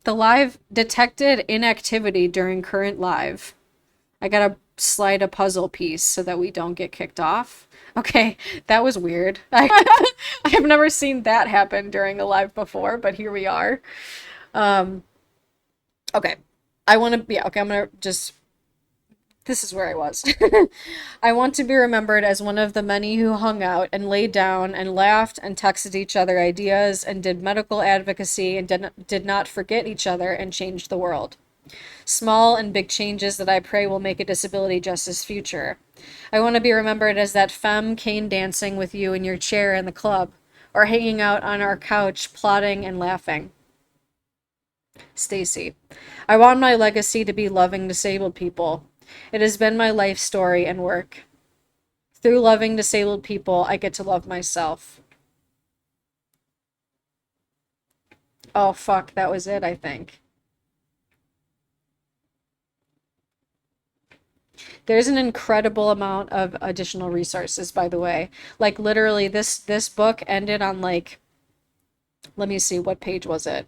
The live detected inactivity during current live. I gotta slide a puzzle piece so that we don't get kicked off. Okay, that was weird. I've never seen that happen during a live before, but here we are. Um, okay. I want to, yeah, okay, I'm gonna just, this is where I was. I want to be remembered as one of the many who hung out and laid down and laughed and texted each other ideas and did medical advocacy and did not forget each other and changed the world. Small and big changes that I pray will make a disability justice future. I want to be remembered as that femme cane dancing with you in your chair in the club, or hanging out on our couch plotting and laughing. Stacy. I want my legacy to be loving disabled people. It has been my life story and work. Through loving disabled people, I get to love myself. Oh, fuck, that was it, I think. There's an incredible amount of additional resources, by the way. Like literally this book ended on like, let me see, what page was it?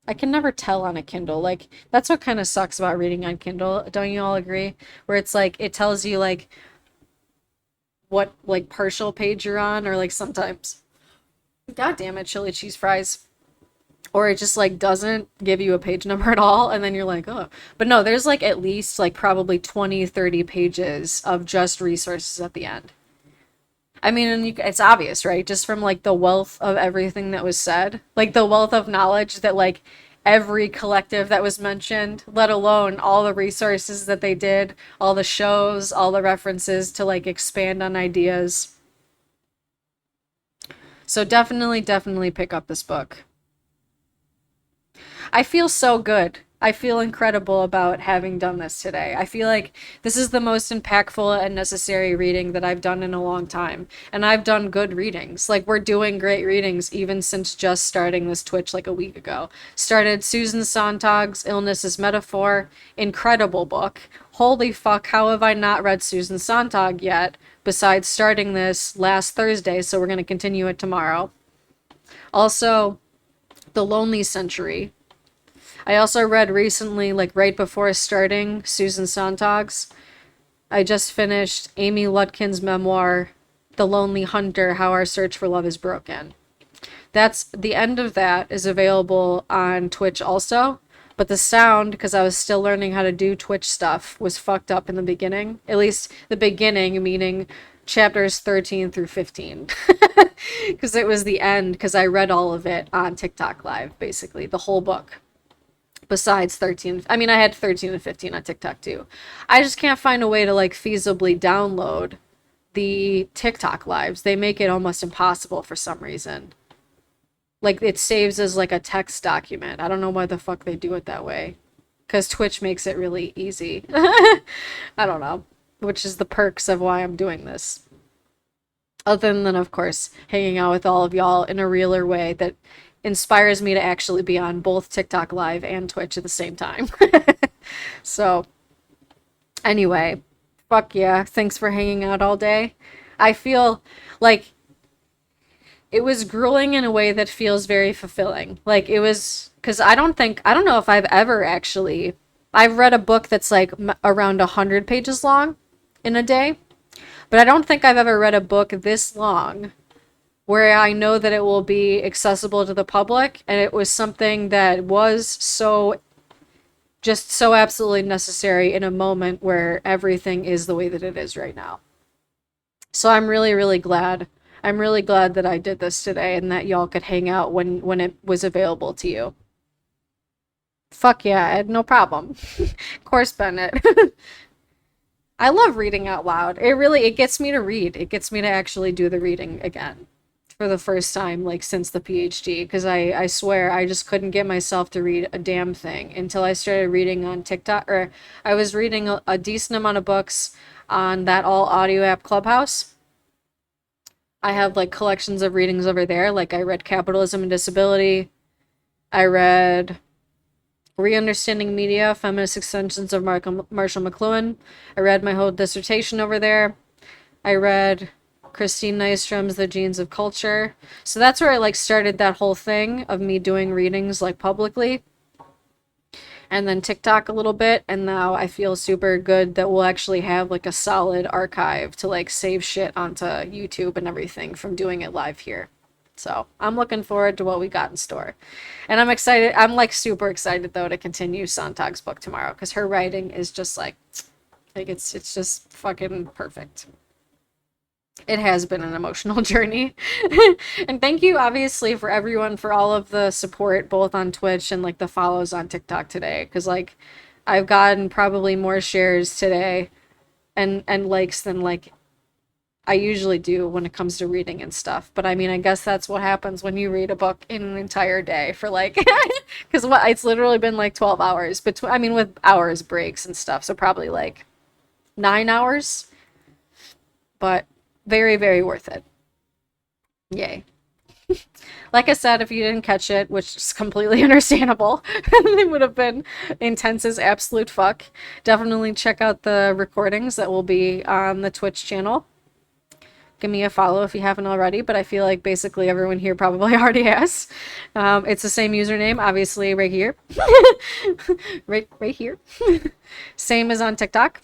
I can never tell on a Kindle. Like that's what kind of sucks about reading on Kindle. Don't you all agree? Where it's like it tells you like what like partial page you're on, or like sometimes, God damn it, chili cheese fries. Or it just like doesn't give you a page number at all, and then you're like, oh. But no, there's like at least like probably 20, 30 pages of just resources at the end. I mean, and it's obvious, right? Just from like the wealth of everything that was said, like the wealth of knowledge that like every collective that was mentioned, let alone all the resources that they did, all the shows, all the references to like expand on ideas. So definitely pick up this book. I feel so good. I feel incredible about having done this today. I feel like this is the most impactful and necessary reading that I've done in a long time. And I've done good readings. Like, we're doing great readings even since just starting this Twitch like a week ago. Started Susan Sontag's Illness is Metaphor. Incredible book. Holy fuck, how have I not read Susan Sontag yet? Besides starting this last Thursday, so we're going to continue it tomorrow. Also, The Lonely Century. I also read recently, like right before starting Susan Sontag's, I just finished Amy Lutkin's memoir, The Lonely Hunter, How Our Search for Love is Broken. That's the end of that is available on Twitch also, but the sound, because I was still learning how to do Twitch stuff, was fucked up in the beginning. At least the beginning, meaning chapters 13 through 15. Because it was the end, because I read all of it on TikTok Live, basically, the whole book. Besides 13, I mean, I had 13 and 15 on TikTok too. I just can't find a way to like feasibly download the TikTok lives. They make it almost impossible for some reason. Like it saves as like a text document. I don't know why the fuck they do it that way. Because Twitch makes it really easy. I don't know. Which is the perks of why I'm doing this. Other than, of course, hanging out with all of y'all in a realer way that inspires me to actually be on both TikTok Live and Twitch at the same time. So, anyway, fuck yeah. Thanks for hanging out all day. I feel like it was grueling in a way that feels very fulfilling. Like it was, because I don't know if I've ever actually, I've read a book that's like around 100 pages long in a day, but I don't think I've ever read a book this long where I know that it will be accessible to the public, and it was something that was so, just so absolutely necessary in a moment where everything is the way that it is right now. So I'm really glad. I'm really glad that I did this today and that y'all could hang out when it was available to you. Fuck yeah, Ed, no problem. Of course, Bennett. I love reading out loud. It gets me to read. It gets me to actually do the reading again. For the first time like since the PhD, because I swear I just couldn't get myself to read a damn thing until I started reading on TikTok, or I was reading a decent amount of books on that all audio app Clubhouse. I have like collections of readings over there. Like I read Capitalism and Disability. I read Re-Understanding Media, Feminist Extensions of Marshall McLuhan. I read my whole dissertation over there. I read Christine Nystrom's The Genes of Culture. So that's where I like started that whole thing of me doing readings like publicly. And then TikTok a little bit, and now I feel super good that we'll actually have like a solid archive to like save shit onto YouTube and everything from doing it live here. So I'm looking forward to what we got in store. And I'm excited. I'm like super excited though to continue Sontag's book tomorrow because her writing is just like it's just fucking perfect. It has been an emotional journey. And thank you obviously for everyone for all of the support both on Twitch and like the follows on TikTok today cuz like I've gotten probably more shares today and likes than like I usually do when it comes to reading and stuff. But I mean, I guess that's what happens when you read a book in an entire day for like cuz what it's literally been like 12 hours between I mean with hours breaks and stuff. So probably like 9 hours. But very, very worth it. Yay. Like I said, if you didn't catch it, which is completely understandable, it would have been intense as absolute fuck. Definitely check out the recordings that will be on the Twitch channel. Give me a follow if you haven't already, but I feel like basically everyone here probably already has. It's the same username, obviously, right here. right here. Same as on TikTok.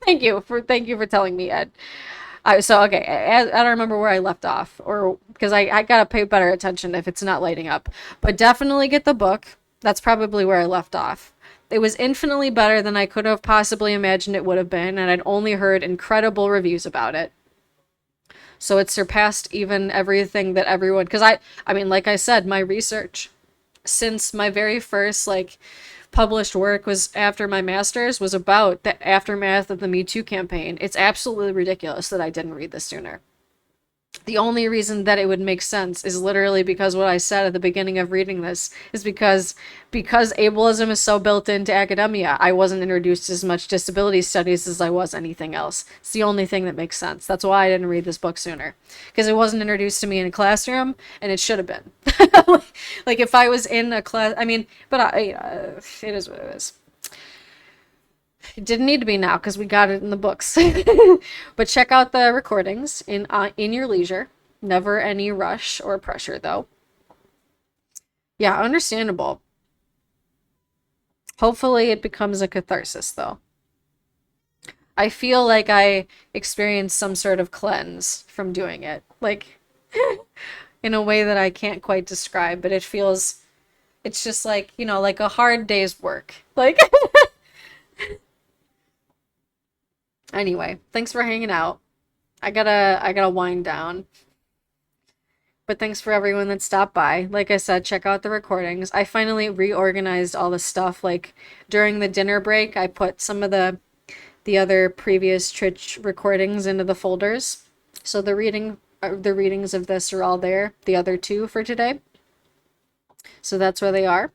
Thank you for telling me, Ed. So okay, I don't remember where I left off, or because I gotta pay better attention if it's not lighting up. But definitely get the book. That's probably where I left off. It was infinitely better than I could have possibly imagined it would have been, and I'd only heard incredible reviews about it. So it surpassed even everything that everyone. Because I mean, like I said, my research since my very first like published work was after my master's was about the aftermath of the Me Too campaign. It's absolutely ridiculous that I didn't read this sooner. The only reason that it would make sense is literally because what I said at the beginning of reading this is because ableism is so built into academia. I wasn't introduced to as much disability studies as I was anything else. It's the only thing that makes sense. That's why I didn't read this book sooner, because it wasn't introduced to me in a classroom, and it should have been. Like if I was in a class, I mean, but it is what it is. It didn't need to be now because we got it in the books. But check out the recordings in your leisure. Never any rush or pressure, though. Yeah, understandable. Hopefully, it becomes a catharsis, though. I feel like I experienced some sort of cleanse from doing it, like in a way that I can't quite describe. But it feels, it's just like like a hard day's work. Like anyway, thanks for hanging out. I gotta wind down. But thanks for everyone that stopped by. Like I said, check out the recordings. I finally reorganized all the stuff. Like during the dinner break, I put some of the other previous Twitch recordings into the folders. So the readings of this are all there. The other two for today. So that's where they are.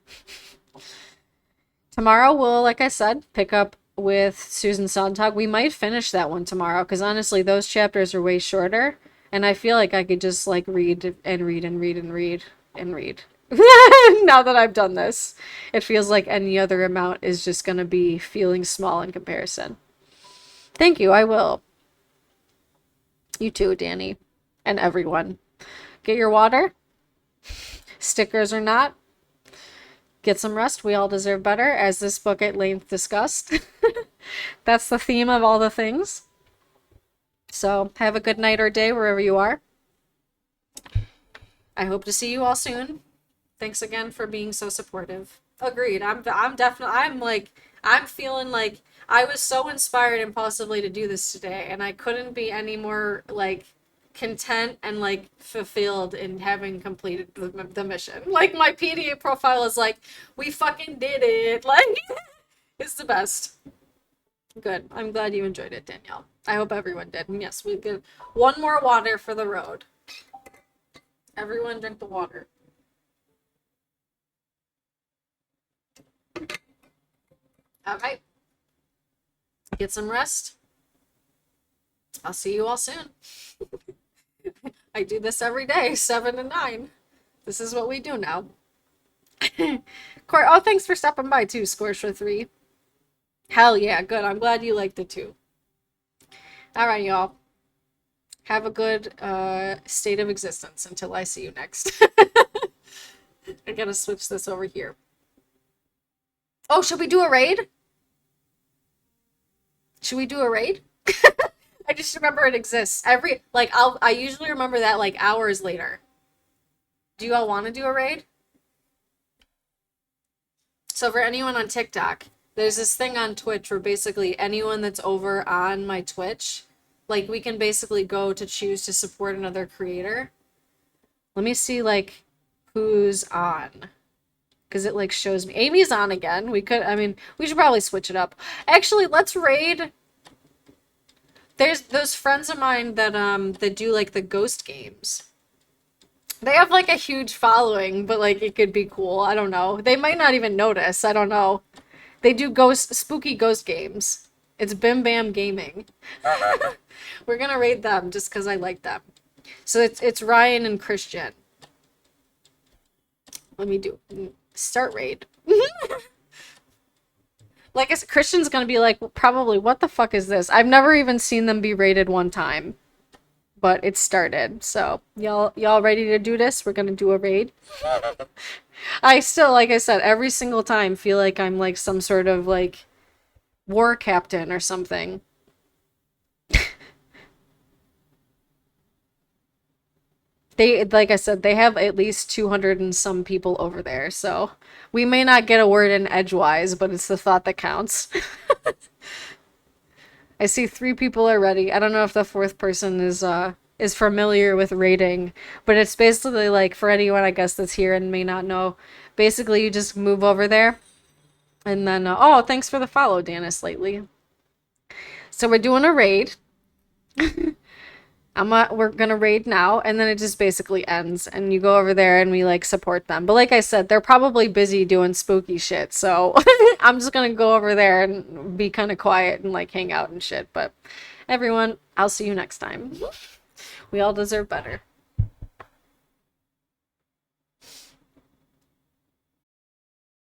Tomorrow we'll, like I said, pick up with Susan Sontag. We might finish that one tomorrow because honestly, those chapters are way shorter, and I feel like I could just like read and read and read and read and read. Now that I've done this, it feels like any other amount is just gonna be feeling small in comparison. Thank you. I will. You too, Danny, and everyone. Get your water, stickers or not. Get some rest. We all deserve better, as this book at length discussed. That's the theme of all the things. So have a good night or day wherever you are. I hope to see you all soon. Thanks again for being so supportive. Agreed. I'm definitely I'm feeling like I was so inspired impulsively to do this today, and I couldn't be any more like content and like fulfilled in having completed the mission. Like my PDA profile is like, we fucking did it. Like it's the best. Good. I'm glad you enjoyed it, Danielle. I hope everyone did. And yes, we get one more water for the road. Everyone drink the water. All right. Get some rest. I'll see you all soon. I do this every day, 7 to 9. This is what we do now. Oh, thanks for stopping by too, Scores for 3. Hell yeah, good. I'm glad you liked it too. All right, y'all. Have a good state of existence until I see you next. I gotta switch this over here. Oh, should we do a raid? Should we do a raid? I just remember it exists. I usually remember that like hours later. Do you all want to do a raid? So for anyone on TikTok, there's this thing on Twitch where basically anyone that's over on my Twitch, like we can basically go to choose to support another creator. Let me see like who's on. Because it like shows me. Amy's on again. We should probably switch it up. Actually, let's raid. There's those friends of mine that do like the ghost games. They have like a huge following, but like it could be cool. I don't know. They might not even notice. I don't know. They do spooky ghost games. It's Bim Bam Gaming. We're gonna raid them just because I like them. So it's Ryan and Christian. Let me do start raid. Like I said, Christian's gonna be like, probably, what the fuck is this? I've never even seen them be raided one time. But it started. So y'all ready to do this? We're gonna do a raid. I still, like I said, every single time feel like I'm like some sort of like war captain or something. They, like I said, they have at least 200 and some people over there, so we may not get a word in edgewise, but it's the thought that counts. I see 3 people already. I don't know if the 4th person is familiar with raiding, but it's basically like, for anyone I guess that's here and may not know, basically you just move over there, and then oh, thanks for the follow, Danis, lately. So we're doing a raid. We're gonna raid now, and then it just basically ends, and you go over there and we like support them. But like I said, they're probably busy doing spooky shit, so I'm just gonna go over there and be kind of quiet and like hang out and shit. But everyone, I'll see you next time. We all deserve better.